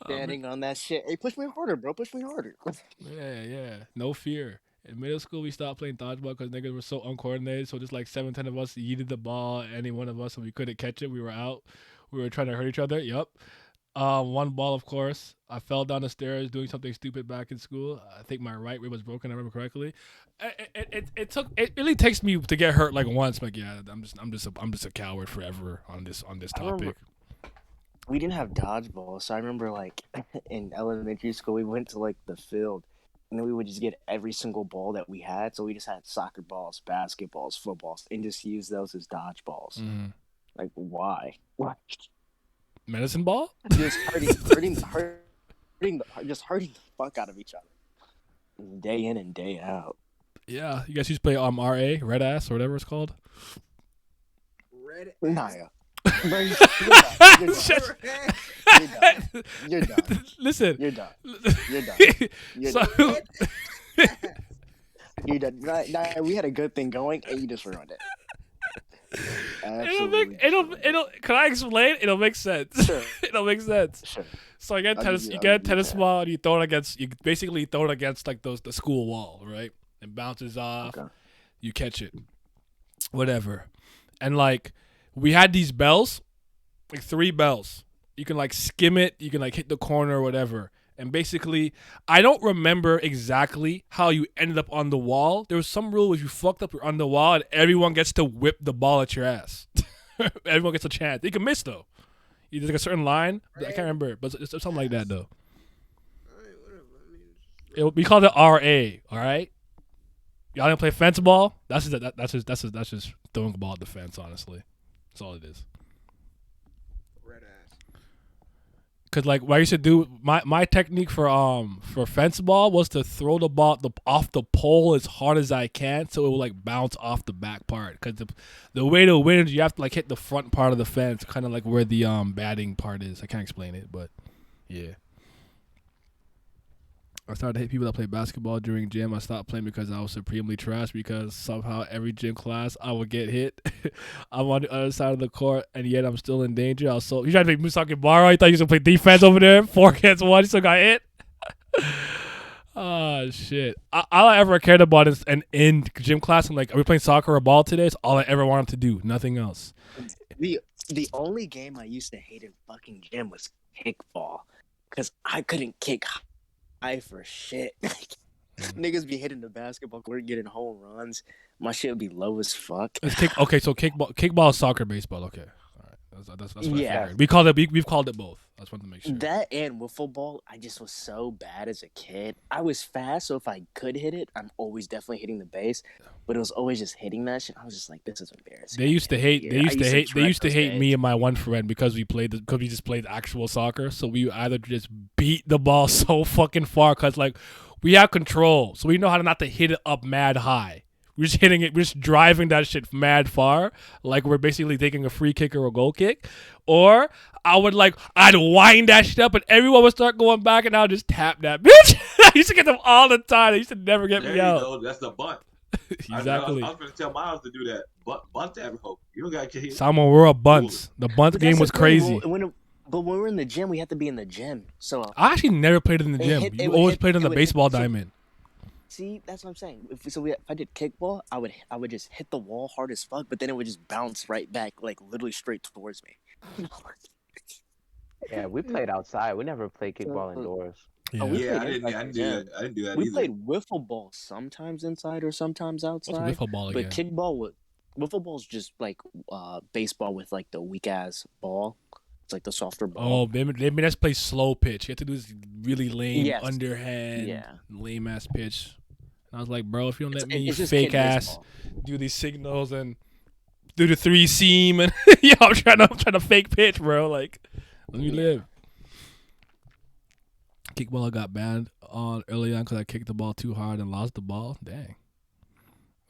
Standing on that shit. Hey, push me harder, bro. Push me harder. Yeah. No fear. In middle school, we stopped playing dodgeball because niggas were so uncoordinated. So just like 7-10 of us yeeted the ball at any one of us, and we couldn't catch it. We were out. We were trying to hurt each other. Yup. One ball, of course. I fell down the stairs doing something stupid back in school. I think my right rib was broken. I remember correctly. It really takes me to get hurt like once. Like yeah, I'm just a coward forever on this topic. We didn't have dodgeball, so I remember like in elementary school we went to like the field, and then we would just get every single ball that we had. So we just had soccer balls, basketballs, footballs, and just use those as dodgeballs. Mm-hmm. Like why? What? Medicine ball? Just hurting the fuck out of each other, day in and day out. Yeah, you guys used to play RA, Red Ass, or whatever it's called. Nah. You're done. Listen. You're done. You're done. Nah, we had a good thing going, and you just ruined it. It'll. Can I explain? It'll make sense. Sure. It'll make sense. Sure. So you get a tennis ball, and you throw it against. You basically throw it against like the school wall, right? It bounces off. Okay. You catch it. Whatever, and like. We had these bells, like 3 bells. You can like skim it, you can like hit the corner or whatever. And basically, I don't remember exactly how you ended up on the wall. There was some rule if you fucked up, you're on the wall and everyone gets to whip the ball at your ass. Everyone gets a chance. They can miss though. There's like a certain line. I can't remember, but it's something like that though. We call it RA. All right. Y'all didn't play fence ball. That's just throwing the ball at the fence. Honestly, that's all it is. Cause like what I used to do, my technique for fence ball was to throw the ball off the pole as hard as I can, so it will like bounce off the back part. Cause the way to win is you have to like hit the front part of the fence, kind of like where the batting part is. I can't explain it, but yeah. I started to hate people that play basketball during gym. I stopped playing because I was supremely trash, because somehow every gym class I would get hit. I'm on the other side of the court, and yet I'm still in danger. You tried to make Musaki Barra. You thought you was going to play defense over there? 4 against 1. You still got hit? Oh, shit. All I ever cared about is in gym class, I'm like, are we playing soccer or ball today? It's all I ever wanted to do. Nothing else. The only game I used to hate in fucking gym was kickball, because I couldn't kick high for shit. Niggas be hitting the basketball court, getting home runs. My shit would be low as fuck. Okay, so kickball, soccer, baseball. Okay, all right, that's what I figured. We've called it both. I just wanted to make sure. That and wiffle ball, I just was so bad as a kid. I was fast, so if I could hit it, I'm always definitely hitting the base. But it was always just hitting that shit. I was just like, this is embarrassing. They used to hate me and my one friend because we just played actual soccer. So we either just beat the ball so fucking far, because like we have control, so we know how to not to hit it up mad high. We're just hitting it. We're just driving that shit mad far, like we're basically taking a free kick or a goal kick. Or I'd wind that shit up, and everyone would start going back, and I'll just tap that bitch. I used to get them all the time. They used to never get me out. Go. That's the bunt. Exactly. I was going to tell Miles to do that. Bunt every hope. You don't got to hit. Simon, we're a bunts. The bunt game was crazy. But when we were in the gym, we had to be in the gym. So I actually never played in the gym. You always played on the baseball diamond. See, that's what I'm saying. If I did kickball, I would just hit the wall hard as fuck, but then it would just bounce right back, like literally straight towards me. Yeah, we played outside. We never played kickball indoors. Yeah, I didn't do that. We played wiffle ball sometimes inside or sometimes outside. What's wiffle ball again? But wiffle ball is just like baseball with like the weak ass ball. It's like the softer ball. Oh, maybe let's play slow pitch. You have to do this really lame underhand, lame ass pitch. And I was like, bro, if you don't let me fake ass do these signals and do the 3 seam and I'm trying to fake pitch, bro. Like, let me live. Kickball got banned on early on because I kicked the ball too hard and lost the ball. Dang.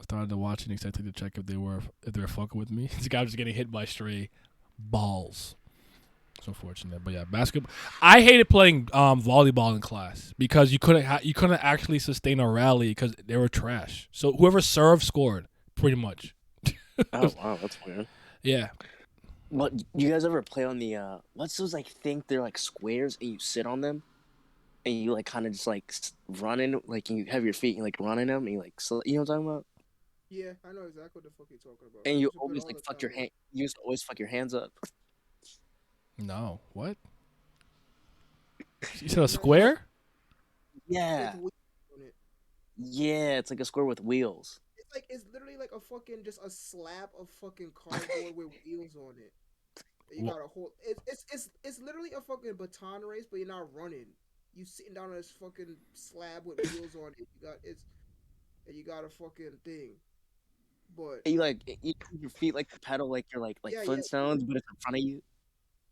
I started to watch and expected to check if they were fucking with me. This guy was just getting hit by stray balls. It's unfortunate, but yeah, basketball. I hated playing volleyball in class because you couldn't actually sustain a rally because they were trash. So whoever served scored, pretty much. Oh wow, that's weird. Yeah. What you guys ever play on the what's those like they're like squares and you sit on them, and you like kind of just like running, like you have your feet and like running them and you like you know what I'm talking about? Yeah, I know exactly what the fuck you're talking about. And you always like fuck your hand. You used to always fuck your hands up. No, what? You said a square? Yeah. Yeah, it's like a square with wheels. It's literally like a fucking just a slab of fucking cardboard with wheels on it. You gotta hold. It's literally a fucking baton race, but you're not running. You sitting down on this fucking slab with wheels on it. You got a fucking thing. But you like your feet like the pedal, like you're like Flintstones, but it's in front of you.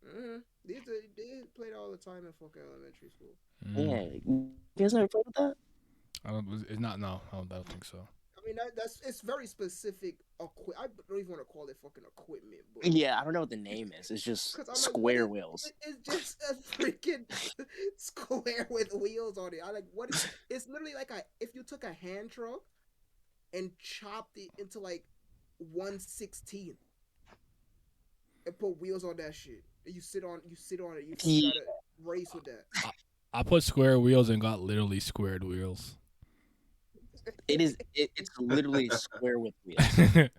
Mm-hmm. They played all the time in fucking elementary school. Yeah, you guys never played with that? It's not. No, I don't think so. I mean, it's very specific. I don't even want to call it fucking equipment. But yeah, I don't know what the name is. It's just square wheels. It's just a freaking square with wheels on it. It's literally like if you took a hand truck and chopped it into like 1/16 and put wheels on that shit. You sit on it. You gotta race with that. I put square wheels and got literally squared wheels. It's literally square with wheels.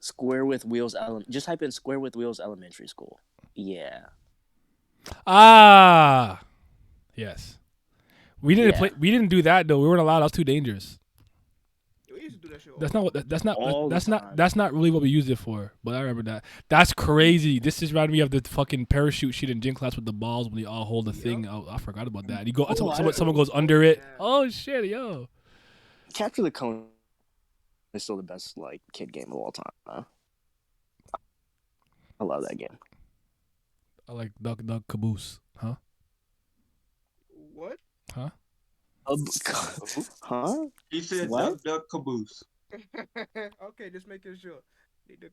Square with wheels. Just type in square with wheels elementary school. Yeah. Ah. Yes. We didn't play. We didn't do that though. We weren't allowed. That was too dangerous. used to do that shit. That's not what. That's not. All the That's not. time. That's not really what we used it for. But I remember that. That's crazy. This is reminding me of the fucking parachute shit in gym class with the balls when they all hold the thing. I forgot about that. You go. Someone goes under it. Oh shit, yo. Capture the Cone is still the best like kid game of all time. Huh? I love that game. I like Duck Caboose. Huh? What? Huh? Huh? He said What? duck caboose. Okay, just making sure. The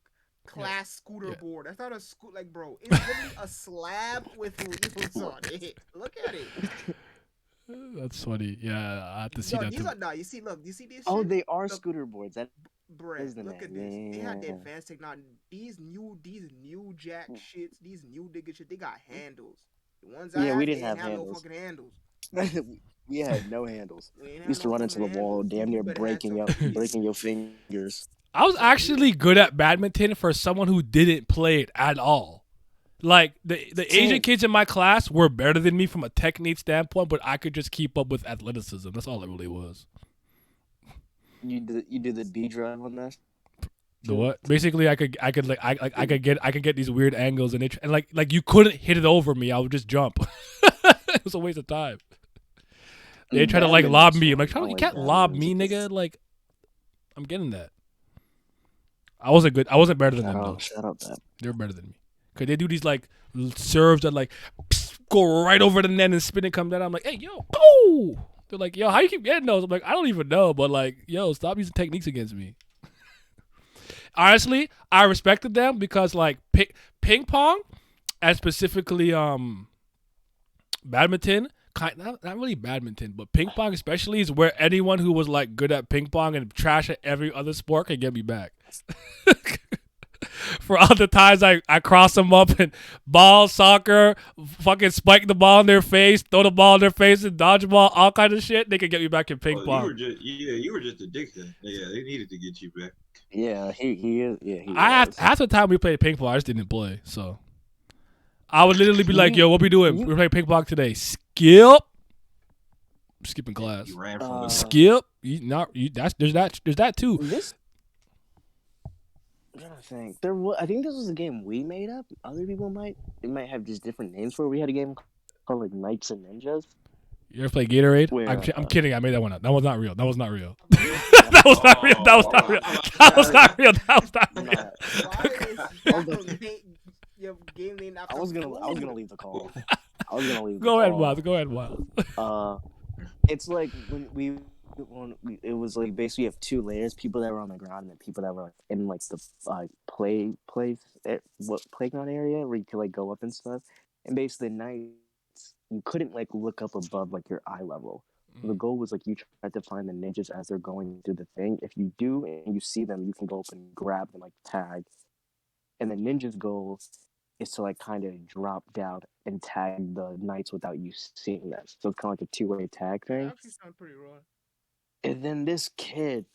class scooter board. That's not a like, bro. It's literally a slab with wheels on it. Look at it. That's funny. Yeah, I have to see that These too. are you see. Look, you see this? Oh, shit? they are scooter boards. That Bruh, is the look at name. this. They had the Yeah. advanced technology. These new jack shits, these new digger shit, they got handles. The ones I Yeah, had, we they didn't have no handles. fucking handles. We had no handles. We ain't We used have to no run into the fucking wall, handles. damn You near better have breaking your fingers. I was actually good at badminton for someone who didn't play it at all. Like the Asian kids in my class were better than me from a technique standpoint, but I could just keep up with athleticism. That's all it really was. You did the B drive on that? The what? Basically, I could get these weird angles and like you couldn't hit it over me. I would just jump. It was a waste of time. They try to like lob me. I'm like, you can't lob me, nigga. Like, I'm getting that. I wasn't good. I wasn't better than them though. Shout out that. They're better than me. Cause they do these like serves that like go right over the net and spin and come down. I'm like, hey yo, go. They're like, yo, how you keep getting those? I'm like, I don't even know, but like, yo, stop using techniques against me. Honestly, I respected them because like ping pong, and specifically badminton. Not really badminton, but ping pong especially is where anyone who was like good at ping pong and trash at every other sport can get me back. For other times I cross them up and ball, soccer, fucking spike the ball in their face, throw the ball in their face and dodgeball, all kind of shit, they can get me back in ping pong. You were just a dickhead. Yeah, they needed to get you back. Yeah, he is. Yeah, he half the time we played ping pong, I just didn't play. So I would literally be like, yo, what we doing? We're playing ping pong today. Skip. Skipping class. You ran from the Skip. There's that too. I'm trying to think. I think this was a game we made up. Other people might have just different names for it. We had a game called like Knights and Ninjas. You ever play Gatorade? Where, I'm kidding. I made that one up. That was not real. That was not real. That was not real. That was not real. That was not real. That was not real. Your game name I was gonna leave the call. I was gonna leave. Go ahead, Wild. Go ahead, Wild. It's like when it was like basically you have two layers: people that were on the ground and then people that were like in like the playground area where you could like go up and stuff. And basically, the nights you couldn't like look up above like your eye level. The goal was like you tried to find the ninjas as they're going through the thing. If you do and you see them, you can go up and grab them like tag. And the ninja's goal is to like kind of drop down and tag the knights without you seeing them. So it's kind of like a two-way tag thing. That actually sounds pretty raw. And then this kid,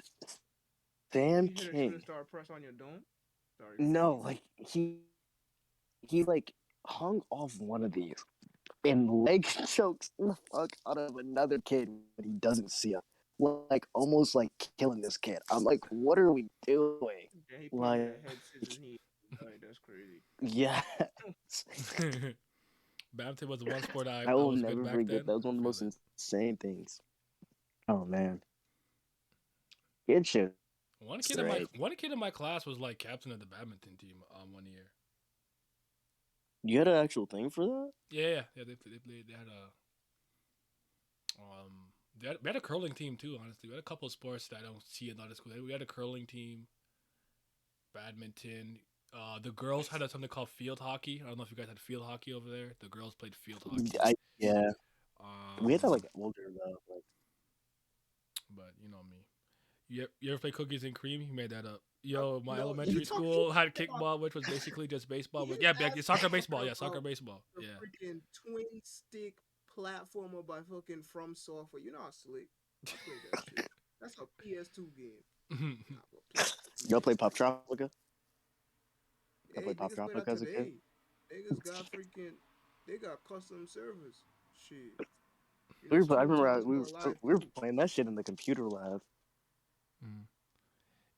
Sam King. Start press on your dome? Sorry. No, like he like hung off one of these and leg chokes the fuck out of another kid when he doesn't see him. Like almost like killing this kid. I'm like, what are we doing? Yeah, he like, that's crazy. Yeah. Badminton was the one sport I will was never good back forget. then. That was one of the most insane things. Oh man. Good shit. One kid in my class was like captain of the badminton team 1 year. You had an actual thing for that? Yeah. They had we had a curling team too. Honestly, we had a couple of sports that I don't see in other schools. We had a curling team, badminton. The girls had something called field hockey. I don't know if you guys had field hockey over there. The girls played field hockey. Yeah. We had that like older though. But you know me. You ever play cookies and cream? You made that up. Yo, my elementary school had kickball, which was basically just baseball. But soccer, baseball. Yeah, soccer, baseball. Yeah. Freaking twin stick platformer by fucking From Software. You're not slick. I played that shit. That's a PS2 game. Y'all play Pop Tropica? Hey, play Pop Tropica as a kid? Niggas got they got custom servers. Shit. I remember we were playing that shit in the computer lab.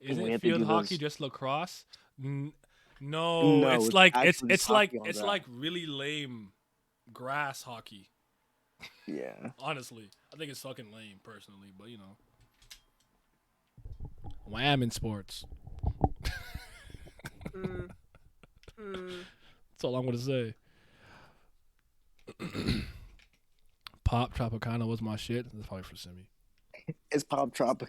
Isn't field hockey just lacrosse? No, No, it's it's like actually it's like hockey on it's grass. like really lame grass hockey. Yeah. Honestly, I think it's fucking lame personally, but you know, I am in sports. That's all I'm gonna say. Pop Tropicana was my shit. That's probably for Simi. It's Pop Tropica.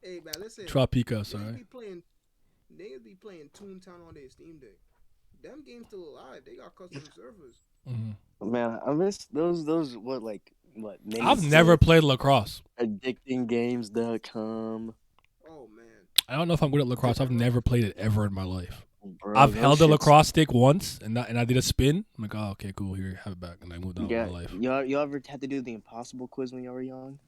Hey man, listen. Tropica, Niggas sorry. be playing Toontown on their Steam Deck. Them games still alive. They got custom servers. Man, I miss those what mini I've never clips, played lacrosse. addictinggames.com. Oh man. I don't know if I'm good at lacrosse. I've never played it ever in my life. Bro, I've those held a shits- lacrosse stick once, and I did a spin. I'm like, oh, okay, cool. Here, have it back, and I moved on with Yeah, my life. y'all ever had to do the impossible quiz when you were young?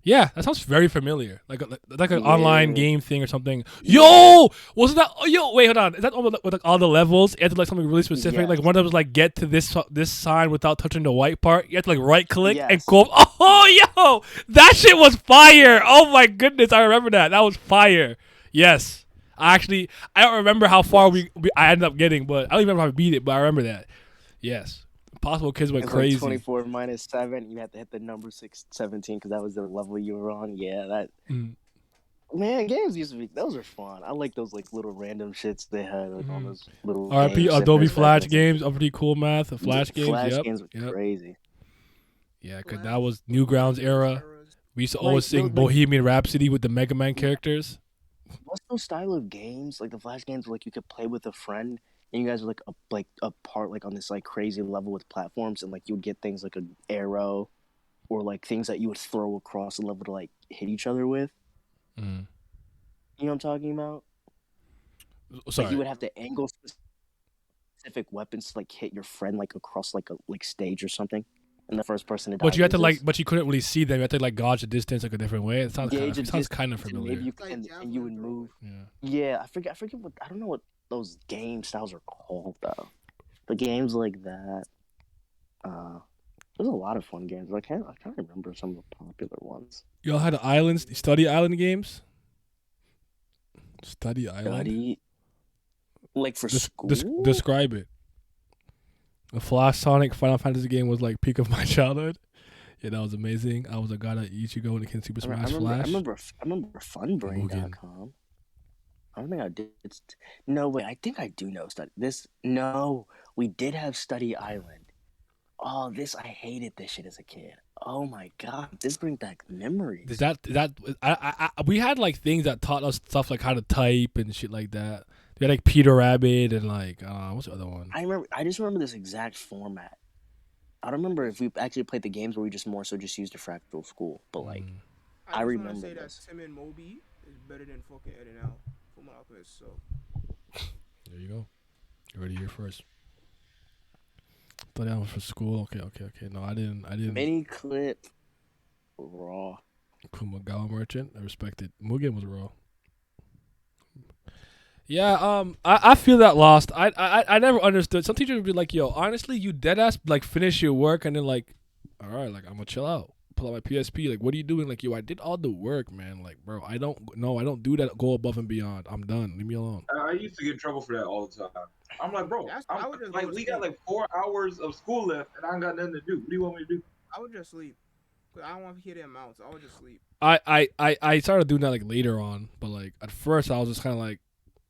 Yeah, that sounds very familiar. Like an Yeah. online game thing or something. Yo, wasn't that? Oh, yo, wait, hold on. Is that all with like all the levels? You had to like something really specific. Yes. Like one of them was like get to this sign without touching the white part. You have to like right click and Yes. go. Oh, yo, that shit was fire. Oh my goodness, I remember that. That was fire. Yes, I don't remember how far I ended up getting, but I don't even remember how I beat it. But I remember that. Yes. Impossible Kids went It's crazy. like 24 minus 7. You had to hit the number 17 because that was the level you were on. Yeah, that. Man, games used to be. Those are fun. I like those like little random shits they had like on those little. RIP games. Adobe Zippers Flash back games, pretty cool math. The Flash games, Flash yep. games were yep. crazy. Yeah, cause that was Newgrounds era. We used to Like, always sing like- Bohemian Rhapsody with the Mega Man characters. What's those style of games like the Flash games where like you could play with a friend and you guys were like apart like on this like crazy level with platforms and like you would get things like an arrow or like things that you would throw across the level to like hit each other with. Mm. You know what I'm talking about? Sorry. Like you would have to angle specific weapons to like hit your friend like across like a stage or something, and the first person to die. But you had to loses. but you couldn't really see them. You had to like gauge the distance like a different way. It sounds Gauge the kind of distance, and familiar. maybe you can, and you would move. Yeah, I forget what I don't know what those game styles are called though. But games like that, there's a lot of fun games. Like I can't remember some of the popular ones. Y'all had study island games. Study island. Like for school. Describe it. The Flash Sonic Final Fantasy game was like peak of my childhood. Yeah, that was amazing. I was a god at Ichigo in Super Smash Flash. I remember funbrain.com. I don't think I did. No, wait. I think I do know this. No, we did have Study Island. Oh, I hated this shit as a kid. Oh my god, this brings back memories. Is that we had like things that taught us stuff like how to type and shit like that. We had like Peter Rabbit and like what's the other one? I just remember this exact format. I don't remember if we actually played the games where we just more so just used a fractal school, but like I just remember wanna say this. that Tim and Moby is better than fucking Ed and Al from Office. So There you go. You already here first. Thought that was for school. Okay. No, I didn't. Mini clip raw. Kumagawa Merchant. I respect it. Mugen was raw. Yeah, I feel that lost. I never understood. Some teachers would be like, "Yo, honestly, you dead ass like finish your work and then like, all right, like I'm gonna chill out, pull out my PSP. Like, what are you doing? Like, yo, I did all the work, man. Like, bro, I don't do that. Go above and beyond. I'm done. Leave me alone." I used to get in trouble for that all the time. I'm like, bro, I would just like go to we got sleep. like 4 hours of school left, and I ain't got nothing to do. What do you want me to do? I would just sleep. 'Cause I don't want to hear the amounts. I would just sleep. I started doing that like later on, but like at first I was just kind of like,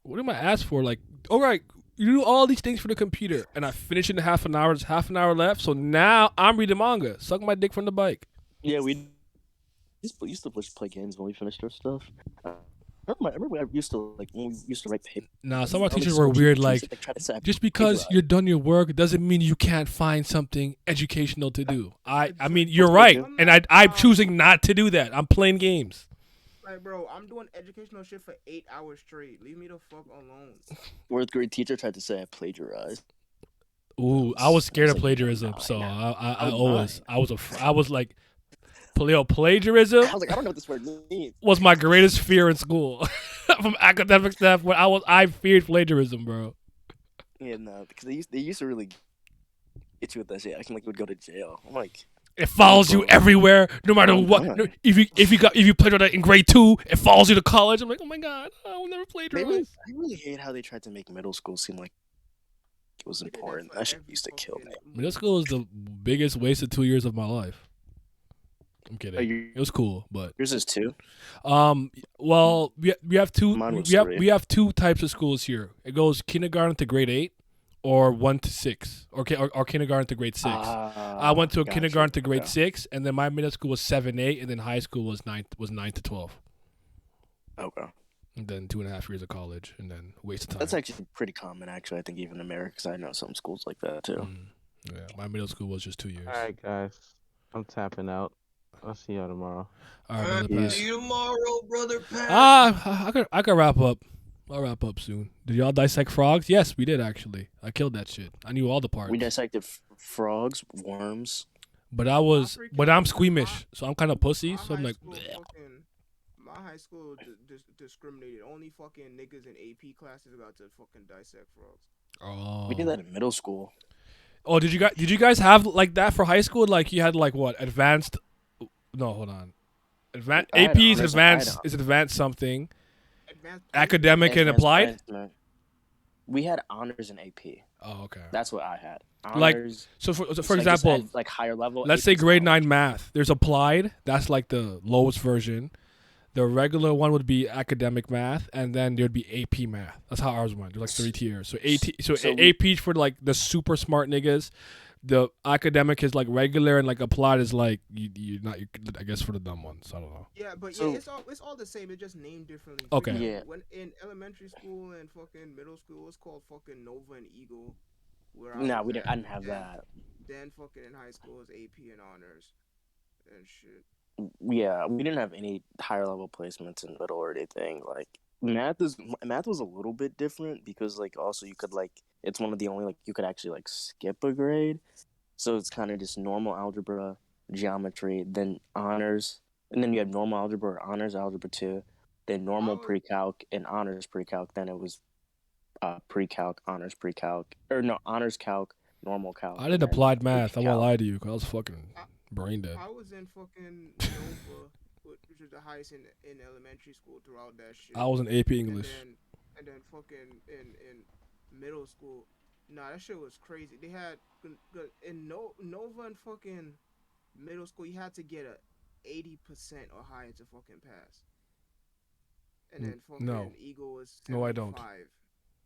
what am I asked for? Like, all right, you do all these things for the computer, and I finish in half an hour. There's half an hour left, so now I'm reading manga. Suck my dick from the bike. Yeah, we used to just play games when we finished our stuff. I remember I used to like when we used to write papers. Nah, some of our teachers were weird. Like, just because you're done your work doesn't mean you can't find something educational to do. I mean, you're right, and I'm choosing not to do that. I'm playing games. Like, bro, I'm doing educational shit for 8 hours straight. Leave me the fuck alone. 4th grade teacher tried to say I plagiarized. Ooh, I was scared of plagiarism, so I was like, plagiarism. I was like, I don't know what this word means. Was my greatest fear in school from academic stuff. When I feared plagiarism, bro. Yeah, no, because they used to really get you with that shit, acting like you would go to jail. I'm like, It follows you everywhere, no matter what. No, if you played with it in grade 2, it follows you to college. I'm like, oh my god, I will never play Drive. I really hate how they tried to make middle school seem like it was important. That shit used to kill me. Middle school was the biggest wasted 2 years of my life. I'm kidding. It was cool, but yours is 2. Well, we have two. Mine was We have 2 types of schools here. It goes kindergarten to grade 8, or 1 to 6, or kindergarten to grade 6. I went to a kindergarten to grade 6, and then my middle school was 7, 8, and then high school was 9 to 12. Okay. And then 2.5 years of college, and then waste of time. That's actually pretty common, actually. I think even in America, because I know some schools like that too. Yeah, my middle school was just 2 years. All right, guys, I'm tapping out. I'll see y'all tomorrow. All right, brother Pat. See you tomorrow, brother Pat. I could wrap up. I'll wrap up soon. Did y'all dissect frogs? Yes, we did actually. I killed that shit. I knew all the parts. We dissected frogs, worms. But I'm squeamish, so I'm kind of pussy. So I'm like, my high school discriminated. Only fucking niggas in AP classes got to fucking dissect frogs. oh. We did that in middle school. Oh, did you guys have like that for high school? Like you had like what advanced? No, hold on. AP is advanced. Is advanced something? Academic and applied. We had honors in AP. Oh, okay. That's what I had. Like Honors, so for example, like higher level. Let's say grade 9 math. There's applied. That's like the lowest version. The regular one would be academic math, and then there'd be AP math. That's how ours went. There's like 3 tiers. So AP for like the super smart niggas. The academic is like regular, and like applied is like you're not. I guess for the dumb ones. I don't know. Yeah, but yeah, it's all the same. It's just named differently. Okay. Yeah. When in elementary school and fucking middle school, it's called fucking Nova and Eagle. I didn't have that. Then fucking in high school is AP and honors, and shit. Yeah, we didn't have any higher level placements in middle or anything. Like math was a little bit different because like also you could like it's one of the only like you could actually like skip a grade, so it's kind of just normal algebra, geometry, then honors, and then you have normal algebra, honors algebra 2, then normal pre-calc and honors pre-calc. Then it was pre-calc, honors pre-calc, or no honors calc, normal calc. I did applied math. I won't lie to you, cause I was fucking brain dead. I was in fucking Nova, which was the highest in elementary school throughout that shit. I was in AP English. And then fucking in middle school, nah, that shit was crazy. They had in Nova and fucking middle school, you had to get a 80% or higher to fucking pass. And then fucking Eagle was 75. No, I don't.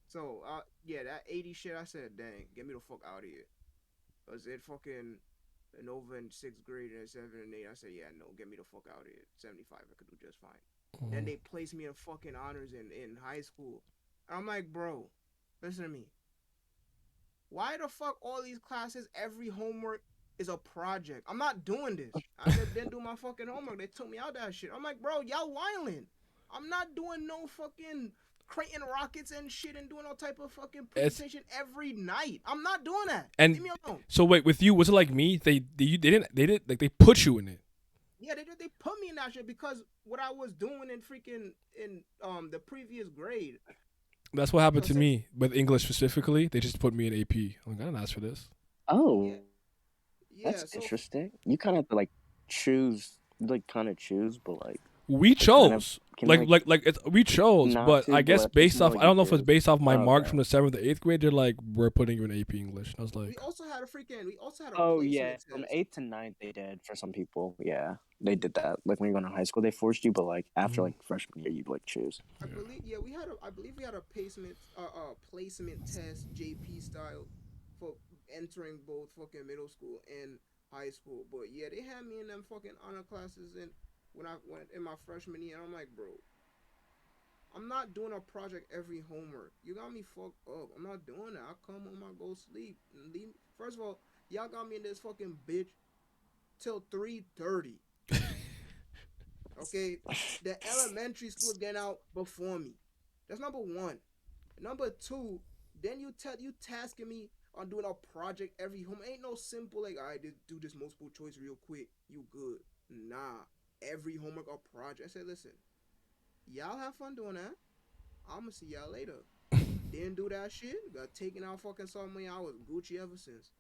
So yeah, that 80 shit, I said, dang, get me the fuck out of here. Cause it fucking Nova in 6th grade and 7 and 8, I said, yeah, no, get me the fuck out of here. 75, I could do just fine. Then they placed me in fucking honors in high school. I'm like, bro, listen to me. Why the fuck all these classes, every homework is a project? I'm not doing this. I said, didn't do my fucking homework. They took me out that shit. I'm like, bro, y'all wildin'. I'm not doing no fucking creating rockets and shit and doing all type of fucking presentation every night. I'm not doing that. And leave me alone. So wait, with you, was it like me? They didn't like they put you in it. Yeah, they put me in that shit because what I was doing in the previous grade. That's what happened to me with English specifically. They just put me in AP. I'm like, I didn't ask for this. Oh, yeah, that's interesting. You kind of have to like choose, but like we chose. We chose, but I guess based off, I don't know if it's based off my marks from the 7th to 8th grade. They're like, we're putting you in AP English. And I was like, we also had a oh yeah, from 8th to 9th they did for some people. Yeah, they did that. Like when you went to high school, they forced you, but like after like freshman year, you'd like choose. I believe we had a placement test, JP style, for entering both fucking middle school and high school. But yeah, they had me in them fucking honor classes and. When I went in my freshman year, and I'm like, bro, I'm not doing a project every homework. You got me fucked up. I'm not doing that. I come home, I go sleep. First of all, y'all got me in this fucking bitch till 3:30. Okay, the elementary school is getting out before me. That's number one. Number two, then you tasking me on doing a project every home. Ain't no simple like, all right, do this multiple choice real quick. You good? Nah. Every homework or project. I said, listen, y'all have fun doing that. I'ma see y'all later. Didn't do that shit. Got taken out fucking somewhere. I was Gucci ever since.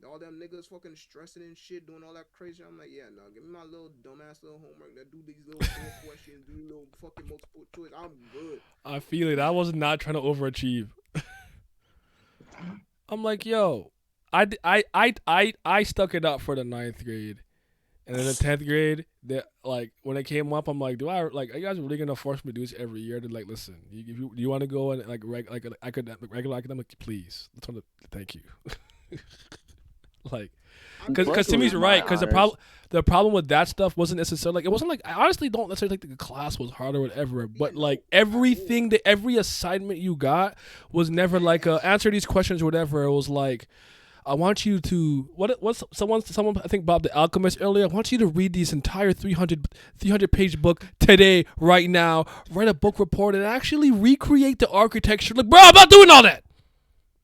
All them niggas fucking stressing and shit, doing all that crazy. I'm like, yeah, no, give me my little dumbass little homework. That do these little 4 questions, do little fucking multiple choice. I'm good. I feel it. I was not trying to overachieve. I'm like, yo, I stuck it out for the 9th grade, and then the 10th grade, like when it came up, I'm like, are you guys really gonna force me to do this every year? They're like, listen, do you want to go and like regular academic, please. Thank you. Like, because Timmy's right. Because the problem with that stuff wasn't necessarily like, it wasn't like, I honestly don't necessarily think the class was hard or whatever. But like everything, every assignment you got was never like answer these questions or whatever. It was like, I want you to what's someone I think Bob the Alchemist earlier. I want you to read this entire 300 page book today, right now. Write a book report and actually recreate the architecture. Like, bro, I'm not doing all that.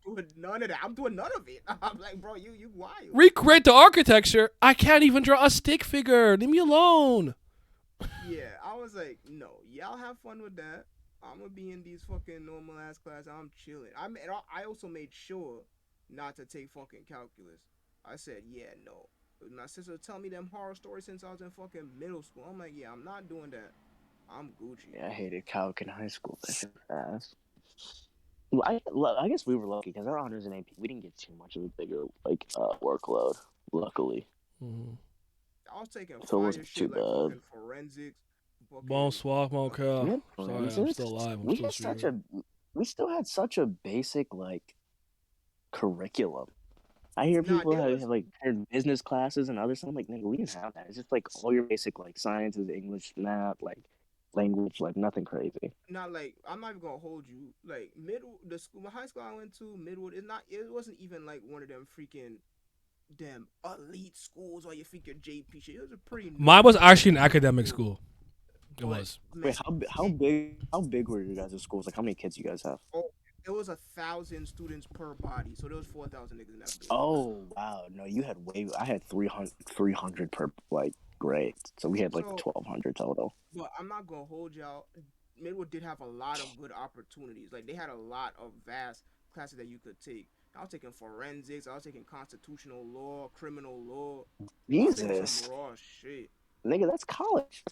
Doing none of that. I'm doing none of it. I'm like, bro, you wild. Recreate the architecture. I can't even draw a stick figure. Leave me alone. Yeah, I was like, no, y'all have fun with that. I'm gonna be in these fucking normal ass classes. I'm chilling. I also made sure not to take fucking calculus. I said, yeah, no. My sister tell me them horror stories since I was in fucking middle school. I'm like, yeah, I'm not doing that. I'm Gucci. Yeah, I hated calc in high school. That shit was ass. Well, I guess we were lucky because our honors in AP, we didn't get too much of a bigger workload. Luckily. Mm-hmm. I was taking so it wasn't too bad. Forensics. Bonsoir, mon coeur. Sorry, I'm still alive. We still had such a basic curriculum. I hear people have like business classes and other stuff. I'm like, nigga, we didn't have that. It's just like all your basic sciences, English, math, language, nothing crazy. Not like, I'm not even gonna hold you. Like the high school I went to, Midwood, it wasn't even like one of them freaking damn elite schools or you think your JP shit. It was a pretty. Mine was actually an academic school. It was. Wait, how big were your guys' schools? Like, how many kids you guys have? Oh, it was 1,000 students per body, so there was 4,000 niggas in that building. Oh wow, no, you had I had 300 per grade, so we had 1,200 total. But I'm not gonna hold y'all. Midwood did have a lot of good opportunities. Like, they had a lot of vast classes that you could take. I was taking forensics. I was taking constitutional law, criminal law. Jesus, some raw shit. Nigga, that's college.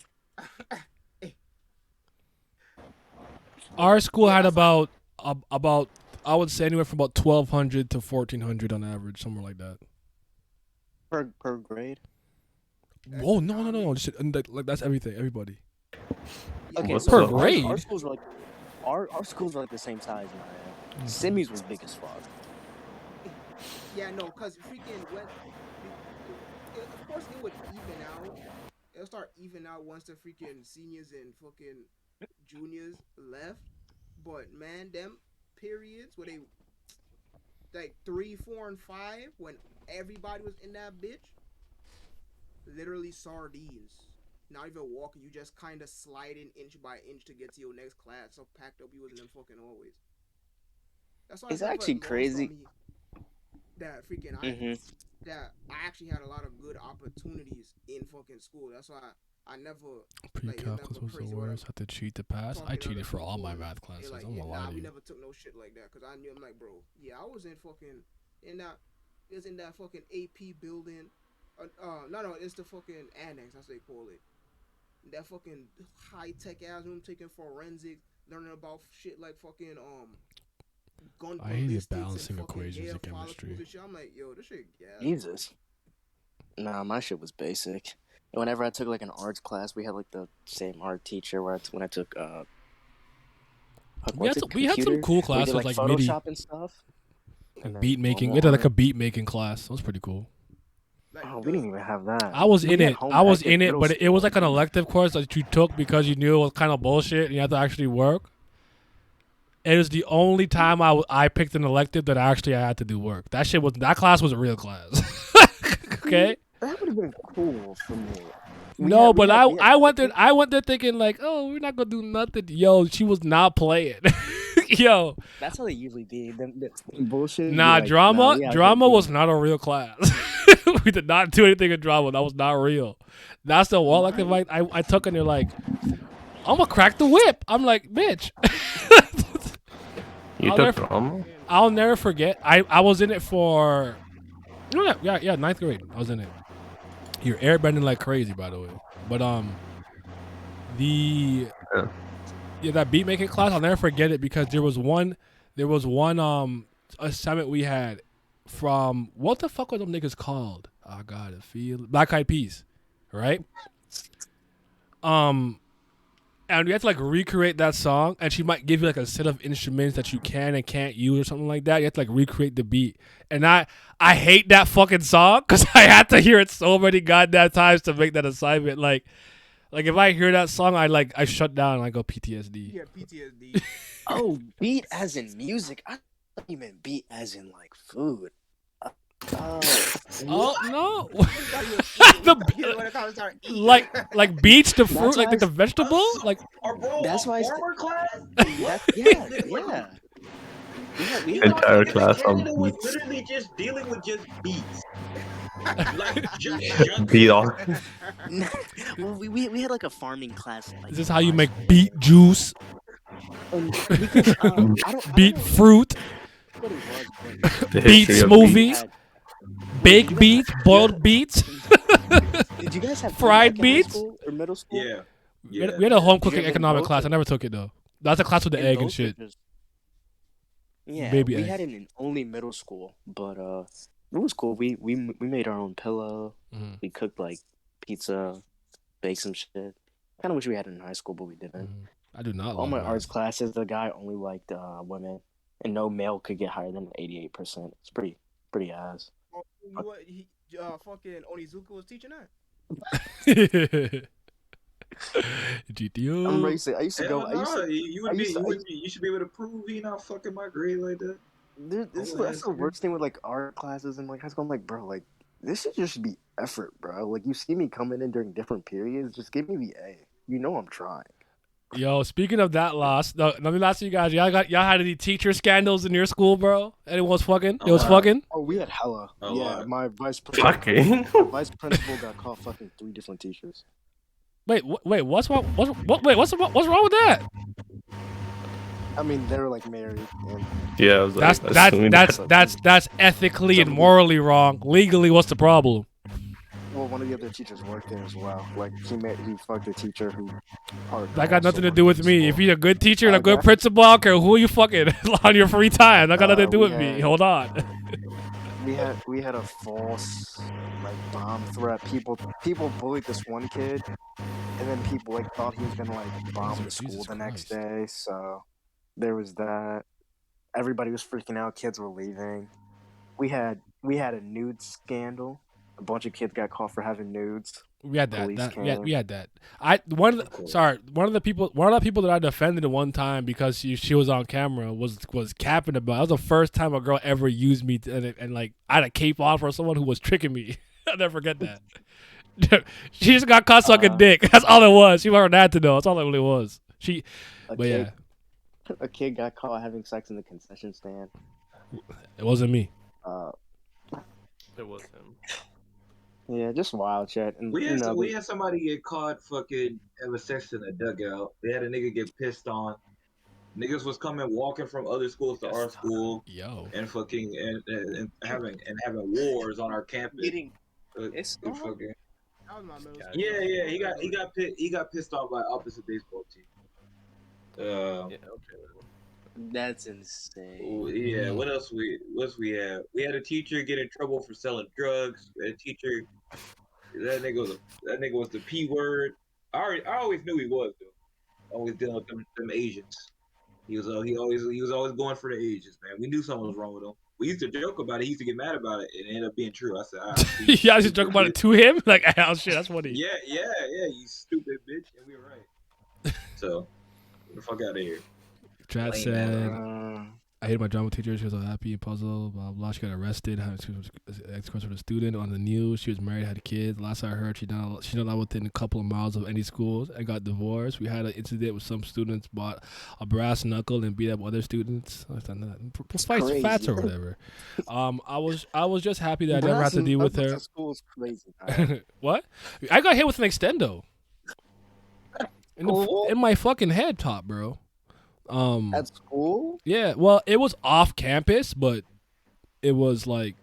Our school had about I would say anywhere from about 1,200 to 1,400 on average, somewhere like that. Per grade. Oh no! Just, that's everything, everybody. Okay, per grade. Our schools were our schools were like the same size. Simi's was big as fuck. Yeah, no, cause freaking of course it would even out. It'll start even out once the freaking seniors and fucking juniors left. But man, them periods where they 3, 4, and 5 when everybody was in that bitch, literally sardines. Not even walking, you just kind of sliding inch by inch to get to your next class. So packed up you was in them fucking hallways. That's why it's actually crazy. That freaking that I actually had a lot of good opportunities in fucking school. That's why I never. Pre-calculus was the worst. Had to cheat to pass. I cheated for all my math classes. I'm gonna lie to you. We never took no shit like that because I knew. I'm like, bro, yeah, I was in fucking in that. It was in that fucking AP building. No, it's the fucking annex, as they call it. That fucking high tech ass room, taking forensics, learning about shit like fucking gun. I hated balancing equations in chemistry. I'm like, yo, this shit, yeah. Jesus. Nah, my shit was basic. And whenever I took an arts class, we had the same art teacher. When I took we had some cool classes like Photoshop and stuff. And beat making. We had a beat making class. That was pretty cool. Oh, we didn't even have that. I was in it. But it was like an elective course that you took because you knew it was kind of bullshit and you had to actually work. It was the only time I picked an elective that actually I had to do work. That class was a real class. Okay. That would have been cool for me. I went there thinking oh, we're not gonna do nothing. Yo, she was not playing. Yo. That's how they usually be. Them bullshit. Nah, drama was not a real class. We did not do anything in drama. That was not real. That's the one elective I took, and they're like, I'm gonna crack the whip. I'm like, bitch. You took drama? I'll never forget. I was in it for Yeah, ninth grade. I was in it. You're airbending like crazy, by the way. But that beat making class, I'll never forget it because there was one assignment we had from what the fuck were them niggas called? I gotta feel Black Eyed Peas, right? And we had to like recreate that song, and she might give you like a set of instruments that you can and can't use or something like that. You have to like recreate the beat, and I hate that fucking song because I had to hear it so many goddamn times to make that assignment. Like if I hear that song, I shut down and I go PTSD. Yeah, PTSD. Oh, beat as in music. I thought you meant beat as in like food. Oh no! like beets, the fruit, like the vegetable, like. That's why. Class? Yeah. We Entire class on was beats. literally just dealing with just beats. Like Beat off. Well, we had like a farming class. Like, Is this how you make beet juice? Beet fruit. Beet smoothie. Baked beets, boiled beets. Did you guys have fried beets? Or middle school? Yeah. We had a home cooking economic class. I never took it though. That's a class with the egg and shit. Yeah, Baby we egg. had it in only middle school, but it was cool. We made our own pillow. Mhm. We cooked like pizza, baked some shit. Kind of wish we had it in high school, but we didn't. I do not. All love my that. arts classes, the guy only liked women, and no male could get higher than 88%. It's pretty ass. Fucking Onizuka was teaching that. GTO. I'm racing. I used to go. Hell I used no, to, you should be able to prove he not fucking my grade like that. Dude, that's the worst thing with like art classes and like high school. I'm like, bro, like this should just be effort, bro. Like you see me coming in during different periods, just give me the A. You know I'm trying. Yo, speaking of that loss, let me ask you guys. Y'all had any teacher scandals in your school, bro? Anyone was fucking? It was fucking. Oh, we had hella. Yeah, my vice Fucking? vice principal got caught fucking 3 different teachers. Wait, what's wrong? What's wrong with that? I mean, they were like married. And Yeah, I was like, assuming That's ethically and morally wrong. Legally, what's the problem? well, one of the other teachers worked there as well. Like he fucked a teacher who. That got nothing to do with me. If you're a good teacher and a good principal, I don't care who you fucking on your free time. That got nothing to do with me. Hold on. We had a false like bomb threat. People bullied this one kid, and then people like thought he was gonna like bomb the school the next day. So there was that. Everybody was freaking out. Kids were leaving. We had a nude scandal. A bunch of kids got caught for having nudes. We had that. Police We had that. One of the people that I defended at one time because she was on camera was capping about. That was the first time a girl ever used me and like I had a cape on for someone who was tricking me. I'll never forget that. She just got caught sucking dick. That's all it was. She wanted that to know. That's all it really was. A kid got caught having sex in the concession stand. It wasn't me. It was him. Yeah, just wild shit. And We had somebody get caught fucking having sex in a dugout. They had a nigga get pissed on. Niggas was walking from other schools to our school. Yo. And fucking and having wars on our campus. Getting pissed That was my middle school. Yeah. He got pissed off by opposite baseball team. That's insane. Yeah. What else we had? We had a teacher get in trouble for selling drugs. A teacher, that nigga was the P word. I always knew he was though. Always dealing with them Asians. He was always going for the Asians, man. We knew something was wrong with him. We used to joke about it. He used to get mad about it. It ended up being true. I said, Yeah, I just joke about it to him. Like, oh shit, that's funny. Yeah, you stupid bitch, and we were right. So, get the fuck out of here. Chad said, I hated my drama teacher. She was all happy and puzzled. Blah blah. She got arrested. She was ex-question with a student on the news. She was married, had kids. Last I heard, she's not allowed within a couple of miles of any schools and got divorced. We had an incident with some students bought a brass knuckle and beat up other students. Fights fats or whatever. I was just happy that I never had to deal with her. School's crazy. What? I got hit with an extendo in my fucking head top, bro. At school? Yeah, well, it was off campus, but it was like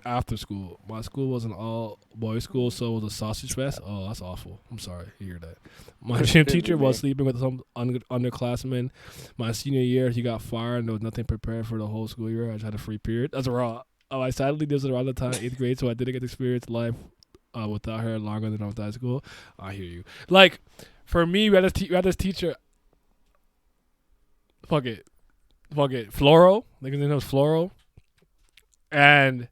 after school. My school was an all boys school, so it was a sausage fest. Oh, that's awful. I'm sorry to hear that. My gym teacher was sleeping with some underclassmen. My senior year, he got fired, and there was nothing prepared for the whole school year. I just had a free period. That's raw. Oh, I sadly this was around the time 8th grade, so I didn't get to experience life without her longer than I was at high school. I hear you. Like for me, we had this teacher. Fuck it, Floro. Like his name was Floro. And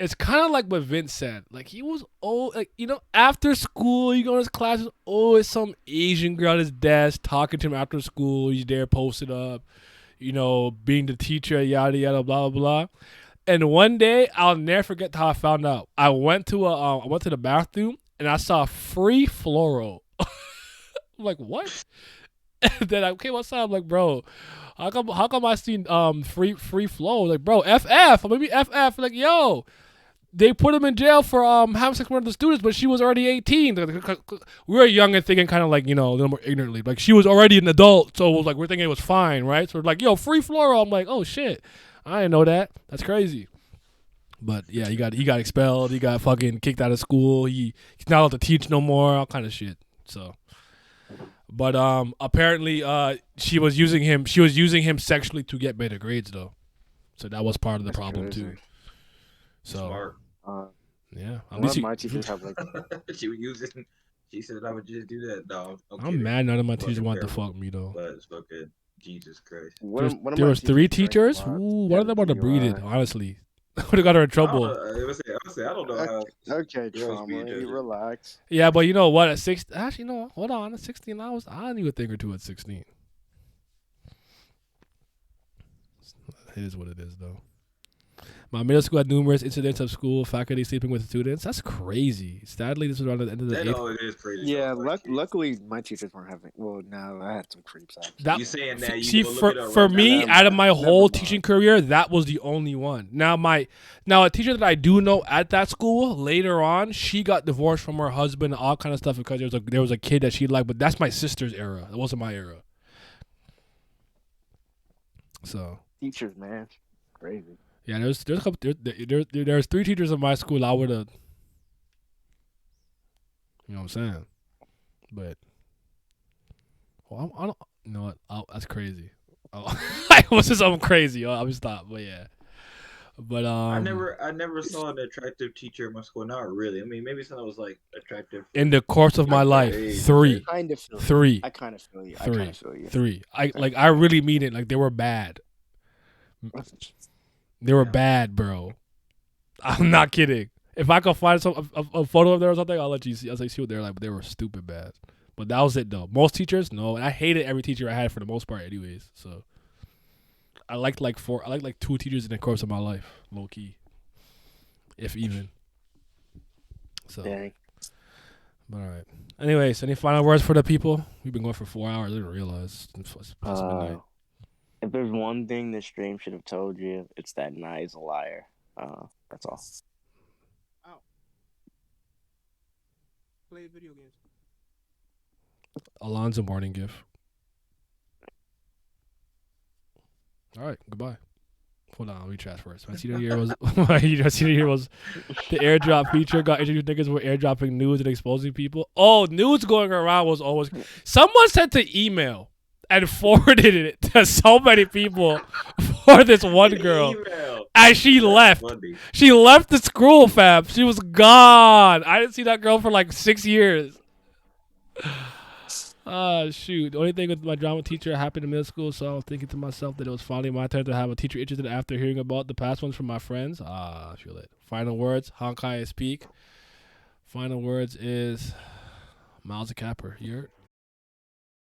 it's kind of like what Vince said. Like, he was after school, you go to his classes, always some Asian girl at his desk talking to him after school. He's there posted up, being the teacher, yada, yada, blah, blah, blah. And one day, I'll never forget how I found out. I went to the bathroom, and I saw free Floro. I'm like, what? And then what's up? I'm like, bro, how come I seen free flow? Like, bro, FF, maybe FF. Like, yo, they put him in jail for having sex with one of the students, but she was already 18. We were young and thinking kind of like, a little more ignorantly. Like, she was already an adult, so it was like we're thinking it was fine, right? So we're like, yo, free Floro. I'm like, oh shit, I didn't know that. That's crazy. But yeah, he got expelled. He got fucking kicked out of school. He's not allowed to teach no more. All kind of shit. So. But apparently she was using him sexually to get better grades though. So that was part of the problem crazy. Too. So yeah. At least my teachers have like she was using she said I would just do that. No, I'm mad none of my teachers want to fuck me though. But it's fucking Jesus Christ. There was 3 teachers? Ooh, what are they about to breed it, honestly? I would have got her in trouble. I don't know how. Okay, trauma. You relax. Yeah, but you know what? At 16, actually, no. Hold on. At 16, I knew a thing or two at 16. It is what it is, though. My middle school had numerous incidents of school faculty sleeping with students. That's crazy. Sadly, this was around the end of the 8th. It is crazy. Yeah, luckily my teachers weren't having. Well, no, I had some creeps. That, you saying that? See, for me, out of my whole teaching career, that was the only one. Now, a teacher that I do know at that school later on, she got divorced from her husband, and all kind of stuff because there was a kid that she liked. But that's my sister's era. It wasn't my era. So teachers, man, crazy. Yeah, there's a couple. There's 3 teachers in my school I would have. You know what I'm saying? But well, I don't. You know what? That's crazy. I was just something crazy. I'll stop. But yeah. But I never saw an attractive teacher in my school. Not really. I mean, maybe someone was like attractive. In the course of my life, 3. I kind of feel 3. I kind of feel you. 3. I really mean it. Like, they were bad. They were bad, bro. I'm not kidding. If I could find a photo of them or something, I'll let you see. I'll see what they're like. But they were stupid bad. But that was it, though. Most teachers, no. And I hated every teacher I had for the most part, anyways. So I liked like 2 teachers in the course of my life, low key, if even. So. Dang. But all right. Anyways, any final words for the people? We've been going for 4 hours. I didn't realize. It's past midnight. If there's one thing the stream should have told you, it's that Nye's a liar. That's all. Ow. Play video games. Alonzo morning gift. All right, goodbye. Hold on, let me chat first. My senior year was the airdrop feature got introduced. Niggas were airdropping nudes and exposing people. Oh, nudes going around was always. Someone sent the email and forwarded it to so many people for this one girl. And she left. She left the school, fam. She was gone. I didn't see that girl for like 6 years. Shoot. The only thing with my drama teacher happened in middle school, so I was thinking to myself that it was finally my turn to have a teacher interested after hearing about the past ones from my friends. I feel it. Final words, Honkai is peak. Final words is Miles a Capper. You heard?